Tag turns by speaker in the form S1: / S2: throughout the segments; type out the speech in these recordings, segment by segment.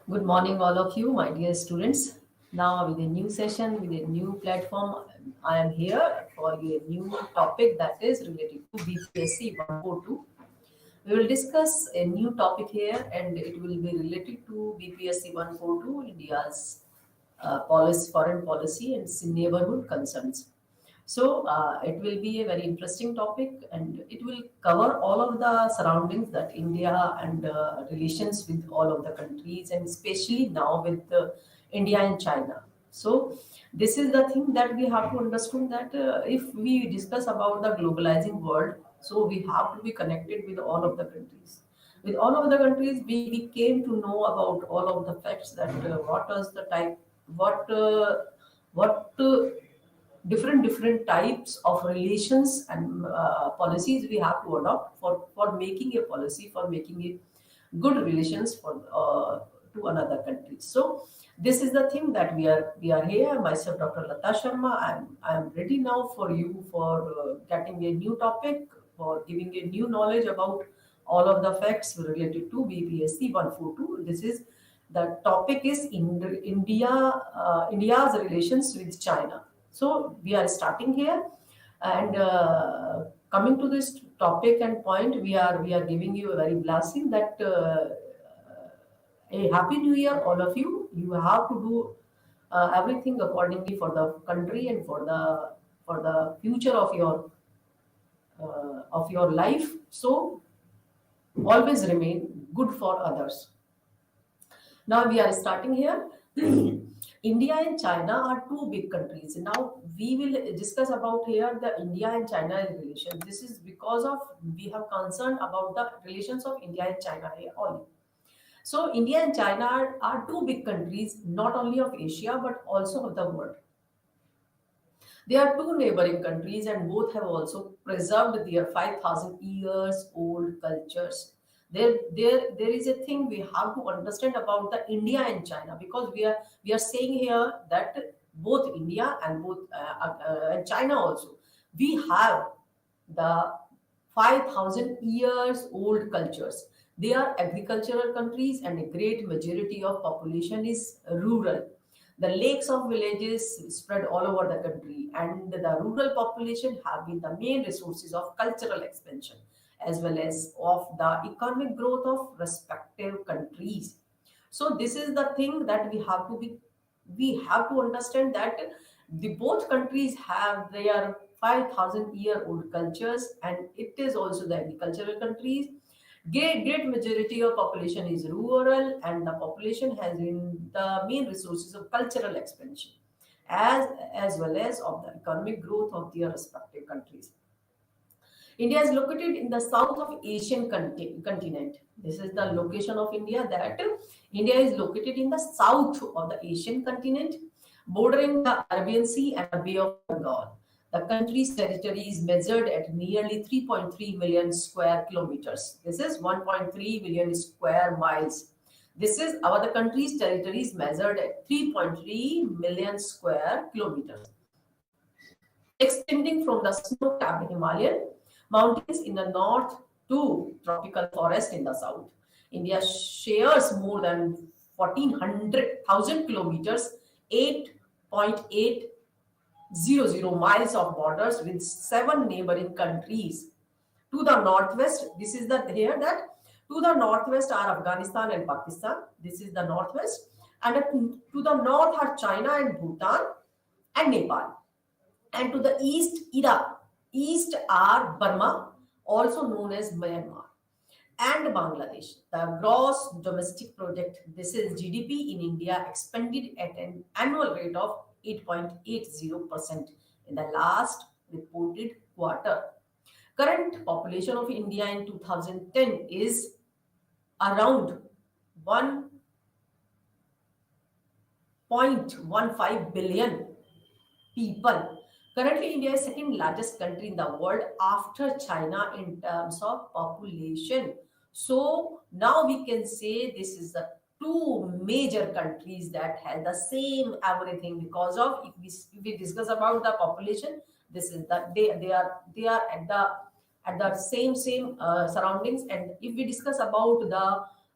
S1: Good morning, all of you, my dear students. Now, with a new session, with a new platform, I am here for a new topic that is related to BPSC 142. We will discuss a new topic here, and it will be related to BPSC 142, India's foreign policy and neighborhood concerns. So it will be a very interesting topic, and it will cover all of the surroundings that India and relations with all of the countries, and especially now with India and China. So this is the thing that we have to understand that if we discuss about the globalizing world, so we have to be connected with all of the countries. With all of the countries, we came to know about all of the facts that what is the type, what different types of relations and policies we have to adopt for making a policy, for making a good relations for to another country. So this is the thing that we are here. Myself, Dr. Lata Sharma, I'm ready now for you for getting a new topic, for giving a new knowledge about all of the facts related to BPSC 142. This is the topic is India's relations with China. So we are starting here, and coming to this topic and point, we are giving you a very blessing that a happy new year, all of you. You have to do everything accordingly for the country and for the future of your life. So always remain good for others. Now we are starting here. India and China are two big countries. Now we will discuss about here the India and China relations. This is because of we have concern about the relations of India and China here only. So India and China are two big countries, not only of Asia but also of the world. They are two neighboring countries, and both have also preserved their 5,000 years old cultures. There is a thing we have to understand about the India and China, because we are saying here that both India and and China also, we have the 5,000 years old cultures. They are agricultural countries, and a great majority of population is rural. The lakes of villages spread all over the country, and the rural population have been the main resources of cultural expansion as well as of the economic growth of respective countries. So this is the thing that we have to understand that the both countries have their 5,000-year-old cultures, and it is also the agricultural countries. Great majority of population is rural, and the population has been the main resources of cultural expansion as well as of the economic growth of their respective countries. India is located in the south of Asian continent. This is the location of India, that India is located in the south of the Asian continent, bordering the Arabian Sea and the Bay of Bengal. The country's territory is measured at nearly 3.3 million square kilometers. This is 1.3 million square miles. This is our the country's territory is measured at 3.3 million square kilometers, extending from the snow-capped Himalayan mountains in the north to tropical forest in the south. India shares more than 1,400,000 kilometers, 8.800 miles of borders with seven neighboring countries. To the northwest, this is the here that to the northwest are Afghanistan and Pakistan. This is the northwest, and to the north are China and Bhutan and Nepal, and to the east, Iraq. East are Burma, also known as Myanmar, and Bangladesh. The gross domestic product, this is GDP in India, expanded at an annual rate of 8.80% in the last reported quarter. Current population of India in 2010 is around 1.15 billion people. Currently, India is second largest country in the world after China in terms of population. So now we can say this is the two major countries that have the same everything, because of if we discuss about the population, this is that they are at the same surroundings. And if we discuss about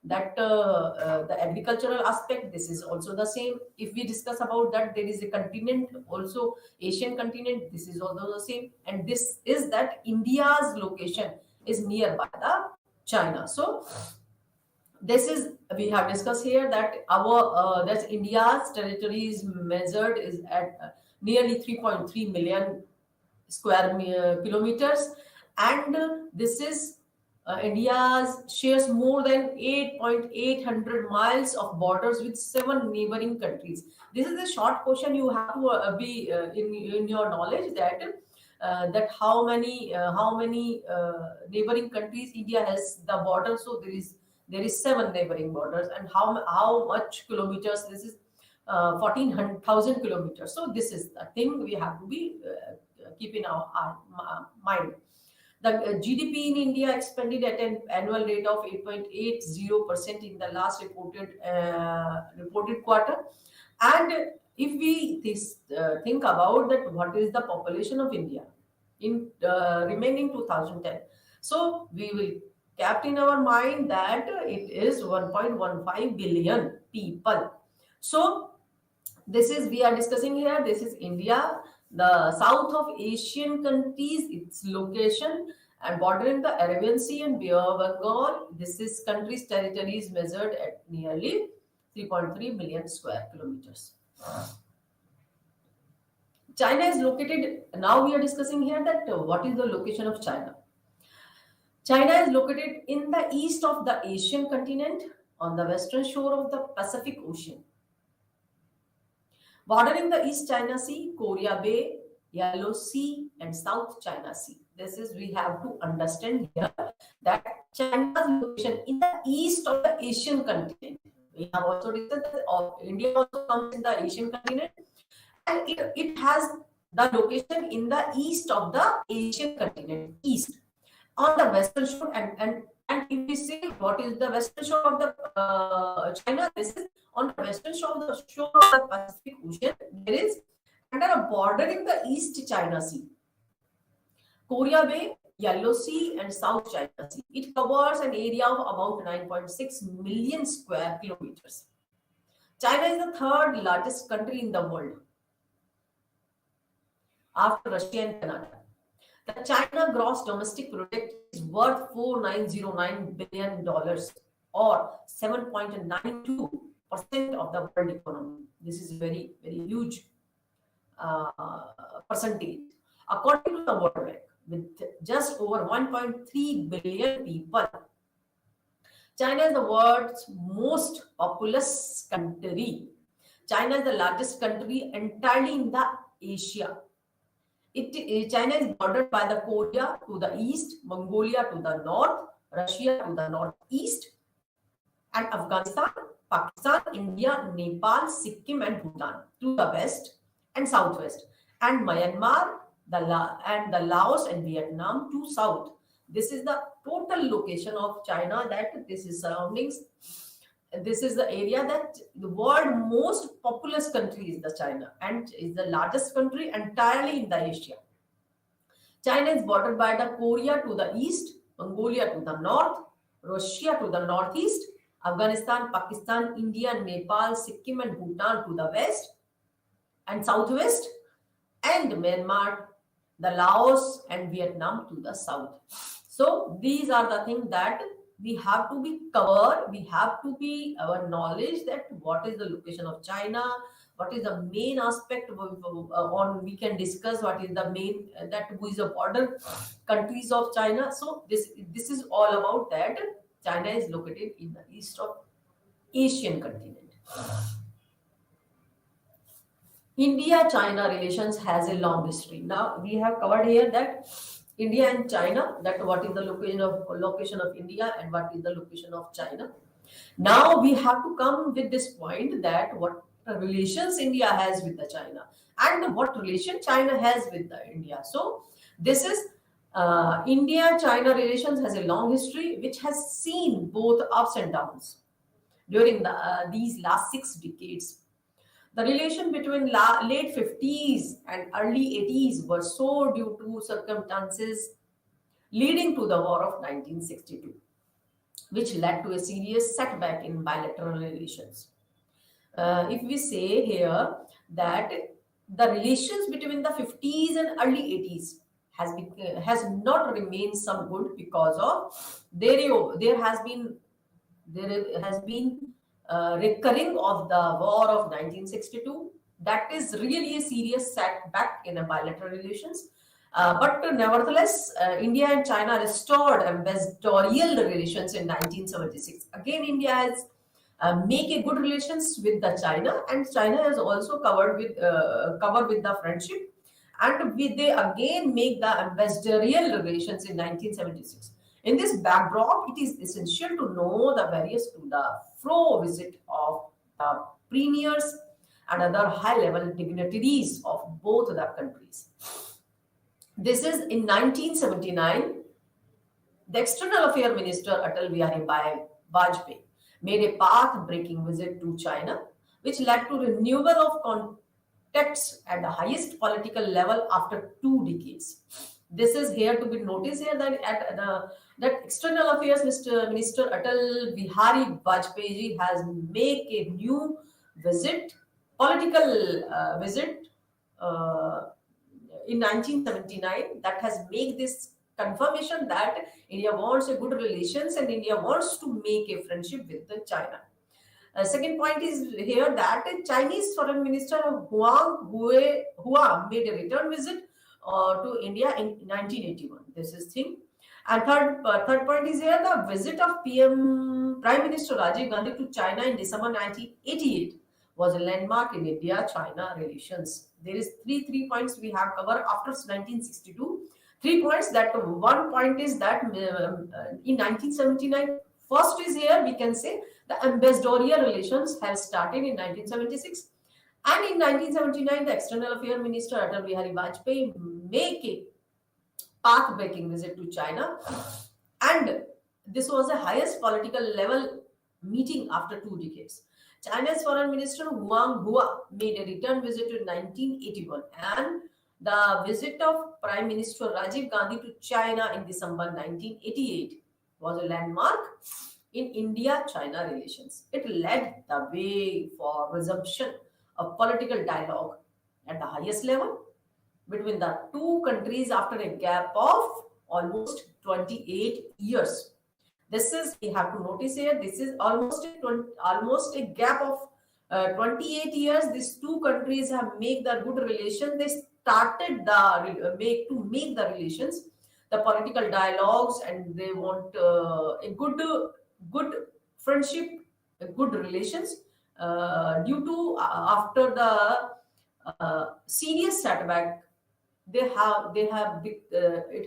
S1: that the agricultural aspect, this is also the same. If we discuss about that, there is a continent also, Asian continent, this is also the same. And this is that India's location is nearby the China. So this is, we have discussed here that our that's India's territory is measured is at nearly 3.3 million square kilometers, and this is India's shares more than 8,800 miles of borders with 7 neighboring countries. This is a short question you have to be in your knowledge, that how many neighboring countries India has the border. So there is 7 neighboring borders, and how much kilometers, this is 14,000 kilometers. So this is the thing we have to be keep in our mind. The GDP in India expanded at an annual rate of 8.80% in the last reported quarter. And if we think about that, what is the population of India in remaining 2010? So we will kept in our mind that it is 1.15 billion people. So this is, we are discussing here, this is India, the south of Asian countries, its location, and bordering the Arabian Sea and Bay of Bengal. This is country's territory is measured at nearly 3.3 million square kilometers. China is located, now we are discussing here that what is the location of China. China is located in the east of the Asian continent on the western shore of the Pacific Ocean, bordering the East China Sea, Korea Bay, Yellow Sea, and South China Sea. This is, we have to understand here that China's location in the east of the Asian continent. We have also discussed that India also comes in the Asian continent, and it has the location in the east of the Asian continent, east, on the western shore. And if we say what is the western shore of the China, this is on the western shore of the Pacific Ocean. There is, under a bordering the East China Sea, Korea Bay, Yellow Sea, and South China Sea. It covers an area of about 9.6 million square kilometers. China is the third largest country in the world after Russia and Canada. The China gross domestic product is worth $4,909 billion, or 7.92% of the world economy. This is very, very huge percentage. According to the World Bank, with just over 1.3 billion people, China is the world's most populous country. China is the largest country entirely in the Asia. China is bordered by the Korea to the east, Mongolia to the north, Russia to the northeast, and Afghanistan, Pakistan, India, Nepal, Sikkim, and Bhutan to the west and southwest, and Myanmar, the Laos and Vietnam to south. This is the total location of China, that this is surroundings. This is the area that the world most populous country is the China, and is the largest country entirely in the Asia. China is bordered by the Korea to the east, Mongolia to the north, Russia to the northeast, Afghanistan, Pakistan, India, Nepal, Sikkim, and Bhutan to the west and southwest, and Myanmar, the Laos, and Vietnam to the south. So these are the things that we have to be covered. We have to be our knowledge that what is the location of China, what is the main aspect on, we can discuss what is the main, that who is the border countries of China. So this is all about that. China is located in the east of Asian continent. India-China relations has a long history. Now we have covered here that India and China, that what is the location of India and what is the location of China. Now we have to come with this point that what relations India has with the China and what relation China has with the India. So this is India-China relations has a long history which has seen both ups and downs during these last 6 decades. The relation between late 50s and early 80s were so due to circumstances leading to the War of 1962. which led to a serious setback in bilateral relations. If we say here that the relations between the 50s and early 80s has not remained some good because of there has been recurring of the war of 1962. That is really a serious setback in a bilateral relations. But nevertheless, India and China restored ambassadorial relations in 1976. Again, India has make a good relations with the China, and China has also covered with the friendship, and they again make the ambassadorial relations in 1976. In this backdrop, it is essential to know the various to the fro visit of the premiers and other high-level dignitaries of both the countries. This is in 1979. The External Affairs Minister Atal Bihari Vajpayee made a path-breaking visit to China, which led to renewal of contacts at the highest political level after 2 decades. This is here to be noticed here that that External Affairs Minister Atal Bihari Vajpayee has made a new visit, political visit in 1979, that has made this confirmation that India wants a good relations and India wants to make a friendship with the China. Second point is here that Chinese Foreign Minister Hua made a return visit to India in 1981. This is thing. And third point is here the visit of Prime Minister Rajiv Gandhi to China in December 1988 was a landmark in India-China relations. There is three points we have covered after 1962. 3 points. That one point is that in 1979, first is here we can say the ambassadorial relations have started in 1976, and in 1979 the External Affairs Minister Atal Bihari Vajpayee make a path-breaking visit to China, and this was the highest political level meeting after 2 decades. China's Foreign Minister Wang Hua made a return visit in 1981, and the visit of Prime Minister Rajiv Gandhi to China in December 1988 was a landmark in India-China relations. It led the way for resumption of political dialogue at the highest level between the two countries after a gap of almost 28 years. This is, we have to notice here, this is almost a gap of 28 years. These two countries have made the good relation. They started make the relations, the political dialogues, and they want a good friendship, good relations. Due to after the serious setback, it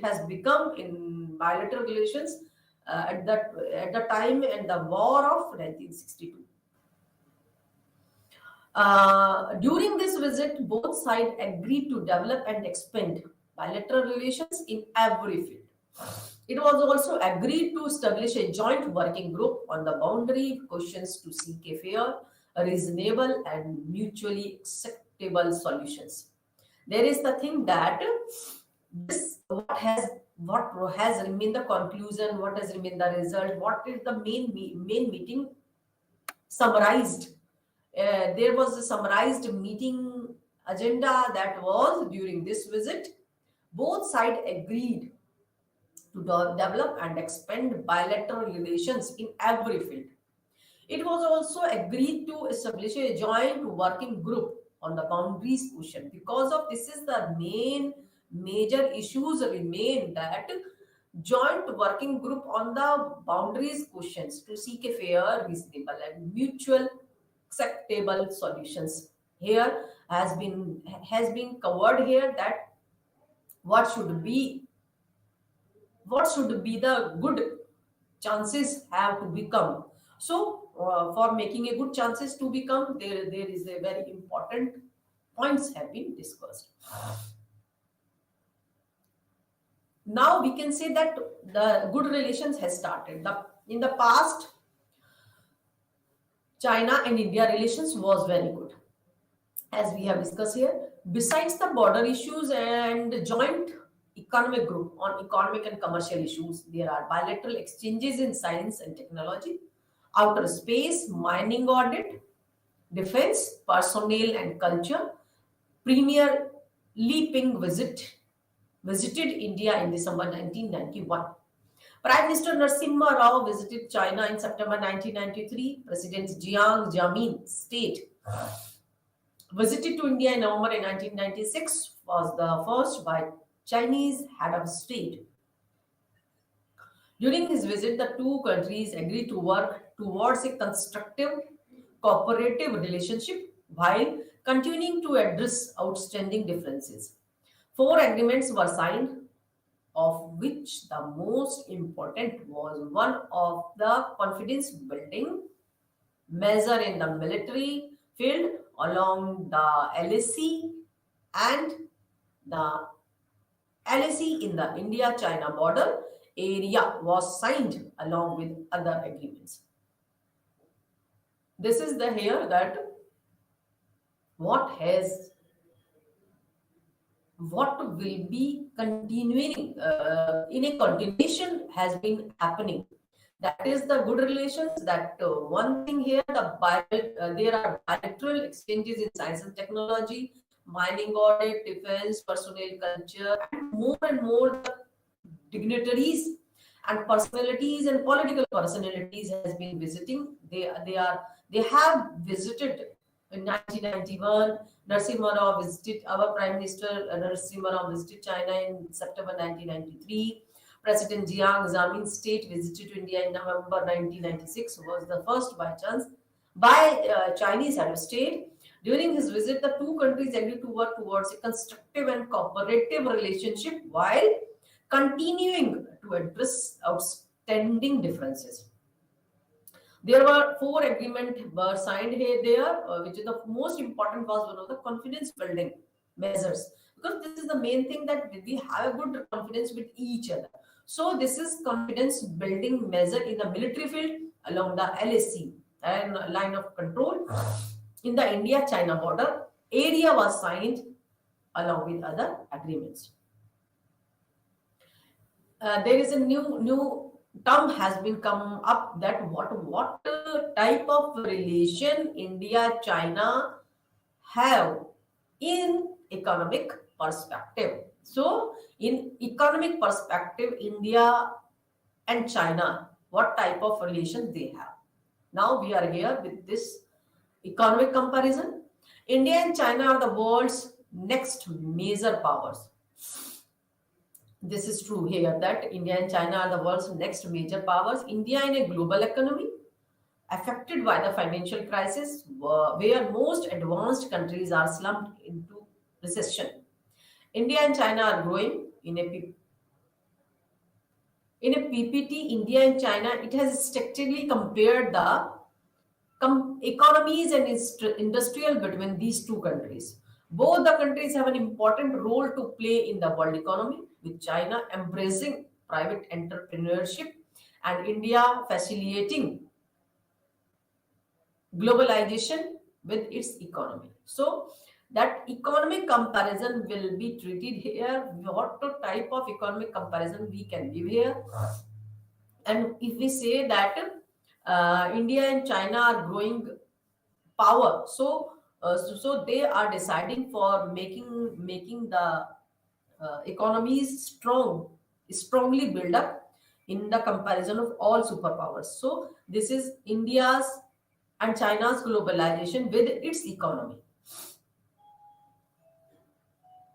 S1: has become in bilateral relations at the time and the war of 1962. During this visit, both sides agreed to develop and expand bilateral relations in every field. It was also agreed to establish a joint working group on the boundary questions to seek a fair, reasonable, and mutually acceptable solutions. There is the thing that this what has remained the conclusion, what has remained the result, what is the main meeting summarized. There was a summarized meeting agenda that was during this visit. Both sides agreed to develop and expand bilateral relations in every field. It was also agreed to establish a joint working group on the boundaries question. Because of this is the major issues remain, that joint working group on the boundaries questions to seek a fair, reasonable, and mutual acceptable solutions. Here has been covered here that what should be the good chances have to become. So for making a good chances to become, there is a very important points have been discussed. Now we can say that the good relations has started. In the past, China and India relations was very good, as we have discussed here. Besides the border issues and joint economic group on economic and commercial issues. There are bilateral exchanges in science and technology, outer space, mining audit, defense, personnel and culture. Premier Li Peng visited India in December 1991. Prime Minister Narasimha Rao visited China in September 1993. President Jiang Zemin state visited to India in November 1996, was the first by Chinese head of state. During his visit, the two countries agreed to work towards a constructive cooperative relationship while continuing to address outstanding differences. Four agreements were signed, of which the most important was one of the confidence building measure in the military field along the LAC, and the LAC in the India-China border area was signed along with other agreements. This is the here that what what will be continuing in a continuation has been happening. That is the good relations. That one thing here, there are bilateral exchanges in science and technology, mining audit, defense, personnel culture, and more the dignitaries and personalities and political personalities has been visiting. They have visited in 1991. Narasimha Rao visited, our Prime Minister Narasimha Rao visited China in September 1993. President Jiang Zemin state visited to India in November 1996, was the first by Chinese head of state. During his visit, the two countries agreed to work towards a constructive and cooperative relationship while continuing to address outstanding differences. There were four agreements were signed here there, which is the most important was one of the confidence building measures, because this is the main thing that we have a good confidence with each other. So this is confidence building measure in the military field along the LAC and line of control in the India-China border area was signed along with other agreements. There is a new term has been come up that what type of relation India China have in economic perspective. So in economic perspective, India and China, what type of relation they have. Now we are here with this economic comparison. India and China are the world's next major powers. This is true here that India and China are the world's next major powers. India in a global economy affected by the financial crisis, where most advanced countries are slumped into recession. India and China are growing in a PPT. India and China, it has strictly compared the economies and industrial between these two countries. Both the countries have an important role to play in the world economy, with China embracing private entrepreneurship and India facilitating globalization with its economy. So that economic comparison will be treated here. What type of economic comparison we can give here? And if we say that India and China are growing power, so they are deciding for making the economies strongly build up in the comparison of all superpowers. So this is India's and China's globalization with its economy.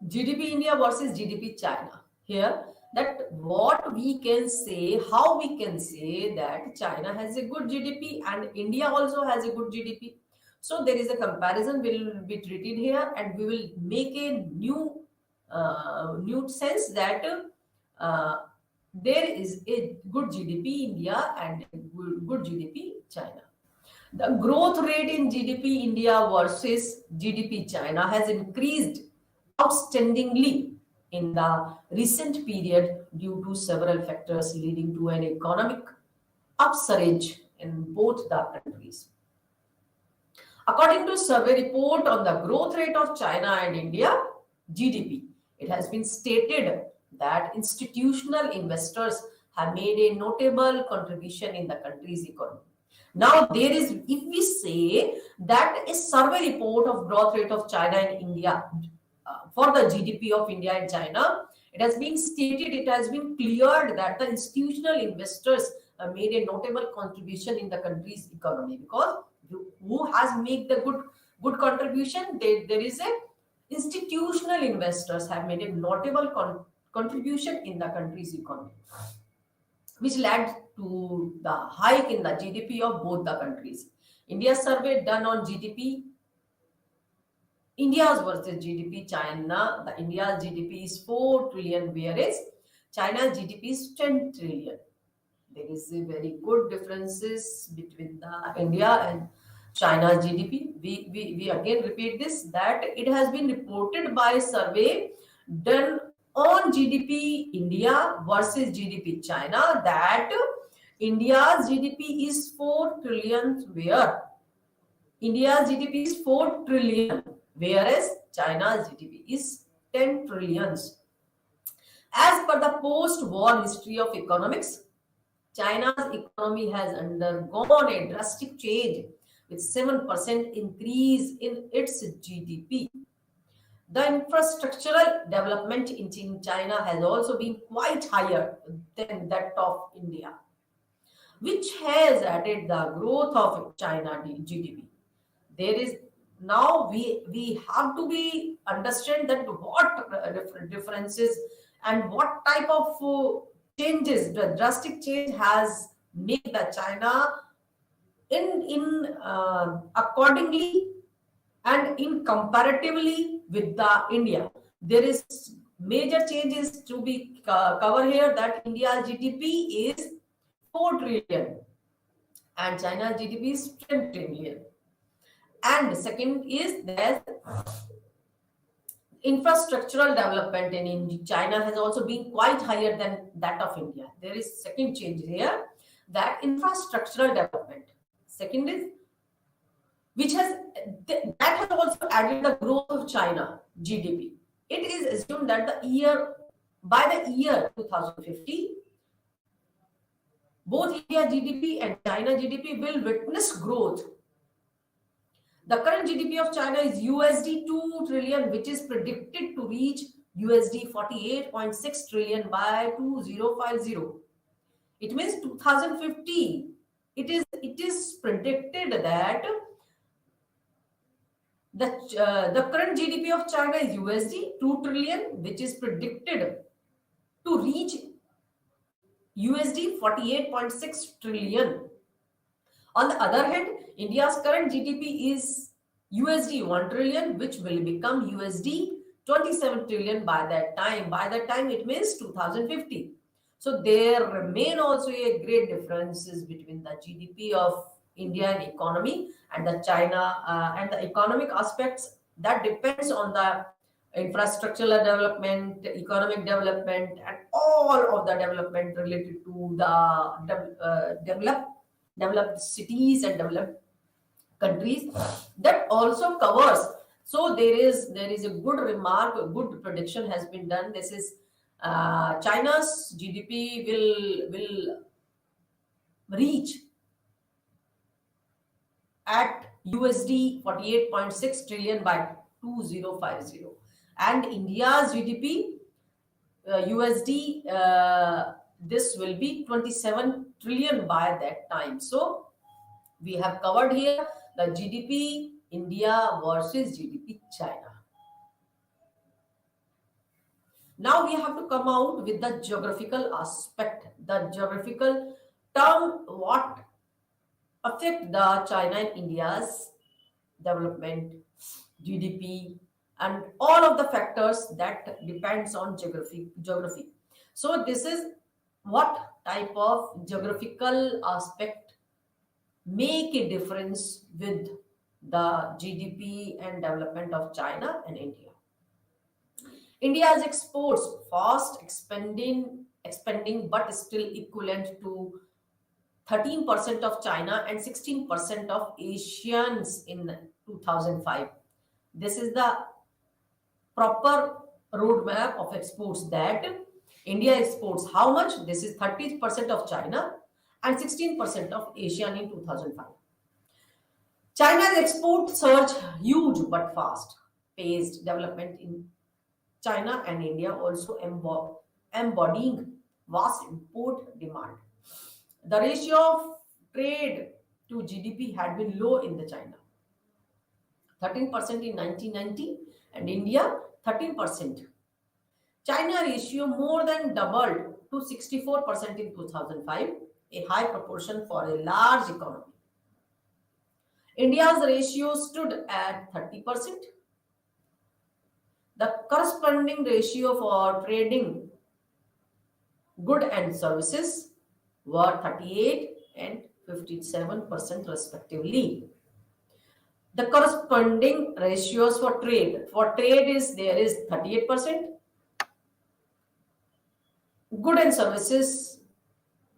S1: GDP India versus GDP China. Here, that what we can say, how we can say that China has a good GDP and India also has a good GDP. So there is a comparison will be treated here, and we will make a new sense that there is a good GDP India and a good GDP China. The growth rate in GDP India versus GDP China has increased outstandingly in the recent period due to several factors leading to an economic upsurge in both the countries. According to survey report on the growth rate of China and India GDP, it has been stated that institutional investors have made a notable contribution in the country's economy. Now, there is, if we say that a survey report of growth rate of China and India for the GDP of India and China, it has been stated, it has been cleared that the institutional investors made a notable contribution in the country's economy, because who has made the good contribution? There is a institutional investors have made a notable contribution in the country's economy, which led to the hike in the GDP of both the countries. India's survey done on GDP, India's versus GDP, China, the India's GDP is 4 trillion, whereas China's GDP is 10 trillion. There is a very good differences between the India and China's GDP. We again repeat this, that it has been reported by a survey done on GDP India versus GDP China, that India's GDP is 4 trillion, where India's GDP is 4 trillion, whereas China's GDP is 10 trillions. As per the post-war history of economics, China's economy has undergone a drastic change with 7% increase in its GDP. The infrastructural development in China has also been quite higher than that of India, which has added the growth of China GDP. There is now we have to be understand that what differences and what type of changes, the drastic change has made the China in accordingly and in comparatively with the India. There is major changes to be covered here, that India's GDP is 4 trillion and China's GDP is 10 trillion. And second is that infrastructural development in China has also been quite higher than that of India. There is second change here, that infrastructural development. Second is, which has that has also added the growth of China GDP. It is assumed that by the year 2050, both India GDP and China GDP will witness growth. The current GDP of China is USD 2 trillion, which is predicted to reach USD 48.6 trillion by 2050. It means 2050. It is predicted that the current GDP of China is USD 2 trillion, which is predicted to reach USD 48.6 trillion. On the other hand, India's current GDP is USD 1 trillion, which will become USD 27 trillion by that time. By that time, it means 2050. So there remain also a great differences between the GDP of Indian economy and the China and the economic aspects that depends on the infrastructural development, economic development, and all of the development related to the developed cities and developed countries, that also covers. So there is a good remark, a good prediction has been done. This is China's GDP will reach at USD 48.6 trillion by 2050, and India's GDP USD this will be 27 trillion by that time. So we have covered here the GDP India versus GDP China. Now we have to come out with the geographical aspect, the geographical term, what affect the China and India's development, GDP, and all of the factors that depends on geography. So this is what type of geographical aspect make a difference with the GDP and development of China and India. India's exports fast expanding but still equivalent to 13% of China and 16% of Asians in 2005. This is the proper roadmap of exports, that India exports how much? This is 30% of China and 16% of ASEAN in 2005. China's export surge huge but fast paced development in China and India also embodying vast import demand. The ratio of trade to GDP had been low in the China, 13% in 1990, and India 13%. China ratio more than doubled to 64% in 2005, a high proportion for a large economy. India's ratio stood at 30%. The corresponding ratio for trading goods and services were 38 and 57% respectively. The corresponding ratios for trade is there is 38%, good and services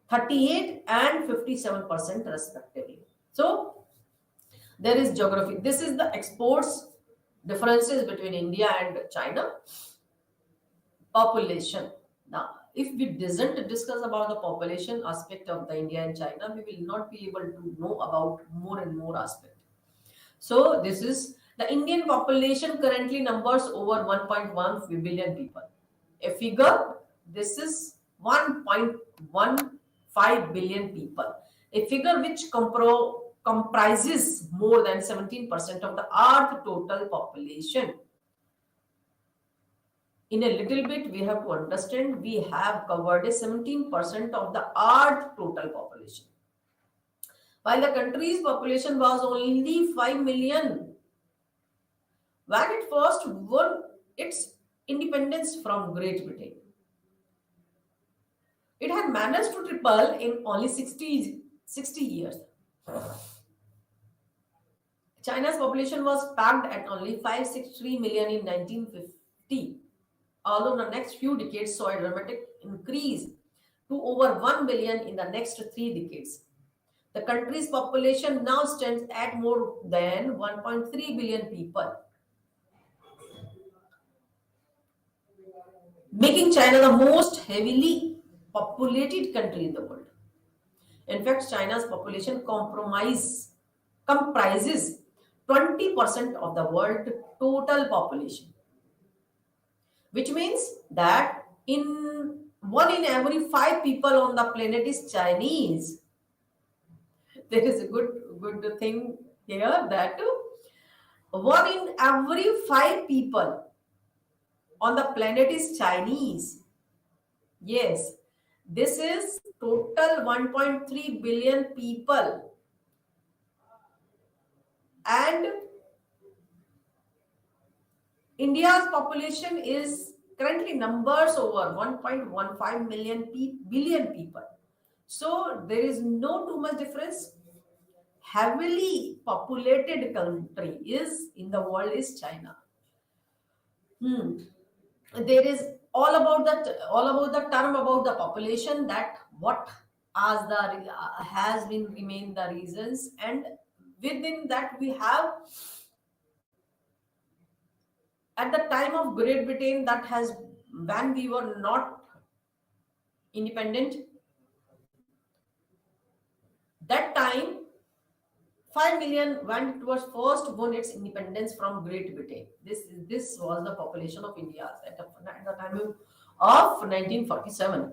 S1: 38 and 57% respectively. So there is geography. This is the exports differences between India and China. Population. Now, if we doesn't discuss about the population aspect of the India and China, we will not be able to know about more and more aspect. So this is the Indian population currently numbers over 1.1 billion people. A figure, this is 1.15 billion people. A figure which comprises more than 17% of the Earth total population. In a little bit, we have to understand we have covered a 17% of the Earth total population. While the country's population was only 5 million, when it first won its independence from Great Britain, it had managed to triple in only 60 years. China's population was pegged at only 563 million in 1950, although the next few decades saw a dramatic increase to over 1 billion in the next 3 decades. The country's population now stands at more than 1.3 billion people, making China the most heavily populated country in the world. In fact, China's population comprises 20% of the world total population, which means that in 1 in every 5 people on the planet is Chinese. There is a good thing here that 1 in every 5 people on the planet is Chinese. Yes, this is total 1.3 billion people, and India's population is currently numbers over 1.15 billion people. So there is no too much difference. Heavily populated country is in the world is China. There is all about the term about the population, that what as the has been remained the reasons, and within that we have at the time of Great Britain, that has when we were not independent, that time 5 million when it was first won its independence from Great Britain. This was the population of India at the time of 1947.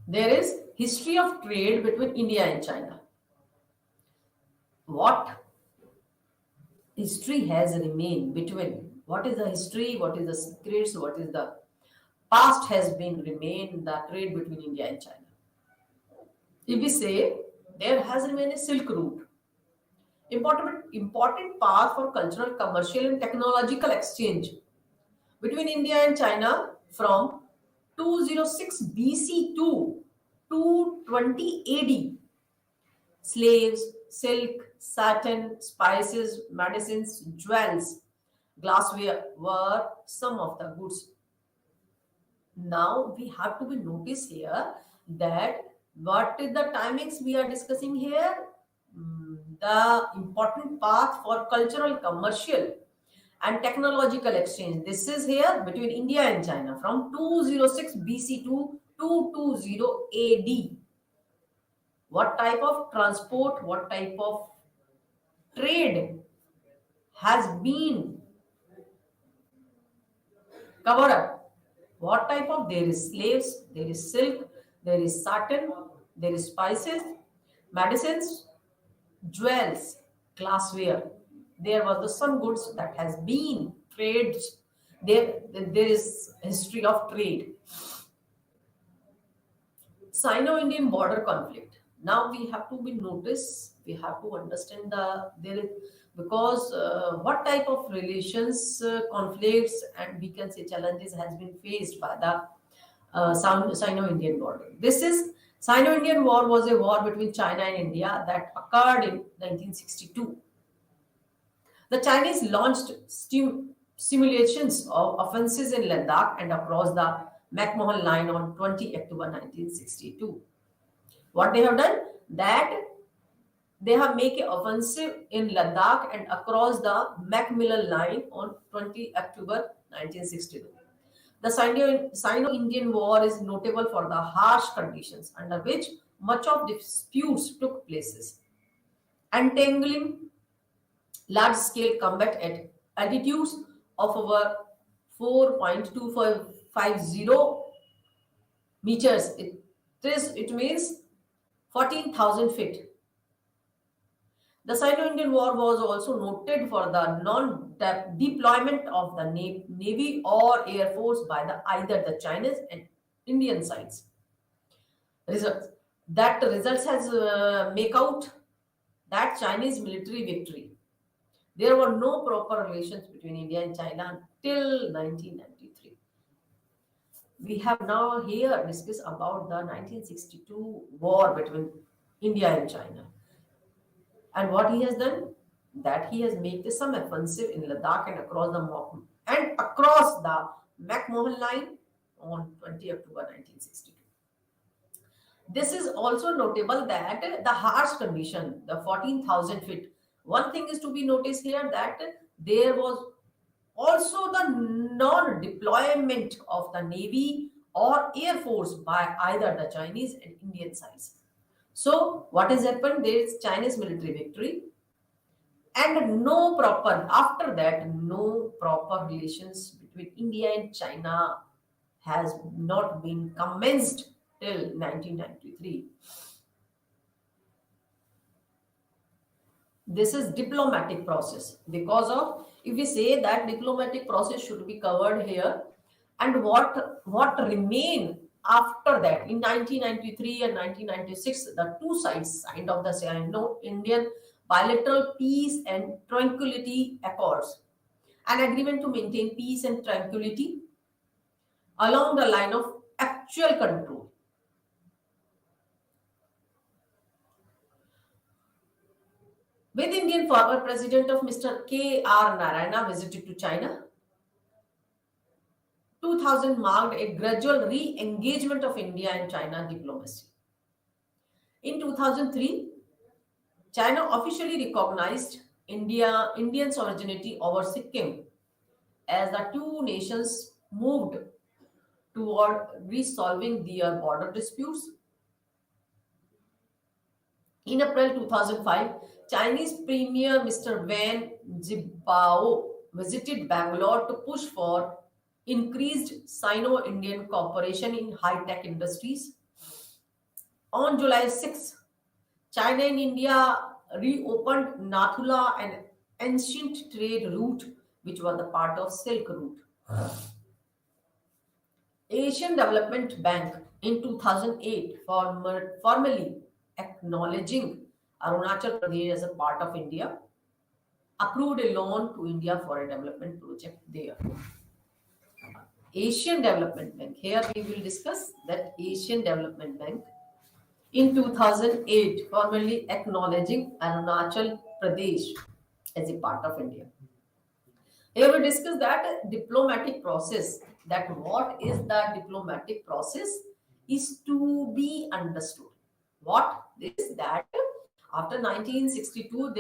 S1: There is history of trade between India and China. What history has remained between, what is the history, what is the secrets, what is the past has been remained the trade between India and China. If we say there has remained a Silk Route, important path for cultural, commercial, and technological exchange between India and China from 206 BC to 220 AD. Slaves, silk, satin, spices, medicines, jewels, glassware were some of the goods. Now we have to be noticed here that what is the timings we are discussing here? The important path for cultural, commercial, And technological exchange. This is here between India and China from 206 BC to 220 AD. What type of transport, what type of trade has been covered up? What type of? There is slaves, there is silk, there is satin, there is spices, medicines, jewels, glassware. There was the some goods that has been trades. There is history of trade. Sino-Indian border conflict. Now we have to be notice. We have to understand there is because what type of relations, conflicts, and we can say challenges has been faced by the Sino-Indian border. This is Sino-Indian War was a war between China and India that occurred in 1962. The Chinese launched simulations of offensives in Ladakh and across the McMahon Line on 20 October 1962. What they have done? That they have made an offensive in Ladakh and across the Macmillan Line on 20 October 1962. The Sino-Indian War is notable for the harsh conditions under which much of disputes took places, entangling large-scale combat at altitudes of over 4.2550 meters. It means 14,000 feet. The Sino-Indian War was also noted for the non-deployment of the Navy or Air Force by either the Chinese and Indian sides. Results has make out that Chinese military victory. There were no proper relations between India and China till 1993. We have now here discussed about the 1962 war between India and China. And what he has done? That he has made some offensive in Ladakh and across the McMahon Line on 20 October 1962. This is also notable that the harsh condition, the 14,000 feet. One thing is to be noticed here that there was also the non-deployment of the Navy or Air Force by either the Chinese and Indian sides. So what has happened? There is Chinese military victory and after that, no proper relations between India and China has not been commenced till 1993. This is diplomatic process because of, if we say that diplomatic process should be covered here, and what remain after that in 1993 and 1996, the two sides signed of the Sino-Indian bilateral peace and tranquility accords, an agreement to maintain peace and tranquility along the line of actual control. With Indian former President of Mr. K.R. Narayana visited to China, 2000 marked a gradual re-engagement of India and China diplomacy. In 2003, China officially recognized Indian sovereignty over Sikkim as the two nations moved toward resolving their border disputes. In April 2005, Chinese Premier Mr. Wen Jiabao visited Bangalore to push for increased Sino-Indian cooperation in high-tech industries. On July 6, China and India reopened Nathula, an ancient trade route which was the part of Silk Route. Asian Development Bank in 2008 formally acknowledging Arunachal Pradesh as a part of India, approved a loan to India for a development project there. Asian Development Bank. Here we will discuss that Asian Development Bank in 2008 formally acknowledging Arunachal Pradesh as a part of India. Here we discuss that diplomatic process. That what is the diplomatic process is to be understood. What is that? After 1962,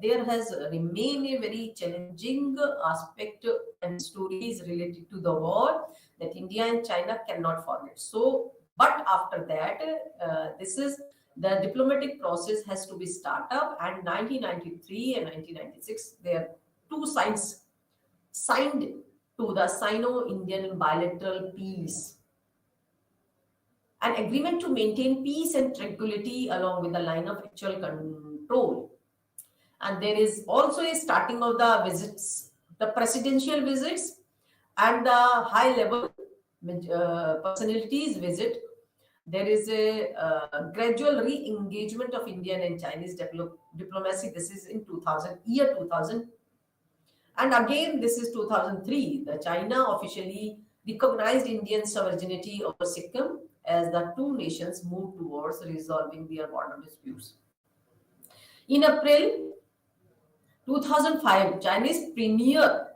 S1: there has remained a very challenging aspect and stories related to the war that India and China cannot forget. So, but after that, this is the diplomatic process has to be start up, and 1993 and 1996, there are two sides signed to the Sino-Indian bilateral peace, an agreement to maintain peace and tranquility along with the line of actual control. And there is also a starting of the visits, the presidential visits and the high level personalities visit. There is a gradual re-engagement of Indian and Chinese diplomacy. This is in 2000. And again, this is 2003. The China officially recognized Indian sovereignty over Sikkim as the two nations moved towards resolving their border disputes. In April 2005, Chinese Premier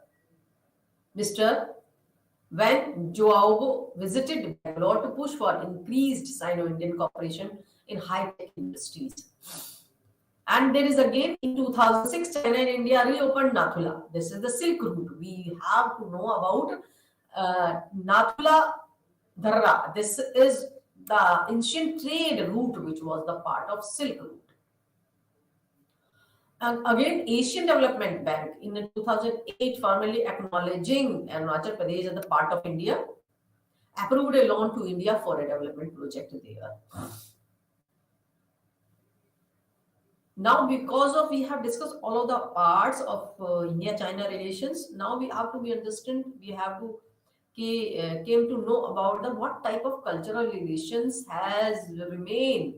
S1: Mr. Wen Jiabao visited Bangalore to push for increased Sino-Indian cooperation in high-tech industries. And there is again in 2006, China and India reopened Nathula. This is the Silk Route. We have to know about Nathula Dharra. This is the ancient trade route which was the part of Silk Route. And again, Asian Development Bank in 2008 formally acknowledging Arunachal Pradesh as the part of India, approved a loan to India for a development project there. Now, because of we have discussed all of the parts of India-China relations, now we have to be understand. We have to came to know about the what type of cultural relations has remained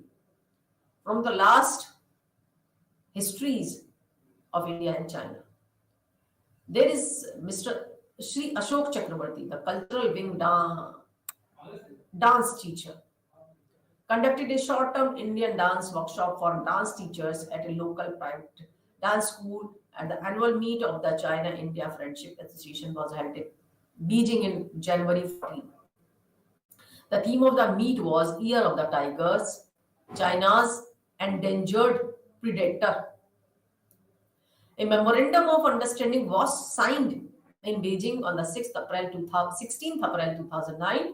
S1: from the last histories of India and China. There is Mr. Sri Ashok Chakrabarti, the cultural wing dance teacher, conducted a short-term Indian dance workshop for dance teachers at a local private dance school, and the annual meet of the China-India Friendship Association was held in Beijing in January 14. The theme of the meet was Year of the Tigers, China's Endangered Predator. A memorandum of understanding was signed in Beijing on the 16th April 2009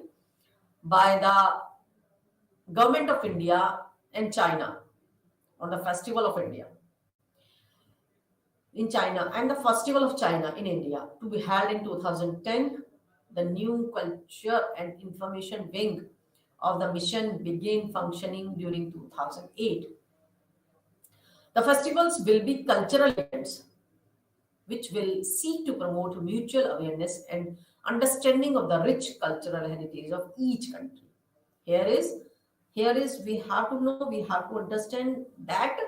S1: by the Government of India and China on the Festival of India in China and the Festival of China in India to be held in 2010. The new Culture and Information Wing of the mission began functioning during 2008. The festivals will be cultural events which will seek to promote mutual awareness and understanding of the rich cultural heritage of each country. Here is we have to know, we have to understand that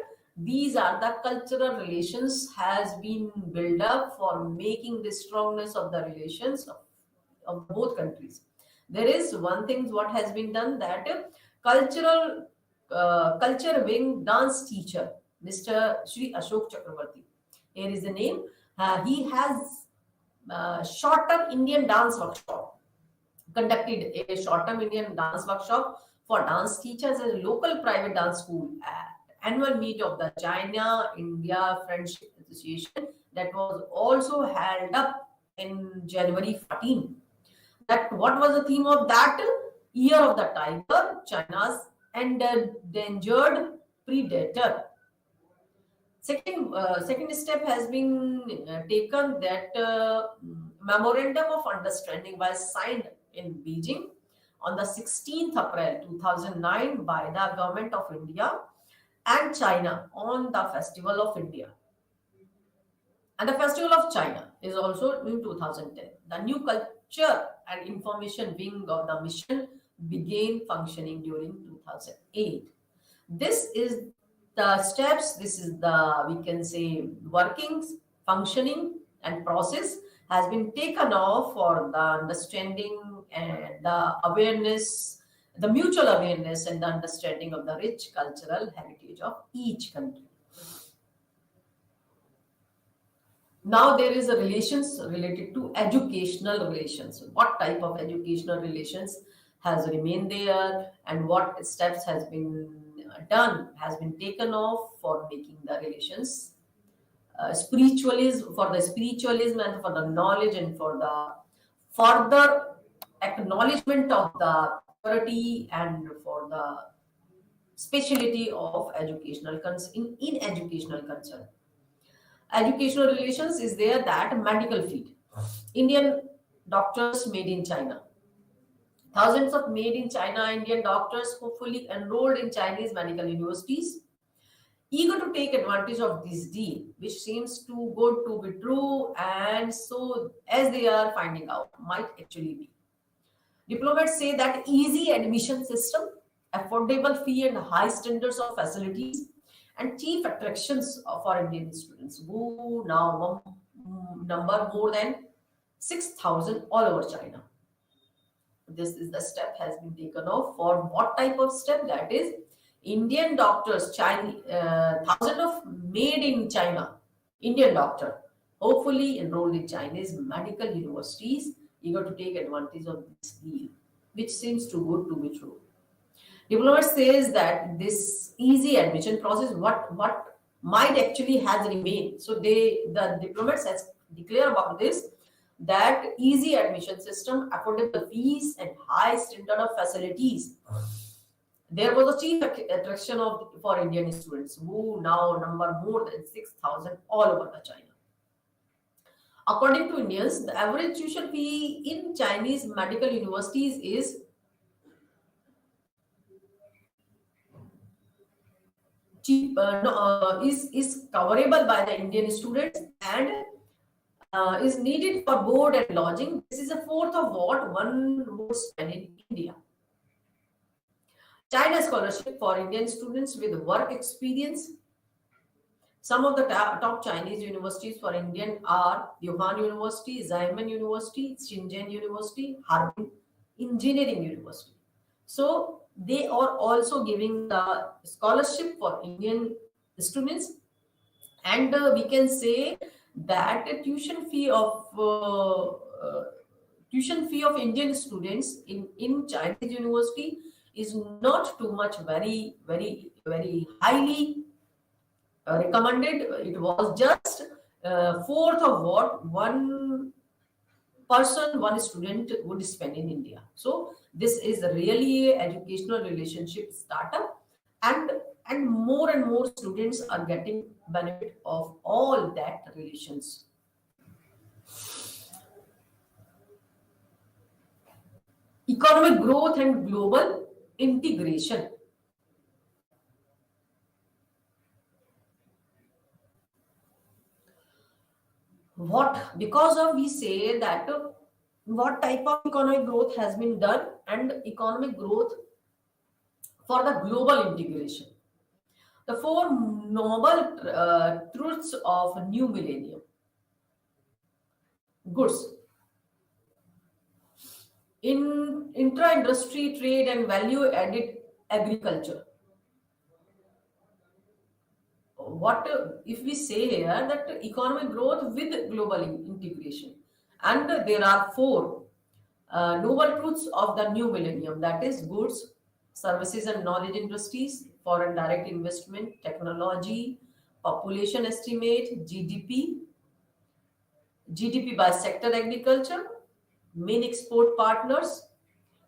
S1: these are the cultural relations has been built up for making the strongness of the relations of both countries. There is one thing what has been done, that culture wing dance teacher Mr. Sri Ashok Chakrabarti. Here is the name. He has short-term Indian dance workshop. Conducted a short-term Indian dance workshop for dance teachers at a local private dance school at annual meet of the China-India Friendship Association that was also held up in January 14. That what was the theme of that? Year of the Tiger, China's Endangered Predator. Second step has been taken, that memorandum of understanding was signed in Beijing on the 16th April 2009 by the Government of India and China on the Festival of India. And the Festival of China is also in 2010. The new Culture and Information Wing of the mission began functioning during 2008. This is the steps, this is the, we can say, workings, functioning and process has been taken off for the understanding and the awareness, the mutual awareness and the understanding of the rich cultural heritage of each country. Now there is a relations related to educational relations. What type of educational relations has remained there and what steps has been done, has been taken off for making the relations spiritualism, for the spiritualism and for the knowledge and for the further acknowledgement of the purity and for the speciality of in educational concern. Educational relations is there, that medical field. Indian doctors made in China. Thousands of made in China Indian doctors hopefully enrolled in Chinese medical universities, eager to take advantage of this deal, which seems too good to be true, and so, as they are finding out, might actually be. Diplomats say that easy admission system, affordable fee and high standards of facilities, and chief attractions for Indian students who now number more than 6,000 all over China. This is the step has been taken off. For what type of step? That is Indian doctors, Chinese, thousand of made in China, Indian doctor, hopefully enrolled in Chinese medical universities, eager to take advantage of this deal, which seems too good to be true. Diplomat says that this easy admission process, what might actually has remained. So the diplomats has declared about this, that easy admission system, affordable fees, and high standard of facilities. There was a chief attraction for Indian students who now number more than 6,000 all over the China. According to Indians, the average tuition fee in Chinese medical universities is cheap, is coverable by the Indian students and is needed for board and lodging. This is a fourth of what one would spend in India. China scholarship for Indian students with work experience. Some of the top Chinese universities for Indian are Wuhan University, Xiamen University, Shenzhen University, Harbin Engineering University. So they are also giving the scholarship for Indian students, and we can say that the tuition fee of Indian students in Chinese university is not too much very highly recommended. It was just fourth of what one student would spend in India. So this is really a educational relationship startup, and more students are getting benefit of all that relations. Economic growth and global integration. Because of we say that what type of economic growth has been done, and economic growth for the global integration. The four noble truths of new millennium. Goods. In intra-industry trade and value-added agriculture. What if we say here that economic growth with global integration, and there are four noble truths of the new millennium, that is goods, services and knowledge industries, foreign direct investment, technology, population estimate, GDP by sector agriculture, main export partners,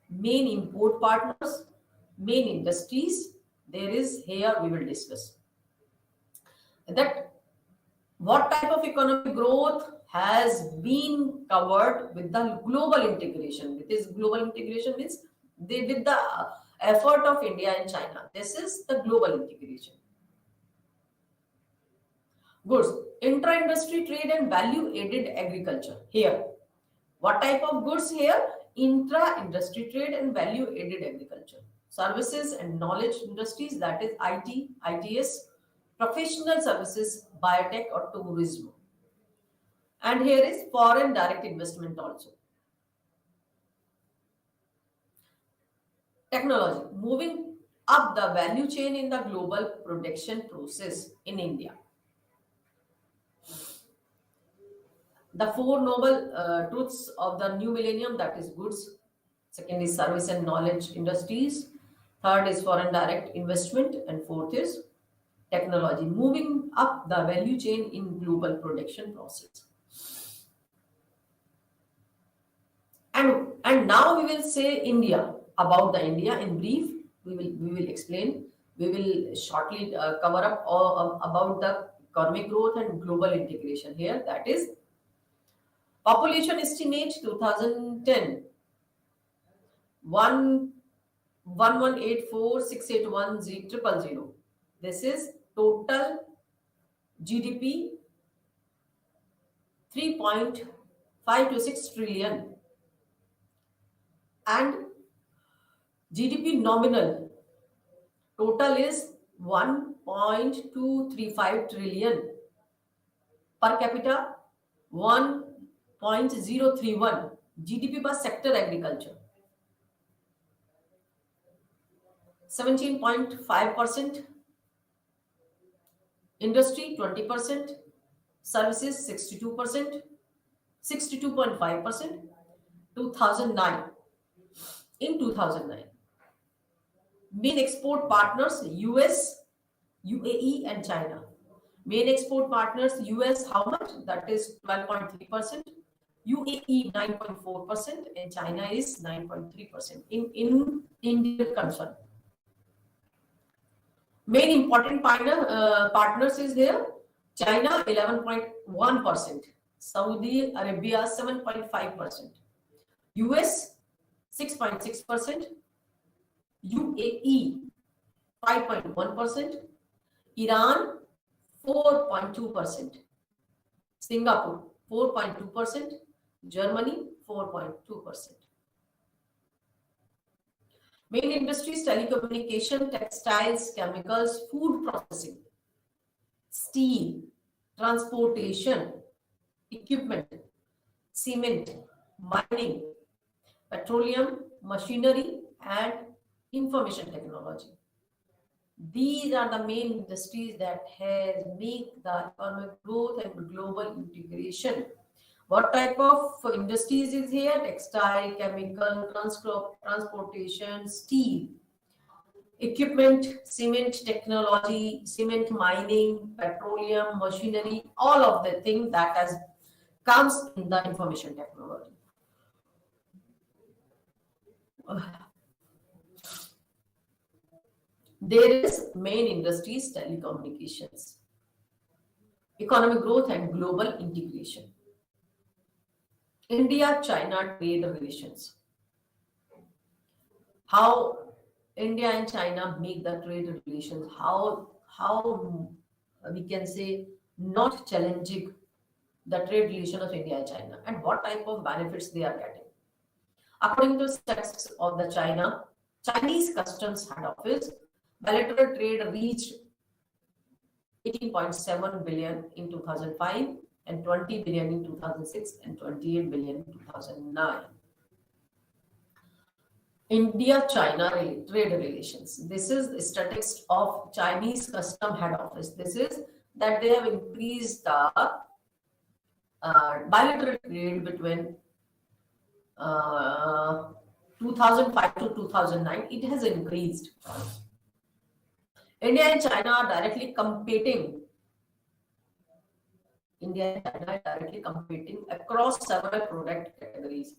S1: main import partners, main industries. There is here we will discuss that what type of economic growth has been covered with the global integration. With this global integration means they did the effort of India and China. This is the global integration. Goods, intra-industry trade and value-added agriculture. Here, what type of goods here? Intra-industry trade and value-added agriculture. Services and knowledge industries, that is IT, ITS, professional services, biotech or tourism. And here is foreign direct investment also. Technology, moving up the value chain in the global production process in India. The four noble truths of the new millennium, that is goods, second is service and knowledge industries, Third is foreign direct investment, and fourth is technology, moving up the value chain in global production process. And now we will say India, about the India in brief. We will explain. We will shortly cover up all about the economic growth and global integration here. That is, population estimate 2010 11846810000. This is total GDP 3.5 to 6 trillion, and GDP nominal total is 1.235 trillion. Per capita 1.031. GDP per sector agriculture 17.5%, industry 20%, services 62%, 62.5%. 2009. In 2009, main export partners US, UAE, and China. Main export partners US, how much? That is 12.3%. UAE 9.4%, and China is 9.3% in Indian concern. Main important partners is here: China 11.1%, Saudi Arabia 7.5%, US 6.6%, UAE 5.1%, Iran 4.2%, Singapore 4.2%, Germany 4.2%. Main industries: telecommunication, textiles, chemicals, food processing, steel, transportation, equipment, cement, mining, petroleum, machinery, and information technology. These are the main industries that has make the economic growth and global integration. What type of industries is here? Textile, chemical, transportation, steel, equipment, cement technology, cement mining, petroleum, machinery, all of the things that has comes in the information technology. There is main industries: telecommunications, economic growth and global integration. India-China trade relations. How India and China make the trade relations, how we can say not challenging the trade relation of India and China, and what type of benefits they are getting. According to statistics of the Chinese Customs Head Office, bilateral trade reached 18.7 billion in 2005, and 20 billion in 2006, and 28 billion in 2009. India-China trade relations. This is the statistics of Chinese Custom Head Office. This is that they have increased the bilateral trade between 2005 to 2009. It has increased. India and China are directly competing. India and China are directly competing across several product categories.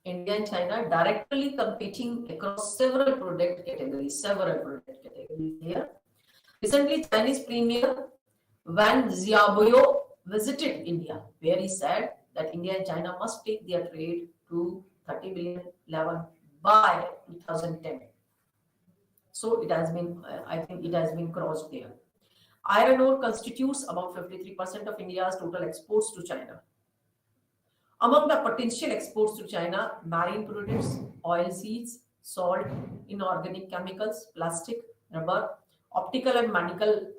S1: India and China are directly competing across several product categories. Here. Recently, Chinese Premier Wang Xiaobo visited India, where he said that India and China must take their trade to 30 billion level by 2010. So it has been, I think it has been crossed there. Iron ore constitutes about 53% of India's total exports to China. Among the potential exports to China, marine products, oil seeds, salt, inorganic chemicals, plastic, rubber, optical and medical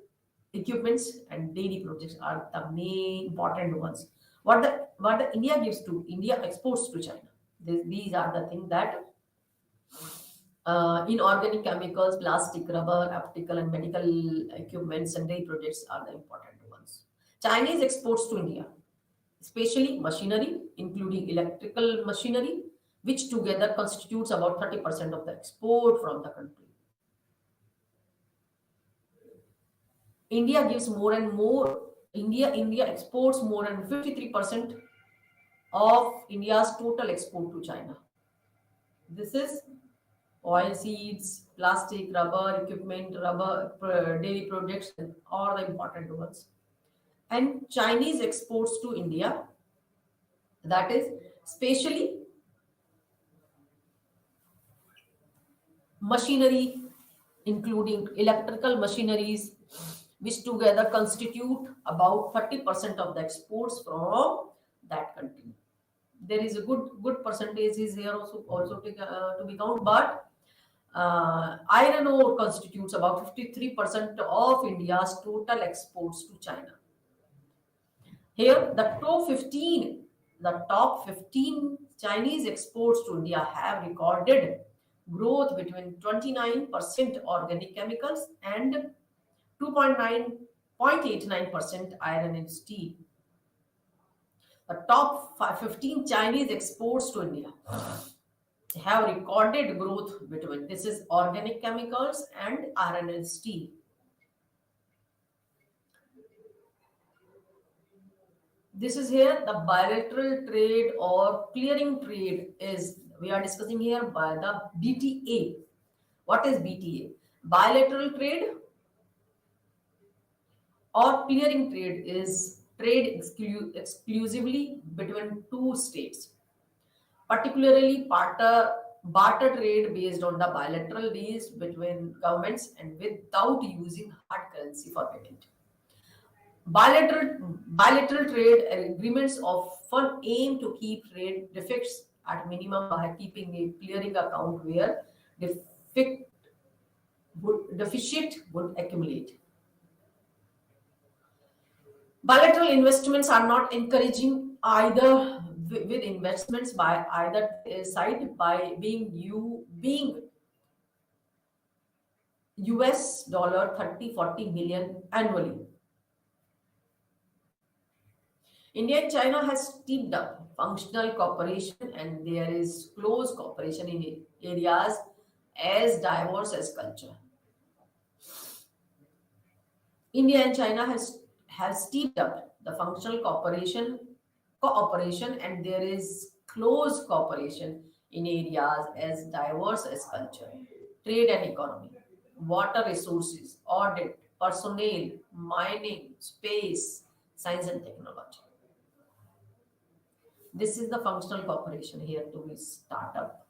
S1: equipments, and dairy products are the main important ones. What the India gives to India exports to China. These are the things that inorganic chemicals, plastic, rubber, optical and medical equipments, and dairy products are the important ones. Chinese exports to India, especially machinery, including electrical machinery, which together constitutes about 30% of the export from the country. India gives more and more. India exports more than 53% of India's total export to China. This is oil seeds, plastic, rubber, equipment, daily products, and all the important ones. And Chinese exports to India, that is especially machinery, including electrical machineries, which together constitute about 30% of the exports from that country. There is a good percentage is here also to be counted, but iron ore constitutes about 53% of India's total exports to China. Here, the top 15 Chinese exports to India have recorded growth between 29% organic chemicals and 2.89% iron and steel. The top 15 Chinese exports to India have recorded growth between, this is organic chemicals and iron and steel. This is here the bilateral trade or clearing trade is, we are discussing here by the BTA. What is BTA? Bilateral trade or clearing trade is trade exclusively between two states, particularly barter trade based on the bilateral deals between governments and without using hard currency for payment. Bilateral trade agreements often aim to keep trade deficits at minimum by keeping a clearing account where deficit would accumulate. Bilateral investments are not encouraging either with investments by either side by being US dollar 30-40 million annually. India and China has stepped up functional cooperation and there is close cooperation in areas as diverse as culture. India and China has stepped up the functional cooperation and there is close cooperation in areas as diverse as culture, trade and economy, water resources, audit, personnel, mining, space, science and technology. This is the functional cooperation here to be start up.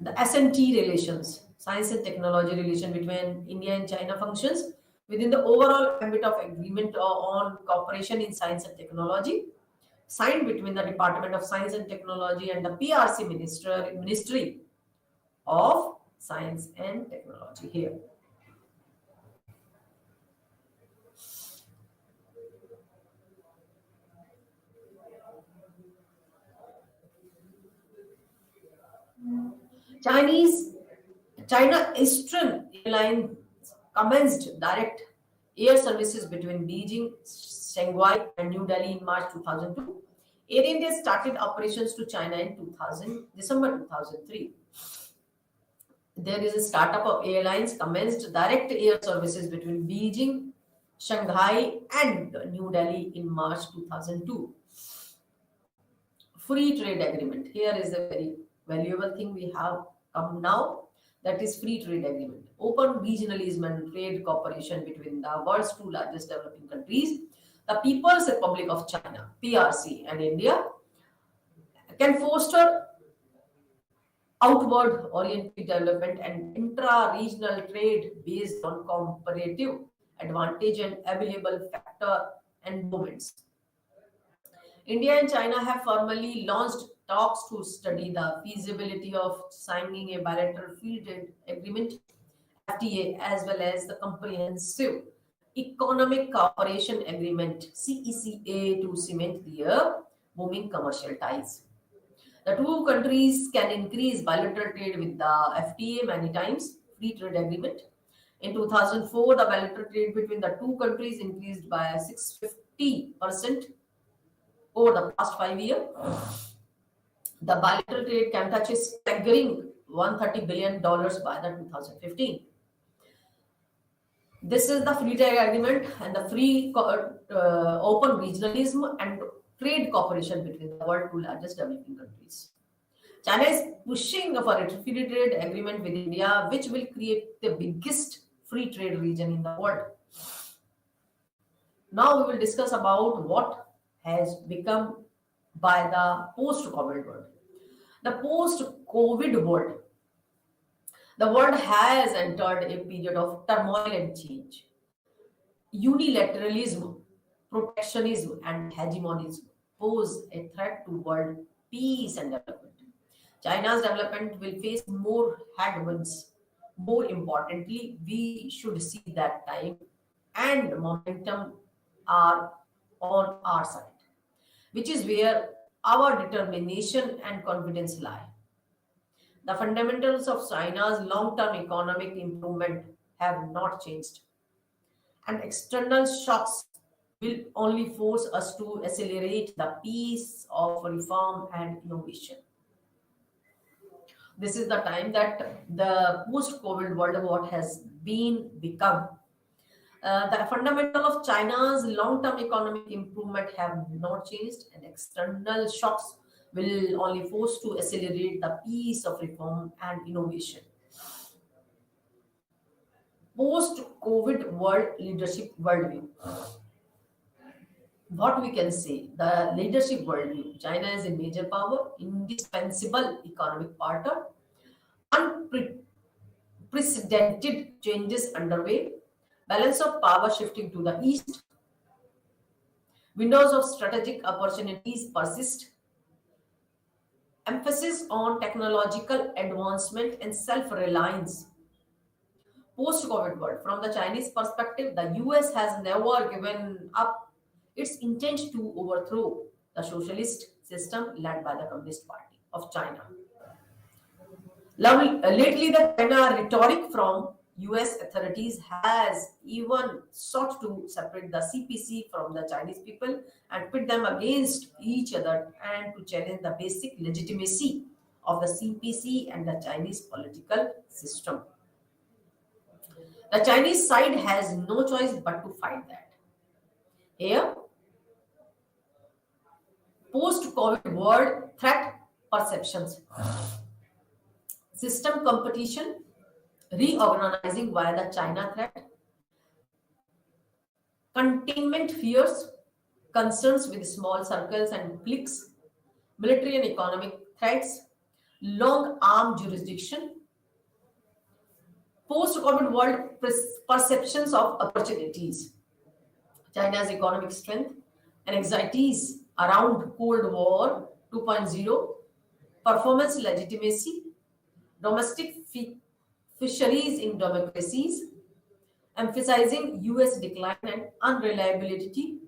S1: The S&T relations, science and technology relation between India and China functions within the overall ambit of agreement on cooperation in science and technology signed between the Department of Science and Technology and the PRC Ministry of Science and Technology here. China Eastern Airlines commenced direct air services between Beijing, Shanghai, and New Delhi in March 2002. Air India started operations to China in December 2003. There is a startup of airlines commenced direct air services between Beijing, Shanghai, and New Delhi in March 2002. Free trade agreement. Here is a very valuable thing we have come now. That is free trade agreement. Open regionalism and trade cooperation between the world's two largest developing countries, the People's Republic of China, PRC, and India, can foster outward oriented development and intra-regional trade based on comparative advantage and available factor and moments. India and China have formally launched talks to study the feasibility of signing a bilateral free trade agreement (FTA) as well as the comprehensive economic cooperation agreement (CECA) to cement their booming commercial ties. The two countries can increase bilateral trade with the FTA many times, free trade agreement. In 2004, the bilateral trade between the two countries increased by 650% over the past 5 years. The bilateral trade can touch a staggering $130 billion by the 2015. This is the free trade agreement and the open regionalism and trade cooperation between the world's two largest developing countries. China is pushing for a free trade agreement with India, which will create the biggest free trade region in the world. Now we will discuss about what has become by the post-COVID world. The post-COVID world, the world has entered a period of turmoil and change. Unilateralism, protectionism, and hegemonism pose a threat to world peace and development. China's development will face more headwinds. More importantly, we should see that time and momentum are on our side, which is where our determination and confidence lie. The fundamentals of China's long term economic improvement have not changed, and external shocks will only force us to accelerate the pace of reform and innovation. This is the time that the post-COVID world what has been become. The fundamental of China's long-term economic improvement have not changed, and external shocks will only force to accelerate the pace of reform and innovation. Post-COVID world leadership worldview. What we can say, the leadership worldview. China is a major power, indispensable economic partner, unprecedented changes underway, balance of power shifting to the east, windows of strategic opportunities persist, emphasis on technological advancement and self-reliance. Post-COVID world, from the Chinese perspective, the US has never given up its intent to overthrow the socialist system led by the Communist Party of China. Lately, the China rhetoric from US authorities has even sought to separate the CPC from the Chinese people and pit them against each other and to challenge the basic legitimacy of the CPC and the Chinese political system. The Chinese side has no choice but to fight that. Here, post-COVID world threat perceptions, system competition, reorganizing via the China threat, containment fears, concerns with small circles and cliques, military and economic threats, long arm jurisdiction, post-COVID world perceptions of opportunities, China's economic strength, and anxieties around Cold War 2.0, performance legitimacy, domestic fisheries in democracies, emphasizing US decline and unreliability,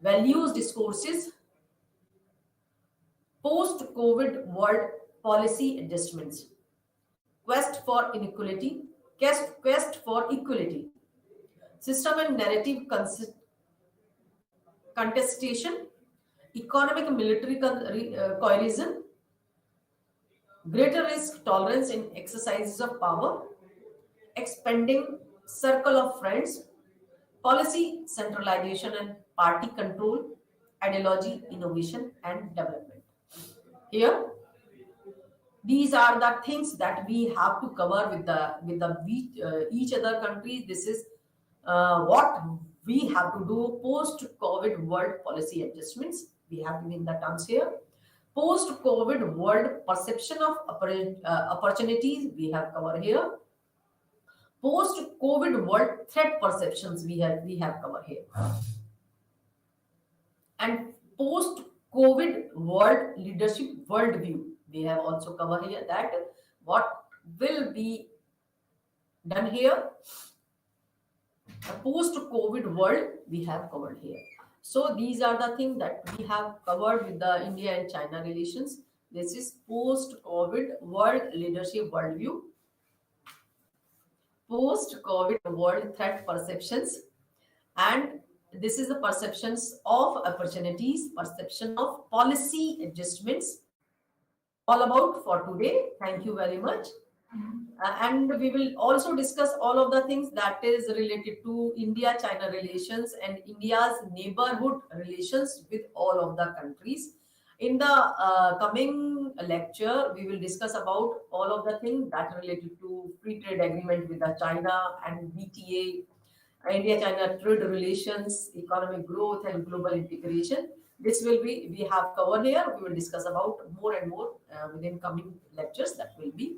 S1: values discourses, post-COVID world policy adjustments, quest for inequality, quest for equality, system and narrative contestation, economic and military coercion, greater risk tolerance in exercises of power, expanding circle of friends, policy centralization and party control, ideology, innovation, and development. Here, these are the things that we have to cover with each other country. This is what we have to do post-COVID world policy adjustments. We have given the terms here. Post-COVID world perception of opportunities we have covered here. Post-COVID world threat perceptions we have covered here. And post-COVID world leadership worldview we have also covered here. That what will be done here. The post-COVID world we have covered here. So these are the things that we have covered with the India and China relations. This is post-COVID world leadership worldview, post-COVID world threat perceptions, and this is the perceptions of opportunities, perception of policy adjustments, all about for today. Thank you very much. And we will also discuss all of the things that is related to India-China relations and India's neighborhood relations with all of the countries. In the coming lecture, we will discuss about all of the things that are related to free trade agreement with the China and BTA, India-China trade relations, economic growth, and global integration. This will be we have covered here. We will discuss about more and more within coming lectures that will be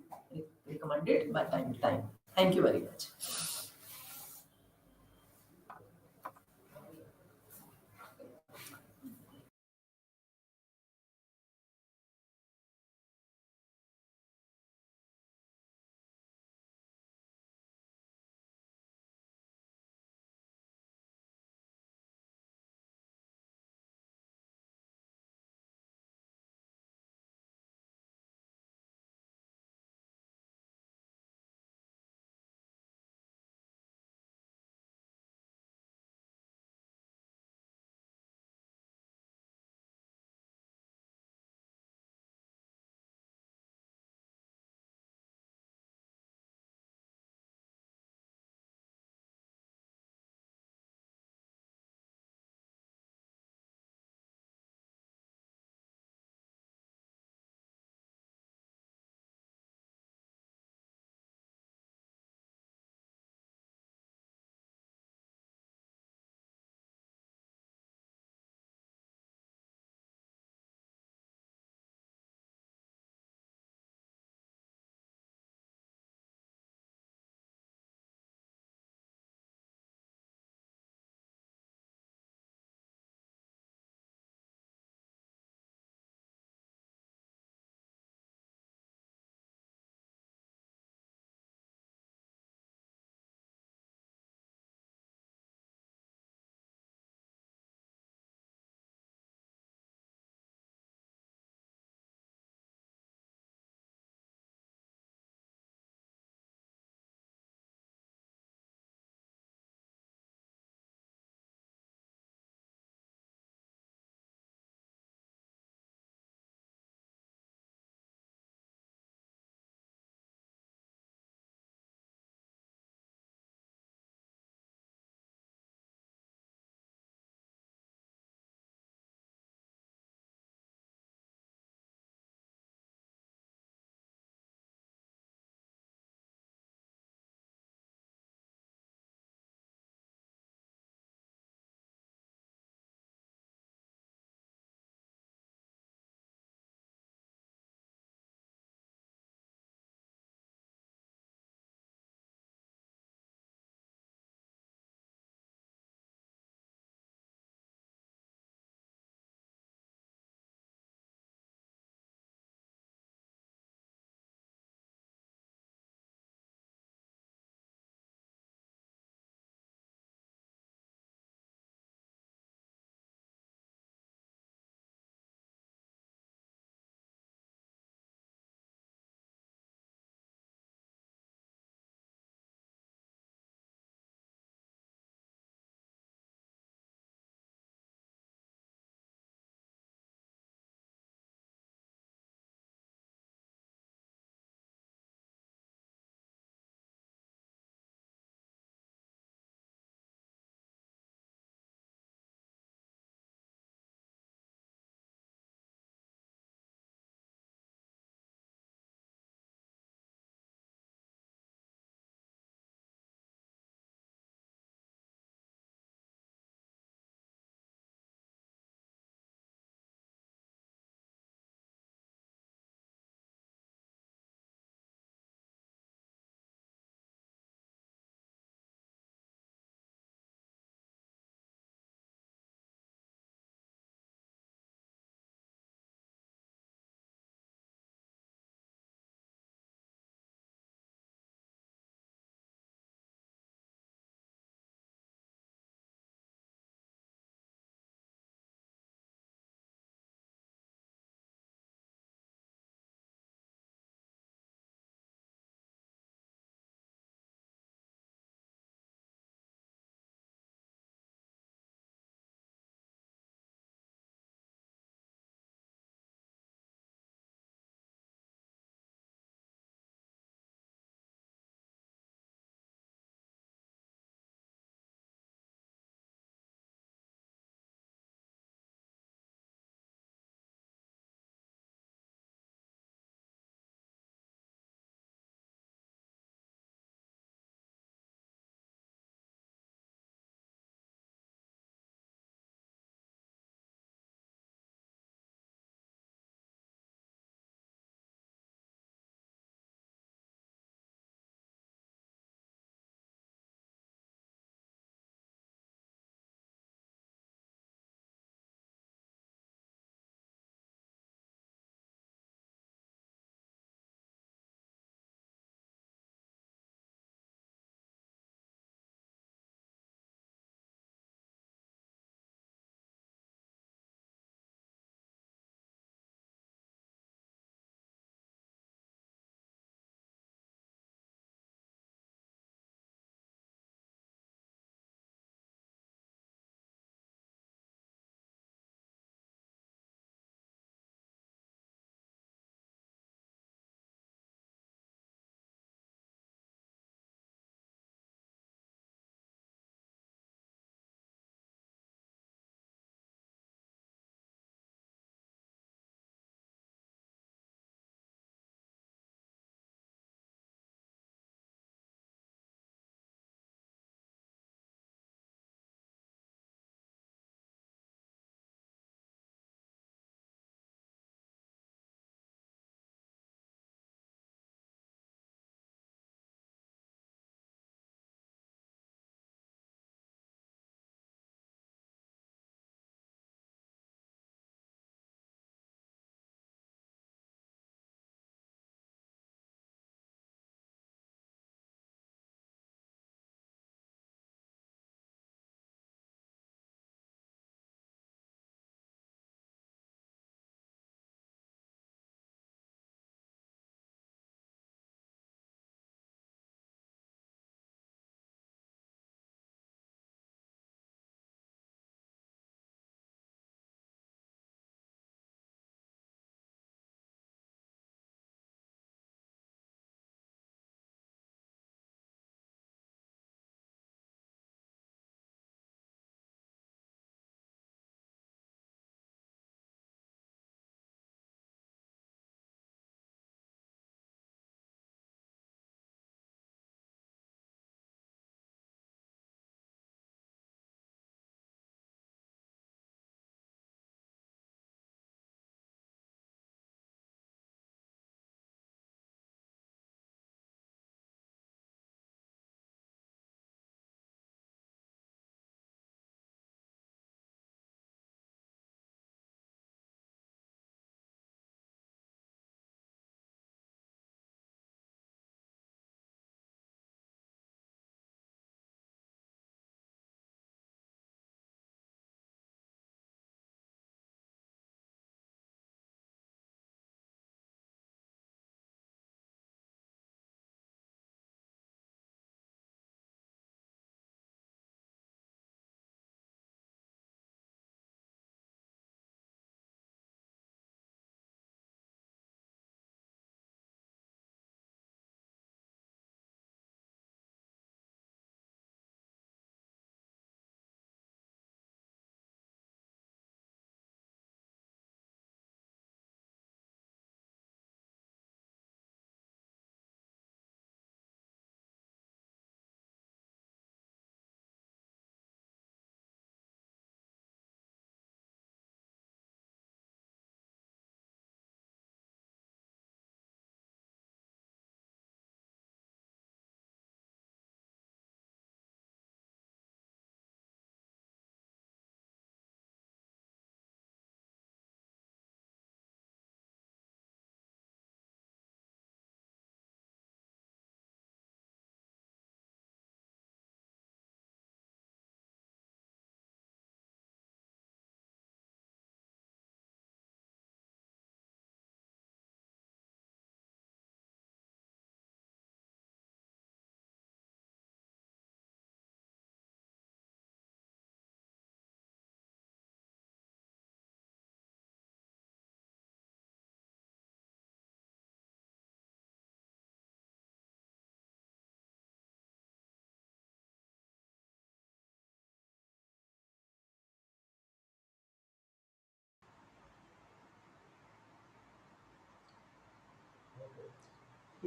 S1: recommended by time to time. Thank you very much.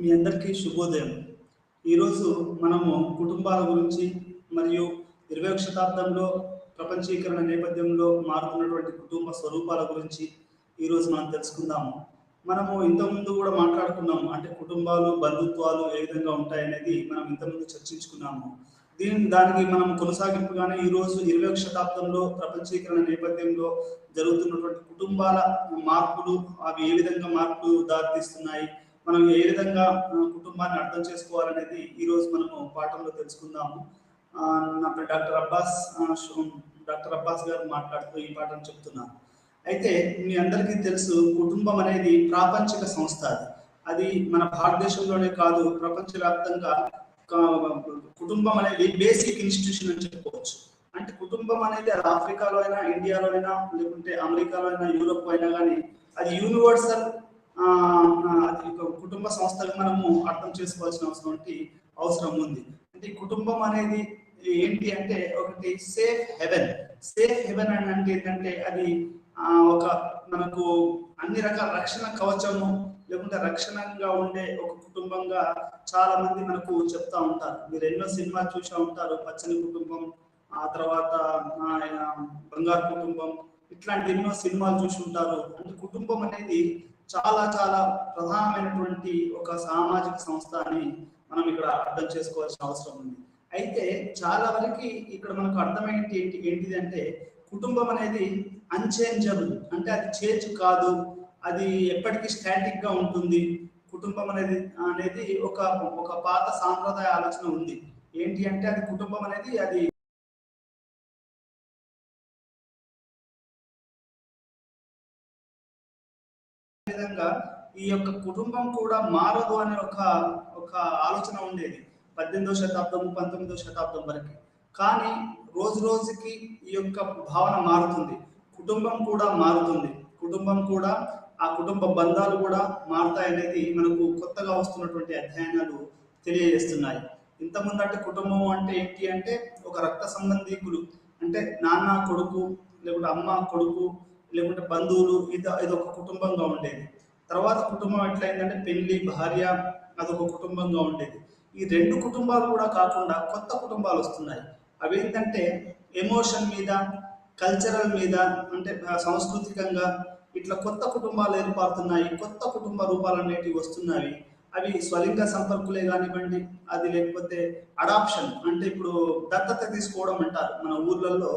S2: మీ అందరికీ శుభోదయం. ఈరోజు మనము కుటుంబాల గురించి మరియు 21వ శతాబ్దంలో ప్రపంచీకరణ నేపథ్యంలో మారుతున్నటువంటి కుటుంబ స్వరూపాల గురించి ఈరోజు మనం తెలుసుకుందాము. మనము ఇంతకుముందు కూడా మాట్లాడుకున్నాము, అంటే కుటుంబాలు, బంధుత్వాలు ఏ విధంగా ఉంటాయనేది మనం ఇంతకుముందు చర్చించుకున్నాము. దానికి మనం కొనసాగింపుగానే ఈరోజు 21వ శతాబ్దంలో ప్రపంచీకరణ నేపథ్యంలో జరుగుతున్నటువంటి కుటుంబాల మార్పులు, అవి ఏ విధంగా మార్పులు దారితీస్తున్నాయి, మనం ఏ విధంగా కుటుంబాన్ని అర్థం చేసుకోవాలనేది ఈరోజు మనము పాఠంలో తెలుసుకుందాము. నా పేరు డాక్టర్ అబ్బాస్ గారు మాట్లాడుతూ ఈ పాఠం చెప్తున్నాను. అయితే మీ అందరికీ తెలుసు, కుటుంబం అనేది ప్రాపంచిక సంస్థ. అది మన భారతదేశంలోనే కాదు, ప్రపంచవ్యాప్తంగా కుటుంబం అనేది బేసిక్ ఇన్స్టిట్యూషన్ అని చెప్పుకోవచ్చు. అంటే కుటుంబం అనేది అది ఆఫ్రికాలో అయినా, ఇండియాలో అయినా, లేకుంటే అమెరికాలో అయినా, యూరోప్ అయినా కానీ అది యూనివర్సల్ కుటుంబ సంస్థగా మనము అర్థం చేసుకోవాల్సిన అవసరం ఉంది. అంటే కుటుంబం అనేది ఏంటి అంటే ఒకటి సేఫ్ హెవెన్. సేఫ్ హెవెన్ అని అంటే ఏంటంటే అది ఒక మనకు అన్ని రకాల రక్షణ కవచము, లేకుంటే రక్షణగా ఉండే ఒక కుటుంబంగా చాలా మంది మనకు చెప్తా ఉంటారు. మీరు ఎన్నో సినిమాలు చూసా ఉంటారు, పచ్చని కుటుంబం, ఆ తర్వాత బంగారు కుటుంబం, ఇట్లాంటి ఎన్నో సినిమాలు చూసి ఉంటారు. అంటే కుటుంబం అనేది చాలా చాలా ప్రధానమైనటువంటి ఒక సామాజిక సంస్థ అని మనం ఇక్కడ అర్థం చేసుకోవాల్సిన అవసరం ఉంది. అయితే చాలా వరకు ఇక్కడ మనకు అర్థమైంది ఏంటిది అంటే కుటుంబం అనేది అన్చేంజబుల్, అంటే అది చేంజ్ కాదు, అది ఎప్పటికీ స్టాటిక్ గా ఉంటుంది. కుటుంబం అనేది ఒక పాత సాంప్రదాయ ఆలోచన ఉంది. ఏంటి అంటే అది కుటుంబం అనేది అది విధంగా ఈ యొక్క కుటుంబం కూడా మారదు అనే ఒక ఆలోచన ఉండేది 18వ శతాబ్దం 19వ శతాబ్దం వరకు. కానీ రోజు రోజుకి ఈ యొక్క భావన మారుతుంది, కుటుంబం కూడా మారుతుంది, కుటుంబం కూడా ఆ కుటుంబ బంధాలు కూడా మారుతాయనేది మనకు కొత్తగా వస్తున్నటువంటి అధ్యయనాలు తెలియజేస్తున్నాయి. ఇంతకుముందు అంటే కుటుంబం అంటే ఏంటి అంటే ఒక రక్త సంబంధీకులు, అంటే నాన్న కొడుకు, లేకుంటే అమ్మ కొడుకు, లేకుంటే బంధువులు, ఇది ఒక కుటుంబంగా ఉండేది. తర్వాత కుటుంబం ఎట్లయిందంటే పెళ్లి, భార్య, అదొక కుటుంబంగా ఉండేది. ఈ రెండు కుటుంబాలు కూడా కాకుండా కొత్త కుటుంబాలు వస్తున్నాయి. అవి ఏంటంటే ఎమోషన్ మీద, కల్చరల్ మీద, అంటే సాంస్కృతికంగా ఇట్లా కొత్త కుటుంబాలు ఏర్పడుతున్నాయి, కొత్త కుటుంబ రూపాలు అనేటివి వస్తున్నాయి. అవి స్వలింగ సంపర్కులే కానివ్వండి, అది లేకపోతే అడాప్షన్, అంటే ఇప్పుడు దత్తత తీసుకోవడం అంటారు. మన ఊర్లలో,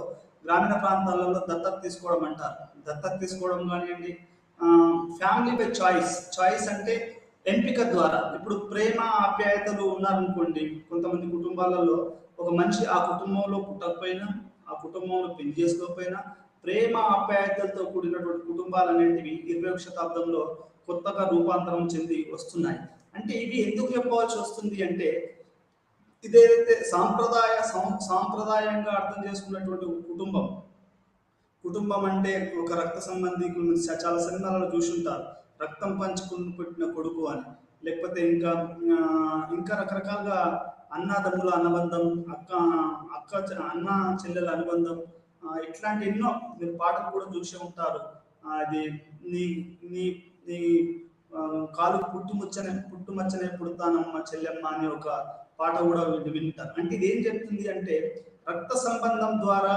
S2: గ్రామీణ ప్రాంతాలలో దత్తత తీసుకోవడం అంటారు. దత్తత తీసుకోవడం కానివ్వండి, ఫ్యామిలీ బై చాయిస్ అంటే ఎంపిక ద్వారా. ఇప్పుడు ప్రేమ ఆప్యాయతలు ఉన్నారనుకోండి, కొంతమంది కుటుంబాలలో ఒక మనిషి ఆ కుటుంబంలో పుట్టకపోయినా, ఆ కుటుంబంలో పెళ్లి చేసుకోకపోయినా, ప్రేమ ఆప్యాయతలతో కూడినటువంటి కుటుంబాలు అనేటివి 21వ శతాబ్దంలో కొత్తగా రూపాంతరం చెంది వస్తున్నాయి. అంటే ఇవి ఎందుకు చెప్పవలసి వస్తుంది అంటే ఇదేదైతే సాంప్రదాయంగా అర్థం చేసుకున్నటువంటి కుటుంబం అంటే ఒక రక్త సంబంధికులు చాలా సినిమాలలో చూసుంటారు, రక్తం పంచుకుని పుట్టిన కొడుకు అని, లేకపోతే ఇంకా రకరకాలుగా అన్నదమ్ముల అనుబంధం, అన్న చెల్లెల అనుబంధం, ఇట్లాంటి ఎన్నో మీరు పాటలు కూడా చూసే ఉంటారు. అది నీ నీ నీ కాలు పుట్టుమచ్చనే పుడతానమ్మ చెల్లెమ్మ అనే ఒక పాట కూడా వింటారు. అంటే ఇది ఏం చెప్తుంది అంటే రక్త సంబంధం ద్వారా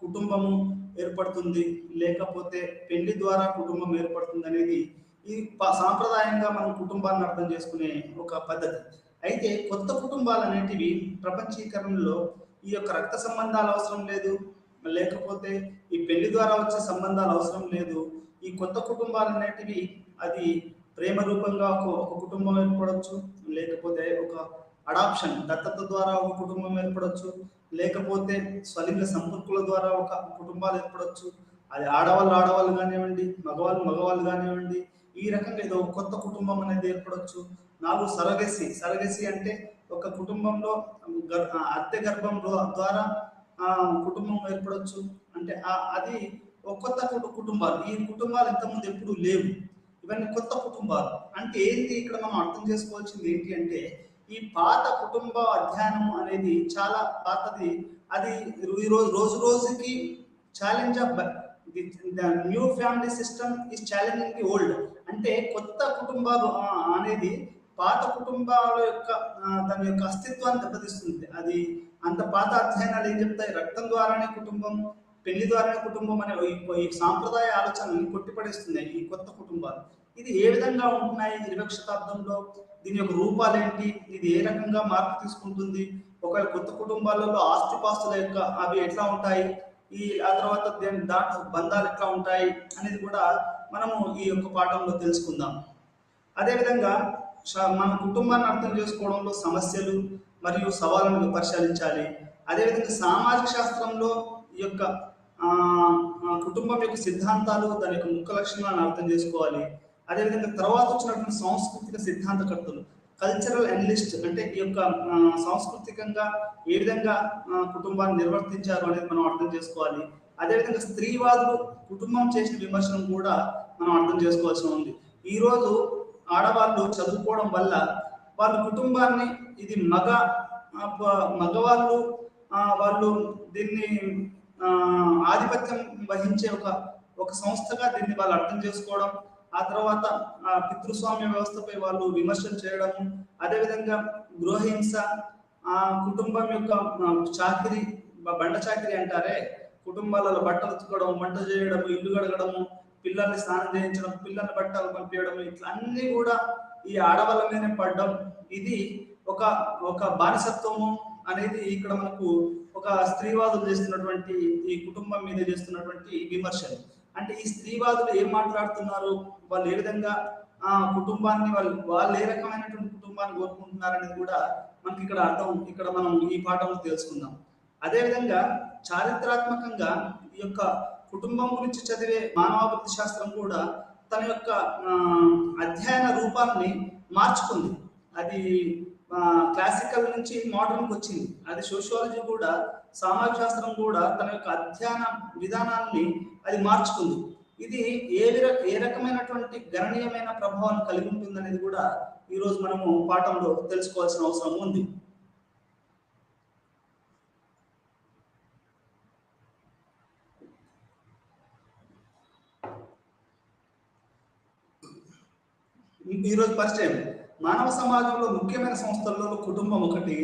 S2: కుటుంబము ఏర్పడుతుంది, లేకపోతే పెళ్లి ద్వారా కుటుంబం ఏర్పడుతుంది అనేది ఈ సాంప్రదాయంగా మనం కుటుంబాన్ని అర్థం చేసుకునే ఒక పద్ధతి. అయితే కొత్త కుటుంబాలు అనేటివి ప్రపంచీకరణలో ఈ యొక్క రక్త సంబంధాలు అవసరం లేదు, లేకపోతే ఈ పెళ్లి ద్వారా వచ్చే సంబంధాలు అవసరం లేదు. ఈ కొత్త కుటుంబాలు అనేటివి అది ప్రేమ రూపంగా ఒక కుటుంబం ఏర్పడవచ్చు, లేకపోతే ఒక అడాప్షన్ దత్తత ద్వారా ఒక కుటుంబం ఏర్పడవచ్చు, లేకపోతే స్వలింగ సంపర్కుల ద్వారా ఒక కుటుంబాలు ఏర్పడవచ్చు. అది ఆడవాళ్ళు కానివ్వండి, మగవాళ్ళు కానివ్వండి, ఈ రకంగా ఏదో కొత్త కుటుంబం అనేది ఏర్పడవచ్చు. 4 సరగసి అంటే ఒక కుటుంబంలో అద్దె గర్భం ద్వారా కుటుంబం ఏర్పడవచ్చు. అంటే అది ఒక కొత్త కుటుంబాలు. ఈ కుటుంబాలు ఇంతకుముందు ఎప్పుడు లేవు, ఇవన్నీ కొత్త కుటుంబాలు. అంటే ఏంటి ఇక్కడ మనం అర్థం చేసుకోవాల్సింది ఏంటి అంటే ఈ పాత కుటుంబ అధ్యయనం అనేది చాలా పాతది. అది రోజు రోజుకి challenge of the new family system is challenging the old. అంటే కొత్త కుటుంబాలు అనేది పాత కుటుంబాల యొక్క దాని యొక్క అస్తిత్వాన్ని దెబ్బతీస్తుంది. అది అంత పాత అధ్యయనాలు ఏం చెప్తాయి, రక్తం ద్వారానే కుటుంబం, పెళ్లి ద్వారానే కుటుంబం అనే ఈ సాంప్రదాయ ఆలోచనని కొట్టిపడేస్తున్నాయి ఈ కొత్త కుటుంబాలు. ఇది ఏ విధంగా ఉంటున్నాయి 20వ శతాబ్దంలో, దీని యొక్క రూపాలేంటి, ఇది ఏ రకంగా మార్పు తీసుకుంటుంది, ఒకవేళ కొత్త కుటుంబాలలో ఆస్తిపాస్తుల యొక్క అవి ఎట్లా ఉంటాయి, ఆ తర్వాత దాంట్లో బంధాలు ఎట్లా ఉంటాయి అనేది కూడా మనము ఈ యొక్క పాఠంలో తెలుసుకుందాం. అదేవిధంగా మన కుటుంబాన్ని అర్థం చేసుకోవడంలో సమస్యలు మరియు సవాళ్ళను పరిశీలించాలి. అదేవిధంగా సామాజిక శాస్త్రంలో ఈ యొక్క కుటుంబం యొక్క సిద్ధాంతాలు, దాని యొక్క ముఖ్య లక్షణాలను అర్థం చేసుకోవాలి. అదేవిధంగా తర్వాత వచ్చినటువంటి సాంస్కృతిక సిద్ధాంతకర్తలు, కల్చరల్ అనలిస్ట్, అంటే ఈ యొక్క సాంస్కృతికంగా ఏ విధంగా కుటుంబాన్ని నిర్వర్తించారు అనేది మనం అర్థం చేసుకోవాలి. అదేవిధంగా స్త్రీవాదులు కుటుంబం చేసిన విమర్శనం కూడా మనం అర్థం చేసుకోవాల్సి ఉంది. ఈరోజు ఆడవాళ్ళు చదువుకోవడం వల్ల వాళ్ళ కుటుంబాన్ని, ఇది మగవాళ్ళు వాళ్ళు దీన్ని ఆధిపత్యం వహించే ఒక సంస్థగా దీన్ని వాళ్ళు అర్థం చేసుకోవడం, ఆ తర్వాత పితృస్వామ్య వ్యవస్థపై వాళ్ళు విమర్శలు చేయడము, అదేవిధంగా గృహహింస, కుటుంబం యొక్క చాకిరి, బండ చాకిరి అంటారే, కుటుంబాలలో బట్టలు ఉతకడం, వంట చేయడం, ఇల్లు కడగడము, పిల్లల్ని స్నానం చేయించడం, పిల్లల్ని బట్టలు పంపించడం, ఇట్లా అన్ని కూడా ఈ ఆడవాళ్ళ మీదనే పడడం. ఇది ఒక బానిసత్వము అనేది ఇక్కడ మనకు ఒక స్త్రీవాదులు చేస్తున్నటువంటి ఈ కుటుంబం మీద చేస్తున్నటువంటి విమర్శలు. అంటే ఈ స్త్రీవాదులు ఏం మాట్లాడుతున్నారు, వాళ్ళు ఏ విధంగా కుటుంబాన్ని వాళ్ళు ఏ రకమైనటువంటి కుటుంబాన్ని కోరుకుంటున్నారు అనేది కూడా మనకి ఇక్కడ మనం ఈ పాఠంలో తెలుసుకుందాం. అదేవిధంగా చారిత్రాత్మకంగా ఈ యొక్క కుటుంబం గురించి చదివే మానవాభివృద్ధి శాస్త్రం కూడా తన యొక్క అధ్యయన రూపాన్ని మార్చుకుంది. అది క్లాసికల్ నుంచి మోడర్న్కి వచ్చింది. అది సోషియాలజీ కూడా, సామాజిక శాస్త్రం కూడా తన యొక్క అధ్యయన విధానాన్ని అది మార్చుకుంది. ఇది ఏ రకమైనటువంటి గణనీయమైన ప్రభావాన్ని కలిగి ఉంటుంది అనేది కూడా ఈరోజు మనము పాఠంలో తెలుసుకోవాల్సిన అవసరం ఉంది. ఈరోజు పరిచయం. మానవ సమాజంలో ముఖ్యమైన సంస్థల్లో కుటుంబం ఒకటి.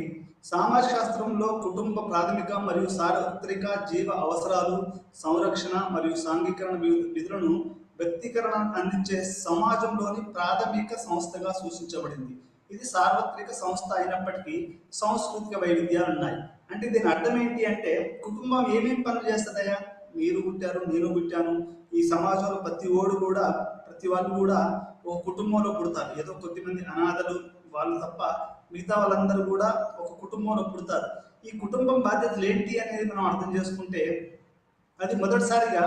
S2: సామాజిక శాస్త్రంలో కుటుంబ ప్రాథమిక మరియు సార్వత్రిక జీవ అవసరాలు, సంరక్షణ మరియు సాంఘికరణ విధులను వ్యక్తీకరణ అందించే సమాజంలోని ప్రాథమిక సంస్థగా సూచించబడింది. ఇది సార్వత్రిక సంస్థ అయినప్పటికీ సాంస్కృతిక వైవిధ్యాలు ఉన్నాయి. అంటే దీని అర్థం ఏంటి అంటే, కుటుంబం ఏమేమి పనులు చేస్తుందయ్యా, మీరు పుట్టారు, నేను పుట్టాను, ఈ సమాజంలో ప్రతి వాళ్ళు కూడా ఒక కుటుంబంలో పుడతారు. ఏదో కొద్దిమంది అనాథలు వాళ్ళు తప్ప మిగతా వాళ్ళందరూ కూడా ఒక కుటుంబంలో పుడతారు. ఈ కుటుంబం బాధ్యతలు ఏంటి అనేది మనం అర్థం చేసుకుంటే, అది మొదటిసారిగా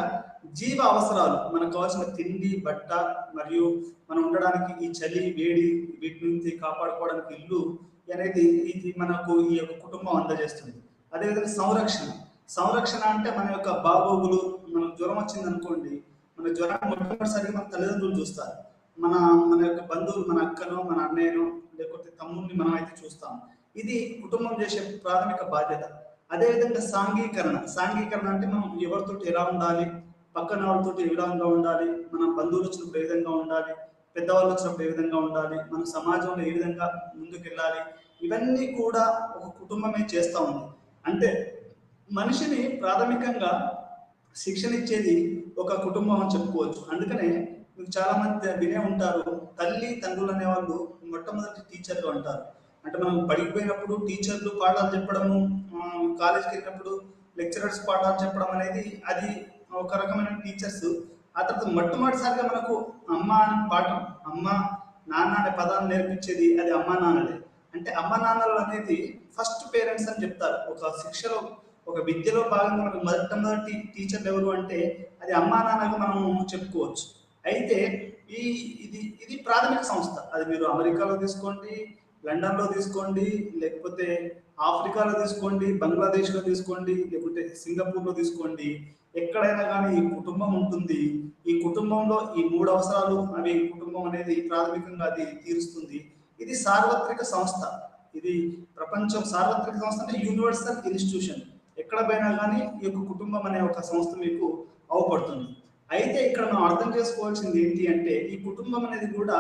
S2: జీవ అవసరాలు, మనకు కావాల్సిన తిండి, బట్ట, మరియు మనం ఉండడానికి ఈ చలి, వేడి, వీటి నుంచి కాపాడుకోవడానికి ఇల్లు అనేది ఇది మనకు ఈ యొక్క కుటుంబం అందజేస్తుంది. అదేవిధంగా సంరక్షణ అంటే మన యొక్క బాగోగులు, మనకు జ్వరం వచ్చింది అనుకోండి, మన జ్వరాన్ని మొట్టమొదటిసారిగా మన తల్లిదండ్రులు చూస్తారు. మన యొక్క బంధువులు, మన అక్కను, మన అన్నయ్యను, లేకపోతే తమ్ముడిని మనం అయితే చూస్తాం. ఇది కుటుంబం చేసే ప్రాథమిక బాధ్యత. అదేవిధంగా సాంఘీకరణ అంటే మనం ఎవరితో ఎలా ఉండాలి, పక్కన వాళ్ళతో ఏ విధంగా ఉండాలి, మన బంధువులు వచ్చినప్పుడు ఏ విధంగా ఉండాలి, పెద్దవాళ్ళు వచ్చినప్పుడు ఏ విధంగా ఉండాలి, మన సమాజంలో ఏ విధంగా ముందుకు వెళ్ళాలి, ఇవన్నీ కూడా ఒక కుటుంబమే చేస్తూ ఉంది. అంటే మనిషిని ప్రాథమికంగా శిక్షణ ఇచ్చేది ఒక కుటుంబం అని చెప్పుకోవచ్చు. అందుకనే మీకు చాలా మంది వినే ఉంటారు, తల్లి తండ్రులు అనేవాళ్ళు మొట్టమొదటి టీచర్లు అంటారు. అంటే మనం పడిపోయినప్పుడు టీచర్లు పాఠాలు చెప్పడము, కాలేజీకి వెళ్ళినప్పుడు లెక్చరర్స్ పాఠాలు చెప్పడం అనేది అది ఒక రకమైన టీచర్స్. ఆ తర్వాత మొట్టమొదటిసారిగా మనకు అమ్మ అనే పాఠం, అమ్మ నాన్న అనే పదాన్ని నేర్పించేది అది అమ్మ నాన్నలే. అంటే అమ్మ నాన్నలు అనేది ఫస్ట్ పేరెంట్స్ అని చెప్తారు. ఒక శిక్షలో, ఒక విద్యలో భాగంగా మనకు మొట్టమొదటి టీచర్లు ఎవరు అంటే అది అమ్మా నాన్నగా మనం చెప్పుకోవచ్చు. అయితే ఇది ప్రాథమిక సంస్థ. అది మీరు అమెరికాలో తీసుకోండి, లండన్లో తీసుకోండి, లేకపోతే ఆఫ్రికాలో తీసుకోండి, బంగ్లాదేశ్లో తీసుకోండి, లేకపోతే సింగపూర్లో తీసుకోండి, ఎక్కడైనా కానీ ఈ కుటుంబం ఉంటుంది. ఈ కుటుంబంలో ఈ 3 అవసరాలు అవి కుటుంబం అనేది ప్రాథమికంగా అది తీరుస్తుంది. ఇది సార్వత్రిక సంస్థ. ఇది ప్రపంచం సార్వత్రిక సంస్థ అంటే యూనివర్సల్ ఇన్స్టిట్యూషన్. ఎక్కడ పోయినా కానీ ఈ యొక్క కుటుంబం అనే ఒక సంస్థ మీకు అవపడుతుంది. అయితే ఇక్కడ మనం అర్థం చేసుకోవాల్సింది ఏంటి అంటే, ఈ కుటుంబం అనేది కూడా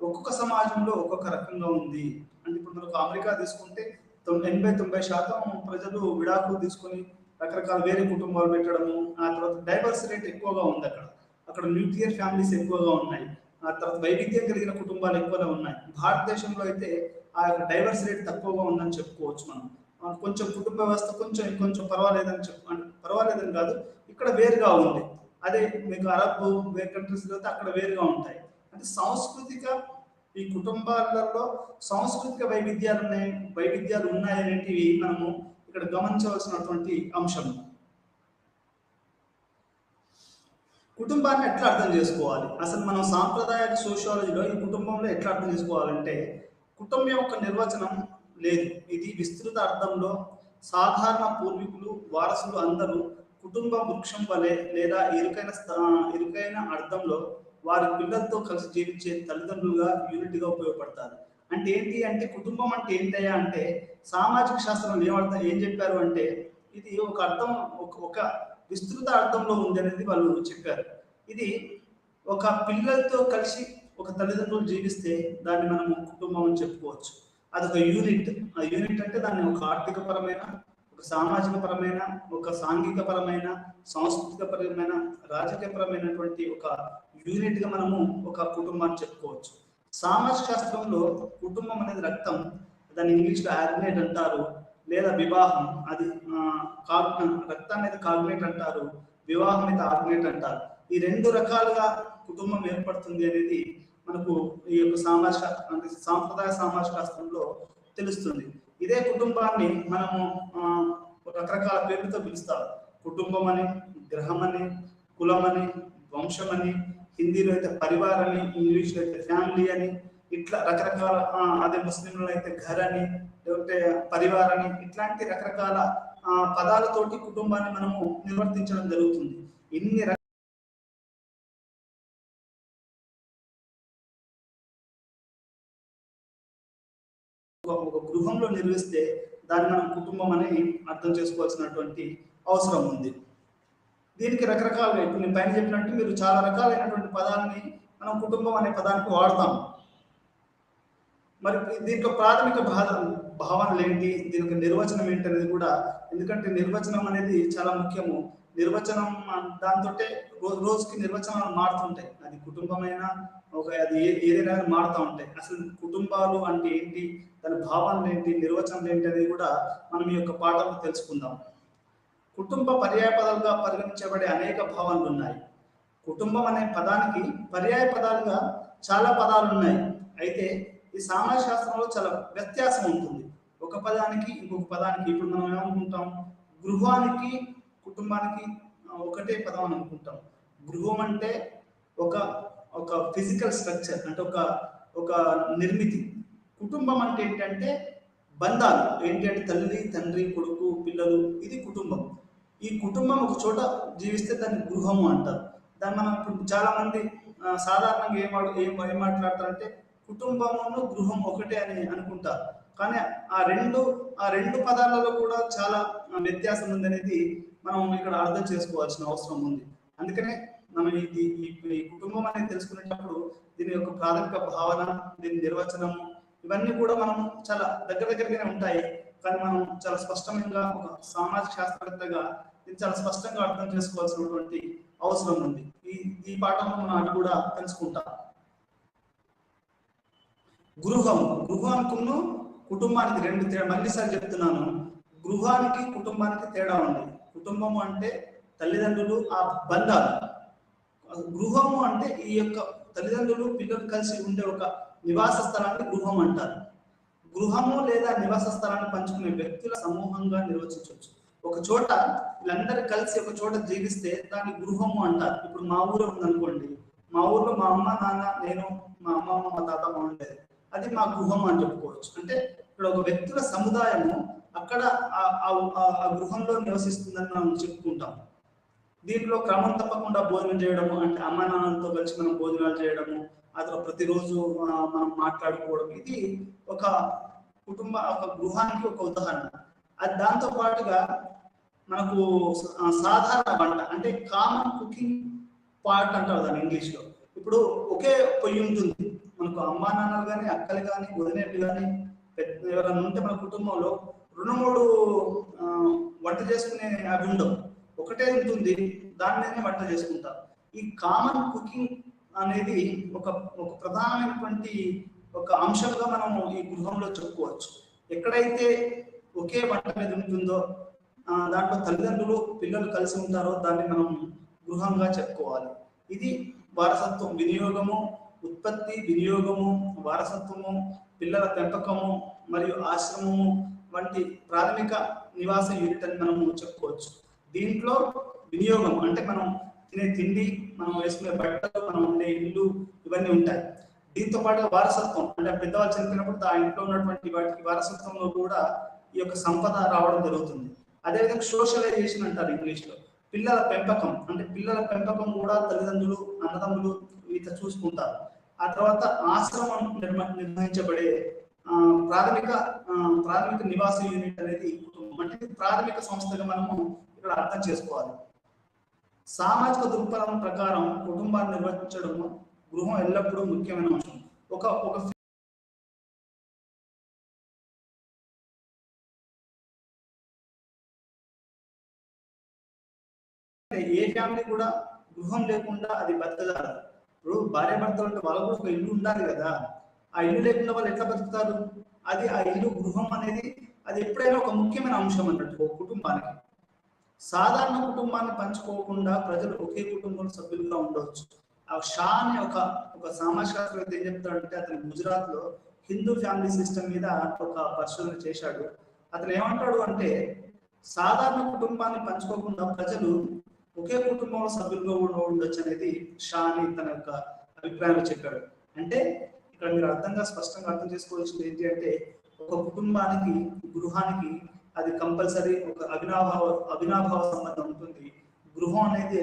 S2: ఒక్కొక్క సమాజంలో ఒక్కొక్క రకంగా ఉంది. అంటే ఇప్పుడు మనకు అమెరికా తీసుకుంటే 80-90% ప్రజలు విడాకులు తీసుకొని రకరకాల వేరే కుటుంబాలు పెట్టడము, ఆ తర్వాత డైవర్స్ రేట్ ఎక్కువగా ఉంది అక్కడ. అక్కడ న్యూక్లియర్ ఫ్యామిలీస్ ఎక్కువగా ఉన్నాయి. ఆ తర్వాత వైవిధ్యం కలిగిన కుటుంబాలు ఎక్కువగా ఉన్నాయి. భారతదేశంలో అయితే ఆ యొక్క డైవర్స్ రేట్ తక్కువగా ఉందని చెప్పుకోవచ్చు మనం. కొంచెం కుటుంబ వ్యవస్థ కొంచెం ఇంకొంచెం పర్వాలేదని అంటే పర్వాలేదని కాదు, ఇక్కడ వేరుగా ఉంది. అదే మీకు అరబ్ వేరే కంట్రీస్ అయితే అక్కడ వేరుగా ఉంటాయి. అంటే సాంస్కృతిక ఈ కుటుంబాలలో సాంస్కృతిక వైవిధ్యాలు ఉన్నాయనేటివి మనము ఇక్కడ గమనించవలసినటువంటి అంశం. కుటుంబాన్ని ఎట్లా అర్థం చేసుకోవాలి? అసలు మనం సాంప్రదాయ సోషియాలజీలో ఈ కుటుంబంలో ఎట్లా అర్థం చేసుకోవాలంటే, కుటుంబం యొక్క నిర్వచనం లేదు. ఇది విస్తృత అర్థంలో సాధారణ పూర్వీకులు, వారసులు అందరూ కుటుంబ వృక్షం వలె లేదా ఇరుకైన అర్థంలో వారి పిల్లలతో కలిసి జీవించే తల్లిదండ్రులుగా యూనిట్గా ఉపయోగపడతారు. అంటే ఏంటి అంటే, కుటుంబం అంటే ఏంటయ్యా అంటే, సామాజిక శాస్త్రంలో ఏం చెప్పారు అంటే, ఇది ఒక అర్థం ఒక విస్తృత అర్థంలో ఉంది అనేది వాళ్ళు చెప్పారు. ఇది ఒక పిల్లలతో కలిసి ఒక తల్లిదండ్రులు జీవిస్తే దాన్ని మనం కుటుంబం అని చెప్పుకోవచ్చు. అదొక యూనిట్. ఆ యూనిట్ అంటే దాన్ని ఒక ఆర్థిక పరమైన, ఒక సామాజిక పరమైన, ఒక సాంఘిక పరమైన, సాంస్కృతిక పరమైన, రాజకీయ పరమైనటువంటి ఒక యూనిట్ గా మనము ఒక కుటుంబాన్ని చెప్పుకోవచ్చు. సామాజిక శాస్త్రంలో కుటుంబం అనేది రక్తం, దాన్ని ఇంగ్లీష్ లో ఆర్గనేట్ అంటారు, లేదా వివాహం, అది రక్తాన్ని అయితే కాగ్నేట్ అంటారు, వివాహం అయితే ఆర్గనేట్ అంటారు. ఈ రెండు రకాలుగా కుటుంబం ఏర్పడుతుంది అనేది మనకు ఈ యొక్క అంటే సాంప్రదాయ సామాజిక శాస్త్రంలో తెలుస్తుంది. ఇదే కుటుంబాన్ని మనము రకరకాల పేర్లతో పిలుస్తారు. కుటుంబం అని, గ్రహం అని, కులం అని, వంశం అని, హిందీలో అయితే పరివార్ అని, ఇంగ్లీష్లో అయితే ఫ్యామిలీ అని, ఇట్లా రకరకాల, అదే ముస్లింలో అయితే ఘర్ అని, లేకపోతే పరివార్ అని, ఇట్లాంటి రకరకాల పదాలతోటి కుటుంబాన్ని మనము నిర్వర్తించడం జరుగుతుంది. ఇన్ని ఒక గృహంలో నిర్వహిస్తే దాన్ని మనం కుటుంబం అని అర్థం చేసుకోవాల్సినటువంటి అవసరం ఉంది. దీనికి రకరకాలుగా ఇప్పుడు నేను పైన చెప్పినట్టు మీరు చాలా రకాలైనటువంటి పదాలని మనం కుటుంబం అనే పదానికి వాడతాం. మరి దీంట్లో ప్రాథమిక భావనలు ఏంటి, దీనికి నిర్వచనం ఏంటి అనేది కూడా, ఎందుకంటే నిర్వచనం అనేది చాలా ముఖ్యము. నిర్వచనం దాంతో రోజుకి నిర్వచనాలు మారుతుంటాయి. అది కుటుంబమైనా అది ఏదైనా మారుతూ ఉంటాయి. అసలు కుటుంబాలు అంటే ఏంటి, దాని భావనలు ఏంటి, నిర్వచనాలు ఏంటి అనేది కూడా మనం ఈ యొక్క పాఠంలో తెలుసుకుందాం. కుటుంబ పర్యాయపదాలుగా పరిగణించబడే అనేక భావనలు ఉన్నాయి. కుటుంబం అనే పదానికి పర్యాయ పదాలుగా చాలా పదాలు ఉన్నాయి. అయితే ఈ సామాజిక శాస్త్రంలో చాలా వ్యత్యాసం ఉంటుంది ఒక పదానికి ఇంకొక పదానికి. ఇప్పుడు మనం ఏమనుకుంటాం, గృహానికి కుటుంబానికి ఒకటే పదం అని అనుకుంటాం. గృహం అంటే ఒక ఫిజికల్ స్ట్రక్చర్, అంటే ఒక నిర్మితి. కుటుంబం అంటే ఏంటంటే బంధాలు, ఏంటి అంటే తల్లి, తండ్రి, కొడుకు, పిల్లలు, ఇది కుటుంబం. ఈ కుటుంబం ఒక చోట జీవిస్తే దాన్ని గృహము అంటారు. దాన్ని మనం ఇప్పుడు చాలా మంది సాధారణంగా ఏం మాట్లాడతారంటే కుటుంబమును గృహం ఒకటే అని అనుకుంటారు. కానీ ఆ రెండు పదాలలో కూడా చాలా వ్యత్యాసం ఉందనేది మనం ఇక్కడ అర్థం చేసుకోవాల్సిన అవసరం ఉంది. అందుకనే మనం ఈ కుటుంబం అనేది తెలుసుకునేటప్పుడు దీని యొక్క ప్రాథమిక భావన, దీని నిర్వచనము, ఇవన్నీ కూడా మనం చాలా దగ్గరగానే ఉంటాయి. కానీ మనం చాలా స్పష్టంగా ఒక సామాజిక శాస్త్రవేత్తగా దీన్ని చాలా స్పష్టంగా అర్థం చేసుకోవాల్సినటువంటి అవసరం ఉంది. ఈ పాఠంలో మనం అది కూడా తెలుసుకుంటాం. గృహానికును కుటుంబానికి రెండు తేడా, మళ్ళీసారి చెప్తున్నాను, గృహానికి కుటుంబానికి తేడా ఉంది. కుటుంబము అంటే తల్లిదండ్రులు, ఆ బంధాలు. గృహము అంటే ఈ యొక్క తల్లిదండ్రులు, పిల్లలు కలిసి ఉండే ఒక నివాస స్థలాన్ని గృహం అంటారు. గృహము లేదా నివాస స్థలాన్ని పంచుకునే వ్యక్తుల సమూహంగా నిర్వచించవచ్చు. ఒక చోట వీళ్ళందరూ కలిసి ఒక చోట జీవిస్తే దాన్ని గృహము అంటారు. ఇప్పుడు మా ఊరే ఉందనుకోండి, మా ఊర్లో మా అమ్మ, నాన్న, నేను, మా అమ్మమ్మ, మా తాతమ్మ ఉండేది, అది మా గృహం అని చెప్పుకోవచ్చు. అంటే ఇక్కడ ఒక వ్యక్తుల సముదాయము అక్కడ ఆ గృహంలో నివసిస్తుందని మనం చెప్పుకుంటాం. దీంట్లో క్రమం తప్పకుండా భోజనం చేయడము, అంటే అమ్మ నాన్నలతో కలిసి మనం భోజనాలు చేయడము, అతను ప్రతిరోజు మనం మాట్లాడుకోవడం, ఇది ఒక గృహానికి ఒక ఉదాహరణ. అది దాంతో పాటుగా మనకు సాధారణ వంట, అంటే కామన్ కుకింగ్ పార్ట్ అంటారు దాన్ని ఇంగ్లీష్లో. ఇప్పుడు ఒకే పొయ్యి ఉంటుంది మనకు అమ్మా నాన్నలు కానీ, అక్కలు కానీ, వదినేళ్ళు కానీ, ఎవరైనా ఉంటే మన కుటుంబంలో 2, 3 వంట చేసుకునే అవి ఉండవు. ఒకటే ఉంటుంది, దాని మీదనే వంట చేసుకుంటారు. ఈ కామన్ కుకింగ్ అనేది ఒక ఒక ప్రధానమైనటువంటి ఒక అంశంగా మనము ఈ గృహంలో చెప్పుకోవచ్చు. ఎక్కడైతే ఒకే వంట మీద ఉంటుందో దాంట్లో తల్లిదండ్రులు పిల్లలు కలిసి ఉంటారో దాన్ని మనం గృహంగా చెప్పుకోవాలి. ఇది వారసత్వం వినియోగము, ఉత్పత్తి వినియోగము, వారసత్వము, పిల్లల పెంపకము మరియు ఆశ్రమము వంటి ప్రాథమిక నివాస యూనిట్ అని మనము చెప్పుకోవచ్చు. దీంట్లో వినియోగం అంటే మనం తినే తిండి, మనం వేసుకునే బట్టలు, మనం ఉండే ఇల్లు, ఇవన్నీ ఉంటాయి. దీంతో పాటు వారసత్వం అంటే పెద్దవాళ్ళు చనిపోయినప్పుడు ఆ ఇంట్లో ఉన్నటువంటి వాటికి వారసత్వంలో కూడా ఈ యొక్క సంపద రావడం జరుగుతుంది. అదేవిధంగా సోషలైజేషన్ అంటారు ఇంగ్లీష్లో. పిల్లల పెంపకం అంటే పిల్లల పెంపకం కూడా తల్లిదండ్రులు, అన్నదమ్ములు వీటితో చూసుకుంటారు. ఆ తర్వాత ఆశ్రమం నిర్వహించబడే ప్రాథమిక నివాస యూనిట్ అనేది కుటుంబం. అంటే ప్రాథమిక సంస్థగా మనము ఇక్కడ అర్థం చేసుకోవాలి. సామాజిక దృక్పథం ప్రకారం కుటుంబాన్ని నిర్వహించడం గృహం ఎల్లప్పుడూ ముఖ్యమైన అంశం. ఒక ఏ ఫ్యామిలీ కూడా గృహం లేకుండా అది బతకగలరు. ఇప్పుడు భార్య భర్తలు అంటే వాళ్ళకు కూడా ఒక ఇల్లు ఉండాలి కదా. ఆ ఇల్లు లేకుండా వాళ్ళు ఎట్లా బతుకుతారు? అది ఆ ఇల్లు గృహం అనేది అది ఎప్పుడైనా ఒక ముఖ్యమైన అంశం అన్నట్టు ఒక కుటుంబానికి. సాధారణ కుటుంబాన్ని పంచుకోకుండా ప్రజలు ఒకే కుటుంబం సభ్యులుగా ఉండవచ్చు. ఆ షా అనే ఒక సమాజశాస్త్రవేత్త ఏం చెప్తాడంటే, అతను గుజరాత్ లో హిందూ ఫ్యామిలీ సిస్టమ్ మీద ఒక పరిశోధన చేశాడు. అతను ఏమంటాడు అంటే, సాధారణ కుటుంబాన్ని పంచుకోకుండా ప్రజలు ఒకే కుటుంబంలో సభ్యులుగా ఉండొచ్చు అనేది షా అని తన యొక్క అభిప్రాయంలో చెప్పాడు. అంటే ఇక్కడ మీరు స్పష్టంగా అర్థం చేసుకోవాల్సింది ఏంటి అంటే, ఒక కుటుంబానికి గృహానికి అది కంపల్సరీ ఒక అవినాభావ సంబంధం ఉంటుంది. గృహం అనేది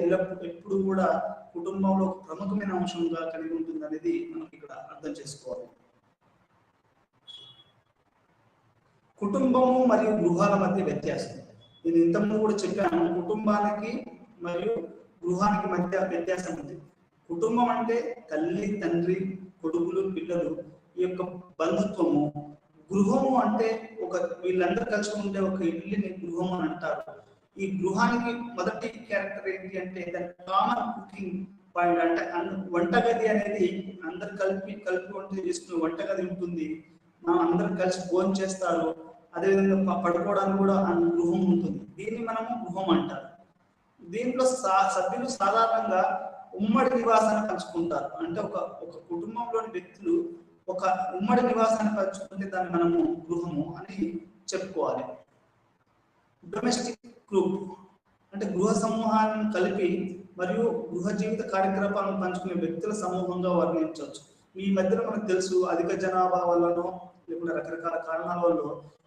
S2: ఎప్పుడు కూడా కుటుంబంలో ఒక ప్రముఖమైన అంశంగా కలిగి ఉంటుంది అనేది మనకి ఇక్కడ అర్థం చేసుకోవాలి. కుటుంబము మరియు గృహాల మధ్య వ్యత్యాసం నేను ఇంతకుముందు కూడా చెప్పాను. కుటుంబానికి మరియు గృహానికి మధ్య వ్యత్యాసం ఉంది. కుటుంబం అంటే తల్లి, తండ్రి, కొడుకులు, పిల్లలు, ఈ యొక్క బంధుత్వము. గృహము అంటే వీళ్ళందరూ కలిసి ఉండే ఒక ఇల్లుని గృహము అని అంటారు. ఈ గృహానికి మొదటి క్యారెక్టర్ ఏంటి అంటే దాని కామన్ కుకింగ్ పాయింట్. అంటే వంటగది అనేది అందరు కలిపి వంట చేసుకునే వంటగది ఉంటుంది. మనం అందరు కలిసి భోజనం చేస్తారు. అదేవిధంగా పడుకోవడానికి కూడా గృహం ఉంటుంది. దీన్ని మనము గృహం అంటారు. దీంట్లో సభ్యులు సాధారణంగా ఉమ్మడి నివాసాన్ని పంచుకుంటారు. అంటే ఒక కుటుంబంలోని వ్యక్తులు ఒక ఉమ్మడి నివాసాన్ని పంచుకుంటే దాన్ని మనము గృహము అని చెప్పుకోవాలి. డొమెస్టిక్ గ్రూప్ అంటే గృహ సమూహాలను కలిపి మరియు గృహ జీవిత కార్యకలాపాలను పంచుకునే వ్యక్తుల సమూహంగా వర్ణించవచ్చు. ఈ మధ్యలో మనకు తెలుసు, అధిక జనాభా వల్లనో లేకుండా రకరకాల కారణాల వల్ల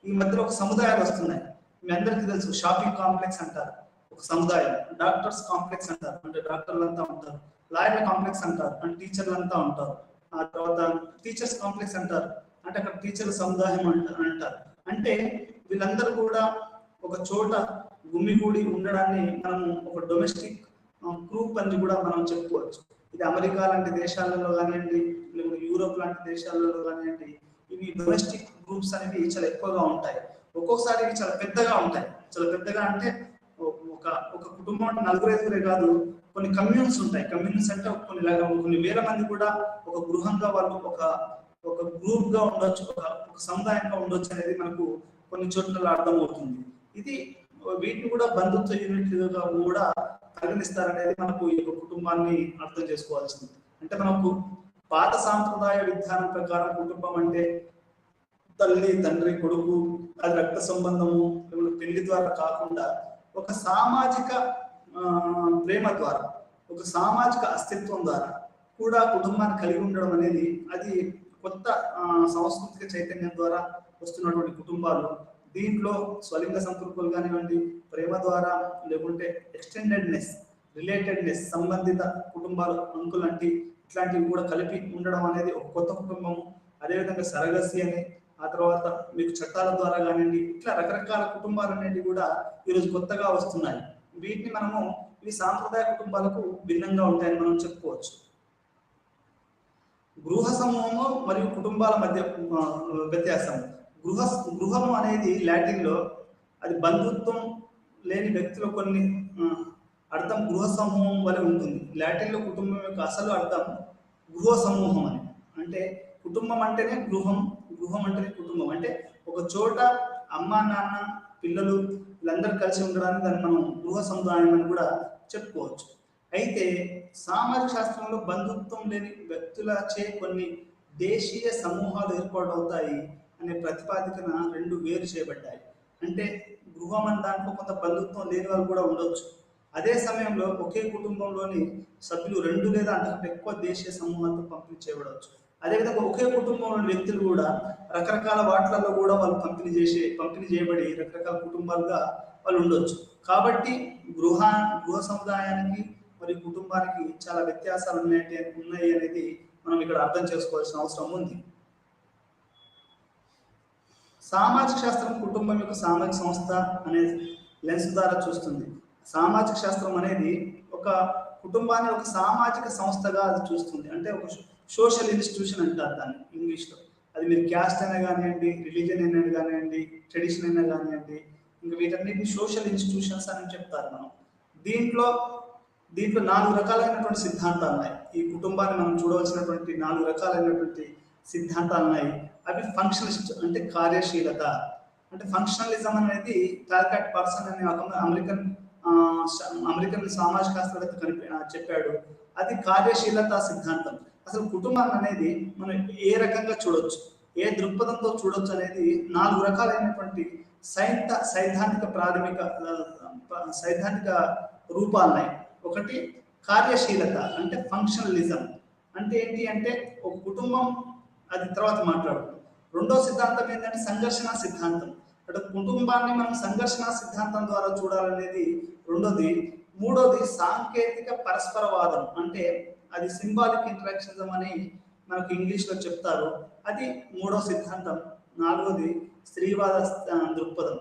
S2: ఈ మధ్యలో ఒక సముదాయాలు వస్తున్నాయి. మీ అందరికీ తెలుసు, షాపింగ్ కాంప్లెక్స్ అంటారు ఒక సముదాయం, డాక్టర్స్ కాంప్లెక్స్ అంటారు అంటే డాక్టర్లు అంతా ఉంటారు, లాయర్ల కాంప్లెక్స్ అంటారు అంటే టీచర్లు అంతా ఉంటారు, ఆ తర్వాత టీచర్స్ కాంప్లెక్స్ అంటారు అంటే అక్కడ టీచర్ల సముదాయం అంటారు. అంటే వీళ్ళందరూ కూడా ఒక చోట గుమిగూడి ఉండడాన్ని మనం ఒక డొమెస్టిక్ గ్రూప్ అని కూడా మనం చెప్పుకోవచ్చు. ఇది అమెరికా లాంటి దేశాలలో కానివ్వండి, లేకపోతే యూరోప్ లాంటి దేశాలలో కానివ్వండి, ఇవి డొమెస్టిక్ గ్రూప్స్ అనేవి చాలా ఎక్కువగా ఉంటాయి. ఒక్కొక్కసారి ఇవి చాలా పెద్దగా ఉంటాయి. చాలా పెద్దగా అంటే ఒక కుటుంబం అంటే 4-5 కాదు, కొన్ని కమ్యూన్స్ ఉంటాయి. కమ్యూన్స్ అంటే కొన్ని వేల మంది కూడా ఒక గృహంగా వాళ్ళు ఒక గ్రూప్ గా ఉండొచ్చు, ఒక సముదాయంగా ఉండొచ్చు అనేది మనకు కొన్ని చోట్ల అర్థమవుతుంది. వీటిని కూడా బంధుత్వ యూనిట్లుగా కూడా పరిగణిస్తారనేది మనకు ఈ కుటుంబాన్ని అర్థం చేసుకోవాల్సింది. అంటే మనకు పాత సాంప్రదాయ విధానం ప్రకారం కుటుంబం అంటే తల్లి, తండ్రి, కొడుకు, అది రక్త సంబంధము పెళ్లి ద్వారా కాకుండా ఒక సామాజిక ప్రేమ ద్వారా, ఒక సామాజిక అస్తిత్వం ద్వారా కూడా కుటుంబాన్ని కలిగి ఉండడం అనేది అది కొత్త సాంస్కృతిక చైతన్యం ద్వారా వస్తున్నటువంటి కుటుంబాలు. దీంట్లో స్వలింగ సంపర్కులు కానివ్వండి, ప్రేమ ద్వారా లేకుంటే ఎక్స్టెండెడ్నెస్, రిలేటెడ్నెస్, సంబంధిత కుటుంబాలు, అంకుల్ అంటే ఇట్లాంటివి కూడా కలిపి ఉండడం అనేది ఒక కొత్త కుటుంబము. అదేవిధంగా సరగసి అని, ఆ తర్వాత మీకు చట్టాల ద్వారా కానివ్వండి, ఇట్లా రకరకాల కుటుంబాలు అనేవి కూడా ఈరోజు కొత్తగా వస్తున్నాయి. వీటిని ఇవి సాంప్రదాయ కుటుంబాలకు భిన్నంగా ఉంటాయని మనం చెప్పుకోవచ్చు. గృహ సమూహము మరియు కుటుంబాల మధ్య వ్యత్యాసం. గృహ గృహము అనేది లాటిన్‌లో అది బంధుత్వం లేని వ్యక్తుల కొన్ని అర్థం గృహ సమూహం వలె ఉంటుంది. లాటిన్‌లో కుటుంబం యొక్క అసలు అర్థం గృహ సమూహం అని. అంటే కుటుంబం అంటేనే గృహం, గృహం అంటేనే కుటుంబం. అంటే ఒక చోట అమ్మా, నాన్న, పిల్లలు వీళ్ళందరూ కలిసి ఉండడానికి దాన్ని మనం గృహ సముదాయం అని కూడా చెప్పుకోవచ్చు. అయితే సామాజిక శాస్త్రంలో బంధుత్వం లేని వ్యక్తులచే కొన్ని దేశీయ సమూహాలు ఏర్పాటవుతాయి అనే ప్రతిపాదికన రెండు వేరు చేయబడ్డాయి. అంటే గృహం అనే దాంట్లో కొంత బంధుత్వం లేని వాళ్ళు కూడా ఉండొచ్చు. అదే సమయంలో ఒకే కుటుంబంలోని సభ్యులు రెండు లేదా అంతకంటే ఎక్కువ దేశీయ సమూహాలతో పంపిణీ చేయబడవచ్చు. అదేవిధంగా ఒకే కుటుంబంలోని వ్యక్తులు కూడా రకరకాల వాటిలలో కూడా వాళ్ళు పంపిణీ చేయబడి రకరకాల కుటుంబాలుగా వాళ్ళు ఉండొచ్చు. కాబట్టి గృహ గృహ సముదాయానికి మరియు కుటుంబానికి చాలా వ్యత్యాసాలు ఉన్నాయి అనేది మనం ఇక్కడ అర్థం చేసుకోవాల్సిన అవసరం ఉంది. సామాజిక శాస్త్రం కుటుంబం యొక్క సామాజిక సంస్థ అనే లెన్స్ ద్వారా చూస్తుంది. సామాజిక శాస్త్రం అనేది ఒక కుటుంబాన్ని ఒక సామాజిక సంస్థగా అది చూస్తుంది. అంటే ఒక సోషల్ ఇన్స్టిట్యూషన్ అంటారు దాన్ని ఇంగ్లీష్లో. అది మీరు క్యాస్ట్ అయినా కానివ్వండి, రిలీజన్ అయినా కానివ్వండి, ట్రెడిషన్ అయినా కానివ్వండి, ఇంకా వీటన్నిటిని సోషల్ ఇన్స్టిట్యూషన్స్ అని చెప్తారు మనం. దీంట్లో దీంట్లో 4 రకాలైనటువంటి సిద్ధాంతాలు ఉన్నాయి. ఈ కుటుంబాన్ని మనం చూడవలసినటువంటి 4 రకాలైనటువంటి సిద్ధాంతాలు ఉన్నాయి. అవి ఫంక్షనలిస్ట్ అంటే కార్యశీలత. అంటే ఫంక్షనలిజం అనేది టాల్కాట్ పర్సన్ అనే ఒక అమెరికన్ సామాజిక శాస్త్రవేత్త చెప్పాడు. అది కార్యశీలత సిద్ధాంతం. అసలు కుటుంబాన్ని అనేది మనం ఏ రకంగా చూడొచ్చు, ఏ దృక్పథంతో చూడొచ్చు అనేది 4 రకాలైనటువంటి సైద్ధాంతిక రూపాలున్నాయి. ఒకటి కార్యశీలత అంటే ఫంక్షనలిజం. అంటే ఏంటి అంటే ఒక కుటుంబం, అది తర్వాత మాట్లాడుకుందాం. రెండో సిద్ధాంతం ఏంటంటే సంఘర్షణ సిద్ధాంతం. అంటే కుటుంబాన్ని మనం సంఘర్షణ సిద్ధాంతం ద్వారా చూడాలనేది రెండోది. మూడోది సాంకేతిక పరస్పరవాదం, అంటే అది సింబాలిక్ ఇంటరాక్షనిజం అని మనకు ఇంగ్లీష్లో చెప్తారు. అది మూడో సిద్ధాంతం. నాలుగోది స్త్రీవాద దృక్పథం.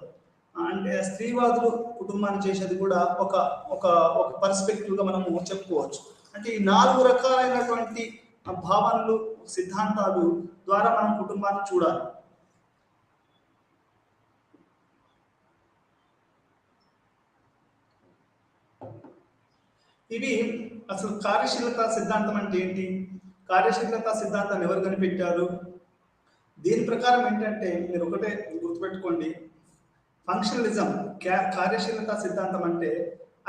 S2: అంటే స్త్రీవాదులు కుటుంబాన్ని చేసేది కూడా ఒక ఒక ఒక పర్స్పెక్టివ్గా మనము చెప్పుకోవచ్చు. అంటే ఈ 4 రకాలైనటువంటి భావనలు, సిద్ధాంతాలు ద్వారా మనం కుటుంబాన్ని చూడాలి. ఇవి అసలు కార్యశీలత సిద్ధాంతం అంటే ఏంటి, కార్యశీలత సిద్ధాంతాన్ని ఎవరు కనిపెట్టారు? దీని ప్రకారం ఏంటంటే మీరు ఒకటే గుర్తుపెట్టుకోండి, ఫంక్షనలిజం కార్యశీలత సిద్ధాంతం అంటే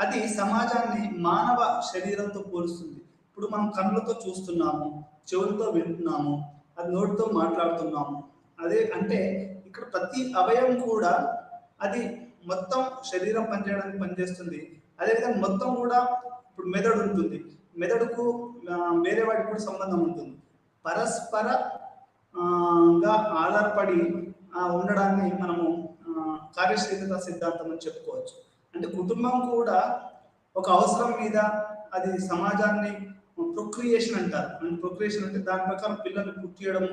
S2: అది సమాజాన్ని మానవ శరీరంతో పోలుస్తుంది. ఇప్పుడు మనం కళ్ళతో చూస్తున్నాము, చెవులతో వింటున్నాము, అది నోటితో మాట్లాడుతున్నాము. అదే అంటే ఇక్కడ ప్రతి అవయవం కూడా అది మొత్తం శరీరం పనిచేయడానికి పనిచేస్తుంది. అదేవిధంగా మొత్తం కూడా ఇప్పుడు మెదడు ఉంటుంది, మెదడుకు వేరే వాటికి కూడా సంబంధం ఉంటుంది. పరస్పర గా ఆధారపడి ఉండడాన్ని మనము కార్యశీలత సిద్ధాంతం అని చెప్పుకోవచ్చు. అంటే కుటుంబం కూడా ఒక అవసరం మీద అది సమాజాన్ని ప్రొక్రియేషన్ అంటారు. అంటే ప్రొక్రియేషన్ అంటే దాని ప్రకారం పిల్లలు పుట్టియడము,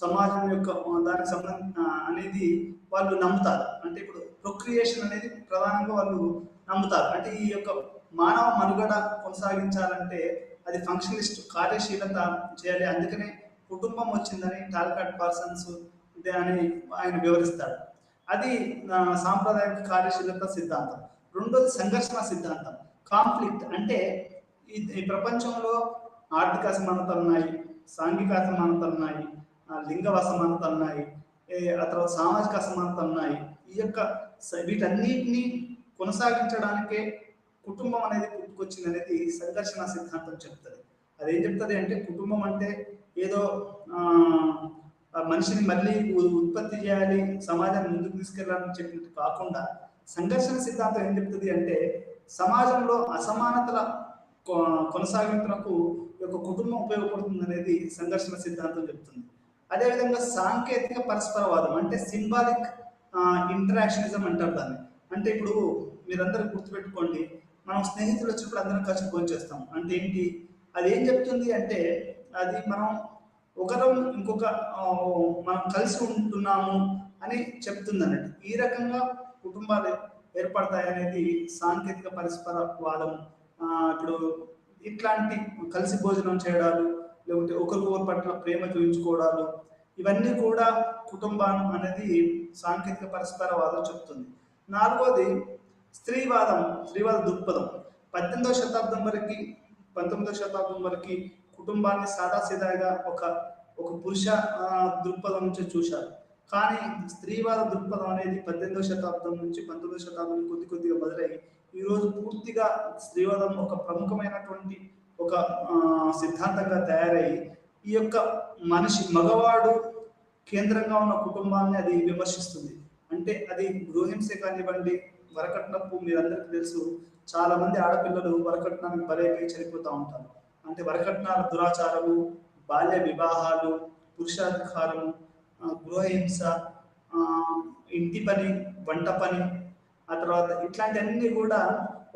S2: సమాజం యొక్క దానికి సంబంధం అనేది వాళ్ళు నమ్ముతారు. అంటే ఇప్పుడు ప్రొక్రియేషన్ అనేది ప్రధానంగా వాళ్ళు నమ్ముతారు. అంటే ఈ యొక్క మానవ మనుగడ కొనసాగించాలంటే అది ఫంక్షనలిస్ట్ కార్యశీలత చేయాలి. అందుకనే కుటుంబం వచ్చిందని టాల్కాట్ పార్సన్స్ అని ఆయన వివరిస్తాడు. అది సాంప్రదాయక కార్యశీలత సిద్ధాంతం. రెండోది సంఘర్షణ సిద్ధాంతం, కాన్ఫ్లిక్ట్. అంటే ఈ ప్రపంచంలో ఆర్థిక అసమానతలు ఉన్నాయి, సాంఘిక అసమానతలు ఉన్నాయి, లింగ అసమానతలు ఉన్నాయి, ఆ తర్వాత సామాజిక అసమానతలు ఉన్నాయి. ఈ యొక్క వీటన్నిటిని కొనసాగించడానికే కుటుంబం అనేది పుట్టుకొచ్చింది అనేది సంఘర్షణ సిద్ధాంతం చెప్తుంది. అదేం చెప్తుంది అంటే కుటుంబం అంటే ఏదో మనిషిని మళ్ళీ ఉత్పత్తి చేయాలి, సమాజాన్ని ముందుకు తీసుకెళ్ళాలని చెప్పినట్టు కాకుండా సంఘర్షణ సిద్ధాంతం ఏం చెప్తుంది అంటే సమాజంలో అసమానతల కొనసాగింపునకు యొక్క కుటుంబం ఉపయోగపడుతుంది అనేది సంఘర్షణ సిద్ధాంతం చెప్తుంది. అదేవిధంగా సాంకేతిక పరస్పరవాదం అంటే సింబాలిక్ ఇంటరాక్షనిజం అంటారు దాన్ని. అంటే ఇప్పుడు మీరందరూ గుర్తుపెట్టుకోండి, మనం స్నేహితులు వచ్చినప్పుడు అందరం కలిసి భోజనం చేస్తాం. అంటే ఏంటి, అది ఏం చెప్తుంది అంటే అది మనం ఒకరం ఇంకొక మనం కలిసి ఉంటున్నాము అని చెప్తుంది అన్నట్టు. ఈ రకంగా కుటుంబాలు ఏర్పడతాయి అనేది సాంకేతిక పరస్పర వాదం. ఇప్పుడు ఇట్లాంటి కలిసి భోజనం చేయడాలు, లేకుంటే ఒకరికొకరి పట్ల ప్రేమ చూపించుకోవడాలు, ఇవన్నీ కూడా కుటుంబం అనేది సాంకేతిక పరస్పరవాదం చెప్తుంది. నాలుగోది స్త్రీవాద దృక్పథం. 18వ శతాబ్దం వరకు 19వ శతాబ్దం వరకు కుటుంబాన్ని సాదాసీదాగా ఒక ఒక పురుష దృక్పథం నుంచి చూశారు. కానీ స్త్రీవాద దృక్పథం అనేది 18వ శతాబ్దం నుంచి 19వ శతాబ్దం కొద్దిగా మొదలై ఈరోజు పూర్తిగా స్త్రీవాదం ఒక ప్రముఖమైనటువంటి ఒక సిద్ధాంతంగా తయారై ఈ యొక్క మగవాడు కేంద్రంగా ఉన్న కుటుంబాన్ని అది విమర్శిస్తుంది. అంటే అది గృహహింస కానివ్వండి, వరకట్నపు మీరందరికీ తెలుసు, చాలా మంది ఆడపిల్లలు వరకట్నానికి బలైపోయి చనిపోతూ ఉంటారు. అంటే వరకట్నాల దురాచారము, బాల్య వివాహాలు, పురుషాధికారము, గృహహింస, ఇంటి పని, వంట పని, ఆ తర్వాత ఇట్లాంటివన్నీ కూడా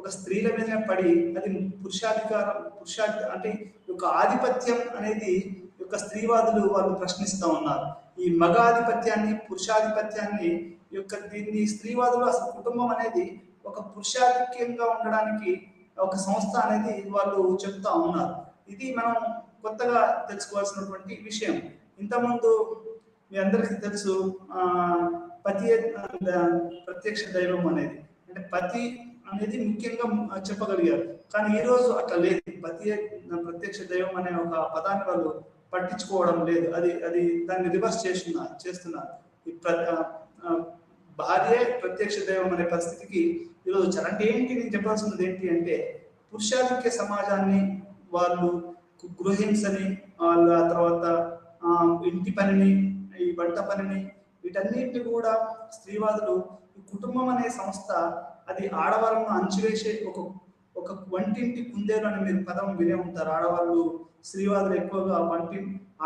S2: ఒక స్త్రీల మీద పడి అది అంటే యొక్క ఆధిపత్యం అనేది యొక్క స్త్రీవాదులు వాళ్ళు ప్రశ్నిస్తూ ఉన్నారు. ఈ మగ ఆధిపత్యాన్ని, పురుషాధిపత్యాన్ని దీన్ని స్త్రీవాదులు అసలు కుటుంబం అనేది ఒక పురుషాధిక్యంగా ఉండడానికి ఒక సంస్థ అనేది వాళ్ళు చెప్తా ఉన్నారు. ఇది మనం కొత్తగా తెలుసుకోవాల్సినటువంటి విషయం. ఇంతకుముందు మీ అందరికీ తెలుసు పతి ప్రత్యక్ష దైవం అనేది, అంటే పతి అనేది ముఖ్యంగా చెప్పగలిగారు. కానీ ఈరోజు అట్లా లేదు. పతి ప్రత్యక్ష దైవం అనే ఒక పదాన్ని వాళ్ళు పట్టించుకోవడం లేదు. అది దాన్ని రివర్స్ చేస్తున్నారు. భార్య ప్రత్యక్ష దైవం అనే పరిస్థితికి ఈరోజు వచ్చారు. అంటే ఏంటి, నేను చెప్పాల్సినది ఏంటి అంటే పురుషాధిక్య సమాజాన్ని వాళ్ళు గృహింసని, వాళ్ళ తర్వాత ఇంటి పనిని, ఈ వంట పనిని, వీటన్నిటిని కూడా స్త్రీవాదులు ఈ కుటుంబం అనే సంస్థ అది ఆడవాళ్ళను అణచివేసే ఒక వంటింటి కుందేలు అని మీరు పదం వినే ఉంటారు. ఆడవాళ్ళు స్త్రీవాదులు ఎక్కువగా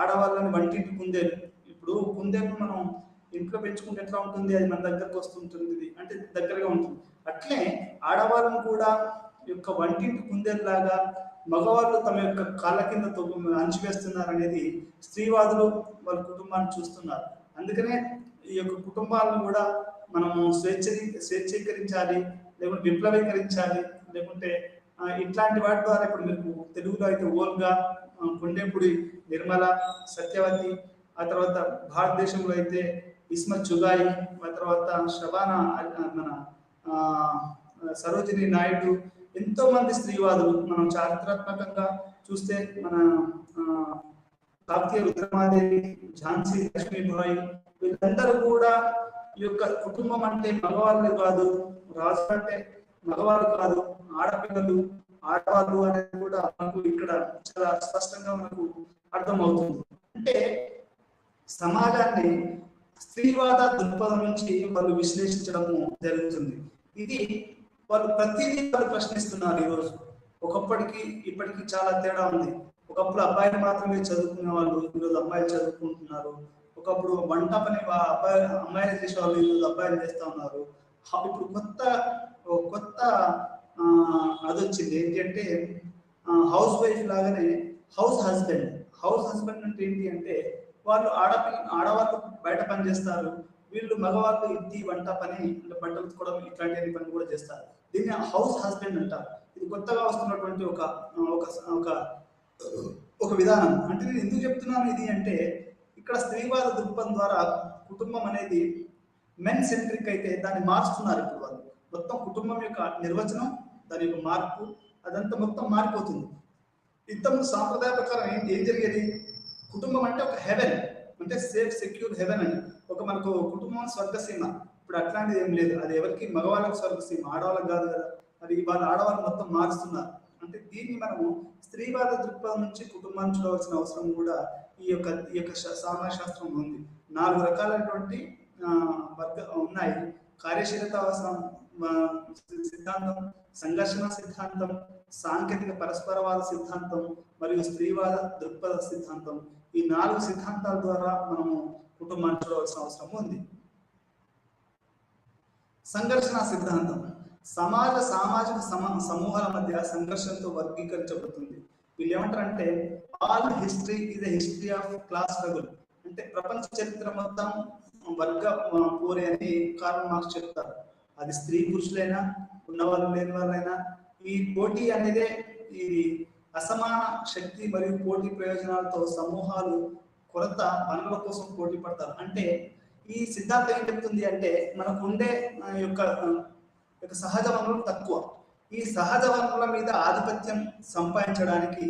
S2: ఆడవాళ్ళని వంటింటి కుందేలు. ఇప్పుడు కుందేలు మనం ఇంట్లో పెంచుకుంటే ఎట్లా ఉంటుంది, అది మన దగ్గరకు వస్తుంటుంది, అంటే దగ్గరగా ఉంటుంది. అట్లే ఆడవాళ్ళను కూడా యొక్క వంటింటి కుందేలులాగా మగవాళ్ళు తమ యొక్క కాళ్ళ కింద అణచివేస్తున్నారు అనేది స్త్రీవాదులు వాళ్ళ కుటుంబాన్ని చూస్తున్నారు. అందుకనే ఈ యొక్క కుటుంబాలను కూడా మనము స్వేచ్ఛీకరించాలి, లేకుంటే విప్లవీకరించాలి, లేకుంటే ఇట్లాంటి వాటి ద్వారా ఇప్పుడు మీకు తెలుగులో అయితే ఓల్గా, కొండేపూడి నిర్మల, సత్యవతి, ఆ తర్వాత భారతదేశంలో అయితే ఇస్మత్ చుగాయి, ఆ తర్వాత శబానా, మన సరోజిని నాయుడు, ఎంతో మంది స్త్రీవాదులు మనం చారిత్రాత్మకంగా చూస్తే మన కాకతీయ రుద్రమాదేవి, ఝాన్సీ లక్ష్మీబాయి, వీళ్ళందరూ కూడా ఈ యొక్క కుటుంబం అంటే మగవాళ్ళు కాదు, రాజు అంటే మగవాళ్ళు కాదు, ఆడపిల్లలు, ఆడవాళ్ళు అనేది కూడా మనకు ఇక్కడ చాలా స్పష్టంగా మనకు అర్థమవుతుంది. అంటే సమాజాన్ని స్త్రీవాద దృక్పథం నుంచి వాళ్ళు విశ్లేషించడము జరుగుతుంది. ఇది వాళ్ళు ప్రతిదీ వాళ్ళు ప్రశ్నిస్తున్నారు. ఈరోజు ఒకప్పటికి ఇప్పటికి చాలా తేడా ఉంది. ఒకప్పుడు అబ్బాయిలు మాత్రమే చదువుకునే వాళ్ళు, ఈరోజు అమ్మాయిలు చదువుకుంటున్నారు. ఒకప్పుడు వంట పని అమ్మాయిలు చేసే వాళ్ళు, ఈరోజు అబ్బాయిలు చేస్తూ ఉన్నారు. ఇప్పుడు కొత్త అది వచ్చింది ఏంటంటే హౌస్ వైఫ్ లాగానే హౌస్ హస్బెండ్ అంటే ఏంటి అంటే వాళ్ళు ఆడవాళ్ళు బయట పని చేస్తారు, వీళ్ళు మగవాళ్ళు ఇంటి వంట పని, బట్టలు ఉతుకోవడం ఇట్లాంటి పని కూడా చేస్తారు. దీన్ని హౌస్ హస్బెండ్ అంటారు. ఇది కొత్తగా వస్తున్నటువంటి ఒక విధానం. అంటే నేను ఎందుకు చెప్తున్నాను ఇది అంటే ఇక్కడ స్త్రీవాద దృక్పథం ద్వారా కుటుంబం అనేది మెన్ సెంట్రిక్ అయితే దాన్ని మార్చుతున్నారు. ఇప్పుడు వాళ్ళు మొత్తం కుటుంబం యొక్క నిర్వచనం, దాని యొక్క మార్పు, అదంతా మొత్తం మారిపోతుంది. ఇంతకుముందు సాంప్రదాయ ప్రకారం ఏం జరిగేది, కుటుంబం అంటే ఒక హెవెన్, అంటే సేఫ్ సెక్యూర్ హెవెన్ అని, మనకు కుటుంబం స్వర్గసీమ. ఇప్పుడు అట్లాంటిది ఏం లేదు. అది ఎవరికి, మగవాళ్ళకి స్వర్గసీమ, ఆడవాళ్ళకి కాదు కదా. అది వాళ్ళ ఆడవాళ్ళు మొత్తం మారుస్తున్నారు. అంటే దీన్ని మనము స్త్రీవాద దృక్పథం నుంచి కుటుంబాన్ని చూడవలసిన అవసరం కూడా ఈ యొక్క సామాజిక శాస్త్రం ఉంది. 4 రకాలైనటువంటి ఉన్నాయి. కార్యశీలత సిద్ధాంతం, సంఘర్షణ సిద్ధాంతం, సాంకేతిక పరస్పరవాద సిద్ధాంతం మరియు స్త్రీవాద దృక్పథ సిద్ధాంతం. ఈ 4 సిద్ధాంతాల ద్వారా మనము కుటుంబాన్ని చూడవలసిన అవసరం ఉంది. సంఘర్షణ సిద్ధాంతం సామాజిక సమూహాల మధ్య సంఘర్షణతో వర్గీకరించబడుతుంది. వీళ్ళు ఏమంటారంటే all history is a history of class struggle. అంటే ప్రపంచ చరిత్ర మొత్తం వర్గ పోరే అని కార్ల్ మార్క్స్ చెప్తారు. అది స్త్రీ పురుషులైనా, ఉన్నవాళ్ళు లేని వాళ్ళైనా, ఈ పోటీ అనేదే అసమాన శక్తి మరియు పోటీ ప్రయోజనాలతో సమూహాలు కొరత వనరుల కోసం పోటీ పడతారు. అంటే ఈ సిద్ధాంతం ఏం చెప్తుంది అంటే మనకు ఉండే యొక్క సహజ వనరులు తక్కువ. ఈ సహజ వనరుల మీద ఆధిపత్యం సంపాదించడానికి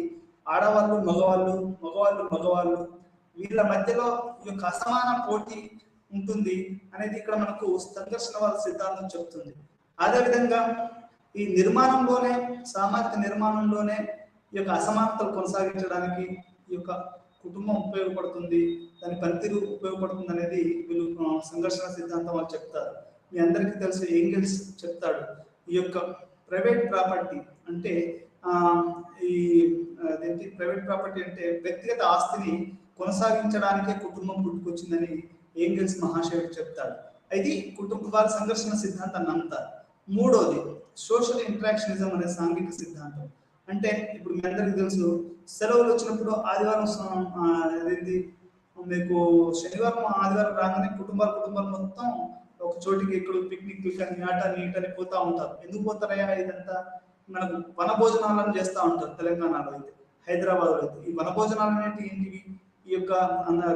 S2: ఆడవాళ్ళు మగవాళ్ళు, మగవాళ్ళు మగవాళ్ళు వీళ్ళ మధ్యలో ఈ యొక్క అసమాన పోటీ ఉంటుంది అనేది ఇక్కడ మనకు సంఘర్షణవాద సిద్ధాంతం చెప్తుంది. అదేవిధంగా ఈ నిర్మాణంలోనే, సామాజిక నిర్మాణంలోనే ఈ యొక్క అసమానతలు కొనసాగించడానికి ఈ యొక్క కుటుంబం ఉపయోగపడుతుంది, దాని పనితీరు ఉపయోగపడుతుంది అనేది వీళ్ళు సంఘర్షణ సిద్ధాంతం వాళ్ళు చెప్తారు. మీ అందరికీ తెలుసు, ఏంగెల్స్ చెప్తాడు ఈ యొక్క ప్రైవేట్ ప్రాపర్టీ అంటే ఈ అదేంటి ప్రైవేట్ ప్రాపర్టీ అంటే వ్యక్తిగత ఆస్తిని కొనసాగించడానికే కుటుంబం పుట్టుకొచ్చిందని ఏంగెల్స్ మహాశయుడు చెప్తాడు. ఇది కుటుంబాల సంఘర్షణ సిద్ధాంతాన్ని అంటారు. మూడోది సోషల్ ఇంటరాక్షనిజం అనే సాంఘిక సిద్ధాంతం. అంటే ఇప్పుడు మీ అందరికీ తెలుసు, సెలవులు వచ్చినప్పుడు ఆదివారం మీకు శనివారం ఆదివారం రాగానే కుటుంబాలు మొత్తం ఒక చోటికి ఇక్కడ పిక్నిక్ కానీ నీటని పోతా ఉంటారు. ఎందుకు పోతారయ్యా? ఇదంతా మనకు వనభోజనాలను చేస్తూ ఉంటారు తెలంగాణలో అయితే, హైదరాబాద్లో అయితే. ఈ వనభోజనాలు అనేవి ఏంటివి? ఈ యొక్క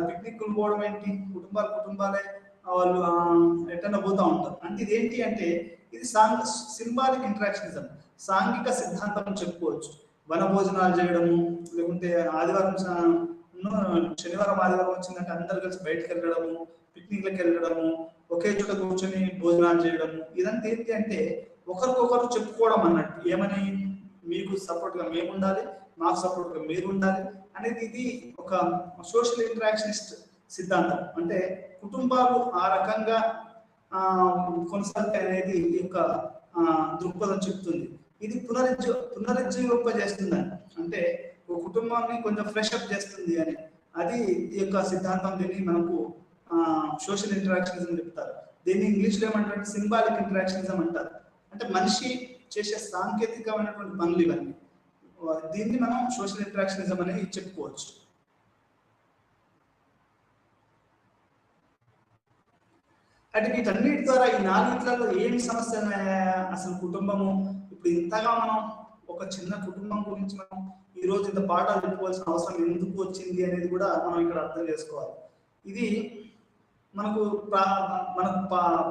S2: పిక్నిక్లు పోవడం ఏంటి? కుటుంబాలే వాళ్ళు ఎట్టన్నా పోతూ ఉంటారు. అంటే ఇదేంటి అంటే ఇది సింబాలిక్ ఇంటరాక్షనిజం, సాంఘిక సిద్ధాంతం చెప్పుకోవచ్చు. వనభోజనాలు చేయడము, లేకుంటే ఆదివారం శనివారం ఆదివారం వచ్చిందంటే అందరు కలిసి బయటకు వెళ్ళడము, పిక్నిక్లకు వెళ్ళడము, ఒకే చోట కూర్చొని భోజనాలు చేయడము, ఇదంతా ఏంటి అంటే ఒకరికొకరు చెప్పుకోవడం అన్నట్టు. ఏమని? మీకు సపోర్ట్ గా మేము ఉండాలి, మాకు సపోర్ట్ గా మీరు ఉండాలి అనేది ఇది ఒక సోషల్ ఇంటరాక్షనిస్ట్ సిద్ధాంతం. అంటే కుటుంబాలు ఆ రకంగా కొనసాగుతాయి అనేది ఈ యొక్క దృక్పథం చెప్తుంది. ఇది పునరుజ్జీవింపజేస్తుందని, అంటే ఒక కుటుంబాన్ని కొంచెం ఫ్రెష్ అప్ చేస్తుంది అని, అది ఈ యొక్క సిద్ధాంతం. దీన్ని మనకు సోషల్ ఇంటరాక్షనిజం చెప్తారు. దీన్ని ఇంగ్లీష్లో ఏమంటారు? సింబాలిక్ ఇంటరాక్షనిజం అంటారు. అంటే మనిషి చేసే సాంకేతికమైనటువంటి పనులు ఇవన్నీ, దీన్ని మనం సోషల్ ఇంటరాక్షనిజం అనేది చెప్పుకోవచ్చు. అంటే వీటన్నిటి ద్వారా ఈ నాలుగిట్లలో ఏమి సమస్య అసలు కుటుంబము ఇప్పుడు ఇంతగా మనం ఒక చిన్న కుటుంబం గురించి మనం ఈ రోజు ఇంత పాఠాలు చెప్పుకోవాల్సిన అవసరం ఎందుకు వచ్చింది అనేది కూడా మనం ఇక్కడ అర్థం చేసుకోవాలి. ఇది మనకు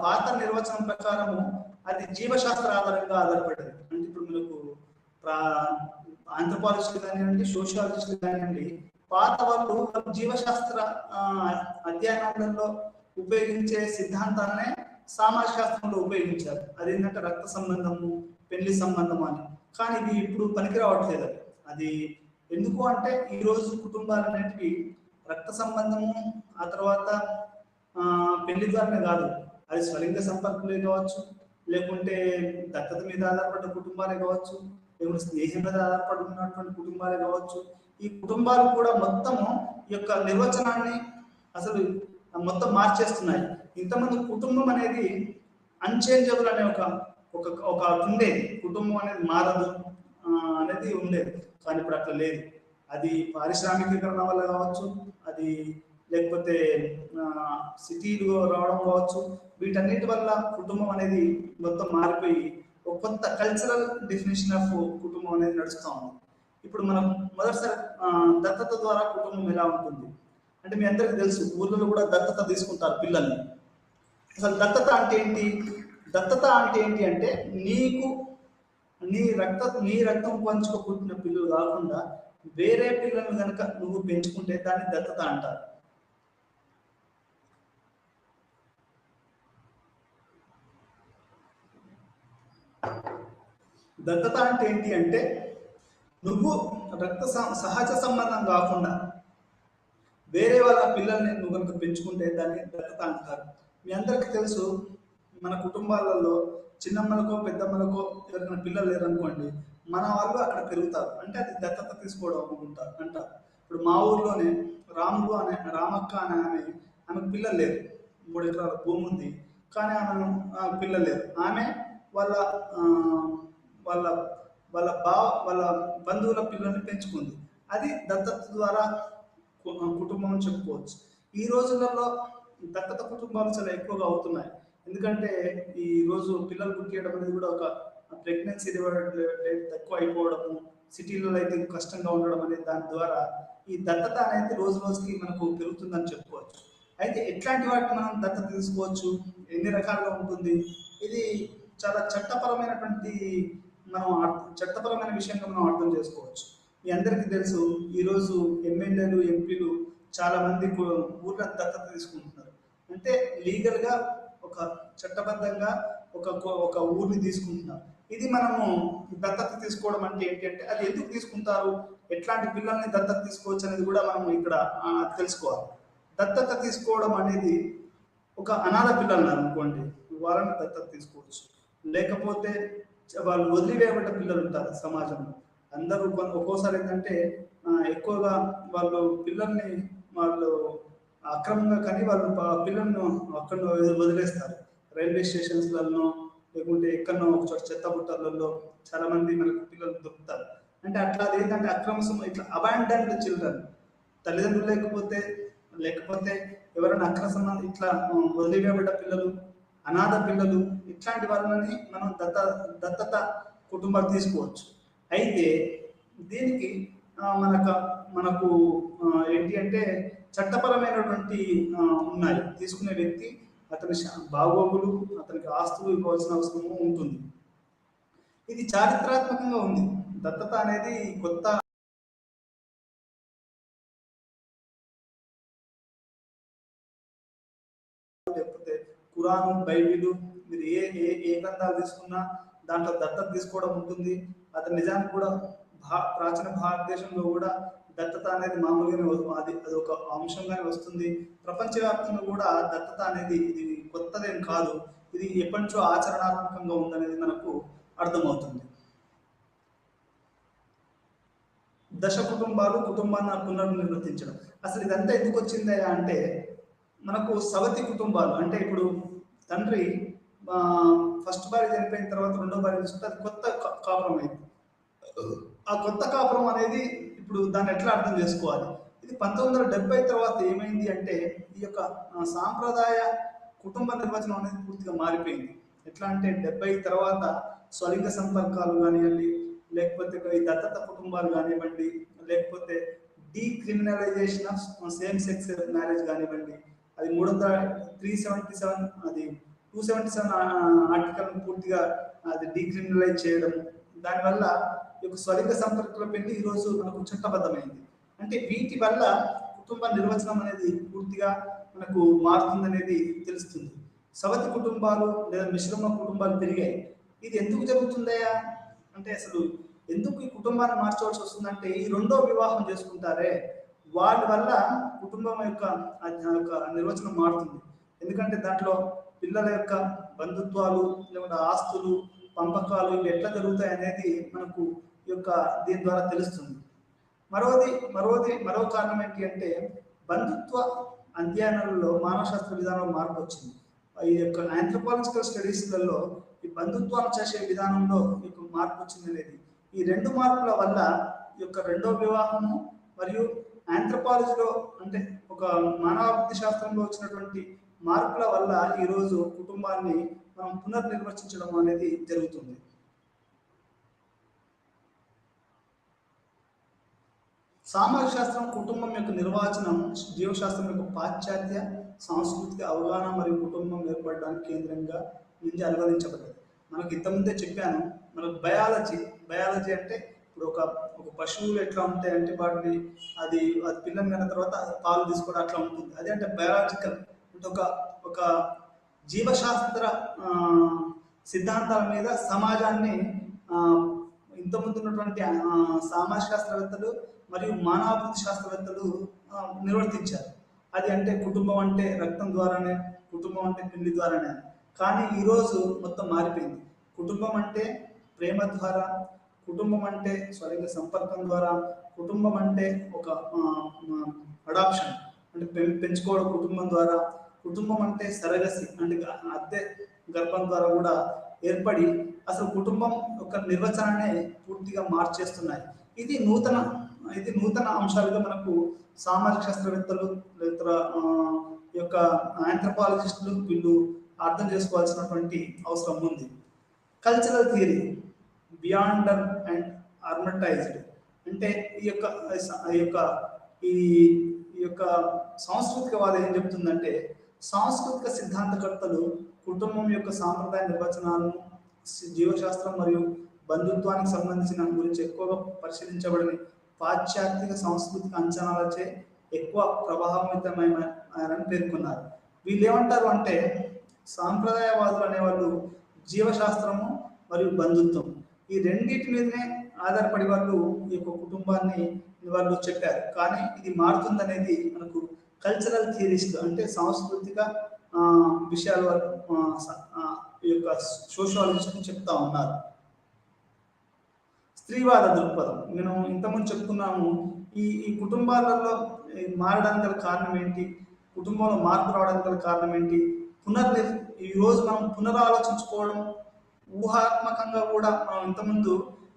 S2: పాత నిర్వచనం ప్రకారము అది జీవశాస్త్ర ఆధారంగా ఆధారపడ్డది. అంటే ఇప్పుడు మనకు ఆంథ్రోపాలజిస్టులు కానివ్వండి, సోషియాలజిస్టులు కానివ్వండి, పాత వాళ్ళు జీవశాస్త్ర అధ్యయనాలలో ఉపయోగించే సిద్ధాంతాలనే సామాజిక శాస్త్రంలో ఉపయోగించారు. అదేంటంటే రక్త సంబంధము, పెళ్లి సంబంధము అని. కానీ ఇది ఇప్పుడు పనికి రావట్లేదు. అది ఎందుకు అంటే ఈరోజు కుటుంబాలు అనేటివి రక్త సంబంధము, ఆ తర్వాత పెళ్లి ద్వారానే కాదు, అది స్వలింగ సంపర్కులే కావచ్చు, లేకుంటే దత్తత మీద ఆధారపడ్డ కుటుంబాలే కావచ్చు, లేకుంటే స్నేహం మీద ఆధారపడుతున్నటువంటి కుటుంబాలే కావచ్చు. ఈ కుటుంబాలు కూడా మొత్తము ఈ యొక్క నిర్వచనాన్ని అసలు మొత్తం మార్చేస్తున్నాయి. ఇంతమంది కుటుంబం అనేది అన్చేంజబుల్ అనే ఒక ఉండేది, కుటుంబం అనేది మారదు అనేది ఉండేది. కానీ ఇప్పుడు అట్లా లేదు. అది పారిశ్రామికీకరణ వల్ల కావచ్చు, అది లేకపోతే సిటీలు రావడం కావచ్చు, వీటన్నిటి వల్ల కుటుంబం అనేది మొత్తం మారిపోయి ఒక కొత్త కల్చరల్ డెఫినేషన్ ఆఫ్ కుటుంబం అనేది నడుస్తూ ఉంది. ఇప్పుడు మనం మొదటిసారి దత్తత ద్వారా కుటుంబం ఎలా ఉంటుంది అంటే మీ అందరికీ తెలుసు, ఊళ్ళలో కూడా దత్తత తీసుకుంటారు పిల్లల్ని. అసలు దత్తత అంటే ఏంటి? దత్తత అంటే ఏంటి అంటే నీకు నీ రక్తం పంచుకు పుట్టిన పిల్లలు కాకుండా వేరే పిల్లలను కనుక నువ్వు పెంచుకుంటే దాన్ని దత్తత అంటారు. దత్తత అంటే ఏంటి అంటే నువ్వు సహజ సంబంధం కాకుండా వేరే వాళ్ళ పిల్లల్ని నువ్వు కనుక పెంచుకుంటే దాన్ని దత్తత అంటారు. మీ అందరికీ తెలుసు, మన కుటుంబాలలో చిన్నమ్మలకో పెద్దమ్మలకో ఎవరికైనా పిల్లలు లేరనుకోండి, మన వాళ్ళు అక్కడ పెరుగుతారు, అంటే అది దత్తత తీసుకోవడం అంటారు. ఇప్పుడు మా ఊర్లోనే రామక్క అనే ఆమెకు పిల్లలు లేరు. 3 ఎకరాల భూమి ఉంది, కానీ ఆమె పిల్లలు లేరు. ఆమె వాళ్ళ వాళ్ళ వాళ్ళ వాళ్ళ బంధువుల పిల్లల్ని పెంచుకుంది. అది దత్తత ద్వారా కుటుంబం చెప్పుకోవచ్చు. ఈ రోజులలో దత్తత కుటుంబాలు చాలా ఎక్కువగా అవుతున్నాయి. ఎందుకంటే ఈ రోజు పిల్లలు పుట్టేయడం అనేది కూడా ఒక ప్రెగ్నెన్సీ రేట్ తక్కువ అయిపోవడము, సిటీలలో అయితే కష్టంగా ఉండడం అనేది దాని ద్వారా ఈ దత్తత అనేది రోజు రోజుకి మనకు పెరుగుతుందని చెప్పుకోవచ్చు. అయితే ఎట్లాంటి వాటిని మనం దత్తత తీసుకోవచ్చు, ఎన్ని రకాలుగా ఉంటుంది, ఇది చాలా చట్టపరమైనటువంటి చట్టపరమైన విషయంగా మనం అర్థం చేసుకోవచ్చు. మీ అందరికీ తెలుసు, ఈరోజు ఎమ్మెల్యేలు ఎంపీలు చాలా మంది ఊర్ల దత్తత తీసుకుంటున్నారు. అంటే లీగల్గా ఒక చట్టబద్ధంగా ఒక ఒక ఊరిని తీసుకుంటున్నారు. ఇది మనము దత్తత తీసుకోవడం అంటే ఏంటి అంటే అది ఎందుకు తీసుకుంటారు, ఎట్లాంటి పిల్లల్ని దత్తత తీసుకోవచ్చు అనేది కూడా మనం ఇక్కడ తెలుసుకోవాలి. దత్తత తీసుకోవడం అనేది ఒక అనాథ పిల్లలు అనుకోండి, వాళ్ళని దత్తత తీసుకోవచ్చు. లేకపోతే వాళ్ళు వదిలివేయబడ్డ పిల్లలు ఉంటారు సమాజంలో. అందరూ ఒక్కోసారి ఏంటంటే ఎక్కువగా వాళ్ళు పిల్లల్ని వాళ్ళు అక్రమంగా కానీ వాళ్ళు పిల్లలను అక్కడ వదిలేస్తారు. రైల్వే స్టేషన్స్లలో లేకుంటే ఎక్కడో ఒక చోట చెత్త బుట్టలలో చాలా మంది మనకు పిల్లలు దొరుకుతారు. అంటే అట్లా ఏంటంటే ఇట్లా అబాండన్డ్ చిల్డ్రన్, తల్లిదండ్రులు లేకపోతే ఎవరైనా అక్రమ సంబంధం ఇట్లా వదిలివేయబడ్డ పిల్లలు, అనాథ పిల్లలు, ఇట్లాంటి వాళ్ళని మనం దత్తత కుటుంబాలు తీసుకోవచ్చు. అయితే దీనికి మనకు ఏంటి అంటే చట్టపరమైనటువంటి ఉన్నాయి. తీసుకునే వ్యక్తి అతని బాగోగులు, అతనికి ఆస్తులు ఇవ్వాల్సిన అవసరము ఉంటుంది. ఇది చారిత్రాత్మకంగా ఉంది. దత్తత అనేది కొత్త లేకపోతే ఖురాను, బైబిలు, మీరు ఏ ఏ ఏ గ్రంథాలు తీసుకున్నా దాంట్లో దత్తత తీసుకోవడం ఉంటుంది. అది నిజానికి కూడా ప్రాచీన భారతదేశంలో కూడా దత్తత అనేది మామూలుగానే అది ఒక అంశంగానే వస్తుంది. ప్రపంచవ్యాప్తంగా కూడా దత్తత అనేది ఇది కొత్తదేం కాదు, ఇది ఎప్పటి నుంచో ఆచరణాత్మకంగా ఉందనేది మనకు అర్థమవుతుంది. దశ కుటుంబాలు, కుటుంబాన్ని పునర్నిర్వర్తించడం, అసలు ఇదంతా ఎందుకు వచ్చిందా అంటే మనకు సవతి కుటుంబాలు అంటే ఇప్పుడు తండ్రి ఫస్ట్ భార్య చనిపోయిన తర్వాత రెండో భార్య తీసుకుంటే అది కొత్త కాపురం అయింది. ఆ కొత్త కాపురం అనేది ఇప్పుడు దాన్ని ఎట్లా అర్థం చేసుకోవాలి, ఇది 1970 తర్వాత ఏమైంది అంటే ఈ యొక్క సాంప్రదాయ కుటుంబ నిర్వచనం అనేది పూర్తిగా మారిపోయింది. ఎట్లా అంటే 70 తర్వాత స్వలింగ సంపర్కాలు కానివ్వండి, లేకపోతే ఈ దత్తత కుటుంబాలు కానివ్వండి, లేకపోతే decriminalisation of same sex marriage కానివ్వండి, అది 377 అది 277 ఆర్టికల్ పూర్తిగా అది డీక్రిమినలైజ్ చేయడం, దానివల్ల ఈ యొక్క స్వలింగ సంపర్కుల పెళ్లి ఈరోజు మనకు చట్టబద్ధమైంది. అంటే వీటి వల్ల కుటుంబ నిర్వచనం అనేది పూర్తిగా మనకు మారుతుందనేది తెలుస్తుంది. సవతి కుటుంబాలు లేదా మిశ్రమ కుటుంబాలు పెరిగాయి. ఇది ఎందుకు జరుగుతుందయా అంటే అసలు ఎందుకు ఈ కుటుంబాన్ని మార్చవలసి వస్తుందంటే ఈ రెండో వివాహం చేసుకుంటారే వాళ్ళ వల్ల కుటుంబం యొక్క నిర్వచనం మారుతుంది. ఎందుకంటే దాంట్లో పిల్లల యొక్క బంధుత్వాలు, లేకపోతే ఆస్తులు, పంపకాలు ఇవి ఎట్లా జరుగుతాయి అనేది మనకు ఈ యొక్క దీని ద్వారా తెలుస్తుంది. మరో కారణం ఏంటి అంటే బంధుత్వ అధ్యయనాలలో మానవ శాస్త్ర విధానంలో మార్పు వచ్చింది. ఈ యొక్క ఆంథ్రోపాలజికల్ స్టడీస్లలో ఈ బంధుత్వాన్ని చేసే విధానంలో మీకు మార్పు వచ్చింది అనేది, ఈ రెండు మార్పుల వల్ల ఈ యొక్క రెండో వివాహము మరియు ఆంథ్రోపాలజీలో అంటే ఒక మానవాభివృద్ధి శాస్త్రంలో వచ్చినటువంటి మార్పుల వల్ల ఈరోజు కుటుంబాన్ని మనం పునర్నిర్వచించడం అనేది జరుగుతుంది. సామాజిక శాస్త్రం కుటుంబం యొక్క నిర్వచనం జీవశాస్త్రం యొక్క పాశ్చాత్య సాంస్కృతిక అవగాహన మరియు కుటుంబం ఏర్పడడానికి కేంద్రంగా నుంచి అనువదించబడ్డది. మనకు ఇంతకుముందే చెప్పాను, మనకు బయాలజీ అంటే ఇప్పుడు ఒక పశువులు ఎట్లా ఉంటాయి అంటే వాటిని అది పిల్లని కన్న తర్వాత పాలు తీసుకోవడం అట్లా ఉంటుంది. అదే అంటే బయాలజికల్ అంటే ఒక జీవశాస్త్ర సిద్ధాంతాల మీద సమాజాన్ని ఇంతకుముందు ఉన్నటువంటి సామాజిక శాస్త్రవేత్తలు మరియు మానవాభివృద్ధి శాస్త్రవేత్తలు నిర్వర్తించారు. అది అంటే కుటుంబం అంటే రక్తం ద్వారానే, కుటుంబం అంటే పిండి ద్వారానే. కానీ ఈరోజు మొత్తం మారిపోయింది. కుటుంబం అంటే ప్రేమ ద్వారా, కుటుంబం అంటే స్వలింగ సంపర్కం ద్వారా, కుటుంబం అంటే ఒక అడాప్షన్ అంటే పెంచుకోవడం కుటుంబం ద్వారా, కుటుంబం అంటే సరగసి అంటే అద్దె గర్భం ద్వారా కూడా ఏర్పడి అసలు కుటుంబం యొక్క నిర్వచనాన్ని పూర్తిగా మార్చేస్తున్నాయి. ఇది నూతన అంశాలుగా మనకు సామాజిక శాస్త్రవేత్తలు లేదా యొక్క ఆంథ్రోపాలజిస్టులు వీళ్ళు అర్థం చేసుకోవాల్సినటువంటి అవసరం ఉంది. కల్చరల్ థియరీ బియాండ్ అండ్ అర్మటైజ్డ్ అంటే ఈ యొక్క ఈ ఈ యొక్క సాంస్కృతికవాదం ఏం చెప్తుందంటే, సాంస్కృతిక సిద్ధాంతకర్తలు కుటుంబం యొక్క సాంప్రదాయ నిర్వచనాలను, జీవశాస్త్రం మరియు బంధుత్వానికి సంబంధించిన గురించి ఎక్కువగా పరిశీలించబడని పాశ్చాత్య సాంస్కృతిక అంచనాలచే ఎక్కువ ప్రభావితమైనని పేర్కొన్నారు. వీళ్ళు ఏమంటారు అంటే, సాంప్రదాయవాదులు అనేవాళ్ళు జీవశాస్త్రము మరియు బంధుత్వం ఈ రెండింటి మీదనే ఆధారపడి వాళ్ళు ఈ యొక్క కుటుంబాన్ని వాళ్ళు చెప్పారు. కానీ ఇది మారుతుందనేది మనకు కల్చరల్ థియరీస్ అంటే సాంస్కృతిక విషయాల ఈ యొక్క సోషియాలజిస్ట్ చెప్తా ఉన్నారు. స్త్రీవాద దృక్పథం మనం ఇంతకుముందు చెప్పుకున్నాము. ఈ కుటుంబాలలో మారడానికి గల కారణం ఏంటి, కుటుంబంలో మార్పు రావడానికి గల కారణం ఏంటి, ఈ రోజు మనం పునరాలోచించుకోవడం, ఊహాత్మకంగా కూడా మనం ఇంతకుముందు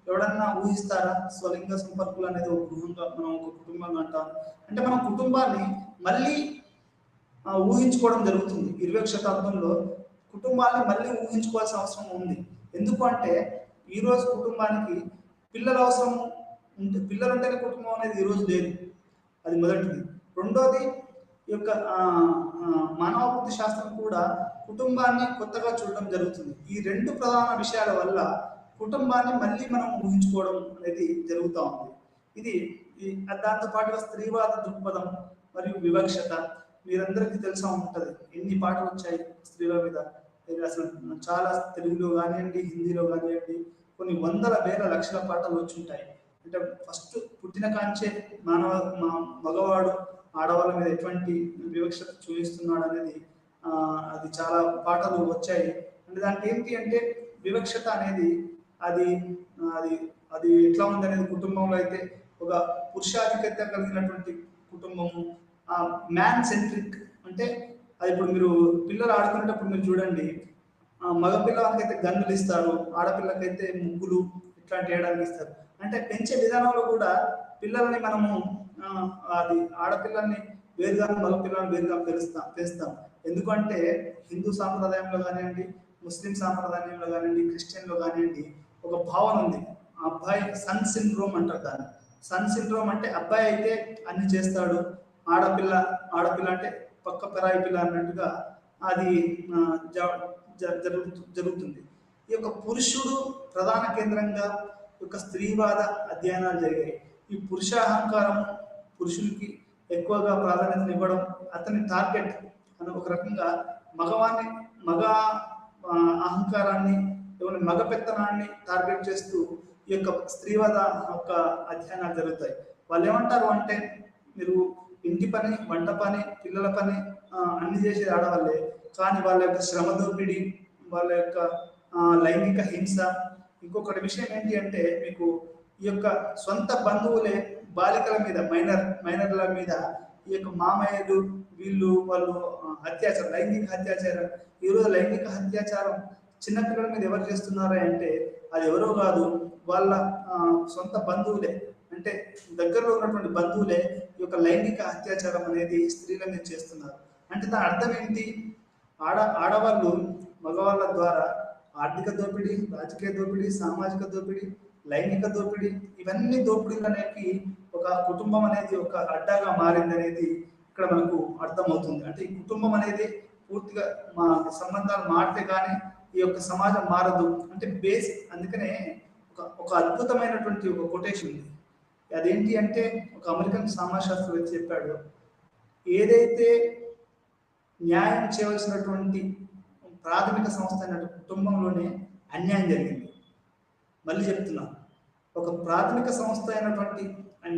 S2: ఎవడన్నా ఊహిస్తారా స్వలింగ సంపర్కులు అనేది ఒక గృహంగా మనం ఒక కుటుంబంగా అంటాం. అంటే మనం కుటుంబాన్ని మళ్ళీ ఊహించుకోవడం జరుగుతుంది. 20వ శతాబ్దంలో కుటుంబాన్ని మళ్ళీ ఊహించుకోవాల్సిన అవసరం ఉంది. ఎందుకు అంటే ఈరోజు కుటుంబానికి పిల్లల అవసరం ఉంది. పిల్లలు ఉంటేనే కుటుంబం అనేది ఈరోజు లేదు. అది మొదటిది. రెండోది ఈ యొక్క మానవాభివృద్ధి శాస్త్రం కూడా కుటుంబాన్ని కొత్తగా చూడడం జరుగుతుంది. ఈ రెండు ప్రధాన విషయాల వల్ల కుటుంబాన్ని మళ్ళీ మనం ఊహించుకోవడం అనేది జరుగుతూ ఉంది. ఇది దాంతో పాటుగా స్త్రీవాద దృక్పథం మరియు వివక్షత మీరందరికీ తెలిసా ఉంటుంది. ఎన్ని పాటలు వచ్చాయి స్త్రీల మీద, అసలు చాలా తెలుగులో కానివ్వండి, హిందీలో కానివ్వండి, కొన్ని వందల వేల లక్షల పాటలు వచ్చి ఉంటాయి. అంటే ఫస్ట్ పుట్టిన కాంచే మగవాడు ఆడవాళ్ళ మీద ఎటువంటి వివక్షత చూపిస్తున్నాడు అనేది అది చాలా పాటలు వచ్చాయి. అంటే దానికి ఏంటి అంటే వివక్షత అనేది అది అది అది ఎట్లా ఉంది అనేది, కుటుంబంలో అయితే ఒక పురుషాధిక్యత కలిగినటువంటి కుటుంబము, మ్యాన్ సెంట్రిక్. అంటే అది ఇప్పుడు మీరు పిల్లలు ఆడుకునేటప్పుడు మీరు చూడండి, మగపిల్లలకైతే గన్నులు ఇస్తారు, ఆడపిల్లకైతే ముగ్గులు ఇట్లాంటి వేయడానికి ఇస్తారు. అంటే పెంచే విధానంలో కూడా పిల్లల్ని మనము అది ఆడపిల్లల్ని వేరుగా మగపిల్లల్ని వేరుగా పెంచుతాం. ఎందుకంటే హిందూ సాంప్రదాయంలో కానివ్వండి, ముస్లిం సాంప్రదాయంలో కానివ్వండి, క్రిస్టియన్లో కానివ్వండి ఒక భావన ఉంది. ఆ అబ్బాయి సన్ సిండ్రోమ్ అంటారు దాన్ని. సన్ సిండ్రోమ్ అంటే అబ్బాయి అయితే అన్ని చేస్తాడు, ఆడపిల్ల అంటే పక్క పెరాయి పిల్ల అన్నట్టుగా అది జరుగుతుంది. ఈ యొక్క పురుషుడు ప్రధాన కేంద్రంగా యొక్క స్త్రీవాద అధ్యయనాలు జరిగాయి. ఈ పురుషాహంకారం పురుషులకి ఎక్కువగా ప్రాధాన్యత ఇవ్వడం, అతని టార్గెట్ అని ఒక రకంగా మగ అహంకారాన్ని, మగ పెత్తనాన్ని టార్గెట్ చేస్తూ ఈ యొక్క స్త్రీవాద యొక్క అధ్యయనాలు జరుగుతాయి. వాళ్ళు ఏమంటారు అంటే, మీరు ఇంటి పని, వంట పని, పిల్లల పని అన్ని చేసేది ఆడవాళ్ళే, కానీ వాళ్ళ యొక్క శ్రమ దోపిడీ, వాళ్ళ యొక్క లైంగిక హింస. ఇంకొకటి విషయం ఏంటి అంటే, మీకు ఈ యొక్క సొంత బంధువులే బాలికల మీద, మైనర్ల మీద ఈ యొక్క మామయ్యలు వాళ్ళు అత్యాచారం, లైంగిక అత్యాచారం. ఈరోజు లైంగిక అత్యాచారం చిన్నపిల్లల మీద ఎవరు చేస్తున్నారా అంటే అది ఎవరో కాదు, వాళ్ళ సొంత బంధువులే. అంటే దగ్గరలో ఉన్నటువంటి బంధువులే ఈ యొక్క లైంగిక అత్యాచారం అనేది స్త్రీల మీద చేస్తున్నారు. అంటే దాని అర్థం ఏంటి, ఆడవాళ్ళు మగవాళ్ళ ద్వారా ఆర్థిక దోపిడీ, రాజకీయ దోపిడీ, సామాజిక దోపిడీ, లైంగిక దోపిడీ, ఇవన్నీ దోపిడీలు అనేవి ఒక కుటుంబం అనేది ఒక అడ్డాగా మారింది అనేది ఇక్కడ మనకు అర్థమవుతుంది. అంటే ఈ కుటుంబం అనేది పూర్తిగా సంబంధాలు మారితే కానీ ఈ యొక్క సమాజం మారదు అంటే బేస్. అందుకనే ఒక అద్భుతమైనటువంటి ఒక కొటేషన్ ఉంది. అదేంటి అంటే, ఒక అమెరికన్ సమాజశాస్త్రవేత్త చెప్పాడు, ఏదైతే న్యాయం చేయవలసినటువంటి ప్రాథమిక సంస్థ అయినటువంటి కుటుంబంలోనే అన్యాయం జరిగింది. మళ్ళీ చెప్తున్నా, ఒక ప్రాథమిక సంస్థ అయినటువంటి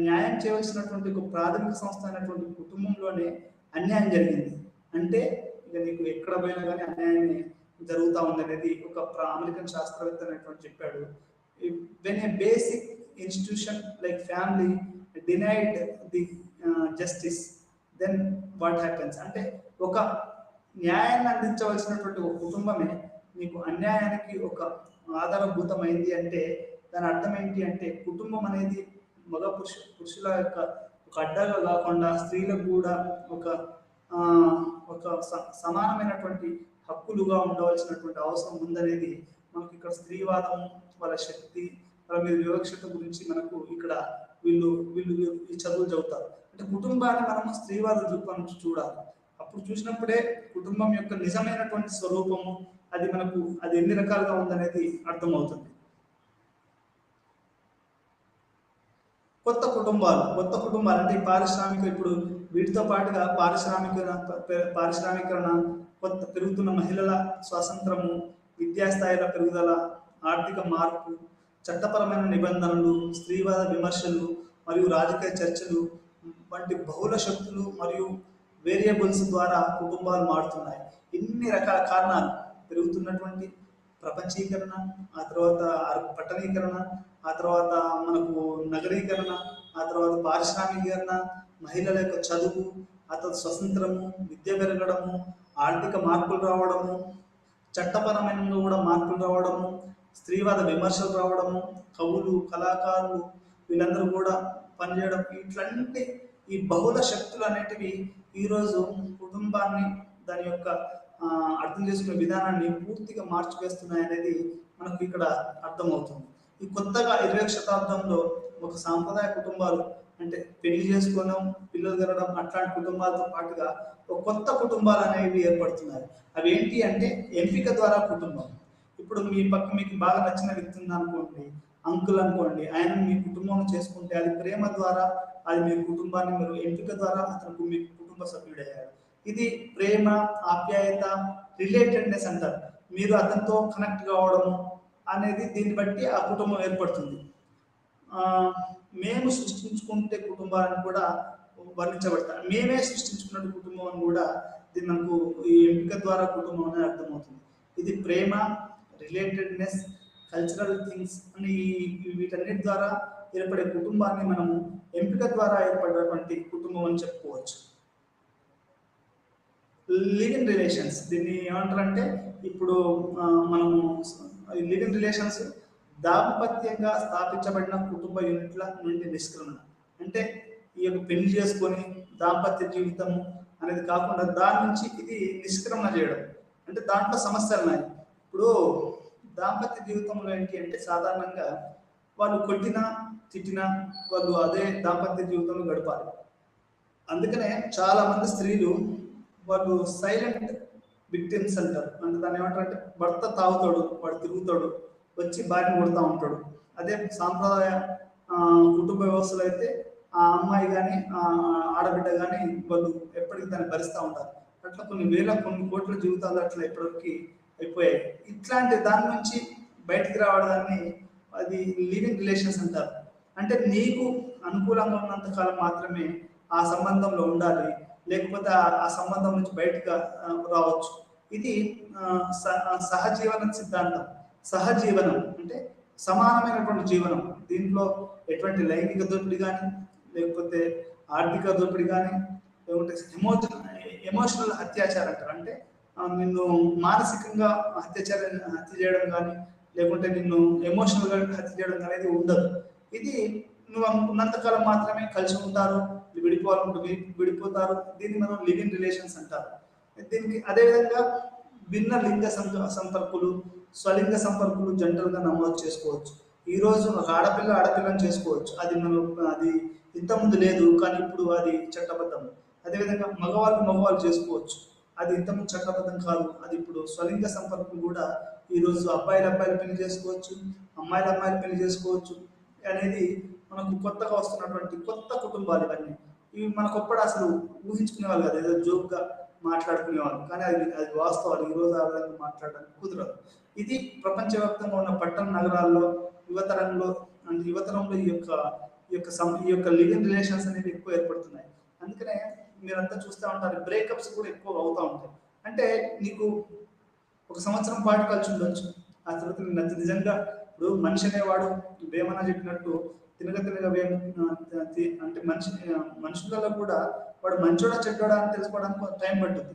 S2: న్యాయం చేయవలసినటువంటి ఒక ప్రాథమిక సంస్థ అయినటువంటి కుటుంబంలోనే అన్యాయం జరిగింది. అంటే ఇక నీకు ఎక్కడ పోయినా కానీ అన్యాయమే జరుగుతూ ఉంది అనేది ఒక అమెరికన్ శాస్త్రవేత్త అనేటువంటి చెప్పాడు. When a basic institution like family denied the justice, then what happens. అంటే ఒక న్యాయాన్ని అందించవలసినటువంటి ఒక కుటుంబమే నీకు అన్యాయానికి ఒక ఆధారభూతమైంది అంటే దాని అర్థం ఏంటి అంటే, కుటుంబం అనేది మగ పురుషుల యొక్క ఒక అడ్డాగా కాకుండా స్త్రీలకు కూడా ఒక సమానమైనటువంటి హక్కులుగా ఉండవలసినటువంటి అవసరం ఉందనేది మనకి ఇక్కడ స్త్రీవాదం, వాళ్ళ శక్తి, వాళ్ళ మీద వివక్షత గురించి మనకు ఇక్కడ వీళ్ళు వీళ్ళు ఈ చదువులు చదువుతారు. అంటే కుటుంబాన్ని మనం స్త్రీవాద దృక్పథం నుంచి చూడాలి. అప్పుడు చూసినప్పుడే కుటుంబం యొక్క నిజమైనటువంటి స్వరూపము అది ఎన్ని రకాలుగా ఉందనేది అర్థమవుతుంది. కొత్త కుటుంబాలు అంటే ఇప్పుడు వీటితో పాటుగా పారిశ్రామికరణ, కొత్త పెరుగుతున్న మహిళల స్వాతంత్రము, విద్యాస్థాయిల పెరుగుదల, ఆర్థిక మార్పు, చట్టపరమైన నిబంధనలు, స్త్రీవాద విమర్శలు మరియు రాజకీయ చర్చలు వంటి బహుళ శక్తులు మరియు వేరియబుల్స్ ద్వారా కుటుంబాలు మారుతున్నాయి. ఇన్ని రకాల కారణాలు, పెరుగుతున్నటువంటి ప్రపంచీకరణ, ఆ తర్వాత పట్టణీకరణ, ఆ తర్వాత మనకు నగరీకరణ, ఆ తర్వాత పారిశ్రామికీకరణ, మహిళల యొక్క చదువు, ఆ తర్వాత స్వతంత్రము, విద్య పెరగడము, ఆర్థిక మార్పులు రావడము, చట్టపరమైన కూడా మార్పులు రావడము, స్త్రీవాద విమర్శలు రావడము, కవులు, కళాకారులు వీళ్ళందరూ కూడా పనిచేయడం, ఇట్లాంటి ఈ బహుళ శక్తులు అనేటివి ఈరోజు కుటుంబాన్ని దాని యొక్క అర్థం చేసుకునే విధానాన్ని పూర్తిగా మార్చివేస్తున్నాయి అనేది మనకు ఇక్కడ అర్థమవుతుంది. ఈ కొత్తగా 20వ శతాబ్దంలో ఒక సాంప్రదాయ కుటుంబాలు అంటే పెళ్లి చేసుకోవడం, పిల్లలు కలగడం అట్లాంటి కుటుంబాలతో పాటుగా ఒక కొత్త కుటుంబాలు అనేవి ఏర్పడుతున్నాయి. అవి ఏంటి అంటే ఎంపిక ద్వారా కుటుంబం. ఇప్పుడు మీకు బాగా నచ్చిన వ్యక్తి ఉంది అనుకోండి, అంకుల్ అనుకోండి, ఆయన మీ కుటుంబం చేసుకుంటే అది ప్రేమ ద్వారా, అది మీ కుటుంబాన్ని మీరు ఎంపిక ద్వారా అతనికి మీ కుటుంబ సభ్యుడయ్యారు. ఇది ప్రేమ, ఆప్యాయత, రిలేటెడ్నెస్ అంటారు. మీరు అతనితో కనెక్ట్ కావడము అనేది దీన్ని బట్టి ఆ కుటుంబం ఏర్పడుతుంది. మేము సృష్టించుకుంటే కుటుంబాలను కూడా వర్ణించబడతారు. మేమే సృష్టించుకున్న కుటుంబం అని కూడా దీన్ని మనకు ఈ ఎంపిక ద్వారా కుటుంబం అనేది అర్థమవుతుంది. ఇది ప్రేమ, రిలేటెడ్నెస్, కల్చరల్ థింగ్స్ అని వీటన్నిటి ద్వారా ఏర్పడే కుటుంబాన్ని మనము ఎంపిక ద్వారా ఏర్పడినటువంటి కుటుంబం అని చెప్పుకోవచ్చు. లివ్ ఇన్ రిలేషన్స్, దీన్ని ఏమంటారంటే ఇప్పుడు మనము లివ్ ఇన్ రిలేషన్స్ దాంపత్యంగా స్థాపించబడిన కుటుంబ యూనిట్ల నుండి నిష్క్రమణ. అంటే ఈ యొక్క పెళ్లి చేసుకొని దాంపత్య జీవితం అనేది కాకుండా దాని నుంచి ఇది నిష్క్రమణ చేయడం. అంటే దాంట్లో సమస్యలు ఉన్నాయి. ఇప్పుడు దాంపత్య జీవితంలో ఏంటి అంటే సాధారణంగా వాళ్ళు కొట్టినా తిట్టినా వాళ్ళు అదే దాంపత్య జీవితంలో గడపాలి. అందుకనే చాలా మంది స్త్రీలు వాళ్ళు సైలెంట్ విక్టిమ్స్ అంటారు. అంటే దాన్ని ఏమంటారు అంటే భర్త తాగుతాడు, వాడు తిరుగుతాడు, వచ్చి భార్యను కొడుతూ ఉంటాడు. అదే సాంప్రదాయ కుటుంబ వ్యవస్థలో అయితే ఆ అమ్మాయి కానీ ఆడబిడ్డ కానీ వాళ్ళు ఎప్పటికీ దాన్ని భరిస్తూ ఉంటారు. అట్లా కొన్ని కోట్ల జీవితాలు అట్లా ఇప్పటివరకు అయిపోయాయి. ఇట్లాంటి దాని నుంచి బయటికి రావడాన్ని అది లివింగ్ రిలేషన్స్ అంటారు. అంటే నీకు అనుకూలంగా ఉన్నంత కాలం మాత్రమే ఆ సంబంధంలో ఉండాలి, లేకపోతే ఆ సంబంధం నుంచి బయటగా రావచ్చు. ఇది సహజీవన సిద్ధాంతం. సహజీవనం అంటే సమానమైనటువంటి జీవనం. దీంట్లో ఎటువంటి లైంగిక దోపిడీ కానీ, లేకపోతే ఆర్థిక దోపిడీ కానీ, లేకపోతే ఎమోషనల్ అత్యాచారం అంటారు. అంటే నిన్ను మానసికంగా హత్య చేయడం కానీ, లేకుంటే నిన్ను ఎమోషనల్గా హత్య చేయడం అనేది ఉండదు. ఇది నువ్వు ఉన్నంతకాలం మాత్రమే కలిసి ఉంటారు, విడిపోవాలనుకుంటే విడిపోతారు. దీన్ని మనం లివింగ్ రిలేషన్స్ అంటారు. దీనికి అదేవిధంగా భిన్న లింగ సంపర్కులు, స్వలింగ సంపర్కులు జంటలుగా నమోదు చేసుకోవచ్చు. ఈరోజు ఒక ఆడపిల్లని చేసుకోవచ్చు. అది ఇంతకుముందు లేదు, కానీ ఇప్పుడు అది చట్టబద్ధం. అదేవిధంగా మగవాళ్ళు చేసుకోవచ్చు. అది ఇంతకుముందు చట్టబద్ధం కాదు, అది ఇప్పుడు స్వలింగ సంపర్కులు కూడా ఈరోజు అబ్బాయిలు పెళ్లి చేసుకోవచ్చు, అమ్మాయిలు పెళ్లి చేసుకోవచ్చు అనేది మనకు కొత్తగా వస్తున్నటువంటి కొత్త కుటుంబాలు. ఇవన్నీ ఇవి మనకొప్పుడు అసలు ఊహించుకునేవాళ్ళు కాదు, ఏదో జోక్గా మాట్లాడుకునేవాళ్ళు. కానీ అది వాస్తవాలు. ఈరోజు ఆ విధంగా మాట్లాడడానికి కుదరదు. ఇది ప్రపంచవ్యాప్తంగా ఉన్న పట్టణ నగరాల్లో యువతరంలో ఈ యొక్క లివింగ్ రిలేషన్స్ అనేవి ఎక్కువ ఏర్పడుతున్నాయి. అందుకనే మీరంతా చూస్తూ ఉంటారు, బ్రేకప్స్ కూడా ఎక్కువ అవుతూ ఉంటాయి. అంటే నీకు ఒక సంవత్సరం పాటు కలిసి ఉండొచ్చు, ఆ తర్వాత నిజంగా ఇప్పుడు మనిషి అనేవాడు వేమన చెప్పినట్టు తినగ అంటే మనుషులలో కూడా వాడు మంచోడా చెడ్డోడా అని తెలుసుకోవడానికి టైం పడుతుంది.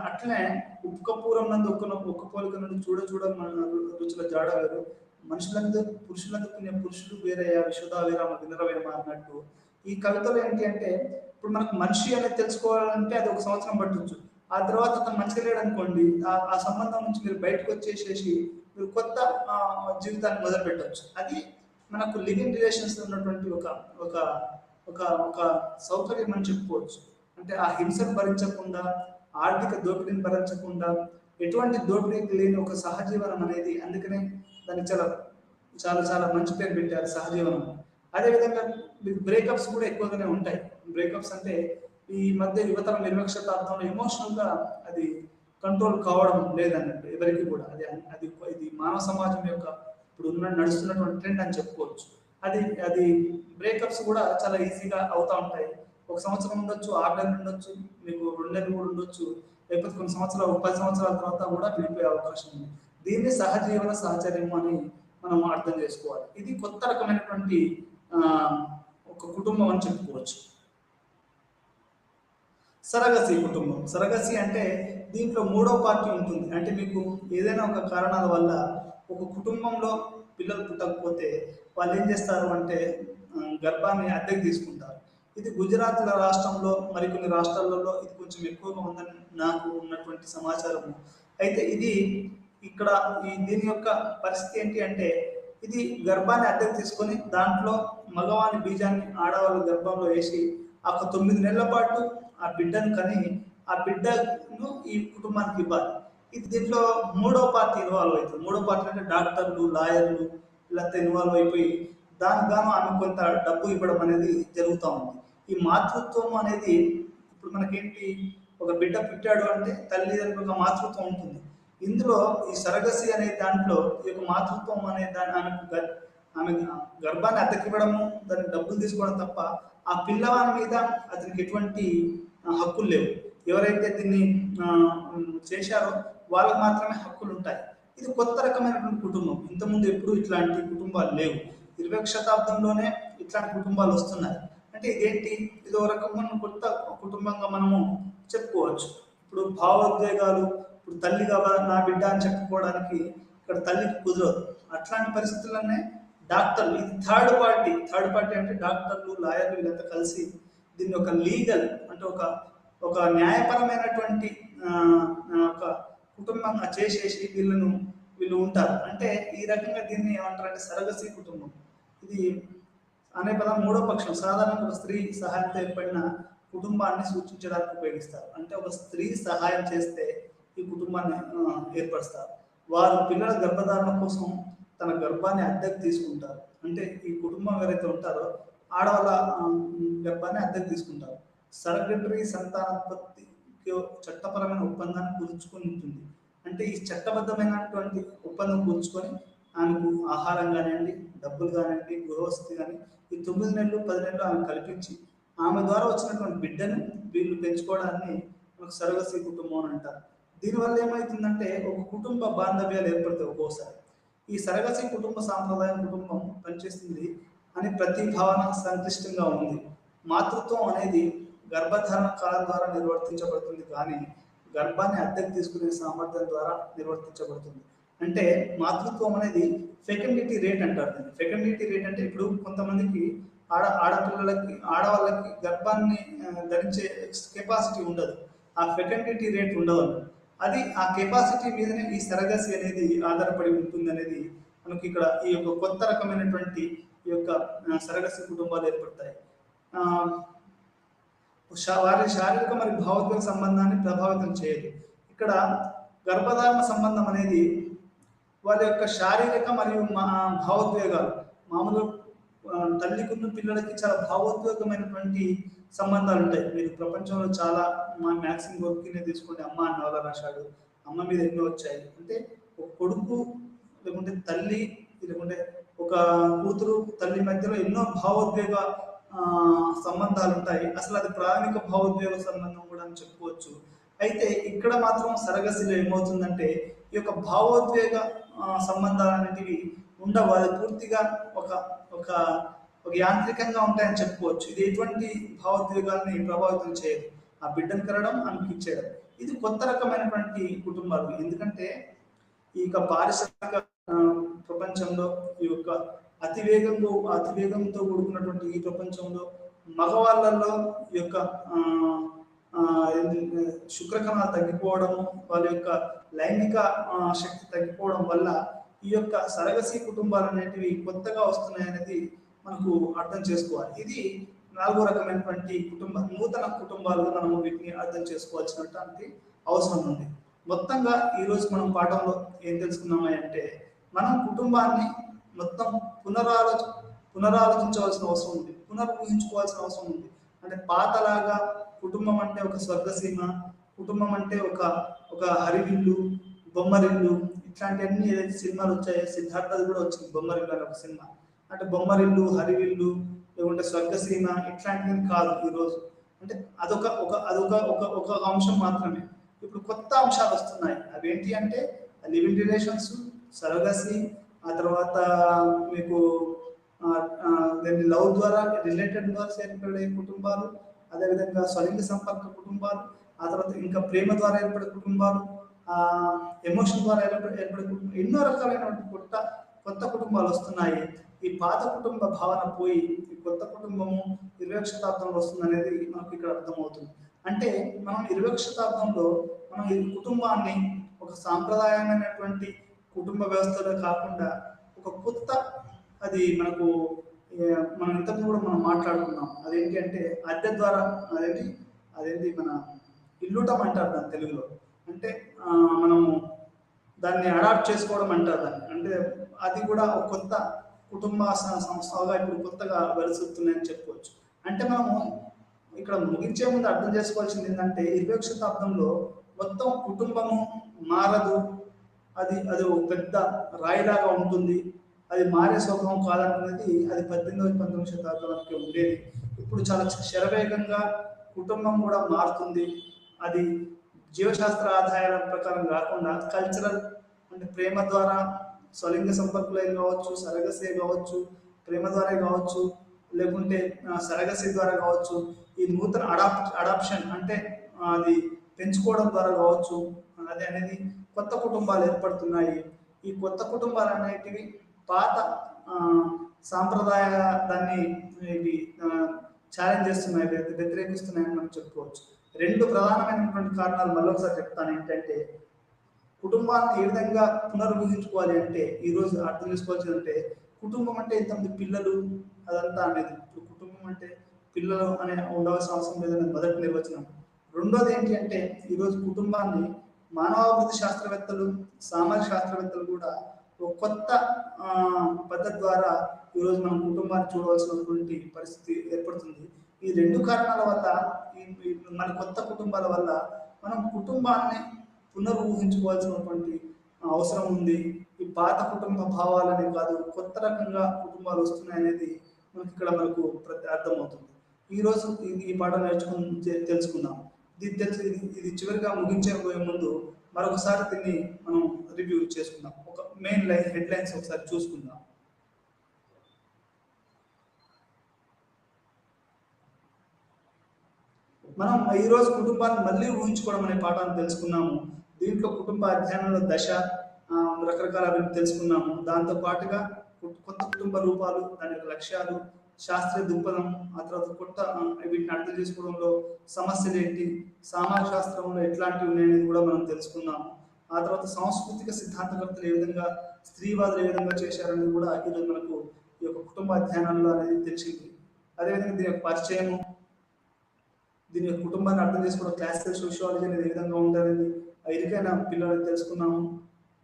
S2: అట్లనే ఉప్పు కప్పూరం నందు ఒక్క పోలిక నుండి చూడ రుచుల జాడ వేరు, పురుషులందుకు పురుషులు వేరయ్యా విశ్వదా వేరామ వినరవేమ అన్నట్టు ఈ కవితలో ఏంటి అంటే ఇప్పుడు మనకు మనిషి అనేది తెలుసుకోవాలంటే అది ఒక సంవత్సరం పట్టొచ్చు. ఆ తర్వాత అతను మంచిగా లేడు అనుకోండి, ఆ సంబంధం నుంచి మీరు బయటకు వచ్చేసేసి మీరు కొత్త జీవితాన్ని మొదలు పెట్టవచ్చు. అది మనకు లివింగ్ రిలేషన్స్ ఉన్నటువంటి ఒక ఒక ఒక ఒక సౌకర్యం అని చెప్పుకోవచ్చు. అంటే ఆ హింసను భరించకుండా, ఆర్థిక దోపిడీని భరించకుండా, ఎటువంటి దోపిడీకి లేని ఒక సహజీవనం అనేది, అందుకనే దానికి చాలా చాలా చాలా మంచి పేరు పెట్టారు సహజీవనం. అదేవిధంగా మీకు బ్రేకప్స్ కూడా ఎక్కువగానే ఉంటాయి. బ్రేకప్స్ అంటే ఈ మధ్య యువతరం 20వ శతాబ్దంలో ఎమోషనల్‌గా అది కంట్రోల్ కావడం లేదన్నట్టు ఎవరికి కూడా. అది అది ఇది మానవ సమాజం యొక్క ఇప్పుడు నడుస్తున్నటువంటి ట్రెండ్ అని చెప్పుకోవచ్చు. అది అది బ్రేకప్స్ కూడా చాలా ఈజీగా అవుతా ఉంటాయి. ఒక సంవత్సరం ఉండొచ్చు, 6 నెలలు ఉండొచ్చు, మీకు 2 నెలలు కూడా ఉండొచ్చు. లేకపోతే కొన్ని సంవత్సరాలు 10 సంవత్సరాల తర్వాత కూడా విడిపోయే అవకాశం ఉంది. దీన్ని సహజీవన సహచర్యం అని మనం అర్థం చేసుకోవాలి. ఇది కొత్త రకమైనటువంటి ఒక కుటుంబం అని చెప్పుకోవచ్చు. సరగసి కుటుంబం. సరగసి అంటే దీంట్లో మూడో పార్టీ ఉంటుంది. అంటే మీకు ఏదైనా ఒక కారణాల వల్ల ఒక కుటుంబంలో పిల్లలు పుట్టకపోతే వాళ్ళు ఏం చేస్తారు అంటే గర్భాన్ని అద్దెకు తీసుకుంటారు. ఇది గుజరాత్ రాష్ట్రంలో మరికొన్ని రాష్ట్రాలలో ఇది కొంచెం ఎక్కువగా ఉందని నాకు ఉన్నటువంటి సమాచారము. అయితే ఇది ఇక్కడ దీని యొక్క పరిస్థితి ఏంటి అంటే ఇది గర్భాన్ని అద్దెకు తీసుకొని దాంట్లో మగవాని బీజాన్ని ఆడవాళ్ళ గర్భంలో వేసి ఒక 9 నెలల పాటు ఆ బిడ్డను కని ఆ బిడ్డను ఈ కుటుంబానికి ఇవ్వాలి. ఇది దీంట్లో మూడో పార్టీ ఇన్వాల్వ్ అవుతుంది. మూడో పార్టీ అంటే డాక్టర్లు, లాయర్లు వీళ్ళంతా ఇన్వాల్వ్ అయిపోయి దానికి గాను ఆమె కొంత డబ్బు ఇవ్వడం అనేది జరుగుతూ ఉంది. ఈ మాతృత్వం అనేది ఇప్పుడు మనకేంటి, ఒక బిడ్డ పుట్టాడు అంటే తల్లిదండ్రుల మాతృత్వం ఉంటుంది. ఇందులో ఈ సరగసి అనే దాంట్లో ఈ యొక్క మాతృత్వం అనే దాన్ని ఆమె గర్భాన్ని అద్దెకివ్వడము, దానికి డబ్బులు తీసుకోవడం తప్ప ఆ పిల్లవాని మీద అతనికి ఎటువంటి హక్కులు లేవు. ఎవరైతే దీన్ని చేశారో వాళ్ళకి మాత్రమే హక్కులు ఉంటాయి. ఇది కొత్త రకమైనటువంటి కుటుంబం. ఇంతకుముందు ఎప్పుడు ఇట్లాంటి కుటుంబాలు లేవు. 20వ శతాబ్దంలోనే ఇట్లాంటి కుటుంబాలు వస్తున్నాయి. అంటే ఇదేంటి, ఇది ఒక రకమైన కొత్త కుటుంబంగా మనము చెప్పుకోవచ్చు. ఇప్పుడు భావోద్వేగాలు, ఇప్పుడు తల్లి కావాలి నా బిడ్డ అని చెప్పుకోవడానికి ఇక్కడ తల్లికి కుదరదు. అట్లాంటి పరిస్థితుల్లోనే డాక్టర్లు, ఇది థర్డ్ పార్టీ అంటే డాక్టర్లు, లాయర్లు వీళ్ళంతా కలిసి దీన్ని ఒక లీగల్ అంటే ఒక న్యాయపరమైనటువంటి ఒక కుటుంబంగా చేసేసి వీళ్ళు ఉంటారు. అంటే ఈ రకంగా దీన్ని ఏమంటారంటే సరగసి కుటుంబం. ఇది అనే పదం మూడో పక్షం. సాధారణంగా ఒక స్త్రీ సహాయంతో ఏర్పడిన కుటుంబాన్ని సూచించడానికి ఉపయోగిస్తారు. అంటే ఒక స్త్రీ సహాయం చేస్తే ఈ కుటుంబాన్ని ఏర్పరుస్తారు. వారు పిల్లల గర్భధారణ కోసం తన గర్భాన్ని అద్దెకు తీసుకుంటారు. అంటే ఈ కుటుంబం ఎవరైతే ఉంటారో ఆడవాళ్ళ గర్భాన్ని అద్దెకు తీసుకుంటారు. సరగటరీ సంతానోత్పత్తికి చట్టపరమైన ఒప్పందాన్ని కుదుర్చుకొని ఉంటుంది. అంటే ఈ చట్టబద్ధమైనటువంటి ఒప్పందం కుదుర్చుకొని ఆమెకు ఆహారం కానివ్వండి, డబ్బులు కానివ్వండి, గృహవసతి కానీ ఈ 9 నెలలు 10 నెలలు ఆమె కల్పించి ఆమె ద్వారా వచ్చినటువంటి బిడ్డను వీళ్ళు పెంచుకోవడాన్ని మనకు సరగసి కుటుంబం అని అంటారు. దీనివల్ల ఏమవుతుందంటే ఒక కుటుంబ బాంధవ్యాలు ఏర్పడతాయి. ఒక్కోసారి ఈ సరగసి కుటుంబ సాంప్రదాయం కుటుంబం పనిచేస్తుంది అని ప్రతి భావన సంక్లిష్టంగా ఉంది. మాతృత్వం అనేది గర్భధారణ కాలం ద్వారా నిర్వర్తించబడుతుంది, కానీ గర్భాన్ని అద్దెకు తీసుకునే సామర్థ్యం ద్వారా నిర్వర్తించబడుతుంది. అంటే మాతృత్వం అనేది ఫెకండిటీ రేట్ అంటారు. ఫెకండిటీ రేట్ అంటే ఇప్పుడు కొంతమందికి ఆడపిల్లలకి ఆడవాళ్ళకి గర్భాన్ని ధరించే కెపాసిటీ ఉండదు, ఆ ఫెకండిటీ రేట్ ఉండదు. అది ఆ కెపాసిటీ మీదనే ఈ సరగసి అనేది ఆధారపడి ఉంటుంది అనేది మనకి ఇక్కడ ఈ యొక్క కొత్త రకమైనటువంటి ఈ యొక్క సరగసి కుటుంబాలు ఏర్పడతాయి. వారి శారీరక మరియు భావోద్వేగ సంబంధాన్ని ప్రభావితం చేయదు. ఇక్కడ గర్భధారణ సంబంధం అనేది వాళ్ళ యొక్క శారీరక మరియు భావోద్వేగాలు, మామూలు తల్లికున్న పిల్లలకి చాలా భావోద్వేగమైనటువంటి సంబంధాలు ఉంటాయి. మీరు ప్రపంచంలో చాలా మ్యాక్సిమం వర్క్నే తీసుకోండి, అమ్మ అని నవల రాశాడు, అమ్మ మీద ఎన్నో వచ్చాయి. అంటే ఒక కొడుకు లేకుంటే తల్లి లేకుంటే ఒక కూతురు తల్లి మధ్యలో ఎన్నో భావోద్వేగ సంబంధాలు ఉంటాయి. అసలు అది ప్రాథమిక భావోద్వేగ సంబంధం కూడా అని చెప్పుకోవచ్చు. అయితే ఇక్కడ మాత్రం సరగసిలో ఏమవుతుందంటే ఈ యొక్క భావోద్వేగ సంబంధాలు అనేటివి ఉండవు. అది పూర్తిగా ఒక ఒక ఒక యాంత్రికంగా ఉంటాయని చెప్పుకోవచ్చు. ఇది ఎటువంటి భావోద్వేగాల్ని ప్రభావితం చేయదు. ఆ బిడ్డను కనడం ఆమెకి ఇచ్చేయడం. ఇది కొత్త రకమైనటువంటి కుటుంబాలు. ఎందుకంటే ఈ యొక్క పారిశ్రామిక ప్రపంచంలో ఈ యొక్క అతివేగంతో కూడుకున్నటువంటి ఈ ప్రపంచంలో మగవాళ్ళల్లో ఈ యొక్క శుక్రకణాలు తగ్గిపోవడము, వాళ్ళ యొక్క లైంగిక శక్తి తగ్గిపోవడం వల్ల ఈ యొక్క సరగసి కుటుంబాలు అనేటివి కొత్తగా వస్తున్నాయి అనేది మనకు అర్థం చేసుకోవాలి. ఇది నాలుగో రకమైనటువంటి నూతన కుటుంబాలుగా మనం వీటిని అర్థం చేసుకోవాల్సినటువంటి అవసరం ఉంది. మొత్తంగా ఈరోజు మనం పాఠంలో ఏం తెలుసుకున్నామా అంటే, మనం కుటుంబాన్ని మొత్తం పునరాలోచించవలసిన అవసరం ఉంది, పునర్ఊహించుకోవాల్సిన అవసరం ఉంది. అంటే పాతలాగా కుటుంబం అంటే ఒక స్వర్గసీమ, కుటుంబం అంటే ఒక ఒక హరివిల్లు, బొమ్మరిల్లు, ఇట్లాంటివన్నీ ఏదైతే సినిమాలు వచ్చాయో, సిద్ధార్థది కూడా వచ్చింది బొమ్మరిల్లు అనే ఒక సినిమా. అంటే బొమ్మరిల్లు, హరివిల్లు, లేకుంటే స్వర్గసీమ ఇట్లాంటివి కాదు ఈరోజు. అంటే అదొక ఒక అదొక ఒక ఒక అంశం మాత్రమే. ఇప్పుడు కొత్త అంశాలు వస్తున్నాయి. అవి ఏంటి అంటే లివింగ్ రిలేషన్స్, సరగసి, ఆ తర్వాత మీకు లవ్ ద్వారా రిలేటెడ్ ద్వారా ఏర్పడే కుటుంబాలు, అదేవిధంగా స్వలింగ సంపర్క కుటుంబాలు, ఆ తర్వాత ఇంకా ప్రేమ ద్వారా ఏర్పడే కుటుంబాలు, ఎమోషన్ ద్వారా ఏర్పడే కుటుంబం, ఎన్నో రకాలైనటువంటి కొత్త కుటుంబాలు వస్తున్నాయి. ఈ పాత కుటుంబ భావన పోయి ఈ కొత్త కుటుంబము 20వ శతాబ్దంలో వస్తుంది అనేది మనకు ఇక్కడ అర్థమవుతుంది. అంటే మనం 20వ శతాబ్దంలో మనం ఈ కుటుంబాన్ని ఒక సాంప్రదాయమైనటువంటి కుటుంబ వ్యవస్థలో కాకుండా ఒక కొత్త, అది మనకు మనం ఇంతకు కూడా మనం మాట్లాడుకున్నాం. అదేంటి అంటే అద్దె ద్వారా, అదేంటి మన ఇల్లుటం అంటారు దాని తెలుగులో. అంటే మనము దాన్ని అడాప్ట్ చేసుకోవడం అంటారు దాన్ని. అంటే అది కూడా ఒక కొత్త కుటుంబ సంస్థగా ఇప్పుడు కొత్తగా వెలుసుతున్నాయని చెప్పుకోవచ్చు. అంటే మనము ఇక్కడ ముగించే ముందు అర్థం చేసుకోవాల్సింది ఏంటంటే 20వ శతాబ్దంలో మొత్తం కుటుంబము మారదు, అది ఒక పెద్ద రాయిలాగా ఉంటుంది, అది మారే స్వభావం కాదనుకునేది అది 18వ-19వ శతాబ్దానికి ఉండేది. ఇప్పుడు చాలా శరవేగంగా కుటుంబం కూడా మారుతుంది. అది జీవశాస్త్ర ఆదాయాల ప్రకారం కాకుండా కల్చరల్, అంటే ప్రేమ ద్వారా స్వలింగ సంపర్కులే కావచ్చు, సరగసే కావచ్చు, ప్రేమ ద్వారా కావచ్చు, లేకుంటే సరగసి ద్వారా కావచ్చు, ఈ నూతన అడాప్షన్ అంటే అది పెంచుకోవడం ద్వారా కావచ్చు, అది అనేది కొత్త కుటుంబాలు ఏర్పడుతున్నాయి. ఈ కొత్త కుటుంబాలు అనేటివి పాత సాంప్రదాయ దాన్ని ఇవి ఛాలెంజ్ చేస్తున్నాయి, వ్యతిరేకిస్తున్నాయని మనం చెప్పుకోవచ్చు. రెండు ప్రధానమైనటువంటి కారణాలు మళ్ళొకసారి చెప్తాను. ఏంటంటే కుటుంబాన్ని ఏ విధంగా పునర్ఊహించుకోవాలి అంటే, ఈరోజు అర్థం చేసుకోవాల్సింది అంటే కుటుంబం అంటే ఇంతమంది పిల్లలు అదంతా అనేది. కుటుంబం అంటే పిల్లలు అనే ఉండవలసిన అవసరం లేదనేది మొదటి నిర్వచనం. రెండోది ఏంటి అంటే, ఈరోజు కుటుంబాన్ని మానవాభివృద్ధి శాస్త్రవేత్తలు, సామాజిక శాస్త్రవేత్తలు కూడా ఒక కొత్త పద్ధతి ద్వారా ఈరోజు మనం కుటుంబాన్ని చూడవలసినటువంటి పరిస్థితి ఏర్పడుతుంది. ఈ రెండు కారణాల వల్ల, మన కొత్త కుటుంబాల వల్ల మనం కుటుంబాన్ని పునర్ఊహించుకోవాల్సినటువంటి అవసరం ఉంది. ఈ పాత కుటుంబ భావాలనే కాదు, కొత్త రకంగా కుటుంబాలు వస్తున్నాయి అనేది మనకు అర్థమవుతుంది. ఈరోజు ఈ పాఠం తెలుసుకుందాం. ఇది చివరిగా ముగించే ముందు మరొకసారి దీన్ని మనం రివ్యూ చేసుకుందాం. ఒక మెయిన్ హెడ్ లైన్స్ ఒకసారి చూసుకుందాం. మనం ఈరోజు కుటుంబాన్ని మళ్ళీ ఊహించుకోవడం అనే పాఠాన్ని తెలుసుకున్నాము. దీంట్లో కుటుంబ అధ్యయనంలో దశ, రకరకాల తెలుసుకున్నాము. దాంతో పాటుగా కొత్త కుటుంబ రూపాలు, దాని యొక్క లక్ష్యాలు, శాస్త్రీయ దృక్పథం, ఆ తర్వాత కొత్త వీటిని అర్థం చేసుకోవడంలో సమస్యలు ఏంటి, సామాజిక శాస్త్రంలో ఎట్లాంటివి ఉన్నాయనేది కూడా మనం తెలుసుకున్నాము. ఆ తర్వాత సాంస్కృతిక సిద్ధాంతకర్తలు ఏ విధంగా, స్త్రీవాదులు ఏ విధంగా చేశారనేది కూడా ఈరోజు మనకు ఈ యొక్క కుటుంబ అధ్యయనంలో అనేది తెలిసింది. అదేవిధంగా దీని యొక్క పరిచయము, దీని యొక్క కుటుంబాన్ని అర్థం చేసుకోవడం, క్లాసికల్ సోషియాలజీ అనేది ఏ విధంగా ఉంటుందనేది ఇరుకైన పిల్లలు తెలుసుకున్నాము.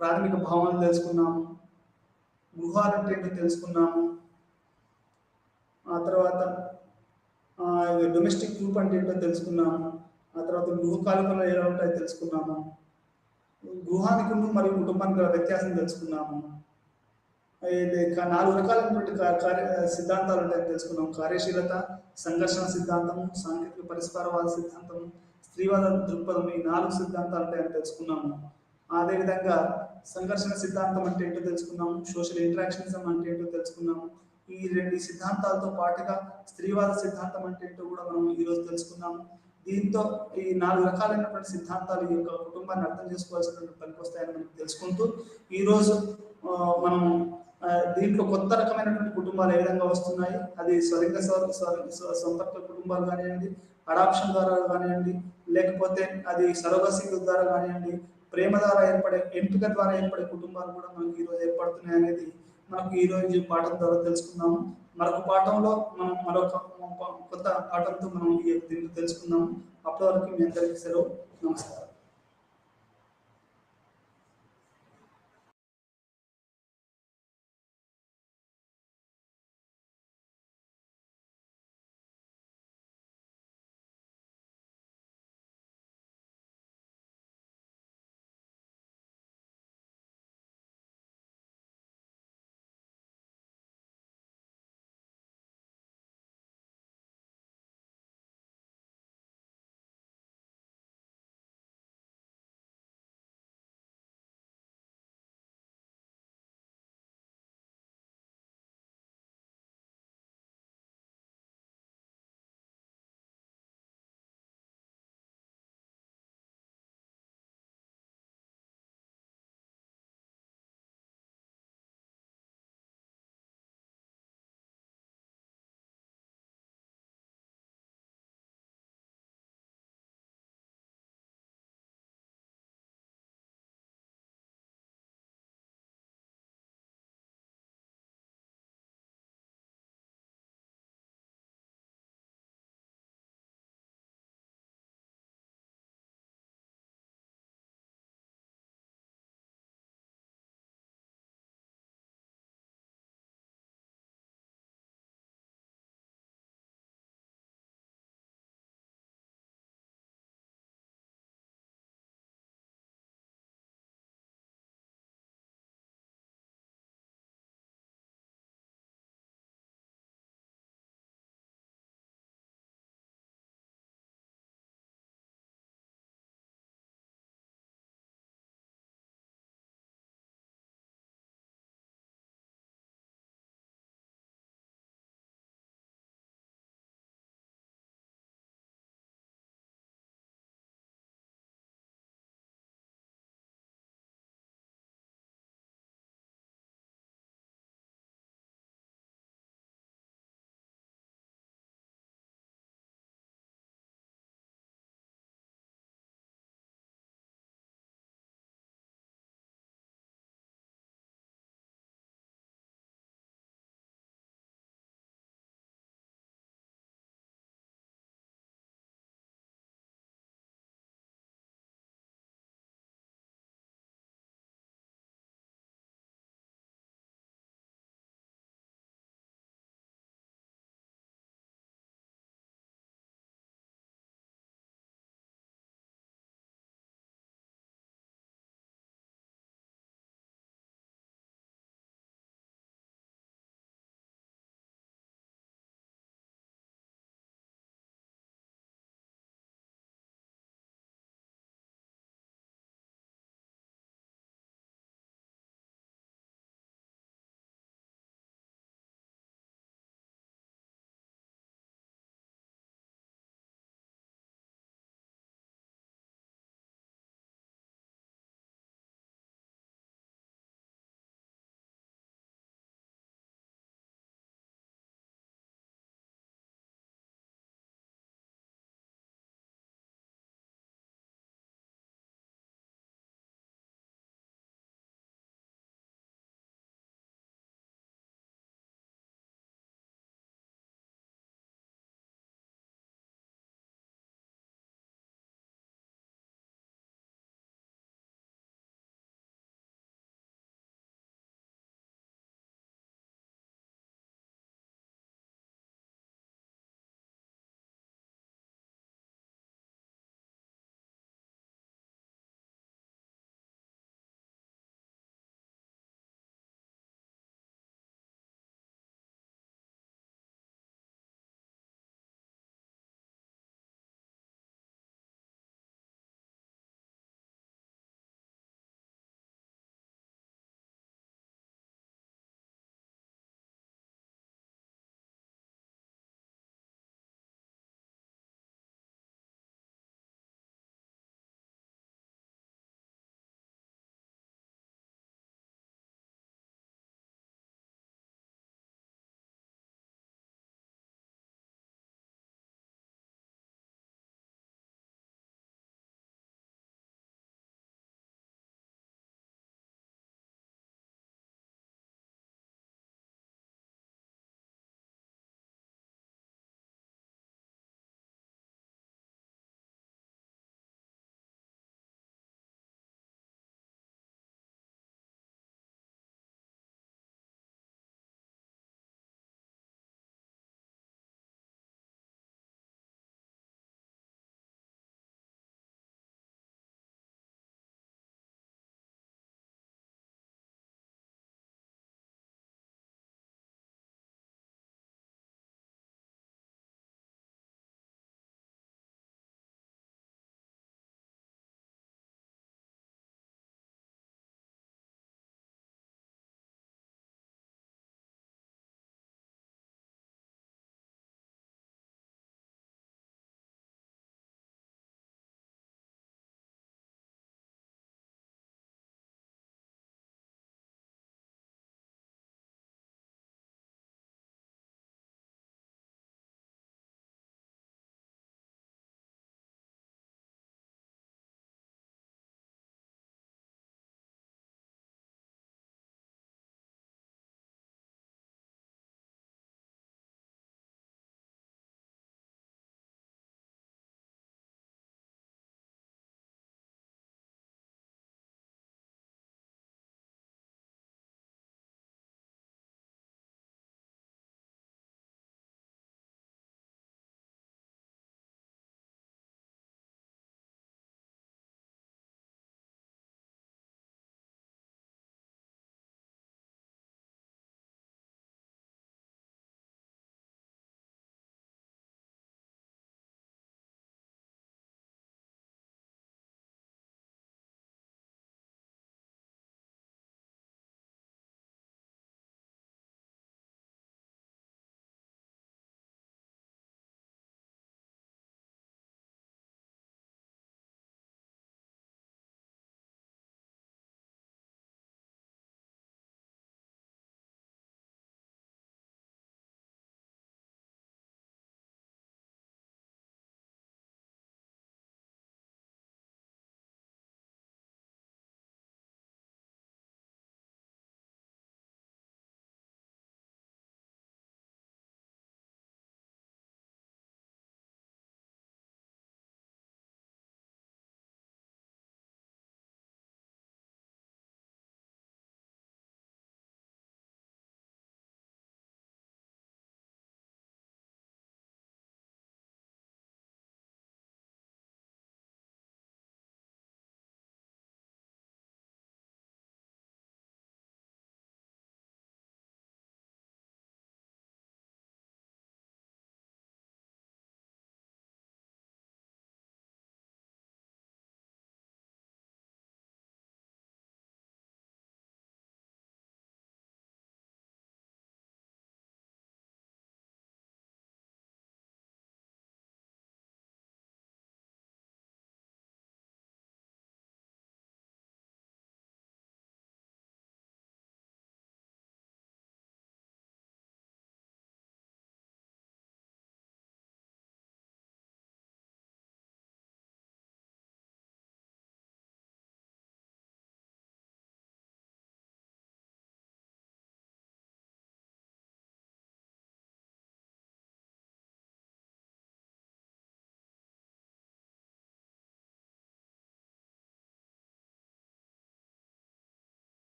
S2: ప్రాథమిక భావనలు తెలుసుకున్నాము. గృహాలు అంటే ఏంటో తెలుసుకున్నాము. ఆ తర్వాత డొమెస్టిక్ గ్రూప్ అంటే ఏంటో తెలుసుకున్నాము. ఆ తర్వాత గృహ కాలపనలు ఎలా ఉంటాయో తెలుసుకున్నాము. గృహానికి మరియు కుటుంబానికి వ్యత్యాసం తెలుసుకున్నాము. 4 రకాలైనటువంటి సిద్ధాంతాలు ఉంటాయని తెలుసుకున్నాము. కార్యశీలత, సంఘర్షణ సిద్ధాంతము, సాంకేతిక పరిష్కారవాద సిద్ధాంతము, స్త్రీవాద దృక్పథం, ఈ 4 సిద్ధాంతాలు ఉంటాయని తెలుసుకున్నాము. అదేవిధంగా సంఘర్షణ సిద్ధాంతం అంటే ఏంటో తెలుసుకున్నాము. సోషల్ ఇంటరాక్షనిజం అంటే ఏంటో తెలుసుకున్నాము. ఈ 2 సిద్ధాంతాలతో పాటుగా స్త్రీవాద సిద్ధాంతం అంటే ఏంటో కూడా మనం ఈరోజు తెలుసుకున్నాము. దీంతో ఈ 4 రకాలైనటువంటి సిద్ధాంతాలు ఈ యొక్క కుటుంబాన్ని అర్థం చేసుకోవాల్సినటువంటి పనికి వస్తాయని మనం తెలుసుకుంటూ, ఈరోజు మనం దీంట్లో కొత్త రకమైనటువంటి కుటుంబాలు ఏ విధంగా వస్తున్నాయి, అది స్వలింగ సంపర్క కుటుంబాలు కానివ్వండి, అడాప్షన్ ద్వారా కానివ్వండి, లేకపోతే అది సరోగసీ ద్వారా కానివ్వండి, ప్రేమ ద్వారా ఏర్పడే ఎంపిక ద్వారా ఏర్పడే కుటుంబాలు కూడా మనకి ఈరోజు ఏర్పడుతున్నాయి అనేది మనకు ఈరోజు పాఠం ద్వారా తెలుసుకుందాము. మరొక పాఠంలో మనం మరొక కొత్త పాఠంతో మనం దీన్ని తెలుసుకుందాము. అప్పటి వరకు మీ అందరికీ సెలవు. నమస్కారం.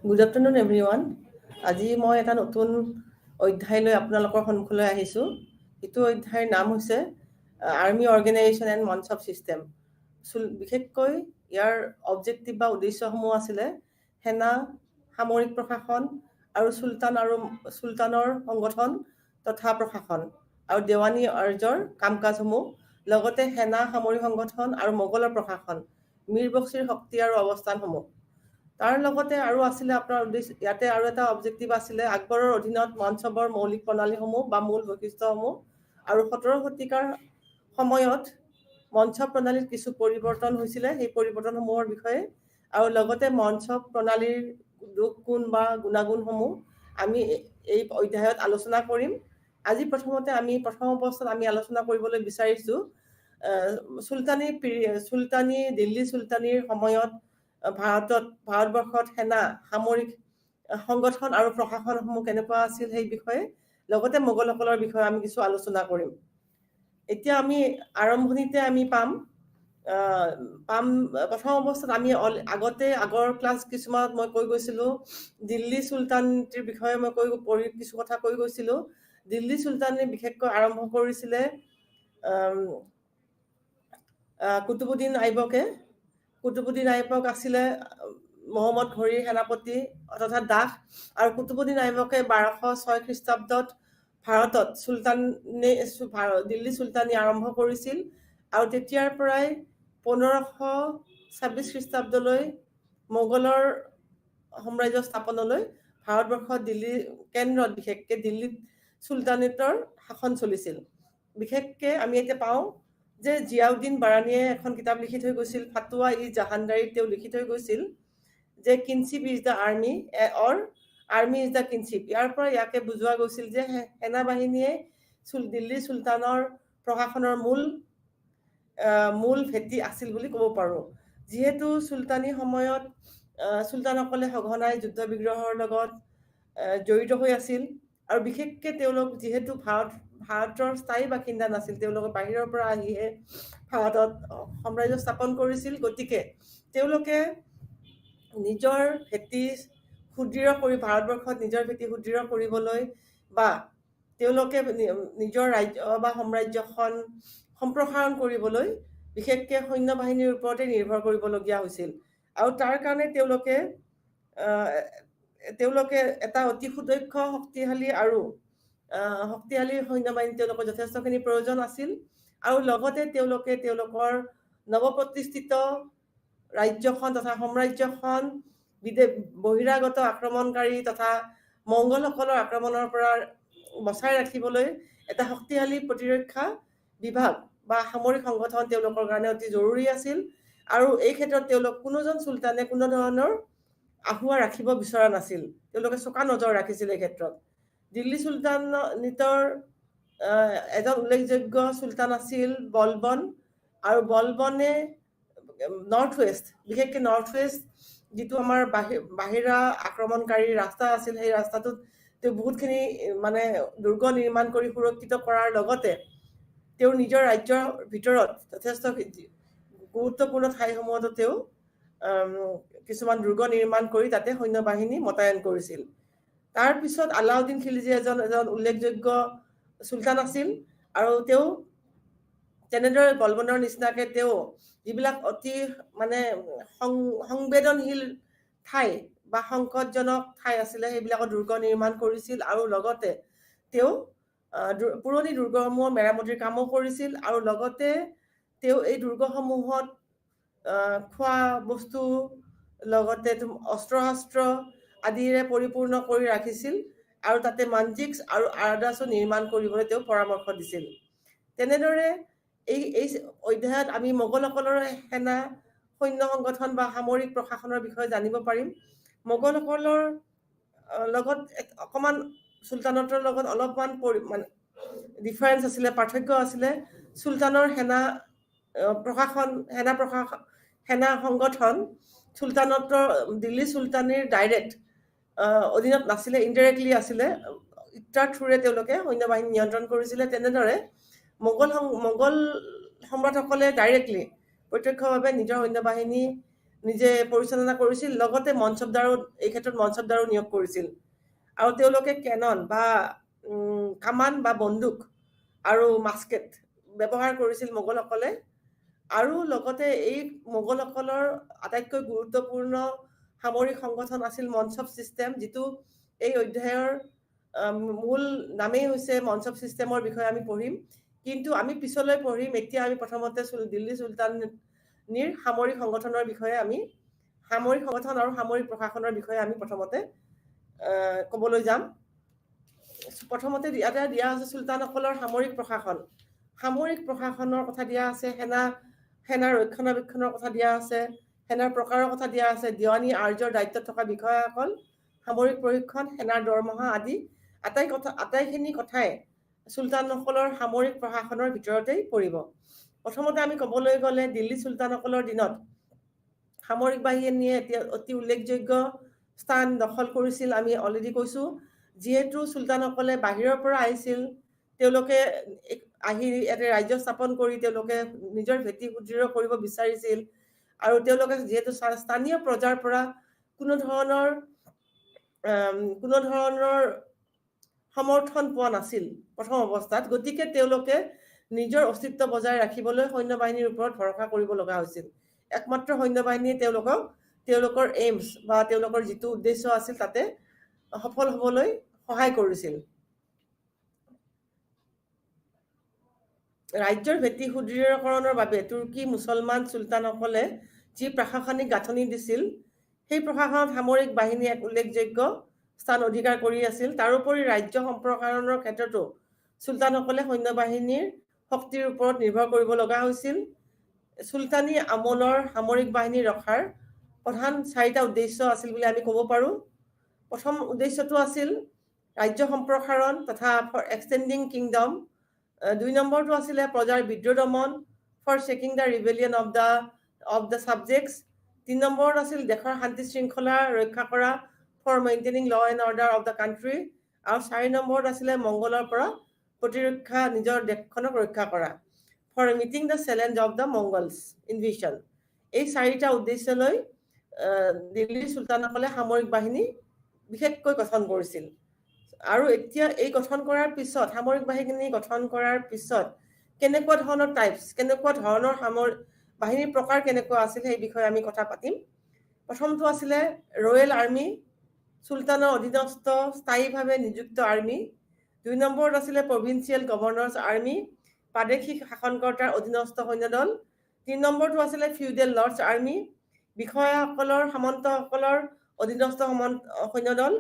S3: Good afternoon everyone. আজি মই এটা নতুন অধ্যায় লৈ আপোনালোকৰ সন্মুখলৈ আহিছোঁ। এইটো অধ্যায়ৰ নাম হৈছে আৰ্মি অৰ্গেনাইজেশ্যন এণ্ড মঞ্চ অফ ছিষ্টেম। বিশেষকৈ ইয়াৰ অবজেক্টিভ বা উদ্দেশ্যসমূহ আছিলে সেনা, সামৰিক প্ৰশাসন আৰু চুলতানৰ সংগঠন তথা প্ৰশাসন আৰু দেৱানী আৰ্জৰ কাম কাজসমূহ, লগতে সেনা, সামৰিক সংগঠন আৰু মোগলৰ প্ৰশাসন, মীৰ বক্সিৰ শক্তি আৰু অৱস্থানসমূহ। তাৰ লগতে আৰু আছিলে আপোনাৰ উদ্দেশ্য, ইয়াতে আৰু এটা অবজেক্টিভ আছিলে আকবৰৰ অধীনত মঞ্চবৰ মৌলিক প্ৰণালীসমূহ বা মূল বৈশিষ্ট্যসমূহ আৰু 17 শতিকাৰ সময়ত মঞ্চ প্ৰণালীত কিছু পৰিৱৰ্তন হৈছিলে, সেই পৰিৱৰ্তনসমূহৰ বিষয়ে আৰু লগতে মঞ্চ প্ৰণালীৰ দুখ গুণ বা গুণাগুণসমূহ আমি এই অধ্যায়ত আলোচনা কৰিম। আজি প্ৰথম অৱস্থাত আমি আলোচনা কৰিবলৈ বিচাৰিছোঁ দিল্লী চুলতানীৰ সময়ত ভাৰতবৰ্ষত সেনা, সামৰিক সংগঠন আৰু প্ৰশাসনসমূহ কেনেকুৱা আছিল সেই বিষয়ে, লগতে মোগলসকলৰ বিষয়ে আমি কিছু আলোচনা কৰিম। এতিয়া আমি আৰম্ভণিতে আমি পাম প্ৰথম অৱস্থাত আমি আগৰ ক্লাছ কিছুমানত মই কৈ গৈছিলোঁ দিল্লী চুলতানীৰ বিষয়ে মই কিছু কথা কৈ গৈছিলোঁ। দিল্লী চুলতানী বিশেষকৈ আৰম্ভ কৰিছিলে কুতুবুদ্দিন আইবক আছিলে মহম্মদ ঘড়ীৰ সেনাপতি তথা দাস, আৰু কুতুবুদ্দিন আইবকে 1206 খ্ৰীষ্টাব্দত ভাৰতত দিল্লী চুলতানী আৰম্ভ কৰিছিল আৰু তেতিয়াৰ পৰাই 1526 খ্ৰীষ্টাব্দলৈ মোগলৰ সাম্ৰাজ্য স্থাপনলৈ ভাৰতবৰ্ষত কেন্দ্ৰত বিশেষকৈ দিল্লীত চুলতানেটৰ শাসন চলিছিল। বিশেষকৈ আমি এতিয়া পাওঁ যে জিয়াউদ্দিন বাৰানীয়ে এখন কিতাপ লিখি থৈ গৈছিল, ফাটুৱা ই জাহানদাৰীত তেওঁ লিখি থৈ গৈছিল যে kinship is the army or army is the kinship. ইয়াৰ পৰা ইয়াকে বুজোৱা গৈছিল যে সেনাবাহিনীয়ে দিল্লী চুলতানৰ প্ৰশাসনৰ মূল ভেটি আছিল বুলি ক'ব পাৰোঁ। যিহেতু চুলতানী সময়ত চুলতানসকলে সঘনাই যুদ্ধ বিগ্ৰহৰ লগত জড়িত হৈ আছিল আৰু বিশেষকৈ তেওঁলোক যিহেতু ভাৰতৰ স্থায়ী বাসিন্দা নাছিল, তেওঁলোকে বাহিৰৰ পৰা আহিহে ভাৰতত সাম্ৰাজ্য স্থাপন কৰিছিল। গতিকে তেওঁলোকে নিজৰ ভেটি সুদৃঢ় কৰিবলৈ বা তেওঁলোকে নিজৰ ৰাজ্য বা সাম্ৰাজ্যখন সম্প্ৰসাৰণ কৰিবলৈ বিশেষকৈ সৈন্য বাহিনীৰ ওপৰতে নিৰ্ভৰ কৰিবলগীয়া হৈছিল আৰু তাৰ কাৰণে তেওঁলোকে এটা অতি সুদক্ষ শক্তিশালী সৈন্য বাহিনী তেওঁলোকৰ যথেষ্টখিনি প্ৰয়োজন আছিল। আৰু লগতে তেওঁলোকে তেওঁলোকৰ নৱপ্ৰতিষ্ঠিত ৰাজ্যখন তথা সাম্ৰাজ্যখন বহিৰাগত আক্ৰমণকাৰী তথা মংগলসকলৰ আক্ৰমণৰ পৰা বচাই ৰাখিবলৈ এটা শক্তিশালী প্ৰতিৰক্ষা বিভাগ বা সামৰিক সংগঠন তেওঁলোকৰ কাৰণে অতি জৰুৰী আছিল। আৰু এই ক্ষেত্ৰত কোনোজন চুলতানে কোনো ধৰণৰ আহুৱা ৰাখিব বিচৰা নাছিল, তেওঁলোকে চোকা নজৰ ৰাখিছিল। এই ক্ষেত্ৰত দিল্লী চুলতানেটৰ এজন উল্লেখযোগ্য চুলতান আছিল বলবন, আৰু বলবনে বিশেষকৈ নৰ্থ ৱেষ্ট যিটো আমাৰ বাহিৰা আক্ৰমণকাৰী ৰাস্তা আছিল, সেই ৰাস্তাটোত তেওঁ বহুতখিনি দুৰ্গ নিৰ্মাণ কৰি সুৰক্ষিত কৰাৰ লগতে তেওঁৰ নিজৰ ৰাজ্যৰ ভিতৰত যথেষ্ট গুৰুত্বপূৰ্ণ ঠাইসমূহতো তেওঁ কিছুমান দুৰ্গ নিৰ্মাণ কৰি তাতে সৈন্য বাহিনী মোতায়েন কৰিছিল। তাৰপিছত আলাউদ্দিন খিলজী এজন উল্লেখযোগ্য চুলতান আছিল আৰু তেওঁ তেনেদৰে বলবনৰ নিচিনাকে তেওঁ যিবিলাক অতি সংবেদনশীল ঠাই বা সংকটজনক ঠাই আছিলে সেইবিলাকত দুৰ্গ নিৰ্মাণ কৰিছিল আৰু লগতে তেওঁ পুৰণি দুৰ্গসমূহৰ মেৰামতিৰ কামো কৰিছিল আৰু লগতে তেওঁ এই দুৰ্গসমূহত খোৱা বস্তু লগতে অস্ত্ৰ শস্ত্ৰ আদিৰে পৰিপূৰ্ণ কৰি ৰাখিছিল আৰু তাতে মানজিক্স আৰু আৰদাসো নিৰ্মাণ কৰিবলৈ তেওঁ পৰামৰ্শ দিছিল। তেনেদৰে এই অধ্যায়ত আমি মোগলসকলৰ সেনা, সৈন্য সংগঠন বা সামৰিক প্ৰশাসনৰ বিষয়ে জানিব পাৰিম। মোগলসকলৰ লগত অকণমান চুলতানতৰ লগত অলপমান ডিফাৰেঞ্চ আছিলে, পাৰ্থক্য আছিলে। চুলতানৰ সেনা সংগঠন দিল্লী চুলতানীৰ ডাইৰেক্ট অধীনত নাছিলে, ইনডাইৰেক্টলি আছিলে, ইটাৰ থ্ৰুৰে তেওঁলোকে সৈন্য বাহিনী নিয়ন্ত্ৰণ কৰিছিলে। তেনেদৰে মোগল সম্ৰাটসকলে ডাইৰেক্টলি প্ৰত্যক্ষভাৱে নিজৰ সৈন্য বাহিনী নিজে পৰিচালনা কৰিছিল, লগতে মনচবদাৰো এই ক্ষেত্ৰত মনচবদাৰো নিয়োগ কৰিছিল। আৰু তেওঁলোকে কেনন বা কামান বা বন্দুক আৰু মাস্কেট ব্যৱহাৰ কৰিছিল মোগলসকলে। আৰু লগতে এই মোগলসকলৰ আটাইতকৈ গুৰুত্বপূৰ্ণ সামৰিক সংগঠন আছিল মনচব ছিষ্টেম, যিটো এই অধ্যায়ৰ মূল নামেই হৈছে মনচব ছিষ্টেমৰ বিষয়ে আমি পঢ়িম, কিন্তু আমি পিছলৈ পঢ়িম। এতিয়া আমি প্ৰথমতে দিল্লী চুলতানীৰ সামৰিক সংগঠনৰ বিষয়ে আমি সামৰিক সংগঠন আৰু সামৰিক প্ৰশাসনৰ বিষয়ে আমি প্ৰথমতে ক'বলৈ যাম। প্ৰথমতে ইয়াতে দিয়া আছে চুলতানসকলৰ সামৰিক প্ৰশাসন। সামৰিক প্ৰশাসনৰ কথা দিয়া আছে, সেনাৰ ৰক্ষণাবেক্ষণৰ কথা দিয়া আছে, সেনাৰ প্ৰকাৰৰ কথা দিয়া আছে, দিৱানী আৰ্যৰ দায়িত্বত থকা বিষয়াসকল, সামৰিক প্ৰশিক্ষণ, সেনাৰ দৰমহা আদি আটাইখিনি কথাই চুলতানসকলৰ সামৰিক প্ৰশাসনৰ ভিতৰতেই পৰিব। প্ৰথমতে আমি ক'বলৈ গ'লে দিল্লী চুলতানসকলৰ দিনত সামৰিক বাহিনীয়ে এতিয়া অতি উল্লেখযোগ্য স্থান দখল কৰিছিল। আমি অলৰেডি কৈছোঁ, যিহেতু চুলতানসকলে বাহিৰৰ পৰা আহিছিল, তেওঁলোকে আহি ইয়াতে ৰাজ্য স্থাপন কৰি তেওঁলোকে নিজৰ ভেটি সুদৃঢ় কৰিব বিচাৰিছিল। আৰু তেওঁলোকে যিহেতু স্থানীয় প্ৰজাৰ পৰা কোনো ধৰণৰ সমৰ্থন পোৱা নাছিল প্ৰথম অৱস্থাত, গতিকে তেওঁলোকে নিজৰ অস্তিত্ব বজাই ৰাখিবলৈ সৈন্য বাহিনীৰ ওপৰত ভৰসা কৰিব লগা হৈছিল। একমাত্ৰ সৈন্য বাহিনীয়ে তেওঁলোকৰ এইমছ বা তেওঁলোকৰ যিটো উদ্দেশ্য আছিল তাতে সফল হ'বলৈ সহায় কৰিছিল। ৰাজ্যৰ ভেটি সুদৃঢ়কৰণৰ বাবে তুৰ্কী মুছলমান চুলতানসকলে যি প্ৰশাসনিক গাঁথনি দিছিল, সেই প্ৰশাসনত সামৰিক বাহিনী এক উল্লেখযোগ্য স্থান অধিকাৰ কৰি আছিল। তাৰোপৰি ৰাজ্য সম্প্ৰসাৰণৰ ক্ষেত্ৰতো চুলতানসকলে সৈন্য বাহিনীৰ শক্তিৰ ওপৰত নিৰ্ভৰ কৰিব লগা হৈছিল। চুলতানী আমলৰ সামৰিক বাহিনী ৰখাৰ প্ৰধান 4টা উদ্দেশ্য আছিল বুলি আমি ক'ব পাৰোঁ। প্ৰথম উদ্দেশ্যটো আছিল ৰাজ্য সম্প্ৰসাৰণ তথা ফৰ এক্সটেণ্ডিং কিংডম। 2 নম্বৰটো আছিলে প্ৰজাৰ বিদ্ৰোহ দমন, for checking the rebellion of the subjects. 3 নম্বৰত আছিল দেশৰ শান্তি শৃংখলা ৰক্ষা কৰা, for maintaining law and order of the country. আৰু 4 নম্বৰত আছিলে মংগলৰ পৰা প্ৰতিৰক্ষা, নিজৰ দেশখনক ৰক্ষা কৰা, for meeting the challenge of the Mongols invasion. এই 4টা উদ্দেশ্য লৈ দিল্লীৰ চুলতানসকলে সামৰিক বাহিনী বিশেষকৈ গঠন কৰিছিল। আৰু এতিয়া এই গঠন কৰাৰ পিছত, সামৰিক বাহিনী গঠন কৰাৰ পিছত কেনেকুৱা ধৰণৰ টাইপছ, কেনেকুৱা ধৰণৰ বাহিনীৰ প্ৰকাৰ কেনেকুৱা আছিল, সেই বিষয়ে আমি কথা পাতিম। প্ৰথমটো আছিলে ৰয়েল আৰ্মি, চুলতানৰ অধীনস্থ স্থায়ীভাৱে নিযুক্ত আৰ্মি। 2 নম্বৰত আছিলে প্ৰভিন্সিয়েল গভৰ্ণৰ্ছ আৰ্মি, প্ৰাদেশিক শাসনকৰ্তাৰ অধীনস্থ সৈন্যদল। 3 নম্বৰটো আছিলে ফিউডেল লৰ্ডছ আৰ্মি, বিষয়াসকলৰ সামন্তসকলৰ অধীনস্থ সৈন্যদল।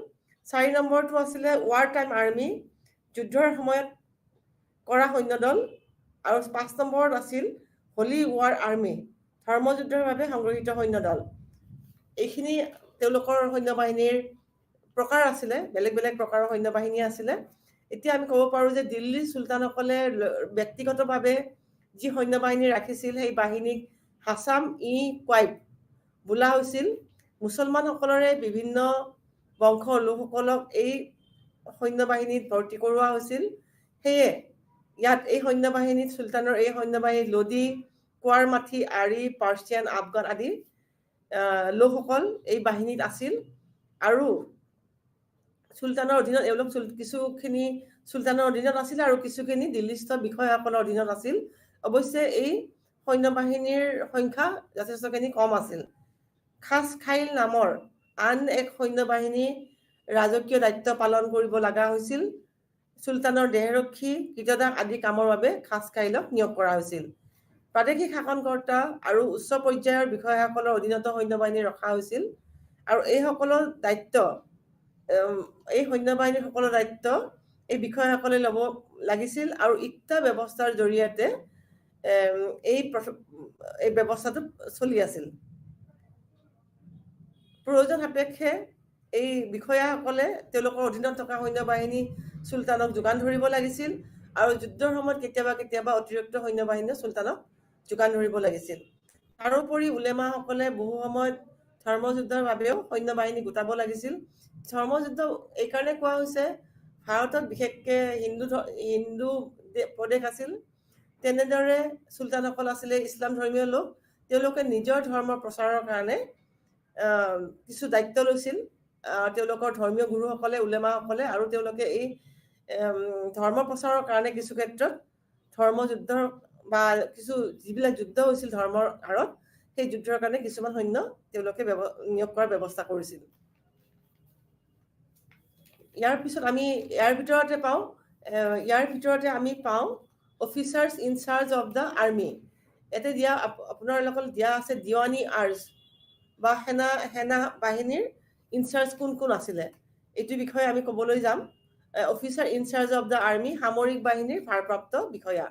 S3: 4 নম্বৰটো আছিলে ৱাৰ টাইম আৰ্মি, যুদ্ধৰ সময়ত কৰা সৈন্যদল। আৰু 5 নম্বৰত আছিল হলি ৱাৰ আৰ্মি, ধৰ্মযুদ্ধৰ বাবে সংগঠিত সৈন্যদল। এইখিনি তেওঁলোকৰ সৈন্য বাহিনীৰ প্ৰকাৰ আছিলে, বেলেগ বেলেগ প্ৰকাৰৰ সৈন্য বাহিনী আছিলে। এতিয়া আমি ক'ব পাৰোঁ যে দিল্লীৰ চুলতানসকলে ব্যক্তিগতভাৱে যি সৈন্য বাহিনী ৰাখিছিল, সেই বাহিনীক হাছাম ই কোৱাইব বোলা হৈছিল। মুছলমানসকলৰে বিভিন্ন বংশৰ লোকসকলক এই সৈন্য বাহিনীত ভৰ্তি কৰোৱা হৈছিল। সেয়ে ইয়াত এই সৈন্য বাহিনীত চুলতানৰ এই সৈন্য বাহিনীত লোদী, কোৱাৰমাথি, আৰি, পাৰ্চিয়ান, আফগান আদি লোকসকল এই বাহিনীত আছিল। আৰু চুলতানৰ অধীনত এওঁলোক কিছুখিনি চুলতানৰ অধীনত আছিল আৰু কিছুখিনি দিল্লীস্থ বিষয়াসকলৰ অধীনত আছিল। অৱশ্যে এই সৈন্য বাহিনীৰ সংখ্যা যথেষ্টখিনি কম আছিল। খাছ খাইল নামৰ আন এক সৈন্য বাহিনী ৰাজকীয় দায়িত্ব পালন কৰিব লগা হৈছিল। চুলতানৰ দেহৰক্ষী, কীটদাস আদি কামৰ বাবে খাছ খাইলক নিয়োগ কৰা হৈছিল। প্ৰাদেশিক শাসনকৰ্তা আৰু উচ্চ পৰ্যায়ৰ বিষয়াসকলৰ অধীনত সৈন্য বাহিনী ৰখা হৈছিল। আৰু এইসকলৰ দায়িত্ব, এই সৈন্য বাহিনীসকলৰ দায়িত্ব এই বিষয়াসকলে ল'ব লাগিছিল। আৰু ইক্তা ব্যৱস্থাৰ জৰিয়তে এই ব্যৱস্থাটো চলি আছিল। প্ৰয়োজন সাপেক্ষে এই বিষয়াসকলে তেওঁলোকৰ অধীনত থকা সৈন্য বাহিনী চুলতানক যোগান ধৰিব লাগিছিল। আৰু যুদ্ধৰ সময়ত কেতিয়াবা অতিৰিক্ত সৈন্য বাহিনীয়ে চুলতানক যোগান ধৰিব লাগিছিল। তাৰোপৰি উলেমাসকলে বহু সময়ত ধৰ্মযুদ্ধৰ বাবেও সৈন্য বাহিনী গোটাব লাগিছিল। ধৰ্মযুদ্ধ এইকাৰণে কোৱা হৈছে, ভাৰতত বিশেষকৈ হিন্দু প্ৰদেশ আছিল, তেনেদৰে চুলতানসকল আছিলে ইছলাম ধৰ্মীয় লোক। তেওঁলোকে নিজৰ ধৰ্মৰ প্ৰচাৰৰ কাৰণে কিছু দায়িত্ব লৈছিল, তেওঁলোকৰ ধৰ্মীয় গুৰুসকলে, উলেমাসকলে, আৰু তেওঁলোকে এই ধৰ্ম প্ৰচাৰৰ কাৰণে কিছু ক্ষেত্ৰত ধৰ্মযুদ্ধৰ বা কিছু যিবিলাক যুদ্ধ হৈছিল ধৰ্মৰ আঁৰত, সেই যুদ্ধৰ কাৰণে কিছুমান সৈন্য তেওঁলোকে নিয়োগ কৰাৰ ব্যৱস্থা কৰিছিল। ইয়াৰ পিছত আমি ইয়াৰ ভিতৰতে আমি পাওঁ officers in charge of the army. ইয়াতে আপোনালোকৰ দিয়া আছে দিৱানী আৰ্জ বা সেনা বাহিনীৰ ইনচাৰ্জ কোন আছিলে, এইটো বিষয়ে আমি ক'বলৈ যাম। Officer in charge of the army, সামৰিক বাহিনীৰ ভাৰপ্ৰাপ্ত বিষয়া।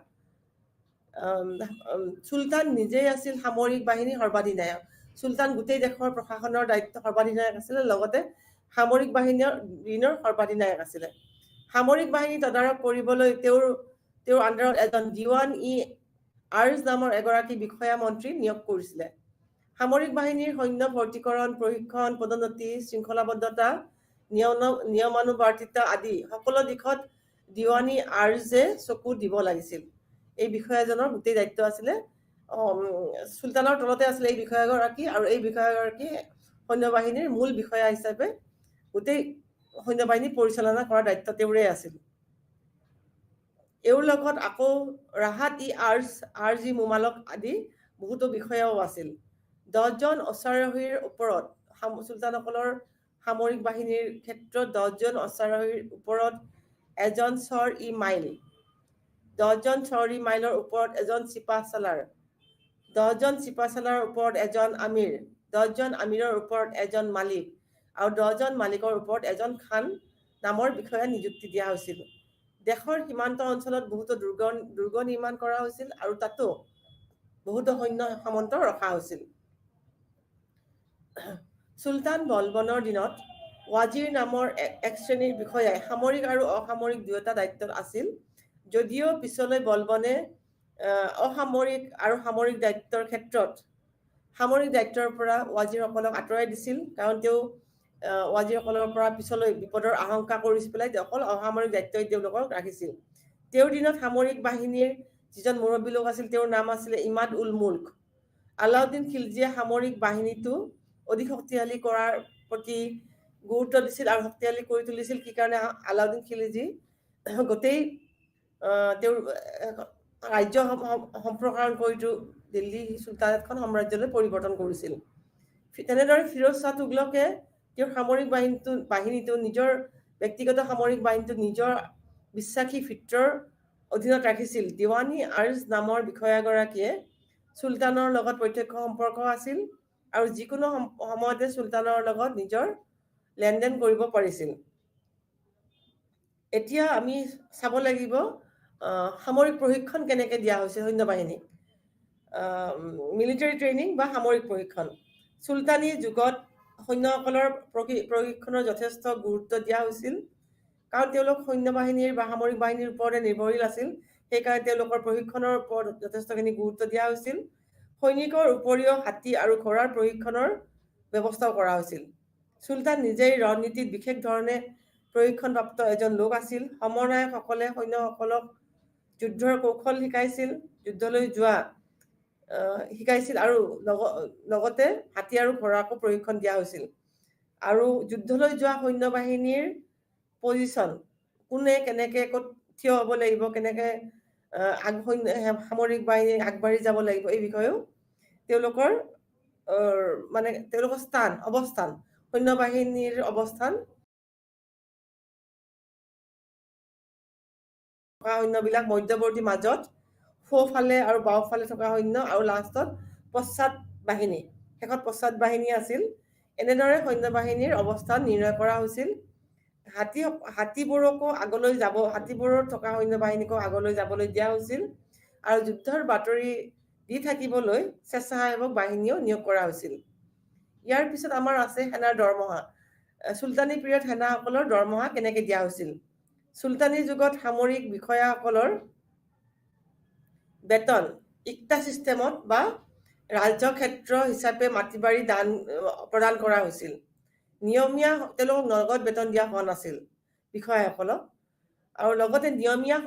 S3: চুলতান নিজেই আছিল সামৰিক বাহিনীৰ সৰ্বাধিনায়ক। চুলতান গোটেই দেশৰ প্ৰশাসনৰ দায়িত্ব সৰ্বাধিনায়ক আছিলে, লগতে সামৰিক বাহিনীৰ সৰ্বাধিনায়ক আছিলে। সামৰিক বাহিনী তদাৰক কৰিবলৈ তেওঁৰ আণ্ডাৰত এজন দিৱান ই আৰ্জ নামৰ এগৰাকী বিষয়া মন্ত্ৰী নিয়োগ কৰিছিলে। সামৰিক বাহিনীৰ সৈন্য ভৰ্তিকৰণ, প্ৰশিক্ষণ, পদোন্নতি, শৃংখলাবদ্ধতা, নিয়মানুবৰ্তিতা আদি সকলো দিশত দিৱানী আৰ্জে চকু দিব লাগিছিল। এই বিষয়াজনৰ গোটেই দায়িত্ব আছিলে, চুলতানৰ তলতে আছিলে এই বিষয়াগৰাকী, আৰু এই বিষয়াগৰাকী সৈন্যবাহিনীৰ মূল বিষয়া হিচাপে গোটেই সৈন্যবাহিনী পৰিচালনা কৰাৰ দায়িত্ব তেওঁৰে আছিল। এওঁৰ লগত আকৌ ৰাহাত ই আৰ্জ ই মুমালক আদি বহুতো বিষয়াও আছিল। 10 জন অশ্বাৰোহীৰ ওপৰত চুলতানসকলৰ সামৰিক বাহিনীৰ ক্ষেত্ৰত 10 জন অশ্বাৰোহীৰ ওপৰত এজন চৰ ই মাইল, 10 জন চৰ ই মাইলৰ ওপৰত এজন চিপাহ চালাৰ, 10 জন চিপাহ চালাৰৰ ওপৰত এজন আমিৰ, 10 জন আমিৰৰ ওপৰত এজন মালিক, আৰু 10 জন মালিকৰ ওপৰত এজন খান নামৰ বিষয়া নিযুক্তি দিয়া হৈছিল। দেশৰ সীমান্ত অঞ্চলত বহুতো দুৰ্গ নিৰ্মাণ কৰা হৈছিল, আৰু তাতো বহুতো সৈন্য সামন্ত ৰখা হৈছিল। চুলতান বলবনৰ দিনত ৱাজিৰ নামৰ এক শ্ৰেণীৰ বিষয়াই সামৰিক আৰু অসামৰিক দুয়োটা দায়িত্বত আছিল, যদিও পিছলৈ বলবনে অসামৰিক আৰু সামৰিক দায়িত্বৰ ক্ষেত্ৰত সামৰিক দায়িত্বৰ পৰা ৱাজিৰসকলক আঁতৰাই দিছিল, কাৰণ তেওঁ ৱাজিৰসকলৰ পৰা পিছলৈ বিপদৰ আশংকা কৰি পেলাই অকল অসামৰিক দায়িত্বই তেওঁলোকক ৰাখিছিল। তেওঁৰ দিনত সামৰিক বাহিনীৰ যিজন মুৰব্বী লোক আছিল, তেওঁৰ নাম আছিলে ইমাদ উল মুল্ক। আলাউদ্দিন খিলজীয়ে সামৰিক বাহিনীটো অধিক শক্তিশালী কৰাৰ প্ৰতি গুৰুত্ব দিছিল আৰু শক্তিশালী কৰি তুলিছিল। কি কাৰণে? আলাউদ্দিন খিলজী গোটেই তেওঁৰ ৰাজ্য সম্প্ৰসাৰণ কৰি দিল্লী চুলতানেটখন সাম্ৰাজ্যলৈ পৰিৱৰ্তন কৰিছিল। তেনেদৰে ফিৰোজ শ্বাহ তুগলকে তেওঁৰ সামৰিক বাহিনীটো নিজৰ ব্যক্তিগত সামৰিক বাহিনীটো নিজৰ বিশ্বাসী ভিত্ৰৰ অধীনত ৰাখিছিল। দিৱানী আৰ্জ নামৰ বিষয়াগৰাকীয়ে চুলতানৰ লগত প্ৰত্যক্ষ সম্পৰ্ক আছিল আৰু যিকোনো সময়তে চুলতানৰ লগত নিজৰ লেনদেন কৰিব পাৰিছিল। এতিয়া আমি চাব লাগিব সামৰিক প্ৰশিক্ষণ কেনেকৈ দিয়া হৈছে সৈন্যবাহিনীক। মিলিটাৰী ট্ৰেইনিং বা সামৰিক প্ৰশিক্ষণ। চুলতানী যুগত সৈন্যসকলৰ প্ৰশিক্ষণৰ যথেষ্ট গুৰুত্ব দিয়া হৈছিল, কাৰণ তেওঁলোক সৈন্যবাহিনীৰ বা সামৰিক বাহিনীৰ ওপৰতে নিৰ্ভৰশীল আছিল। সেইকাৰণে তেওঁলোকৰ প্ৰশিক্ষণৰ ওপৰত যথেষ্টখিনি গুৰুত্ব দিয়া হৈছিল। সৈনিকৰ উপৰিও হাতী আৰু ঘোঁৰাৰ প্ৰশিক্ষণৰ ব্যৱস্থাও কৰা হৈছিল। চুলতান নিজেই ৰণনীতিত বিশেষ ধৰণে প্ৰশিক্ষণপ্ৰাপ্ত এজন লোক আছিল। সমৰনায়কসকলে সৈন্যসকলক যুদ্ধৰ কৌশল শিকাইছিল, যুদ্ধলৈ যোৱা শিকাইছিল, আৰু লগতে হাতী আৰু ঘোঁৰাকো প্ৰশিক্ষণ দিয়া হৈছিল। আৰু যুদ্ধলৈ যোৱা সৈন্যবাহিনীৰ পজিশ্যন, কোনে কেনেকৈ ক'ত থিয় হ'ব লাগিব, কেনেকৈ সামৰিক বাহিনী আগবাঢ়ি যাব লাগিব, এই বিষয়েও তেওঁলোকৰ অৱস্থান সৈন্যবাহিনীৰ অৱস্থান থকা সৈন্যবিলাক মধ্যৱৰ্তী মাজত, সোঁফালে আৰু বাওঁফালে থকা সৈন্য, আৰু লাষ্টত শেষত পশ্চাদ বাহিনী আছিল। এনেদৰে সৈন্যবাহিনীৰ অৱস্থান নিৰ্ণয় কৰা হৈছিল। হাতীবোৰত থকা সৈন্যবাহিনীকো আগলৈ যাবলৈ দিয়া হৈছিল, আৰু যুদ্ধৰ বাতৰি দি থাকিবলৈ স্বেচ্ছাসেৱক বাহিনীও নিয়োগ কৰা হৈছিল। ইয়াৰ পিছত আমাৰ আছে সেনাৰ দৰমহা। চুলতানী পিৰিয়ড সেনাসকলৰ দৰমহা কেনেকৈ দিয়া হৈছিল। চুলতানী যুগত সামৰিক বিষয়াসকলৰ বেতন ইক্তা ছিষ্টেমত বা ৰাজক্ষেত্ৰ হিচাপে মাটি বাৰী প্ৰদান কৰা হৈছিল। নিয়মীয়া তেওঁলোকক নগদ বেতন দিয়া হোৱা নাছিল বিষয়াসকলক, আৰু লগতে নিয়মীয়া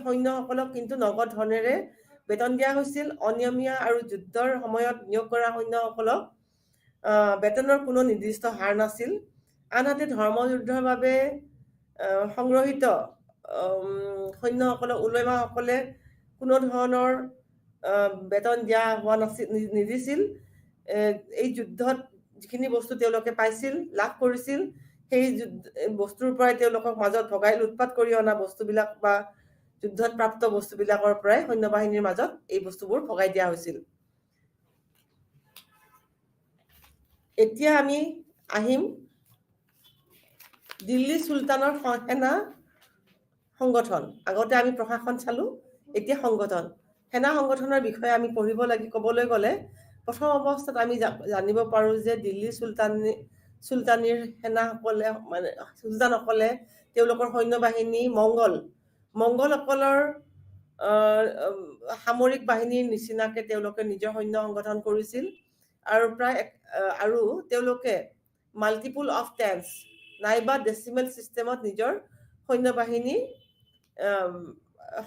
S3: সৈন্যসকলক কিন্তু নগদ ধনেৰে বেতন দিয়া হৈছিল। অনিয়মীয়া আৰু যুদ্ধৰ সময়ত নিয়োগ কৰা সৈন্যসকলক বেতনৰ কোনো নিৰ্দিষ্ট হাৰ নাছিল। আনহাতে ধৰ্মযুদ্ধৰ বাবে সংগ্ৰহিত সৈন্যসকলক উলমাসকলে কোনো ধৰণৰ বেতন দিয়া হোৱা নাছিল, নিদিছিল। এই যুদ্ধত যিখিনি বস্তু তেওঁলোকে পাইছিল, লাভ কৰিছিল, সেই বস্তুৰ পৰাই তেওঁলোকক মাজত ভগাই লুটপাট কৰি অনা বস্তুবিলাক বা যুদ্ধত প্ৰাপ্ত বস্তুবিলাকৰ পৰাই সৈন্যবাহিনীৰ মাজত এই বস্তুবোৰ ভগাই দিয়া হৈছিল। এতিয়া আমি আহিম দিল্লী চুলতানৰ সেনা সংগঠন। আগতে আমি প্ৰশাসন চালো, এতিয়া সংগঠন। সেনা সংগঠনৰ বিষয়ে আমি পঢ়িব ক'বলৈ গ'লে প্ৰথম অৱস্থাত আমি জানিব পাৰো যে দিল্লী চুলতানীৰ সেনাসকলে মানে চুলতানসকলে তেওঁলোকৰ সৈন্যবাহিনী মংগলসকলৰ সামৰিক বাহিনীৰ নিচিনাকে তেওঁলোকে নিজৰ সৈন্য সংগঠন কৰিছিল আৰু তেওঁলোকে মাল্টিপুল অফ টেন্স নাইবা ডেচিমেল চিষ্টেমত নিজৰ সৈন্যবাহিনী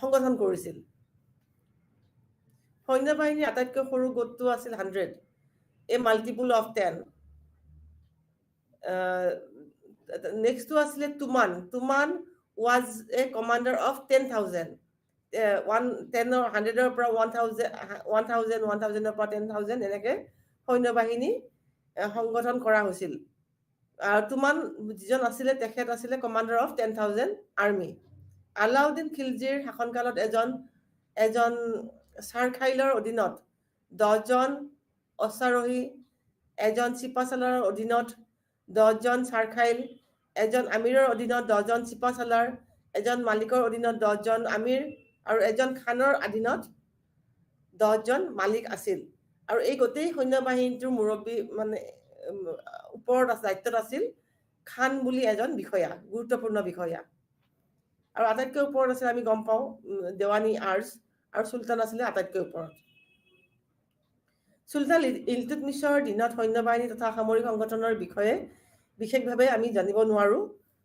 S3: সংগঠন কৰিছিল। সৈন্যবাহিনীৰ আটাইতকৈ সৰু গোটটো আছিল 100, এই মাল্টিপুল অফ 10। নেক্সটটো আছিলে তুমান ৱাজ এ কমাণ্ডাৰ অফ 10,000। 100ৰ পৰা 1,000ৰ পৰা 10,000 এনেকে সৈন্যবাহিনী সংগঠন কৰা হৈছিল। তুমান যিজন আছিলে তেখেত আছিলে কমাণ্ডাৰ অফ 10,000 আৰ্মি। আলাউদ্দিন খিলজীৰ শাসনকালত এজন চাৰখাইলৰ অধীনত 10জন অশ্বাৰোহী, এজন চিপাচালাৰৰ অধীনত 10জন চাৰখাইল, এজন আমিৰৰ অধীনত 10জন চিপাচালাৰ, এজন মালিকৰ অধীনত 10জন আমিৰ আৰু এজন খানৰ অধীনত 10জন মালিক আছিল। আৰু এই গোটেই সৈন্যবাহিনীটোৰ মুৰব্বী মানে ওপৰত দায়িত্বত আছিল খান বুলি এজন বিষয়া, গুৰুত্বপূৰ্ণ বিষয়া। আৰু আটাইতকৈ ওপৰত আছিল আমি গম পাওঁ দেৱানী আৰ্জ, আৰু চুলতান আছিলে আটাইতকৈ ওপৰত। চুলতান ইলতুৎমিছৰ দিনত সৈন্যবাহিনী তথা সামৰিক সংগঠনৰ বিষয়ে বিশেষভাৱে আমি জানিব নোৱাৰো,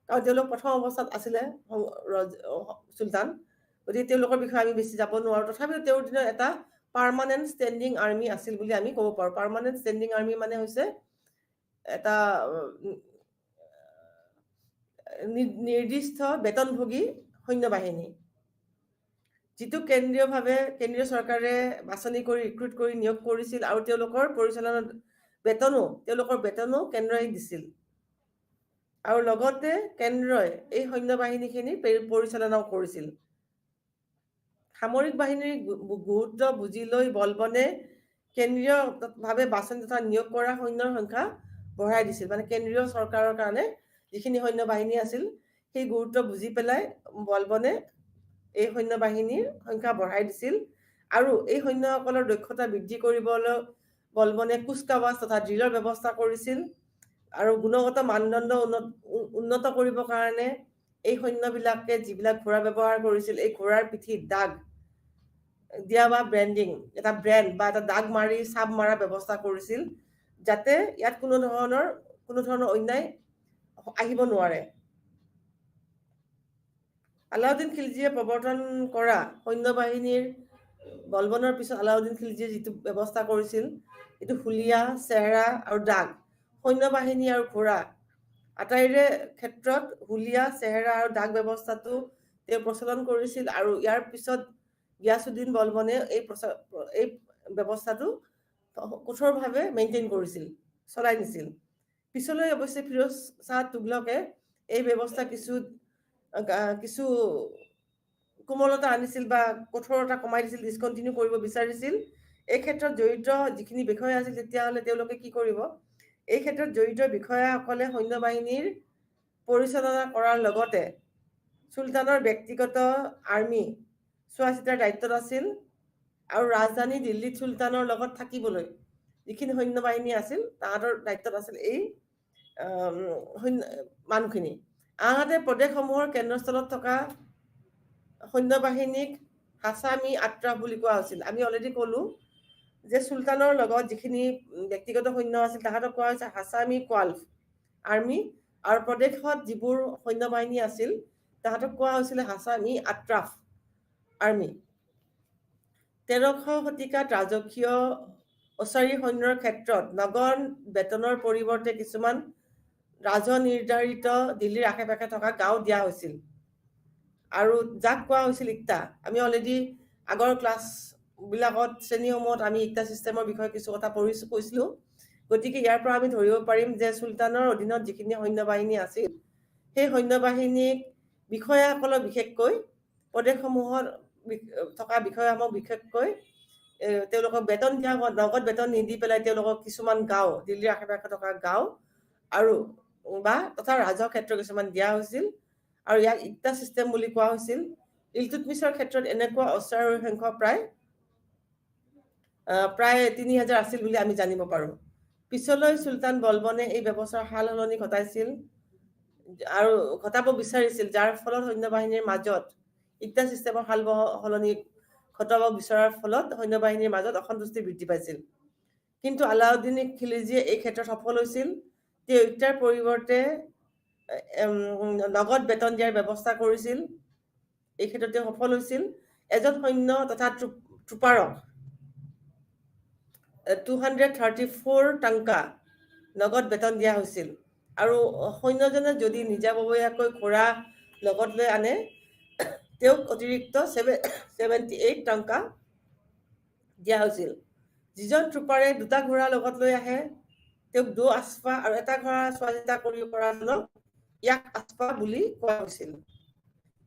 S3: কাৰণ তেওঁলোক প্ৰথম অৱস্থাত আছিলে চুলতান, গতিকে তেওঁলোকৰ বিষয়ে আমি বেছি যাব নোৱাৰো। তথাপিও তেওঁৰ দিনত এটা পাৰ্মানেণ্ট ষ্টেণ্ডিং আৰ্মি আছিল বুলি আমি ক'ব পাৰো। পাৰ্মানেণ্ট ষ্টেণ্ডিং আৰ্মি মানে হৈছে এটা নিৰ্দিষ্ট বেতনভোগী সৈন্যবাহিনী, যিটো কেন্দ্ৰীয় চৰকাৰে বাছনি কৰি ৰিক্ৰুট কৰি নিয়োগ কৰিছিল, আৰু তেওঁলোকৰ বেতনো কেন্দ্ৰই দিছিল। আৰু লগতে কেন্দ্ৰই এই সৈন্যবাহিনীখিনি পৰিচালনাও কৰিছিল। সামৰিক বাহিনীৰ গুৰুত্ব বুজি লৈ বলবনে কেন্দ্ৰীয়ভাৱে বাছনি তথা নিয়োগ কৰা সৈন্যৰ সংখ্যা বঢ়াই দিছিল। মানে কেন্দ্ৰীয় চৰকাৰৰ কাৰণে যিখিনি সৈন্যবাহিনী আছিল সেই গুৰুত্ব বুজি পেলাই বলবনে এই সৈন্যবাহিনীৰ সংখ্যা বঢ়াই দিছিল। আৰু এই সৈন্যসকলৰ দক্ষতা বৃদ্ধি কৰিবলৈ বলবনে কুচকাৱাজ তথা ড্ৰিলৰ ব্যৱস্থা কৰিছিল। আৰু গুণগত মানদণ্ড উন্নত কৰিবৰ কাৰণে এই সৈন্যবিলাকে যিবিলাক ঘোঁৰা ব্যৱহাৰ কৰিছিল, এই ঘোঁৰাৰ পিঠিত দাগ দিয়া বা ব্ৰেণ্ডিং, এটা ব্ৰেণ্ড বা এটা দাগ মাৰি চাপ মৰাৰ ব্যৱস্থা কৰিছিল, যাতে ইয়াত কোনো ধৰণৰ অন্যায় আহিব নোৱাৰে। আলাউদ্দিন খিলজীয়ে প্ৰৱৰ্তন কৰা সৈন্যবাহিনীৰ বলবনৰ পিছত আলাউদ্দিন খিলজীয়ে যিটো ব্যৱস্থা কৰিছিল, এইটো হুলীয়া, চেহেৰা আৰু দাগ। সৈন্যবাহিনী আৰু ঘোঁৰা আটাইৰে ক্ষেত্ৰত হুলীয়া, চেহেৰা আৰু দাগ ব্যৱস্থাটো তেওঁ প্ৰচলন কৰিছিল। আৰু ইয়াৰ পিছত গিয়াছুদ্দিন বলবনে এই ব্যৱস্থাটো কঠোৰভাৱে মেইনটেইন কৰিছিল, চলাই নিছিল। পিছলৈ অৱশ্যে ফিৰোজ শ্বাহ তুগলকে এই ব্যৱস্থা কিছু কোমলতা আনিছিল বা কঠোৰতা কমাই দিছিল, ডিছকণ্টিনিউ কৰিব বিচাৰিছিল। এই ক্ষেত্ৰত জড়িত যিখিনি বিষয়া আছিল, তেতিয়াহ'লে তেওঁলোকে কি কৰিব? এই ক্ষেত্ৰত জড়িত বিষয়াসকলে সৈন্যবাহিনীৰ পৰিচালনা কৰাৰ লগতে চুলতানৰ ব্যক্তিগত আৰ্মি চোৱা চিতাৰ দায়িত্বত আছিল। আৰু ৰাজধানী দিল্লীত চুলতানৰ লগত থাকিবলৈ যিখিনি সৈন্যবাহিনী আছিল তাহাঁতৰ দায়িত্বত আছিল এই মানুহখিনি। আনহাতে প্ৰদেশসমূহৰ কেন্দ্ৰস্থলত থকা সৈন্যবাহিনীক হাছামি আত্ৰাফ বুলি কোৱা হৈছিল। আমি অলৰেডি ক'লো যে চুলতানৰ লগত যিখিনি ব্যক্তিগত সৈন্য আছিল তাহাঁতক কোৱা হৈছে হাছামি কোৱাল্ফ আৰ্মি, আৰু প্ৰদেশত যিবোৰ সৈন্যবাহিনী আছিল তাহাঁতক কোৱা হৈছিলে হাছামি আত্ৰাফ আৰ্মি। 1300 শতিকাত ৰাজকীয় অচাৰী সৈন্যৰ ক্ষেত্ৰত নগদ বেতনৰ পৰিৱৰ্তে কিছুমান ৰাজনিৰ্ধাৰিত দিল্লীৰ আশে পাশে থকা গাঁও দিয়া হৈছিল আৰু যাক কোৱা হৈছিল ইকতা। আমি অলৰেডি আগৰ ক্লাছবিলাকত শ্ৰেণীসমূহত আমি ইকতা ছিষ্টেমৰ বিষয়ে কিছু কথা কৈছিলোঁ। গতিকে ইয়াৰ পৰা আমি ধৰিব পাৰিম যে চুলতানৰ অধীনত যিখিনি সৈন্যবাহিনী আছিল সেই সৈন্যবাহিনীক বিষয়াসকলক বিশেষকৈ প্ৰদেশসমূহত থকা বিষয়াসমূহক বিশেষকৈ তেওঁলোকক বেতন দিয়া নগদ বেতন নিদি পেলাই তেওঁলোকক কিছুমান গাঁও দিল্লীৰ আশে পাশে থকা গাঁও আৰু বা তথা ৰাজহ ক্ষেত্ৰ কিছুমান দিয়া হৈছিল আৰু ইয়াক ইকতা ছিষ্টেম বুলি কোৱা হৈছিল। ইলতুৎমিছৰ ক্ষেত্ৰত এনেকুৱা অস্ত্ৰাৰোহীৰ সংখ্যা প্ৰায় 3000 আছিল বুলি আমি জানিব পাৰোঁ। পিছলৈ চুলতান বলবনে এই ব্যৱস্থাৰ সাল সলনি ঘটাইছিল আৰু ঘটাব বিচাৰিছিল, যাৰ ফলত সৈন্যবাহিনীৰ মাজত ইকতা ছিষ্টেমৰ সাল সলনি ঘটাব বিচৰাৰ ফলত সৈন্যবাহিনীৰ মাজত অসন্তুষ্টি বৃদ্ধি পাইছিল। কিন্তু আলাউদ্দিন খিলজীয়ে এই ক্ষেত্ৰত সফল হৈছিল। তেওঁ ইকতাৰ পৰিৱৰ্তে নগদ বেতন দিয়াৰ ব্যৱস্থা কৰিছিল। এই ক্ষেত্ৰত তেওঁ সফল হৈছিল। এজন সৈন্য তথা ট্ৰুপাৰক 234 টংকা নগদ বেতন দিয়া হৈছিল আৰু সৈন্যজনে যদি নিজাববীয়াকৈ ঘোঁৰা লগত লৈ আনে তেওঁক অতিৰিক্ত 78 টংকা দিয়া হৈছিল। যিজন ট্ৰুপাৰে 2টা ঘোঁৰা লগত লৈ আহে তেওঁক 2 আস্পা আৰু এটা ঘোঁৰা চোৱাচিতা কৰিব পৰাজনক ইয়াক আস্পা বুলি কোৱা হৈছিল।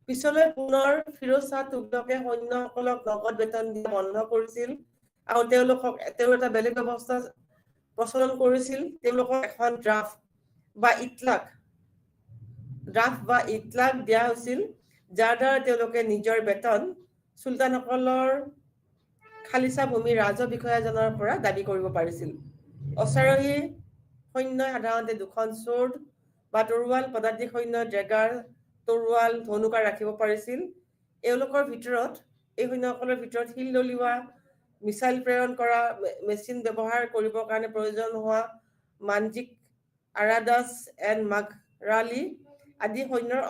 S3: পিছলৈ পুনৰ ফিৰোজ শ্বাহ তুগলকে সৈন্যসকলক নগদ বেতন দিয়া বন্ধ কৰিছিল আৰু তেওঁ এটা বেলেগ ব্যৱস্থা প্ৰচলন কৰিছিল। তেওঁলোকক এখন ড্ৰাফট বা ইতলাক দিয়া হৈছিল, যাৰ দ্বাৰা তেওঁলোকে নিজৰ বেতন চুলতানসকলৰ খালিচা ভূমি ৰাজহ বিষয়াজনৰ পৰা দাবী কৰিব পাৰিছিল। অশ্বাৰোহী সৈন্যই সাধাৰণতে 2খন sword বা তৰোৱাল, পদাতিক সৈন্যই ড্ৰেগাৰ, তৰোৱাল, ধনুকাৰ ৰাখিব পাৰিছিল। এই সৈন্যসকলৰ ভিতৰত শিল দলিওৱা, মিছাইল প্ৰেৰণ কৰা, মেচিন ব্যৱহাৰ কৰিবৰ কাৰণে প্ৰয়োজন হোৱা মানজিক, আৰাদাছ এণ্ড মাঘৰালী আদি সৈন্যৰ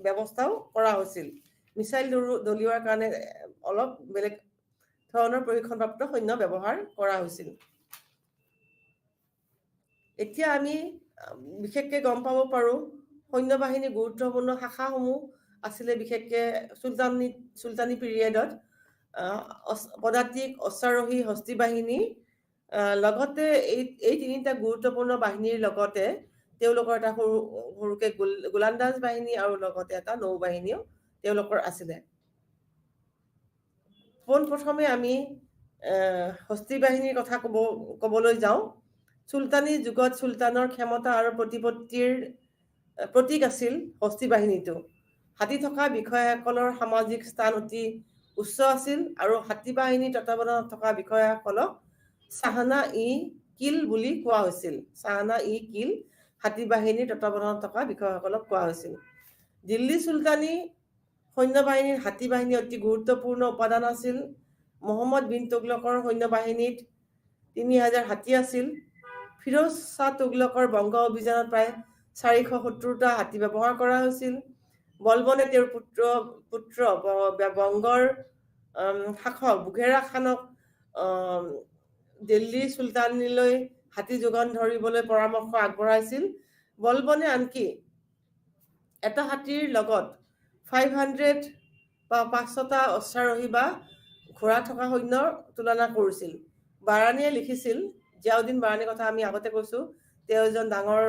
S3: ব্যৱস্থাও কৰা হৈছিল। মিছাইল দলিওৱাৰ কাৰণে অলপ বেলেগ ধৰণৰ প্ৰশিক্ষণপ্ৰাপ্ত সৈন্য ব্যৱহাৰ কৰা হৈছিল। এতিয়া আমি বিশেষকৈ গম পাব পাৰোঁ সৈন্যবাহিনীৰ গুৰুত্বপূৰ্ণ শাখাসমূহ আছিলে বিশেষকৈ চুলতানী পিৰিয়ডত পদাতিক, অশ্বাৰোহী, হস্তী বাহিনী, লগতে এই 3টা গুৰুত্বপূৰ্ণ বাহিনীৰ লগতে তেওঁলোকৰ এটা সৰুকৈ গোলান্দাজ বাহিনী আৰু লগতে এটা নৌ বাহিনীও তেওঁলোকৰ আছিলে। পোনপ্ৰথমে আমি হস্তী বাহিনীৰ কথা ক'বলৈ যাওঁ। চুলতানী যুগত চুলতানৰ ক্ষমতা আৰু প্ৰতিপত্তিৰ প্ৰতীক আছিল হস্তী বাহিনীটো। হাতী থকা বিষয়াসকলৰ সামাজিক স্থান অতি উচ্চ আছিল আৰু হাতী বাহিনীৰ তত্বাৱধানত থকা বিষয়াসকলক চাহনা-ই-কিল বুলি কোৱা হৈছিল। চাহনা-ই-কিল হাতী বাহিনীৰ তত্বাৱধানত থকা বিষয়াসকলক কোৱা হৈছিল। দিল্লী চুলতানী সৈন্যবাহিনীৰ হাতী বাহিনী অতি গুৰুত্বপূৰ্ণ উপাদান আছিল। মহম্মদ বিন তুগলকৰ সৈন্যবাহিনীত 3000 হাতী আছিল। ফিৰোজ শ্বাহ তুগলকৰ বংগ অভিযানত প্ৰায় 470টা হাতী ব্যৱহাৰ কৰা হৈছিল। বলবনে তেওঁৰ পুত্ৰ বংগৰ শাসক বুঘেৰা খানক দিল্লী চুলতানীলৈ হাতী যোগান ধৰিবলৈ পৰামৰ্শ আগবঢ়াইছিল। বলবনে আনকি এটা হাতীৰ লগত 500 বা 500টা অশ্বাৰোহী বা ঘোঁৰা থকা সৈন্যৰ তুলনা কৰিছিল। বাৰানীয়ে লিখিছিল, জিয়াউদ্দিন বাৰানীৰ কথা আমি আগতে কৈছোঁ, তেওঁ এজন ডাঙৰ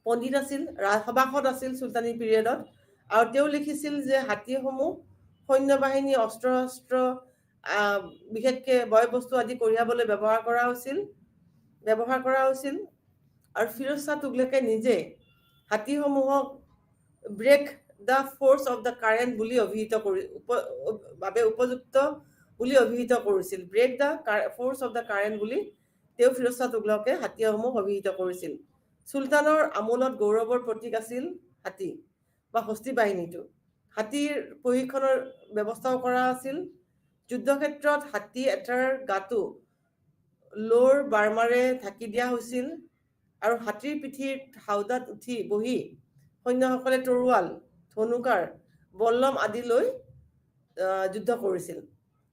S3: পণ্ডিত আছিল, সভাসদ আছিল চুলতানী পিৰিয়ডত, আৰু তেওঁ লিখিছিল যে হাতীসমূহ সৈন্যবাহিনী অস্ত্ৰ বিশেষকৈ বয় বস্তু আদি কঢ়িয়াবলৈ ব্যৱহাৰ কৰা হৈছিল। আৰু ফিৰোজ শ্বাহ তুগলকে নিজে হাতীসমূহক break the force of the current বুলি উপযুক্ত বুলি অভিহিত কৰিছিল। Break the force of the current বুলি তেওঁ ফিৰোজ শ্বাহ তুগলকে হাতীসমূহ অভিহিত কৰিছিল। চুলতানৰ আমোলত গৌৰৱৰ প্ৰতীক আছিল হাতী বা হস্তী বাহিনীটো। হাতীৰ প্ৰশিক্ষণৰ ব্যৱস্থাও কৰা আছিল। যুদ্ধক্ষেত্ৰত হাতী এটাৰ গাটো লোৰ বাৰ্মাৰে ঢাকি দিয়া হৈছিল আৰু হাতীৰ পিঠিৰ হাওদাত বহি সৈন্যসকলে তৰোৱাল, ধনুকাৰ, বল্লম আদি লৈ যুদ্ধ কৰিছিল।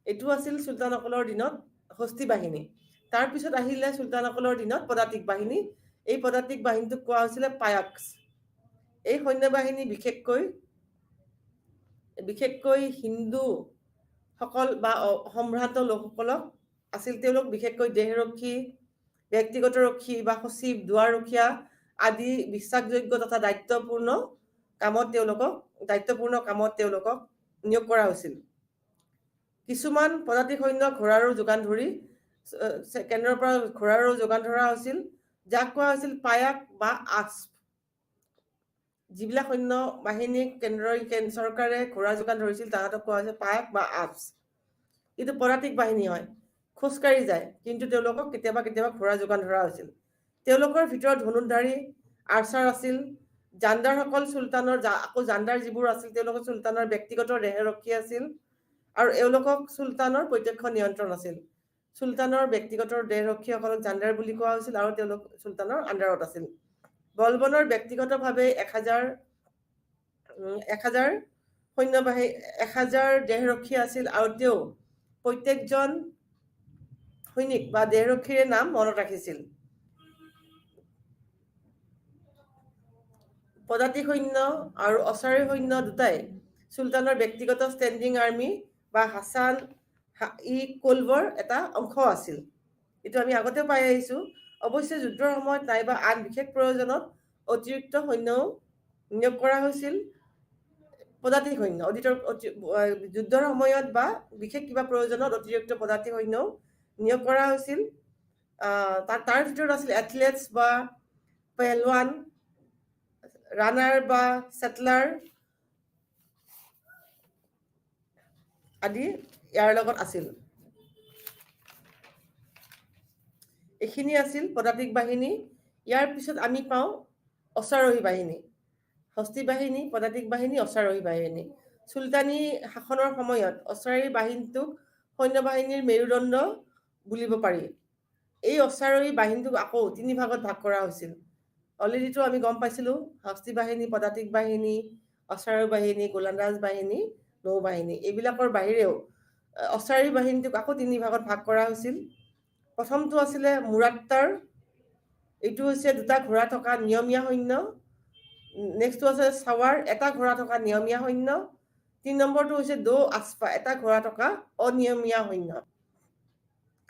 S3: এইটো আছিল চুলতানসকলৰ দিনত হস্তি বাহিনী। তাৰপিছত আহিলে চুলতানসকলৰ দিনত পদাতিক বাহিনী। এই পদাতিক বাহিনীটোক কোৱা হৈছিলে পায়াক্স। এই সৈন্য বাহিনী বিশেষকৈ হিন্দুসকল বা সম্ভ্ৰান্ত লোকসকলক আছিল। তেওঁলোক বিশেষকৈ দেহৰক্ষী, ব্যক্তিগত ৰক্ষী বা সচিব, দুৱাৰ ৰখীয়া আদি বিশ্বাসযোগ্য তথা দায়িত্বপূৰ্ণ কামত তেওঁলোকক নিয়োগ কৰা হৈছিল। কিছুমান পদাতিক সৈন্য ঘোঁৰাৰো যোগান ধৰি কেন্দ্ৰৰ পৰা ঘোঁৰাৰো যোগান ধৰা হৈছিল, যাক কোৱা হৈছিল পায়াক বা আস্প। যিবিলাক সৈন্য বাহিনীক চৰকাৰে ঘোঁৰা যোগান ধৰিছিল তাহাঁতক কোৱা হৈছিল পায়াক বা আস্প। কিন্তু পদাতিক বাহিনী হয়, খোজকাঢ়ি যায়, কিন্তু তেওঁলোকক কেতিয়াবা ঘোঁৰা যোগান ধৰা হৈছিল। তেওঁলোকৰ ভিতৰত ধনুৰ্ধাৰী আৰ্চাৰ আছিল। জাণ্ডাৰসকল জাণ্ডাৰ যিবোৰ আছিল তেওঁলোকৰ চুলতানৰ ব্যক্তিগত দেহৰক্ষী আছিল, আৰু এওঁলোকক চুলতানৰ প্ৰত্যক্ষ নিয়ন্ত্ৰণ আছিল। চুলতানৰ ব্যক্তিগত দেহৰক্ষীসকলক জাণ্ডাৰ বুলি কোৱা হৈছিল, আৰু তেওঁলোক চুলতানৰ আণ্ডাৰত আছিল। বলবনৰ ব্যক্তিগতভাৱে 1000 দেহৰক্ষী আছিল, আৰু তেওঁ প্ৰত্যেকজন সৈনিক বা দেহৰক্ষীৰে নাম মনত ৰাখিছিল। পদাতিক সৈন্য আৰু অচাৰী সৈন্য দুটাই চুলতানৰ ব্যক্তিগত ষ্টেণ্ডিং আৰ্মি বা হাছান ই কলবৰ এটা অংশ আছিল। এইটো আমি আগতে পাই আহিছো। অৱশ্যে যুদ্ধৰ সময়ত নাইবা আন বিশেষ প্ৰয়োজনত অতিৰিক্ত সৈন্যও নিয়োগ কৰা হৈছিল। পদাতিক সৈন্য যুদ্ধৰ সময়ত বা বিশেষ কিবা প্ৰয়োজনত অতিৰিক্ত পদাতিক সৈন্যও নিয়োগ কৰা হৈছিল। তাৰ ভিতৰত আছিল এথলেটছ বা পেহলৱান, ৰানাৰ বা চেটলাৰ আদি ইয়াৰ লগত আছিল। এইখিনি আছিল পদাতিক বাহিনী। ইয়াৰ পিছত আমি পাওঁ অশ্বাৰোহী বাহিনী। হস্তি বাহিনী, পদাতিক বাহিনী, অশ্বাৰোহী বাহিনী। চুলতানী শাসনৰ সময়ত অশ্বাৰোহী বাহিনীটোক সৈন্য বাহিনীৰ মেৰুদণ্ড বুলিব পাৰি। এই অশ্বাৰোহী বাহিনীটোক আকৌ 3 ভাগত ভাগ কৰা হৈছিল। অলৰেডিটো আমি গম পাইছিলো, হস্তি বাহিনী, পদাতিক বাহিনী, অশ্বাৰোহী বাহিনী, গোলন্দাজ বাহিনী, নৌ বাহিনী। এইবিলাকৰ বাহিৰেও অশ্বাৰোহী বাহিনীটোক আকৌ 3 ভাগত ভাগ কৰা হৈছিল। প্ৰথমটো আছিলে মুৰাত্তাৰ। এইটো হৈছে 2টা ঘোঁৰা থকা নিয়মীয়া সৈন্য। নেক্সটটো আছে চাৱাৰ, 1টা ঘোঁৰা থকা নিয়মীয়া সৈন্য। 3 নম্বৰটো হৈছে দো আস্পা, 1টা ঘোঁৰা থকা অনিয়মীয়া সৈন্য।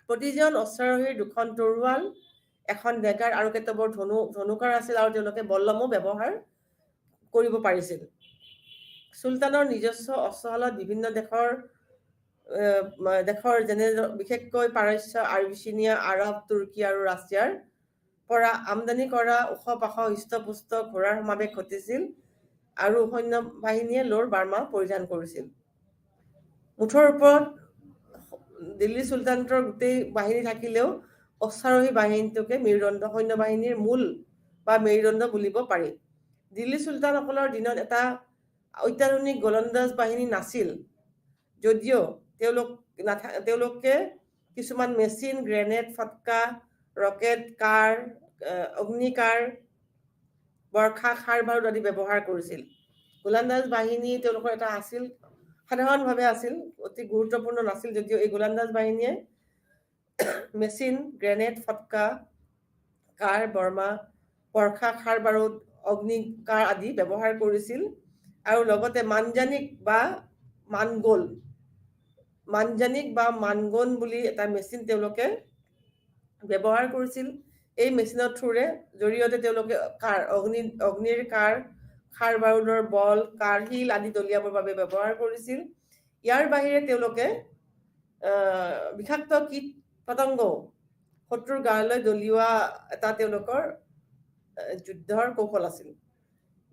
S3: প্ৰতিজন অশ্বাৰোহীৰ 2খন তৰোৱাল, 1খন ডেগাৰ আৰু কেতবোৰ ধনুকাৰ আছিল, আৰু তেওঁলোকে বল্লমো ব্যৱহাৰ কৰিব পাৰিছিল। চুলতানৰ নিজস্ব অস্ত্ৰশালত বিভিন্ন দেশৰ যেনে বিশেষকৈ পাৰস্য, আবিচিনিয়া, আৰৱ, তুৰ্কী আৰু ৰাছিয়াৰ পৰা আমদানি কৰা ওখ-পাখ হৃষ্টপুষ্ট ঘোঁৰাৰ সমাৱেশ ঘটিছিল, আৰু সৈন্য বাহিনীয়ে লোৰ বাৰ্মা পৰিধান কৰিছিল। মুঠৰ ওপৰত দিল্লী চুলতানতৰ গোটেই বাহিনী থাকিলেও অশ্বাৰোহী বাহিনীটোকে সৈন্য বাহিনীৰ মূল বা মেৰুদণ্ড বুলিব পাৰি। দিল্লী চুলতানসকলৰ দিনত এটা অত্যাধুনিক গোলন্দাজ বাহিনী নাছিল, যদিও তেওঁলোকে কিছুমান মেচিন, গ্ৰেনেড, ফটকা, ৰকেট, কাঁড়, অগ্নিকাঁড়, বৰ্ষা, খাৰ বাৰুদ আদি ব্যৱহাৰ কৰিছিল। গোলন্দাজ বাহিনী তেওঁলোকৰ এটা আছিল, সাধাৰণভাৱে আছিল, অতি গুৰুত্বপূৰ্ণ নাছিল, যদিও এই গোলন্দাজ বাহিনীয়ে মেচিন, গ্ৰেনেড, ফটকা, কাঁড়, বৰ্ষা, খাৰ বাৰুদ, অগ্নিকাঁড় আদি ব্যৱহাৰ কৰিছিল, আৰু লগতে মানজানিক বা মানগন বুলি এটা মেচিন তেওঁলোকে ব্যৱহাৰ কৰিছিল। এই মেচিনৰ জৰিয়তে তেওঁলোকে অগ্নিৰ কাঁড়, খাৰ বাৰুদৰ বল, কাঁড়, শিল আদি দলিয়াবৰ বাবে ব্যৱহাৰ কৰিছিল। ইয়াৰ বাহিৰে তেওঁলোকে বিষাক্ত কীট পতংগও শত্ৰুৰ গালৈ দলিওৱা এটা তেওঁলোকৰ যুদ্ধৰ কৌশল আছিল।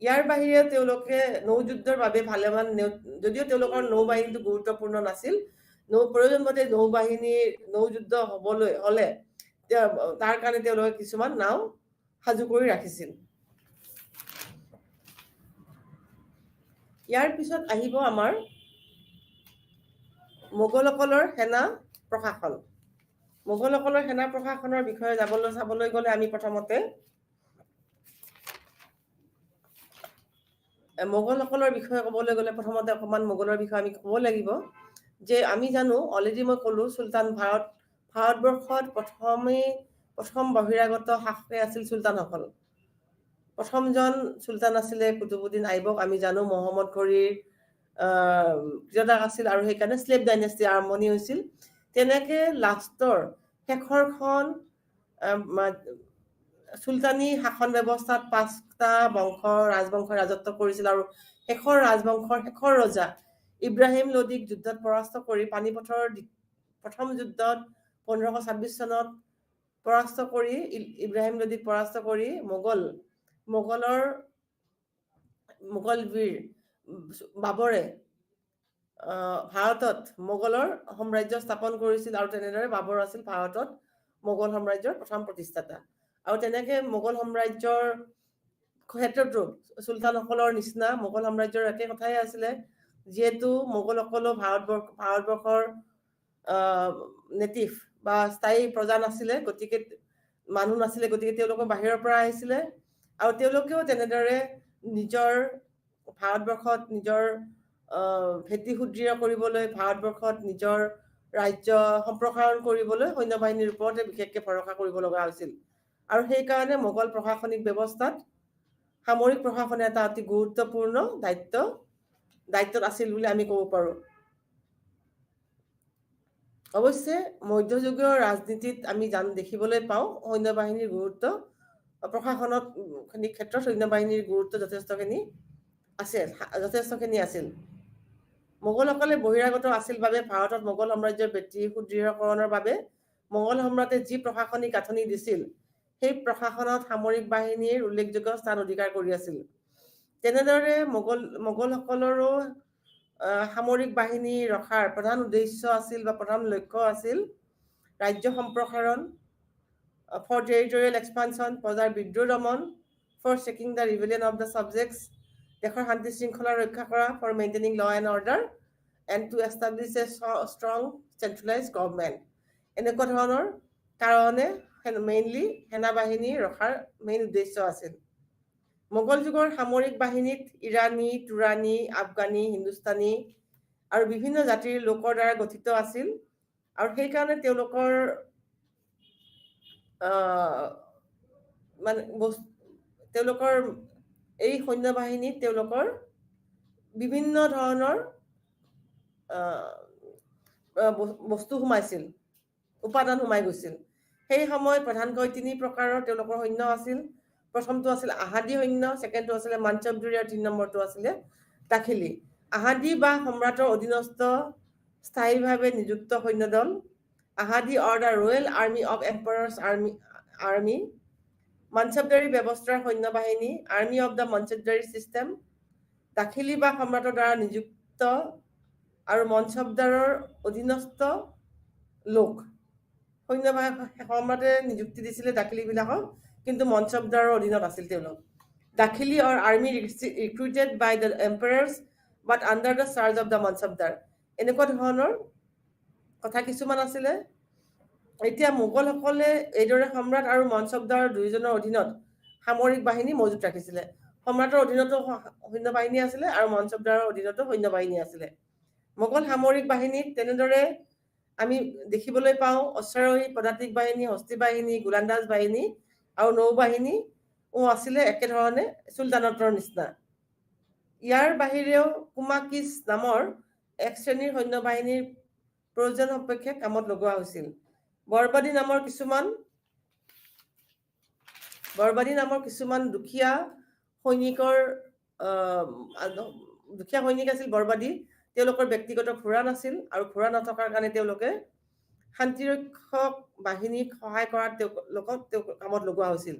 S3: ইয়াৰ বাহিৰে তেওঁলোকে নৌযুদ্ধৰ বাবে ভালেমান, যদিও তেওঁলোকৰ নৌ বাহিনীটো গুৰুত্বপূৰ্ণ নাছিল, প্ৰয়োজনমতে নৌযুদ্ধ হলে তাৰ কাৰণে তেওঁলোকে কিছুমান নাও সাজু কৰি ৰাখিছিল। ইয়াৰ পিছত আহিব আমাৰ মোগলসকলৰ সেনা প্ৰশাসন। মোগলসকলৰ সেনা প্ৰশাসনৰ বিষয়ে চাবলৈ গ'লে আমি প্ৰথমতে মোগলসকলৰ বিষয়ে ক'বলৈ গ'লে প্ৰথমতে অকণমান মোগলৰ বিষয়ে আমি ক'ব লাগিব যে আমি জানো অলৰেডি মই ক'লো চুলতান ভাৰতবৰ্ষত প্ৰথম বহিৰাগত শাসকে আছিল চুলতানসকল। প্ৰথমজন চুলতান আছিলে কুতুবুদ্দিন আইবক। আমি জানো মহম্মদ ঘড়ীৰ ক্ৰীড়াক আছিল আৰু সেইকাৰণে স্লেভ ডাইনেষ্টি আৰম্ভণি হৈছিল। তেনেকে লাষ্টৰ শেষৰখন চুলতানী শাসন ব্যৱস্থাত 5টা ৰাজবংশ ৰাজত্ব কৰিছিল আৰু শেষৰ ৰাজবংশৰ শেষৰ ৰজা ইব্ৰাহিম লোদীক যুদ্ধত পৰাস্ত কৰি পানিপথৰ প্ৰথম যুদ্ধত 1526 চনত পৰাস্ত কৰি ইব্ৰাহিম লোদীক পৰাস্ত কৰি মোগল বীৰ বাবৰে ভাৰতত মোগলৰ সাম্ৰাজ্য স্থাপন কৰিছিল আৰু তেনেদৰে বাবৰ আছিল ভাৰতত মোগল সাম্ৰাজ্যৰ প্ৰথম প্ৰতিষ্ঠাতা। আৰু তেনেকে মোগল সাম্ৰাজ্যৰ ক্ষেত্ৰতো চুলতানসকলৰ নিচিনা মোগল সাম্ৰাজ্যৰ একে কথাই আছিলে, যিহেতু মোগলসকলো ভাৰতবৰ্ষৰ নেটিভ বা স্থায়ী প্ৰজা নাছিলে, গতিকে মানুহ নাছিলে, গতিকে তেওঁলোকৰ বাহিৰৰ পৰা আহিছিলে আৰু তেওঁলোকেও তেনেদৰে নিজৰ ভাৰতবৰ্ষত নিজৰ ভেটি সুদৃঢ় কৰিবলৈ, ভাৰতবৰ্ষত নিজৰ ৰাজ্য সম্প্ৰসাৰণ কৰিবলৈ সৈন্য বাহিনীৰ ওপৰতে বিশেষকৈ ভৰসা কৰিব লগা হৈছিল। আৰু সেইকাৰণে মোগল প্ৰশাসনিক ব্যৱস্থাত সামৰিক প্ৰশাসনে এটা অতি গুৰুত্বপূৰ্ণ দায়িত্বত আছিল বুলি আমি ক'ব পাৰোঁ। অৱশ্যে মধ্যযুগীয় ৰাজনীতিত আমি দেখিবলৈ পাওঁ সৈন্য বাহিনীৰ গুৰুত্ব, প্ৰশাসনত ক্ষেত্ৰত সৈন্য বাহিনীৰ গুৰুত্ব যথেষ্টখিনি আছিল। মোগলসকলে বহিৰাগত আছিল বাবে ভাৰতত মোগল সাম্ৰাজ্যৰ ভেটি সুদৃঢ়কৰণৰ বাবে মোগল সম্ৰাটে যি প্ৰশাসনিক গাঁথনি দিছিল সেই প্ৰশাসনত সামৰিক বাহিনীৰ উল্লেখযোগ্য স্থান অধিকাৰ কৰি আছিল। তেনেদৰে মোগলসকলৰো সামৰিক বাহিনী ৰখাৰ প্ৰধান উদ্দেশ্য আছিল বা প্ৰধান লক্ষ্য আছিল ৰাজ্য সম্প্ৰসাৰণ, ফৰ টেৰিটৰিয়েল এক্সপানশ্যন, প্ৰজাৰ বিদ্ৰোহ দমন, for checking the rebellion of the subjects, দেশৰ শান্তি শৃংখলা ৰক্ষা কৰা, for maintaining law and order and to establish a strong centralise government. এনেকুৱা ধৰণৰ কাৰণে মেইনলি সেনাবাহিনী ৰখাৰ মেইন উদ্দেশ্য আছিল। মোগল যুগৰ সামৰিক বাহিনীত ইৰাণী, তুৰাণী, আফগানী, হিন্দুস্তানী আৰু বিভিন্ন জাতিৰ লোকৰ দ্বাৰা গঠিত আছিল আৰু সেইকাৰণে তেওঁলোকৰ এই সৈন্য বাহিনীত তেওঁলোকৰ বিভিন্ন ধৰণৰ বস্তু সোমাইছিল, উপাদান সোমাই গৈছিল। সেই সময়ত প্ৰধানকৈ 3 প্ৰকাৰৰ তেওঁলোকৰ সৈন্য আছিল। প্ৰথমটো আছিল আহাদী সৈন্য, ছেকেণ্ডটো আছিলে মানচবদৰী আৰু 3 নম্বৰটো আছিলে দাখিলী। আহাদী বা সম্ৰাটৰ অধীনস্থ স্থায়ীভাৱে নিযুক্ত সৈন্যদল, Ahadi or the royal army of emperors army, মানচবদাৰী ব্যৱস্থাৰ সৈন্য বাহিনী, army of the Mansabdari system, Dakhili বা সম্ৰাটৰ দ্বাৰা নিযুক্ত আৰু মনচবদাৰৰ অধীনস্থ লোক। সম্ৰাটে নিযুক্তি দিছিলে দাখিলীবিলাকক, কিন্তু মনচবদাৰৰ অধীনত আছিল তেওঁলোক। Dakhili or army recruited by the emperors but under the charge of the Mansabdar. এনেকুৱা ধৰণৰ কথা কিছুমান আছিলে। এতিয়া মোগলসকলে এইদৰে সম্ৰাট আৰু মনচবদাৰ দুয়োজনৰ অধীনত সামৰিক বাহিনী মজুত ৰাখিছিলে। সম্ৰাটৰ অধীনতো সৈন্য বাহিনী আছিলে আৰু মনচবদাৰৰ অধীনতো সৈন্য বাহিনী আছিলে। মোগল সামৰিক বাহিনীত তেনেদৰে আমি দেখিবলৈ পাওঁ অশ্বাৰোহী, পদাতিক বাহিনী, হস্তী বাহিনী, গোলান্দাজ বাহিনী আৰু নৌবাহিনীও আছিলে একেধৰণে চুলতানতৰ নিচিনা। ইয়াৰ বাহিৰেও কুমাকিজ নামৰ এক শ্ৰেণীৰ সৈন্য বাহিনীৰ প্ৰয়োজন সাপেক্ষে কামত লগোৱা হৈছিল। বৰবাদী নামৰ কিছুমান দুখীয়া সৈনিক আছিল বৰবাদী। তেওঁলোকৰ ব্যক্তিগত ঘোঁৰা নাছিল আৰু ঘোঁৰা নথকাৰ কাৰণে তেওঁলোকে শান্তিৰক্ষক বাহিনীক সহায় কৰাত তেওঁলোকক কামত লগোৱা হৈছিল।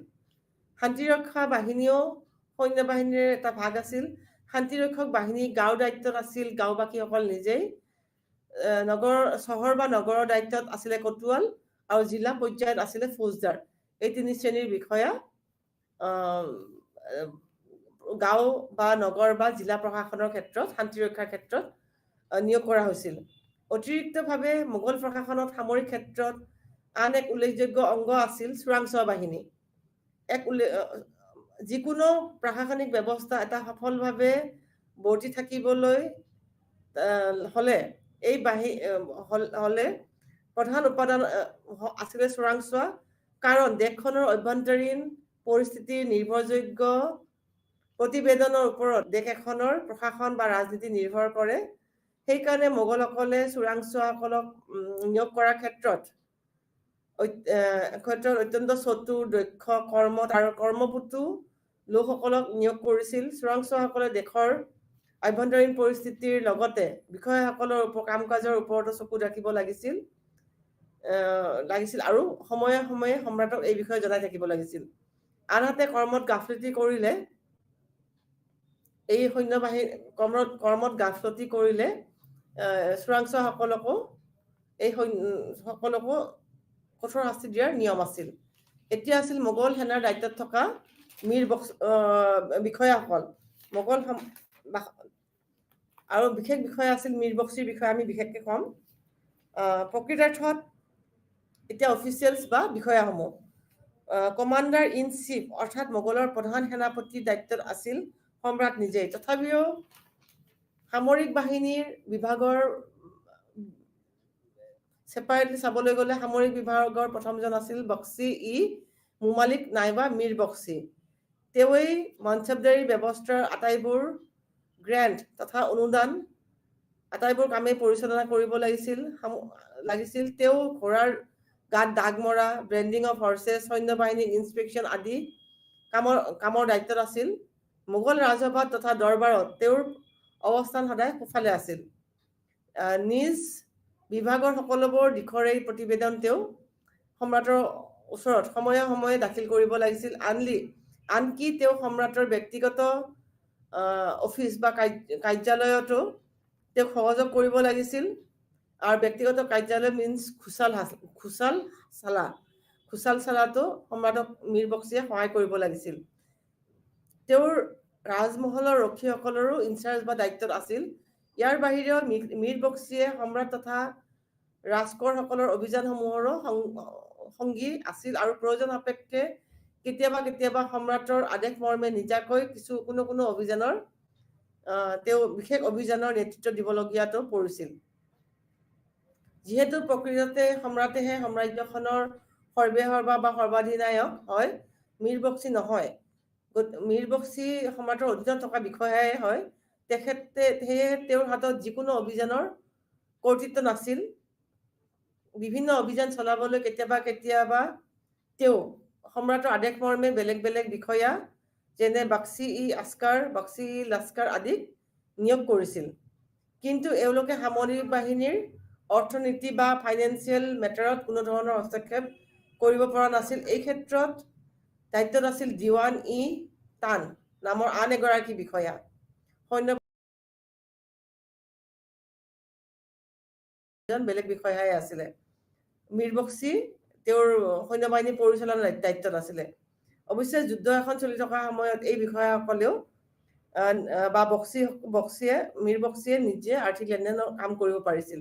S3: শান্তিৰক্ষা বাহিনীও সৈন্য বাহিনীৰ এটা ভাগ আছিল। শান্তিৰক্ষক বাহিনী গাঁৱৰ দায়িত্বত আছিল গাঁওবাসীসকল নিজেই, চহৰ বা নগৰৰ দায়িত্বত আছিলে কোটৱাল আৰু জিলা পৰ্যায়ত আছিলে ফৌজদাৰ। এই 3 শ্ৰেণীৰ বিষয়া গাঁও বা নগৰ বা জিলা প্ৰশাসনৰ ক্ষেত্ৰত, শান্তি ৰক্ষাৰ ক্ষেত্ৰত নিয়োগ কৰা হৈছিল। অতিৰিক্তভাৱে মোগল প্ৰশাসনত সামৰিক ক্ষেত্ৰত আন এক উল্লেখযোগ্য অংগ আছিল চোৰাংচোৱা বাহিনী। যিকোনো প্ৰশাসনিক ব্যৱস্থা এটা সফলভাৱে বৰ্তি থাকিবলৈ হলে এই হলে প্ৰধান উপাদান আছিলে চোৰাংচোৱা, কাৰণ দেশখনৰ অভ্যন্তৰীণ পৰিস্থিতিৰ নিৰ্ভৰযোগ্য প্ৰতিবেদনৰ ওপৰত দেশ এখনৰ প্ৰশাসন বা ৰাজনীতি নিৰ্ভৰ কৰে। সেইকাৰণে মোগলসকলে চোৰাংচোৱাসকলক নিয়োগ কৰাৰ ক্ষেত্ৰত অত্যন্ত চতুৰ, দক্ষ, কৰ্মপটু লোকসকলক নিয়োগ কৰিছিল। চোৰাংচোৱাসকলে দেশৰ আভ্যন্তৰীণ পৰিস্থিতিৰ লগতে বিষয়াসকলৰ কাম কাজৰ ওপৰতো চকু ৰাখিব লাগিছিল আৰু সময়ে সময়ে সম্ৰাটক এই বিষয়ে জনাই থাকিব লাগিছিল। আনহাতে কৰ্মত গাফিলতি কৰিলে চোৰাংচোৱাসকলকো সকলকো কঠোৰ শাস্তি দিয়াৰ নিয়ম আছিল। এতিয়া আছিল মোগল সেনাৰ দায়িত্বত থকা বিষয়াসকল। মোগল আৰু বিশেষ বিষয়া আছিল মীৰ বক্সিৰ বিষয়ে আমি বিশেষকৈ ক'ম। প্ৰকৃতাৰ্থত এতিয়া অফিচিয়েলছ বা বিষয়াসমূহ কমাণ্ডাৰ ইন চিফ অৰ্থাৎ মোগলৰ প্ৰধান সেনাপতিৰ দায়িত্বত আছিল সম্ৰাট নিজেই। তথাপিও সামৰিক বাহিনীৰ বিভাগৰ ছেপাৰেটলি চাবলৈ গ'লে সামৰিক বিভাগৰ প্ৰথমজন আছিল মুমালিক নাইবা মীৰ বক্সি। তেওঁৱেই মনচবদাৰী ব্যৱস্থাৰ আটাইবোৰ গ্ৰেণ্ট তথা অনুদান আটাইবোৰ কামেই পৰিচালনা কৰিব লাগিছিল। তেওঁ ঘোঁৰাৰ গাত দাগ মৰা, ব্ৰেণ্ডিং অফ হৰ্চেছ, সৈন্য বাহিনীৰ ইনস্পেকশ্যন আদি কামৰ দায়িত্বত আছিল। মোগল ৰাজসভাত তথা দৰবাৰত তেওঁৰ অৱস্থান সদায় সোঁফালে আছিল। নিজ বিভাগৰ সকলোবোৰ দিশৰে প্ৰতিবেদন তেওঁ সম্ৰাটৰ ওচৰত সময়ে সময়ে দাখিল কৰিব লাগিছিল। আনকি তেওঁ সম্ৰাটৰ ব্যক্তিগত অফিচ বা কাৰ্যালয়তো তেওঁক সহযোগ কৰিব লাগিছিল। আৰু ব্যক্তিগত কাৰ্যালয় মিনছ খুচাল চালাতো সম্ৰাটক মীৰ বক্সিয়ে সহায় কৰিব লাগিছিল। তেওঁৰ ৰাজমহলৰ ৰক্ষীসকলৰো ইনচাৰ্জ বা দায়িত্বত আছিল। ইয়াৰ বাহিৰেও মীৰ বক্সিয়ে সম্ৰাট তথা ৰাজকোঁৱৰসকলৰ অভিযানসমূহৰো সংগী আছিল আৰু প্ৰয়োজন সাপেক্ষে কেতিয়াবা সম্ৰাটৰ আদেশ মৰ্মে নিজাকৈ কোনো অভিযানৰ তেওঁ বিশেষ অভিযানৰ নেতৃত্ব দিবলগীয়াতো পৰিছিল। যিহেতু প্ৰকৃততে সম্ৰাটেহে সাম্ৰাজ্যখনৰ সৰ্বেসৰ্বা বা সৰ্বাধিনায়ক হয়, মীৰ বক্সি নহয়। মীৰ বক্সি সম্ৰাটৰ অধীনত থকা বিষয়াই হয়। সেয়েহে তেওঁৰ হাতত যিকোনো অভিযানৰ কৰ্তৃত্ব নাছিল। বিভিন্ন অভিযান চলাবলৈ কেতিয়াবা তেওঁ সম্ৰাটৰ আদেশ মৰ্মে বেলেগ বেলেগ বিষয়া যেনে লস্কাৰ আদিক নিয়োগ কৰিছিল। কিন্তু এওঁলোকে সামৰিক বাহিনীৰ অৰ্থনীতি বা ফাইনেন্সিয়েল মেটাৰত কোনো ধৰণৰ হস্তক্ষেপ কৰিব পৰা নাছিল। এই ক্ষেত্ৰত দায়িত্বত আছিল দিৱান-ই-তান নামৰ আন এগৰাকী বিষয়া। সৈন্য বেলেগ বিষয়াই আছিলে। মীৰ বক্সি তেওঁৰ সৈন্য বাহিনী পৰিচালনাৰ দায়িত্বত আছিলে। অৱশ্যে যুদ্ধ এখন চলি থকা সময়ত এই বিষয়াসকলেও বা মীৰ বক্সিয়ে নিজে আৰ্থিক লেনদেনৰ কাম কৰিব পাৰিছিল।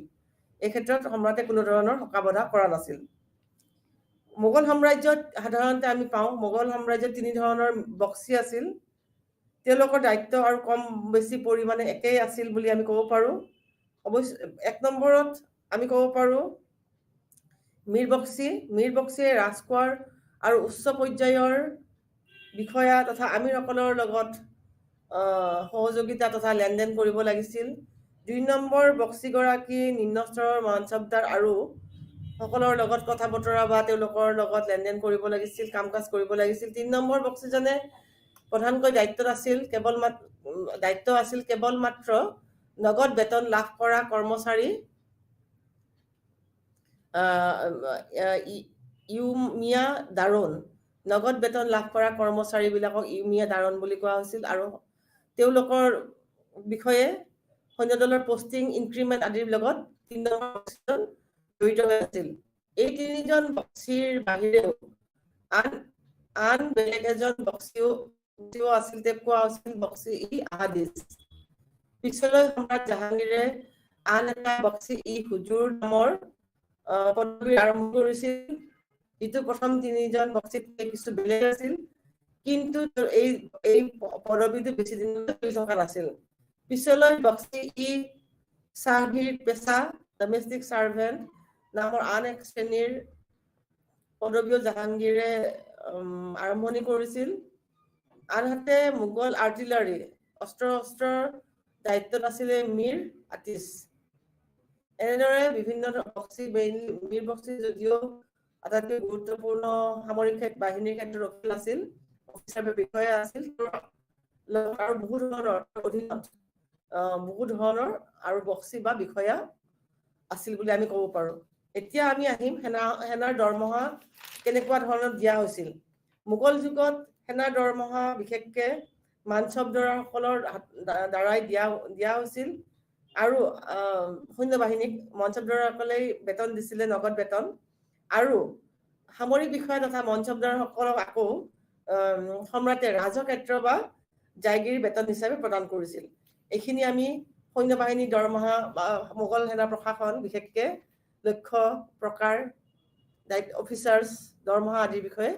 S3: এই ক্ষেত্ৰত সম্ৰাটে কোনো ধৰণৰ হকা-বধা কৰা নাছিল। মোগল সাম্ৰাজ্যত সাধাৰণতে আমি পাওঁ মোগল সাম্ৰাজ্যত তিনি ধৰণৰ বক্সি আছিল। তেওঁলোকৰ দায়িত্ব আৰু কম বেছি পৰিমাণে একেই আছিল বুলি আমি ক'ব পাৰোঁ। অৱশ্যে 1 নম্বৰত আমি ক'ব পাৰোঁ মীৰ বক্সিয়ে ৰাজকোঁৱৰ আৰু উচ্চ পৰ্যায়ৰ বিষয়া তথা আমিৰসকলৰ লগত সহযোগিতা তথা লেনদেন কৰিব লাগিছিল। 2 নম্বৰ বক্সিগৰাকী নিম্ন স্তৰৰ মানচবদাৰ আৰু সকলৰ লগত কথা বতৰা বা তেওঁলোকৰ লগত লেনদেন কৰিব লাগিছিল, কাম কাজ কৰিব লাগিছিল। 3 নম্বৰ বক্সিজনে প্ৰধানকৈ দায়িত্ব আছিল কেৱল মাত্ৰ নগদ বেতন লাভ কৰা কৰ্মচাৰী ইউমিয়া দাৰোন। নগদ বেতন লাভ কৰা কৰ্মচাৰীবিলাকক ইউমিয়া দাৰোন বুলি কোৱা হৈছিল আৰু তেওঁলোকৰ বিষয়ে সৈন্যদলৰ পষ্টিং, ইনক্ৰিমেণ্ট আদিৰ লগত 3 নম্বৰ বক্সিজন জড়িত হৈ আছিল। এই 3জন বক্সিৰ বাহিৰেও আন বেলেগ এজন বক্সিও আছিল, তেওঁক কোৱা হৈছিল বক্সি-ই-আহাদিছ। পিছলৈ সম্ৰাট জাহাংগীৰে আন এটা বক্সি-ই-হুজুৰ নামৰ পদবী আৰম্ভ কৰিছিল, যিটো প্ৰথম 3জন বক্সিতকৈ কিছু বেলেগ আছিল। কিন্তু এই এই পদবীটো বেছি দিন চলি থকা নাছিল। পিছলৈ বক্সি ই চাৰ্ভিৰ পেছা ডমেষ্টিক চাৰ্ভেণ্ট নামৰ আন এক শ্ৰেণীৰ পদবীও জাহাংগীৰে আৰম্ভণি কৰিছিল। আনহাতে মোগল আৰ্টিলাৰী অস্ত্ৰৰ দায়িত্বত আছিলে মীৰ আতিছ। এনেদৰে বিভিন্ন মীৰ বক্সি যদিও আটাইতকৈ গুৰুত্বপূৰ্ণ সামৰিক বাহিনীৰ ক্ষেত্ৰত ৰখিল আছিল, অফিচাৰ বিষয়া আছিল আৰু বহু ধৰণৰ আৰু বক্সি বা বিষয়া আছিল বুলি আমি ক'ব পাৰো। এতিয়া আমি আহিম সেনাৰ দৰমহা কেনেকুৱা ধৰণৰ দিয়া হৈছিল। মোগল যুগত সেনাৰ দৰমহা বিশেষকে মানচবদাৰসকলৰ দ্বাৰাই দিয়া হৈছিল আৰু সৈন্য বাহিনীক মনচবদাৰসকলে বেতন দিছিলে, নগদ বেতন। আৰু সামৰিক বিষয়া তথা মনচবদাৰসকলক আকৌ সম্ৰাটে ৰাজক্ষেত্ৰ বা জাগিৰ বেতন হিচাপে প্ৰদান কৰিছিল। এইখিনি আমি সৈন্য বাহিনীৰ দৰমহা বা মোগল সেনা প্ৰশাসন বিশেষকে লক্ষ্য প্ৰকাৰ অফিচাৰ্ছ দৰমহা আদিৰ বিষয়ে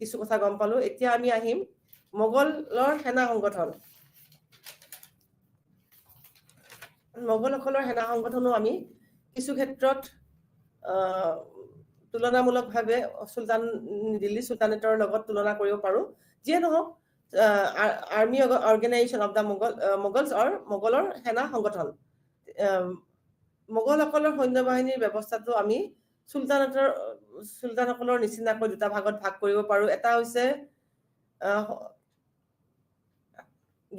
S3: কিছু কথা গম পালো। এতিয়া আমি আহিম মোগলৰ সেনা সংগঠন। মোগলসকলৰ সেনা সংগঠনো আমি কিছু ক্ষেত্ৰত তুলনামূলকভাৱে দিল্লী চুলতানেটৰ লগত তুলনা কৰিব পাৰো। যিয়ে নহওক আৰ্মি অৰ্গেনাইজেশ্যন অফ দ্য মোগলৰ সেনা সংগঠন। মোগলসকলৰ সৈন্য বাহিনীৰ ব্যৱস্থাটো আমি চুলতানসকলৰ নিচিনাকৈ দুটা ভাগত ভাগ কৰিব পাৰো। এটা হৈছে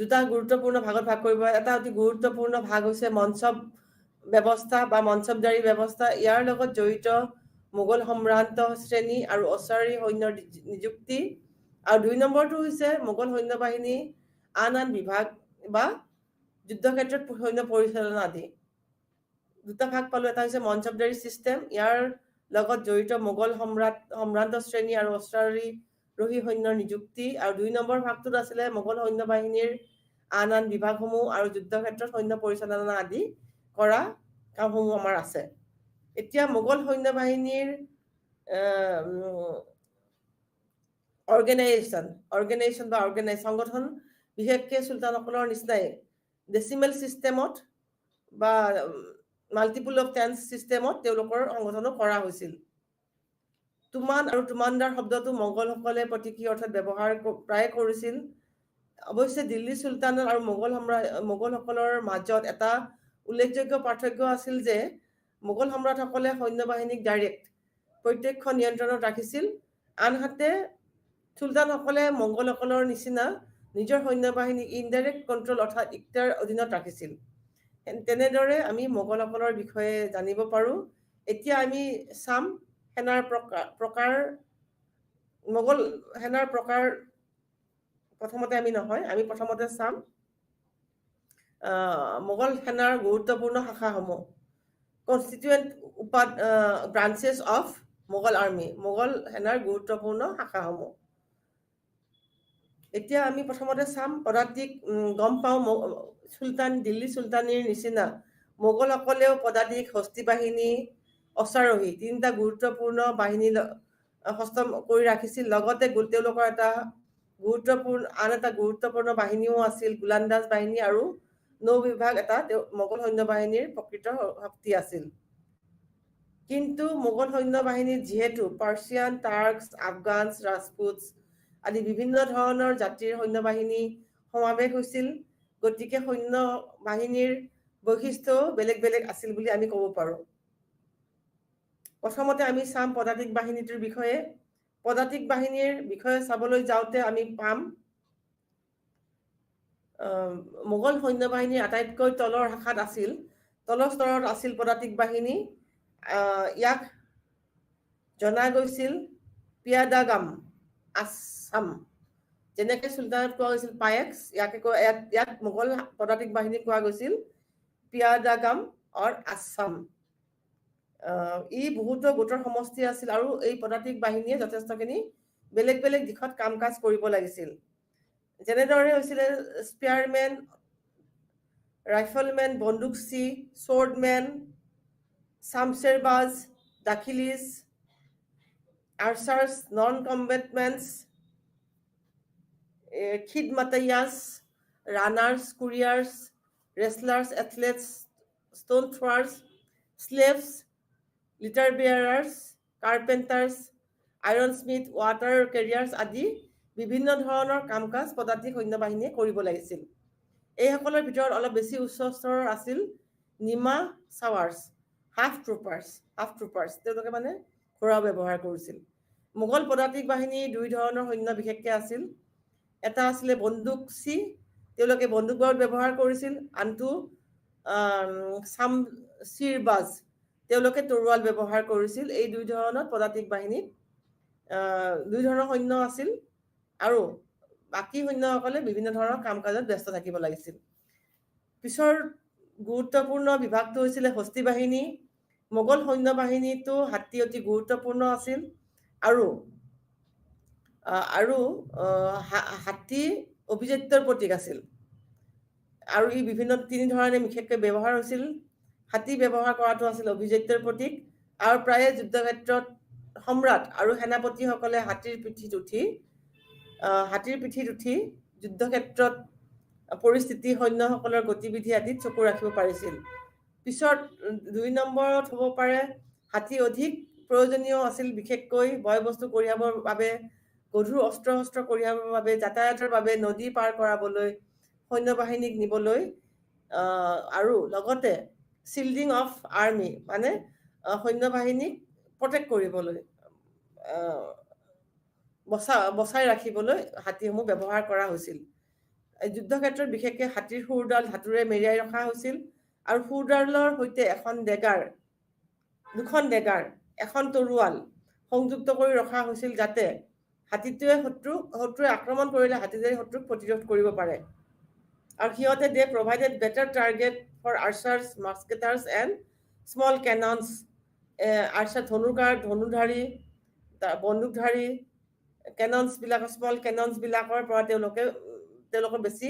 S3: দুটা গুৰুত্বপূৰ্ণ ভাগত ভাগ কৰিব। এটা অতি গুৰুত্বপূৰ্ণ ভাগ হৈছে মঞ্চব ব্যৱস্থা বা মঞ্চবদাৰী ব্যৱস্থা। ইয়াৰ লগত জড়িত মোগল সম্ভ্ৰান্ত শ্ৰেণী আৰু অচাৰী সৈন্যৰ নিযুক্তি। আৰু 2 নম্বৰটো হৈছে মোগল সৈন্য বাহিনী আন বিভাগ বা যুদ্ধক্ষেত্ৰত সৈন্য পৰিচালনা আদি। দুটা ভাগ পালো। এটা হৈছে মঞ্চবদাৰী চিষ্টেম, ইয়াৰ লগত জড়িত মোগল সম্ভ্ৰান্ত শ্ৰেণী আৰু অচাৰী সৈন্যৰ নিযুক্তি। আৰু 2 নম্বৰ ভাগটোত আছিলে মোগল সৈন্য বাহিনীৰ আন বিভাগসমূহ আৰু যুদ্ধক্ষেত্ৰত সৈন্য পৰিচালনা আদি কৰা কামসমূহ আমাৰ আছে। এতিয়া মোগল সৈন্য বাহিনীৰ সংগঠন বিশেষকে চুলতানসকলৰ নিচিনাই ডেচিমেল চিষ্টেমত বা মাল্টিপুল অফ 10 চিষ্টেমত তেওঁলোকৰ সংগঠনো কৰা হৈছিল। তুমান আৰু তুমানদাৰ শব্দটো মোগলসকলে প্ৰতীকী অৰ্থত ব্যৱহাৰ প্ৰায় কৰিছিল। অৱশ্যে দিল্লী চুলতানত আৰু মোগলসকলৰ মাজত এটা উল্লেখযোগ্য পাৰ্থক্য আছিল যে মোগল সম্ৰাটসকলে সৈন্য বাহিনীক ডাইৰেক্ট প্ৰত্যক্ষ নিয়ন্ত্ৰণত ৰাখিছিল, আনহাতে চুলতানসকলে মোগলসকলৰ নিচিনা নিজৰ সৈন্য বাহিনীক ইনডাইৰেক্ট কণ্ট্ৰল অৰ্থাৎ ইক্তাৰ অধীনত ৰাখিছিল। তেনেদৰে আমি মোগলসকলৰ বিষয়ে জানিব পাৰো। এতিয়া আমি চাম সেনাৰ প্ৰকাৰ। মোগল সেনাৰ প্ৰকাৰ আমি প্ৰথমতে চাম মোগল সেনাৰ গুৰুত্বপূৰ্ণ শাখাসমূহ, constituent branches of Mughal army, Mughal সেনাৰ গুৰুত্বপূৰ্ণ শাখাসমূহ। এতিয়া আমি প্ৰথমতে চাম পদাতিক। গম পাওঁ দিল্লী চুলতানীৰ নিচিনা মোগলসকলেও পদাতিক, হস্তি বাহিনী, অশ্বাৰোহী 3টা গুৰুত্বপূৰ্ণ বাহিনী হস্ত কৰি ৰাখিছিল। লগতে তেওঁলোকৰ আন এটা গুৰুত্বপূৰ্ণ বাহিনীও আছিল গোলান্দাজ বাহিনী আৰু নৌ বিভাগ এটা মোগল সৈন্য বাহিনীৰ প্ৰকৃত শক্তি আছিল। কিন্তু মোগল সৈন্য বাহিনীত যিহেতু পাৰ্চিয়ান, টাৰ্কছ, আফগানছ, ৰাজপুতছ আদি বিভিন্ন ধৰণৰ জাতিৰ সৈন্য বাহিনী সমাৱেশ হৈছিল, গতিকে সৈন্য বাহিনীৰ বৈশিষ্ট্যও বেলেগ বেলেগ আছিল বুলি আমি ক'ব পাৰো। প্ৰথমতে আমি চাম পদাতিক বাহিনীটোৰ বিষয়ে। পদাতিক বাহিনীৰ বিষয়ে চাবলৈ যাওঁতে আমি পাম মোগল সৈন্য বাহিনীৰ আটাইতকৈ তলৰ স্তৰত আছিল পদাতিক বাহিনী। ইয়াক জনা গৈছিল পিয়াদাগাম আছাম, যেনেকে চুলতানত কোৱা হৈছিল পায়েক্স, ইয়াক মোগল পদাতিক বাহিনীক কোৱা গৈছিল পিয়াদাগাম অৰ আছাম। ই বহুতো গোটৰ সমষ্টি আছিল আৰু এই পদাতিক বাহিনীয়ে যথেষ্টখিনি বেলেগ বেলেগ দিশত কাম কাজ কৰিব লাগিছিল। যেনেদৰে হৈছিলে স্পেয়াৰমেন, ৰাইফলমেন, বন্দুকচি, swordmen, শামছেৰবাজ, দাখিলিছ, আৰ্চাৰ্ছ, নন কম্বেটমেণ্টছ, খিদমাতাইয়াছ, runners, couriers, wrestlers, athletes, stone throwers, slaves, litter bearers, carpenters, iron smith, water carriers আদি বিভিন্ন ধৰণৰ কাম কাজ পদাতিক সৈন্যবাহিনীয়ে কৰিব লাগিছিল। এইসকলৰ ভিতৰত অলপ বেছি উচ্চ স্তৰৰ আছিল নিমা চাৱাৰ্ছ, হাফ ট্ৰুপাৰ্ছ, তেওঁলোকে মানে ঘোঁৰা ব্যৱহাৰ কৰিছিল। মোগল পদাতিক বাহিনী দুই ধৰণৰ সৈন্য বিশেষকৈ আছিল। এটা আছিলে বন্দুকচি, তেওঁলোকে বন্দুকবাৰুদ ব্যৱহাৰ কৰিছিল। আনটো চামচিৰবাজ, তেওঁলোকে তৰোৱাল ব্যৱহাৰ কৰিছিল। এই দুই ধৰণৰ পদাতিক বাহিনীত দুই ধৰণৰ সৈন্য আছিল আৰু বাকী সৈন্যসকলে বিভিন্ন ধৰণৰ কাম কাজত ব্যস্ত থাকিব লাগিছিল। পিছৰ গুৰুত্বপূৰ্ণ বিভাগটো হৈছিলে হস্তী বাহিনী। মোগল সৈন্য বাহিনীটো হাতী অতি গুৰুত্বপূৰ্ণ আছিল আৰু হাতী অভিজাত্যৰ প্ৰতীক আছিল আৰু ই বিভিন্ন তিনি ধৰণে বিশেষকৈ ব্যৱহাৰ হৈছিল। হাতী ব্যৱহাৰ কৰাটো আছিল অভিজাত্যৰ প্ৰতীক আৰু প্ৰায়ে যুদ্ধক্ষেত্ৰত সম্ৰাট আৰু সেনাপতিসকলে হাতীৰ পিঠিত উঠি যুদ্ধক্ষেত্ৰত পৰিস্থিতি, সৈন্যসকলৰ গতিবিধি আদিত চকু ৰাখিব পাৰিছিল। পিছত 2 নম্বৰত হ'ব পাৰে হাতী অধিক প্ৰয়োজনীয় আছিল, বিশেষকৈ বয়-বস্তু কঢ়িয়াবৰ বাবে, গধুৰ অস্ত্ৰ শস্ত্ৰ কঢ়িয়াবৰ বাবে, যাতায়াতৰ বাবে, নদী পাৰ কৰাবলৈ, সৈন্যবাহিনীক নিবলৈ আৰু লগতে শ্বিল্ডিং অফ আৰ্মি মানে সৈন্যবাহিনীক প্ৰটেক্ট কৰিবলৈ, বচাই ৰাখিবলৈ হাতীসমূহ ব্যৱহাৰ কৰা হৈছিল। যুদ্ধক্ষেত্ৰত বিশেষকৈ হাতীৰ শুৰডাল ধাতুৰে মেৰিয়াই ৰখা হৈছিল আৰু শুৰডালৰ সৈতে দুখন ডেগাৰ, এখন তৰোৱাল সংযুক্ত কৰি ৰখা হৈছিল যাতে শত্ৰুৱে আক্ৰমণ কৰিলে হাতীটোৱে শত্ৰুক প্ৰতিৰোধ কৰিব পাৰে। আৰু সিহঁতে they provided better target for archers, musketeers and small cannons. Archer ধনুধাৰী, বন্দুকধাৰী, কেননছবিলাকৰ, স্মল কেননছবিলাকৰ পৰা তেওঁলোকৰ বেছি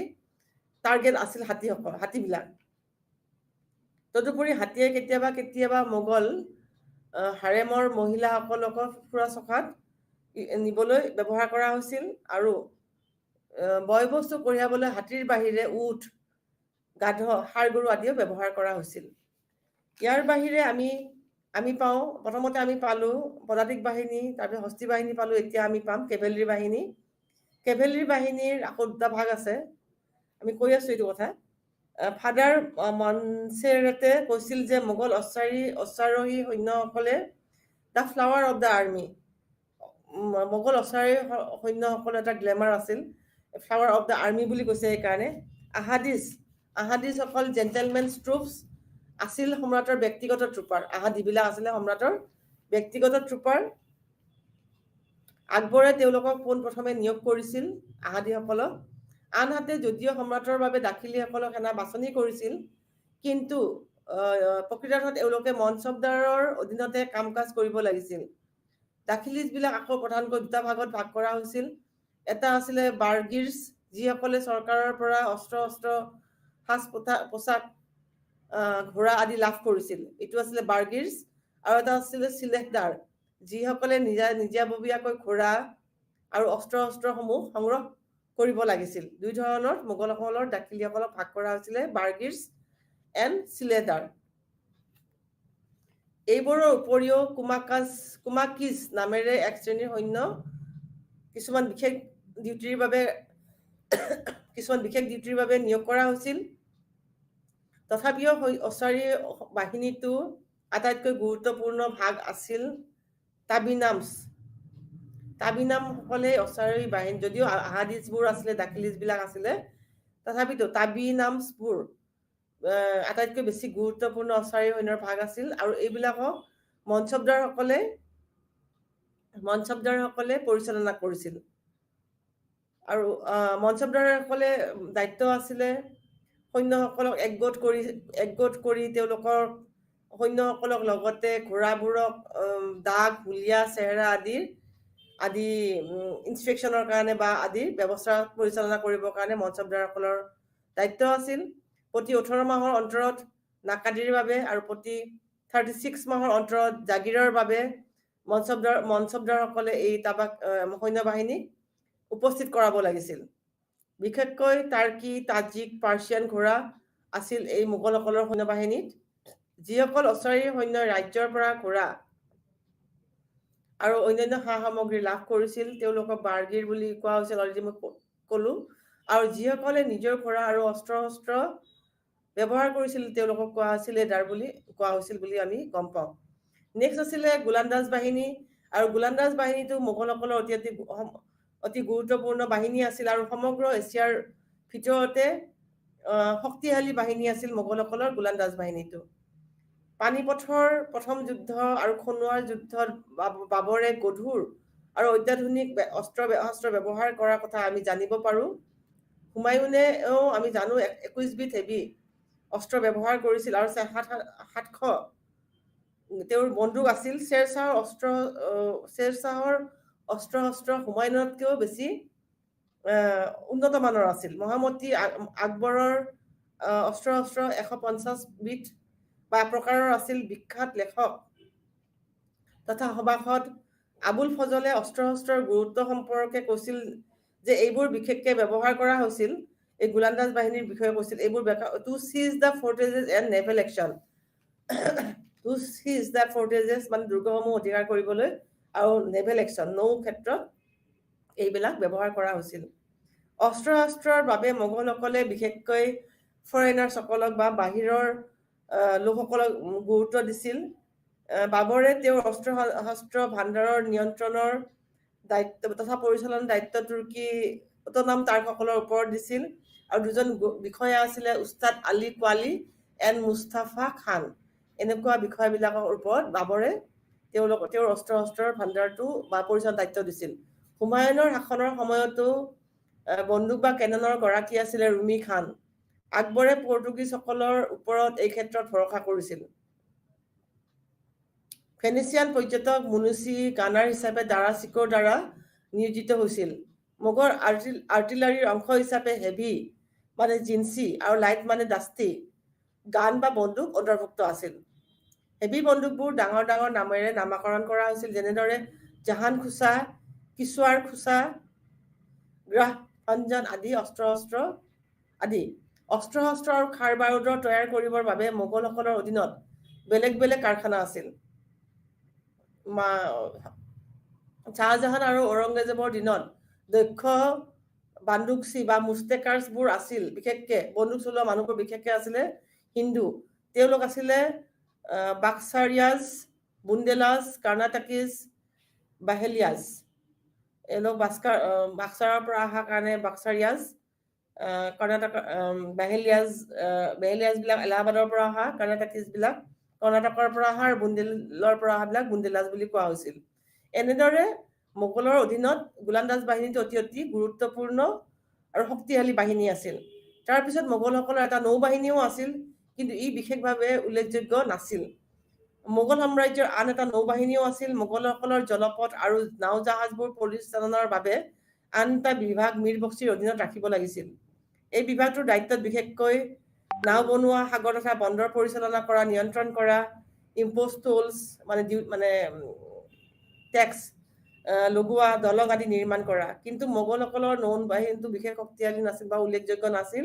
S3: টাৰ্গেট আছিল হাতীবিলাক। তদুপৰি হাতীয়ে কেতিয়াবা মোগল হাৰেমৰ মহিলাসকলক ফুৰা চকাত নিবলৈ ব্যৱহাৰ কৰা হৈছিল আৰু বয় বস্তু কঢ়িয়াবলৈ হাতীৰ বাহিৰে উট, গাধ, ষাঁড় গৰু আদিও ব্যৱহাৰ কৰা হৈছিল। ইয়াৰ বাহিৰে প্ৰথমতে আমি পালোঁ পদাতিক বাহিনী, তাৰপিছত হস্তী বাহিনী পালোঁ, এতিয়া আমি পাম কেভেলৰী বাহিনী। কেভেলৰী বাহিনীৰ আকৌ দুটা ভাগ আছে, আমি কৈ আছোঁ এইটো কথা। ফাদাৰ মনচেৰেটে কৈছিল যে মোগল অশ্বাৰোহী সৈন্যসকলে the flower of the army. Mughal অশ্বাৰোহী সৈন্যসকলৰ এটা গ্লেমাৰ আছিল, ফ্লাৱাৰ অফ দ্য আৰ্মি বুলি কৈছে সেইকাৰণে। আহাদিছসকল জেণ্টেলমেনছ ট্ৰুপছ আছিল সম্ৰাটৰ ব্যক্তিগত ট্ৰুপাৰ। আহাদিবিলাক আছিলে সম্ৰাটৰ ব্যক্তিগত ট্ৰুপাৰ। আকবৰে তেওঁলোকক পোনপ্ৰথমে নিয়োগ কৰিছিল আহাদিসকলক। আনহাতে যদিও সম্ৰাটৰ বাবে দাখিলীসকলক সেনা বাছনি কৰিছিল, কিন্তু প্ৰকৃতাৰ্থত তেওঁলোকে মনচবদাৰৰ অধীনতে কাম কাজ কৰিব লাগিছিল। দাখিলীবিলাক আকৌ প্ৰধানকৈ দুটা ভাগত ভাগ কৰা হৈছিল। এটা আছিলে বাৰ্গিৰ্ছ, যিসকলে চৰকাৰৰ পৰা অস্ত্ৰ সাজ পোছাক, ঘোঁৰা আদি লাভ কৰিছিল, এইটো আছিলে বাৰ্গিৰ্ছ। আৰু এটা আছিলে চিলেহদাৰ, যিসকলে নিজাববীয়াকৈ ঘোঁৰা আৰু অস্ত্ৰসমূহ সংগ্ৰহ কৰিব লাগিছিল। দুই ধৰণৰ মোগলসকলৰ দাখিলীসকলক ভাগ কৰা হৈছিলে, বাৰ্গিৰ্ছ এণ্ড চিলেহদাৰ। এইবোৰৰ উপৰিও কুমাকিজ নামেৰে এক শ্ৰেণীৰ সৈন্য কিছুমান বিশেষ ডিউটিৰ বাবে নিয়োগ কৰা হৈছিল। তথাপিও অশ্বাৰী বাহিনীটো আটাইতকৈ গুৰুত্বপূৰ্ণ ভাগ আছিল তাবিনামসকলে অশ্বাৰী বাহিনী, যদিও আহাদিছবোৰ আছিলে, দাখিলীজবিলাক আছিলে, তথাপিতো তাবিনামছবোৰ আটাইতকৈ বেছি গুৰুত্বপূৰ্ণ অশ্বাৰী সৈন্যৰ ভাগ আছিল আৰু এইবিলাকক মনচবদাৰসকলে পৰিচালনা কৰিছিল। আৰু মনচবদাৰসকলে দায়িত্ব আছিলে সৈন্যসকলক একগোট কৰি তেওঁলোকৰ সৈন্যসকলক লগতে ঘোঁৰাবোৰক দাগ, হুলীয়া, চেহেৰা আদি ইনস্পেকশ্যনৰ কাৰণে বা আদি ব্যৱস্থা পৰিচালনা কৰিবৰ কাৰণে মনচবদাৰসকলৰ দায়িত্ব আছিল। প্ৰতি 18 মাহৰ অন্তৰত নাকাদিৰ বাবে আৰু প্ৰতি 36 মাহৰ অন্তৰত জাগিৰৰ বাবে মনচবদাৰসকলে এই সৈন্যবাহিনীক উপস্থিত কৰাব লাগিছিল। বিশেষকৈ টাৰ্কি, তাজিক, পাৰ্চিয়ান ঘোঁৰা আছিল এই মোগলসকলৰ সৈন্যবাহিনীত, যিসকল অস্থায়ী সৈন্য ৰাজ্যৰ পৰা ঘোঁৰা আৰু অন্যান্য সা সামগ্ৰী লাভ কৰিছিল তেওঁলোকক বাৰ্গীৰ বুলি কোৱা হৈছিল, অলৰেডি মই ক'লো। আৰু যিসকলে নিজৰ ঘোঁৰা আৰু অস্ত্ৰ শস্ত্ৰ ব্যৱহাৰ কৰিছিল তেওঁলোকক কোৱা হৈছিল লেডাৰ বুলি কোৱা হৈছিল বুলি আমি গম পাওঁ। নেক্সট আছিলে গোলান্দাজ বাহিনী, আৰু গোলান্দাজ বাহিনীটো মোগলসকলৰ অতি গুৰুত্বপূৰ্ণ বাহিনী আছিল আৰু সমগ্ৰ এছিয়াৰ ভিতৰতে শক্তিশালী বাহিনী আছিল মোগলসকলৰ গোলান্দাজ বাহিনীটো। পানীপথৰ প্ৰথম যুদ্ধ আৰু খনুৱাৰ যুদ্ধত বাবৰে গধুৰ আৰু অত্যাধুনিক অস্ত্ৰ ব্যৱহাৰ কৰাৰ কথা আমি জানিব পাৰোঁ। হুমায়ুনেও আমি জানো 21 বিধ হেভি অস্ত্ৰ ব্যৱহাৰ কৰিছিল আৰু 700 তেওঁৰ বন্দুক আছিল। শ্বেৰশ্বাহৰ অস্ত্ৰ শস্ত্ৰ হুমায়ুনতকৈও বেছি উন্নত মানৰ আছিল। মহামতি আকবৰৰ অস্ত্ৰ শস্ত্ৰ 150 বিধ বা প্ৰকাৰৰ আছিল। বিখ্যাত লেখক তথা সভাসদ আবুল ফজলে অস্ত্ৰ শস্ত্ৰৰ গুৰুত্ব সম্পৰ্কে কৈছিল যে এইবোৰ বিশেষকৈ ব্যৱহাৰ কৰা হৈছিল, এই গোলান্দাজ বাহিনীৰ বিষয়ে কৈছিল, এইবোৰ to seize the fortresses and naval action, to seize the fortresses মানে দুৰ্গসমূহ অধিকাৰ কৰিবলৈ, আৰু নেভেল একশ্যন নৌ ক্ষেত্ৰত এইবিলাক ব্যৱহাৰ কৰা হৈছিল। অস্ত্ৰ শস্ত্ৰৰ বাবে মোগলসকলে বিশেষকৈ ফৰেনাৰ্ছসকলক বা বাহিৰৰ লোকসকলক গুৰুত্ব দিছিল। বাবৰে তেওঁৰ অস্ত্ৰ শস্ত্ৰ ভাণ্ডাৰৰ নিয়ন্ত্ৰণৰ দায়িত্ব তথা পৰিচালনাৰ দায়িত্ব তুৰ্কী অটোনাম টাৰ্কসকলৰ ওপৰত দিছিল, আৰু দুজন বিষয়া আছিলে উস্তাদ আলী কোৱালি এণ্ড মুস্তাফা খান। এনেকুৱা বিষয়াবিলাকৰ ওপৰত বাবৰে তেওঁৰ অস্ত্ৰ শস্ত্ৰৰ ভাণ্ডাৰটো বা পৰিচালনাৰ দায়িত্ব দিছিল। হুমায়ুনৰ শাসনৰ সময়তো বন্দুক বা কেননৰ গৰাকী আছিলে ৰুমি খান। আকবৰে পৰ্তুগীজসকলৰ ওপৰত এই ক্ষেত্ৰত ভৰসা কৰিছিল। ফেনিচিয়ান পৰ্যটক মুনুচি গানাৰ হিচাপে দাৰা চিকোৰ দ্বাৰা নিয়োজিত হৈছিল। মোগল আৰ্টিলাৰীৰ অংশ হিচাপে হেভি মানে জিন্সি আৰু লাইট মানে দাস্তি গান বা বন্দুক অন্তৰ্ভুক্ত আছিল। হেভি বন্দুকবোৰ ডাঙৰ ডাঙৰ নামেৰে নামাকৰণ কৰা হৈছিল, যেনেদৰে জাহান খোচা, কিছোৱাৰ খোচা, গ্ৰাহ ভঞ্জন আদি। অস্ত্ৰ শস্ত্ৰ আৰু খাৰ বাৰুদৰ তৈয়াৰ কৰিবৰ বাবে মোগলসকলৰ অধীনত বেলেগ বেলেগ কাৰখানা আছিল। শ্বাহজাহান আৰু ঔৰংগজেবৰ দিনত দক্ষ বান্দুকচি বা মুষ্টেকাৰ্ছবোৰ আছিল। বিশেষকৈ বন্দুক চলোৱা মানুহবোৰ বিশেষকৈ আছিলে হিন্দু। তেওঁলোক আছিলে বাক্সাৰিয়াজ, বুন্দেলাজ, কৰ্ণাটকিজ, বাহেলিয়াজ। এওঁলোক বাক্সাৰৰ পৰা অহা কাৰণে বাক্সাৰিয়াজ, কৰ্ণাটক বাহেলিয়াজবিলাক এলাহাবাদৰ পৰা অহা, কৰ্ণাটকিজবিলাক কৰ্ণাটকৰ পৰা অহা, আৰু বুন্দেলৰ পৰা অহাবিলাক বুন্দেলাজ বুলি কোৱা হৈছিল। এনেদৰে মোগলৰ অধীনত গোলান্দাজ বাহিনীটো অতি গুৰুত্বপূৰ্ণ আৰু শক্তিশালী বাহিনী আছিল। তাৰপিছত মোগলসকলৰ এটা নৌ বাহিনীও আছিল, কিন্তু ই বিশেষভাৱে উল্লেখযোগ্য নাছিল। মোগল সাম্ৰাজ্যৰ আন এটা নৌ বাহিনীও আছিল। মোগলসকলৰ জলপথ আৰু নাও জাহাজবোৰ পৰিচালনাৰ বাবে আন এটা বিভাগ মীৰ বক্সিৰ অধীনত ৰাখিব লাগিছিল। এই বিভাগটোৰ দায়িত্বত বিশেষকৈ নাও বনোৱা, সাগৰ তথা বন্দৰ পৰিচালনা কৰা, নিয়ন্ত্ৰণ কৰা, ইম্প'জ টোলছ মানে টেক্স লগোৱা, দলং আদি নিৰ্মাণ কৰা। কিন্তু মোগলসকলৰ নৌ বাহিনীটো বিশেষ শক্তিশালী নাছিল বা উল্লেখযোগ্য নাছিল।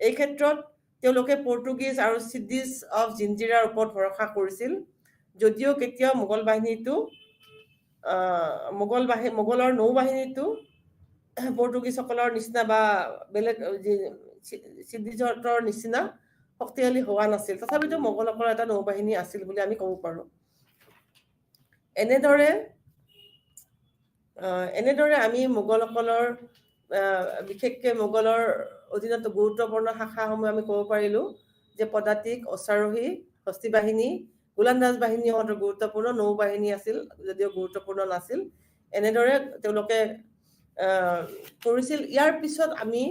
S3: এই ক্ষেত্ৰত তেওঁলোকে পৰ্তুগীজ আৰু চিডিছ অফ জিঞ্জিৰাৰ ওপৰত ভৰসা কৰিছিল, যদিও কেতিয়াও মোগলৰ নৌ বাহিনীটো পৰ্তুগীজসকলৰ নিচিনা বা বেলেগ চিডিজৰ নিচিনা শক্তিশালী হোৱা নাছিল। তথাপিতো মোগলসকলৰ এটা নৌ বাহিনী আছিল বুলি আমি ক'ব পাৰোঁ। এনেদৰে আমি মোগলসকলৰ বিশেষকৈ মোগলৰ অধীনত গুৰুত্বপূৰ্ণ শাখাসমূহ আমি ক'ব পাৰিলোঁ যে পদাতিক, অশ্বাৰোহী, হস্তী বাহিনী, গোলান্দাজ বাহিনী সিহঁতৰ গুৰুত্বপূৰ্ণ, নৌ বাহিনী আছিল যদিও গুৰুত্বপূৰ্ণ নাছিল। এনেদৰে তেওঁলোকে কৰিছিল। ইয়াৰ পিছত আমি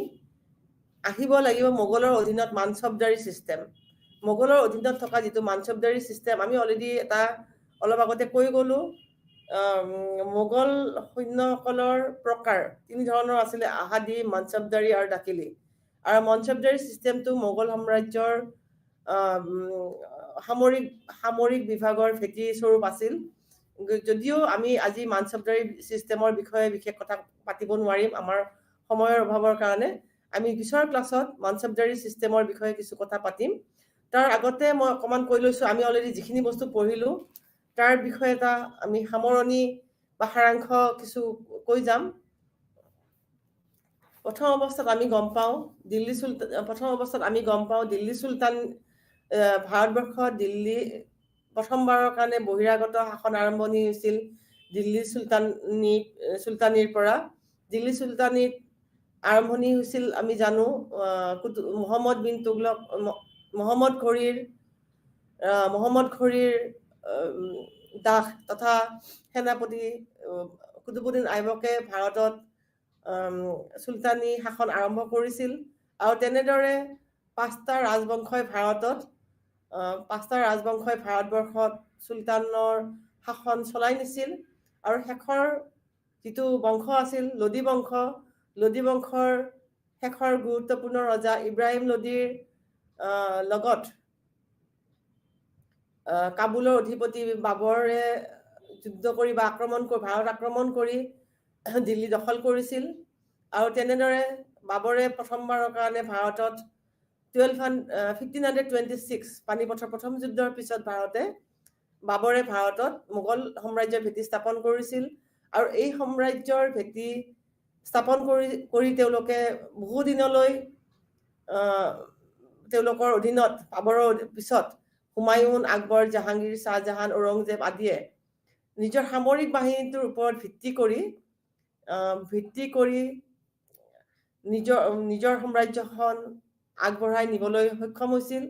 S3: আহিব লাগিব মোগলৰ অধীনত মানচবদাৰী ছিষ্টেম। মোগলৰ অধীনত থকা যিটো মানচবদাৰী ছিষ্টেম, আমি অলৰেডি অলপ আগতে কৈ গ'লোঁ। মোগল সৈন্যসকলৰ প্ৰকাৰ 3 ধৰণৰ আছিলে: আহাদী, মানচবদাৰী আৰু দাখিলী। আৰু মানচবদাৰী ছিষ্টেমটো মোগল সাম্ৰাজ্যৰ সামৰিক বিভাগৰ ভেটি স্বৰূপ আছিল। যদিও আমি আজি মানচবদাৰী ছিষ্টেমৰ বিষয়ে বিশেষ কথা পাতিব নোৱাৰিম আমাৰ সময়ৰ অভাৱৰ কাৰণে, আমি পিছৰ ক্লাছত মানসবদাৰী চিষ্টেমৰ বিষয়ে কিছু কথা পাতিম তাৰ আগতে মই অকমান কৈ লৈছো আমি অলৰেডি যিখিনি বস্তু পঢ়িলো তাৰ বিষয়ে এটা আমি সামৰণি বা সাৰাংশ কিছু কৈ যাম প্ৰথম অৱস্থাত আমি গম পাওঁ দিল্লী চুলতান ভাৰতবৰ্ষত দিল্লী প্ৰথমবাৰৰ কাৰণে বহিৰাগত শাসন আৰম্ভণি হৈছিল দিল্লী চুলতানীৰ পৰা দিল্লী চুলতানীত আৰম্ভণি হৈছিল আমি জানো মোহাম্মদ বিন তুগলক মোহাম্মদ ঘড়ীৰ দাস তথা সেনাপতি কুতুবুদ্দিন আইবকে ভাৰতত চুলতানী শাসন আৰম্ভ কৰিছিল আৰু তেনেদৰে পাঁচটা ৰাজবংশই ভাৰতবৰ্ষত চুলতানৰ শাসন চলাই নিছিল আৰু শেষৰ যিটো বংশ আছিল লোদী বংশৰ শেষৰ গুৰুত্বপূৰ্ণ ৰজা ইব্ৰাহিম লোদীৰ লগত কাবুলৰ অধিপতি বাবৰে যুদ্ধ কৰি বা ভাৰত আক্ৰমণ কৰি দিল্লী দখল কৰিছিল আৰু তেনেদৰে বাবৰে প্ৰথমবাৰৰ কাৰণে ভাৰতত 1526 পানিপথৰ প্ৰথম যুদ্ধৰ পিছত বাবৰে ভাৰতত মোগল সাম্ৰাজ্যৰ ভেটি স্থাপন কৰিছিল আৰু এই সাম্ৰাজ্যৰ ভেটি স্থাপন কৰি তেওঁলোকে বহু দিনলৈ তেওঁলোকৰ অধীনত বাবৰৰ পিছত হুমায়ুন আকবৰ জাহাংগীৰ শাহজাহান ঔৰংজেব আদিয়ে নিজৰ সামৰিক বাহিনীটোৰ ওপৰত ভিত্তি কৰি নিজৰ সাম্ৰাজ্যখন আগবঢ়াই নিবলৈ সক্ষম হৈছিল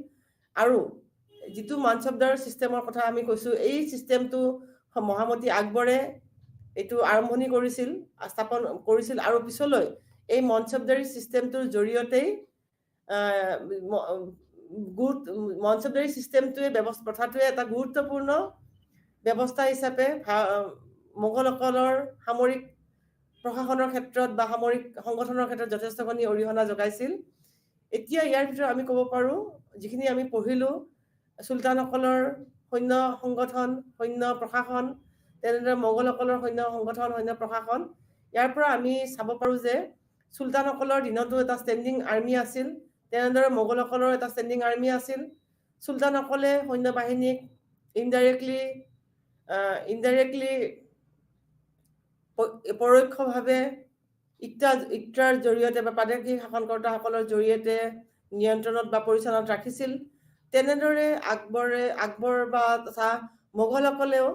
S3: আৰু যিটো মানসবদাৰ চিষ্টেমৰ কথা আমি কৈছো এই চিষ্টেমটো মহামতি আকবৰে এইটো আৰম্ভণি স্থাপন কৰিছিল আৰু পিছলৈ এই মানসবদাৰী চিষ্টেমটোৰ জৰিয়তেই মানসবদাৰী চিষ্টেমটোৱে প্ৰথাটোৱে এটা গুৰুত্বপূৰ্ণ ব্যৱস্থা হিচাপে মোগলসকলৰ সামৰিক প্ৰশাসনৰ ক্ষেত্ৰত বা সামৰিক সংগঠনৰ ক্ষেত্ৰত যথেষ্টখিনি অৰিহণা যোগাইছিল এতিয়া ইয়াৰ ভিতৰত আমি ক'ব পাৰো যিখিনি আমি পঢ়িলো চুলতানসকলৰ সৈন্য সংগঠন সৈন্য প্ৰশাসন তেনেদৰে মোগলসকলৰ সৈন্য সংগঠন সৈন্য প্ৰশাসন ইয়াৰ পৰা আমি চাব পাৰো যে চুলতানসকলৰ দিনতো এটা ষ্টেণ্ডিং আৰ্মি আছিল তেনেদৰে মোগলসকলৰ এটা ষ্টেণ্ডিং আৰ্মি আছিল চুলতানসকলে সৈন্য বাহিনীক ইনডাইৰেক্টলি পৰোক্ষভাৱে ইক্তাৰ জৰিয়তে বা প্ৰাদেশিক শাসনকৰ্তাসকলৰ জৰিয়তে নিয়ন্ত্ৰণত বা পৰিচালনাত ৰাখিছিল তেনেদৰে আকবৰ বা তথা মোগলসকলেও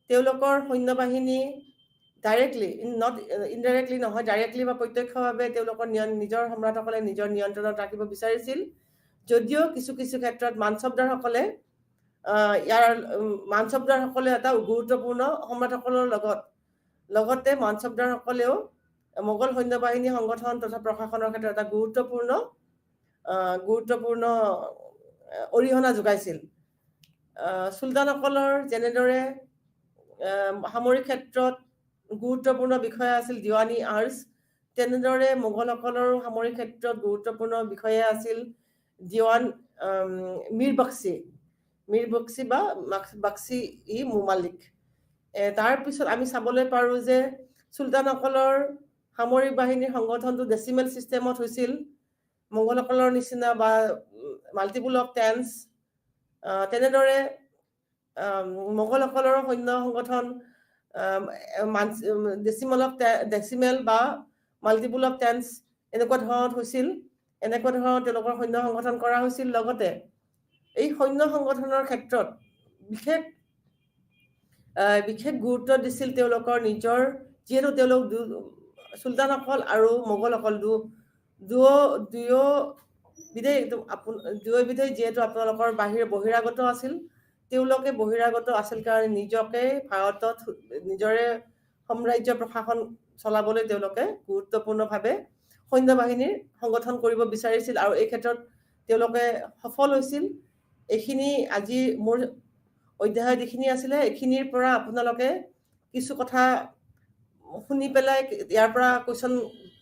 S3: তেওঁলোকৰ সৈন্য বাহিনী ইনডাইৰেক্টলি নহয় ডাইৰেক্টলি বা প্ৰত্যক্ষভাৱে তেওঁলোকৰ নিজৰ সম্ৰাটসকলে নিজৰ নিয়ন্ত্ৰণত ৰাখিব বিচাৰিছিল যদিও কিছু ক্ষেত্ৰত মানসবদাৰসকলে এটা গুৰুত্বপূৰ্ণ সম্ৰাটসকলৰ লগতে মানসবদাৰসকলেও মোগল সৈন্য বাহিনী সংগঠন তথা প্ৰশাসনৰ ক্ষেত্ৰত এটা গুৰুত্বপূৰ্ণ অৰিহণা যোগাইছিল চুলতানসকলৰ যেনেদৰে সামৰিক ক্ষেত্ৰত গুৰুত্বপূৰ্ণ বিষয়া আছিল দিৱানী আৰ্জ তেনেদৰে মোগলসকলৰ সামৰিক ক্ষেত্ৰত গুৰুত্বপূৰ্ণ বিষয়া আছিল দিৱান মীৰ বক্সি বা বাক্সি ই মুমালিক তাৰ পিছত আমি চাবলৈ পাৰো যে চুলতানসকলৰ সামৰিক বাহিনীৰ সংগঠনটো ডেচিমেল চিষ্টেমত হৈছিল মোগলসকলৰ নিচিনা বা মাল্টিপুল অফ টেন্স তেনেদৰে মোগলসকলৰ সৈন্য সংগঠন ডেচিমেল বা মাল্টিপুল অফ টেন্স এনেকুৱা ধৰণত তেওঁলোকৰ সৈন্য সংগঠন কৰা হৈছিল লগতে এই সৈন্য সংগঠনৰ ক্ষেত্ৰত বিশেষ গুৰুত্ব দিছিল তেওঁলোকৰ নিজৰ যিহেতু তেওঁলোক চুলতানসকল আৰু মোগলসকল দুয়োবিধেই যিহেতু আপোনালোকৰ বহিৰাগত আছিল তেওঁলোকে বহিৰাগত আছিল কাৰণে নিজকে ভাৰতত নিজৰে সাম্ৰাজ্য প্ৰশাসন চলাবলৈ তেওঁলোকে গুৰুত্বপূৰ্ণভাৱে সৈন্য বাহিনীৰ সংগঠন কৰিব বিচাৰিছিল আৰু এই ক্ষেত্ৰত তেওঁলোকে সফল হৈছিল এইখিনি আজি মোৰ অধ্যায়ত যিখিনি আছিলে এইখিনিৰ পৰা আপোনালোকে কিছু কথা শুনি পেলাই ইয়াৰ পৰা কুৱেশ্যন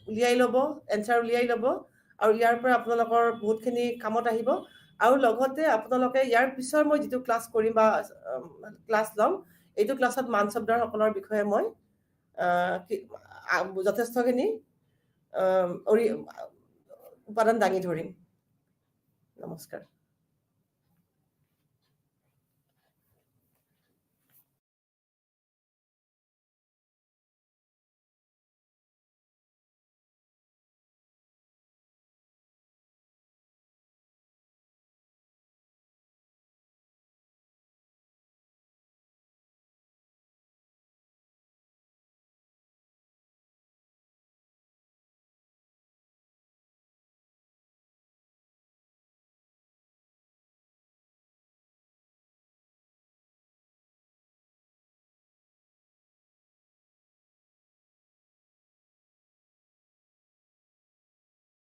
S3: উলিয়াই ল'ব এনচাৰ উলিয়াই ল'ব আৰু ইয়াৰ পৰা আপোনালোকৰ বহুতখিনি কামত আহিব আৰু লগতে আপোনালোকে ইয়াৰ পিছৰ মই যিটো ক্লাছ কৰিম বা ক্লাছ ল'ম এইটো ক্লাছত মানসবদাৰসকলৰ বিষয়ে মই যথেষ্টখিনি উপাদান দাঙি ধৰিম। নমস্কাৰ।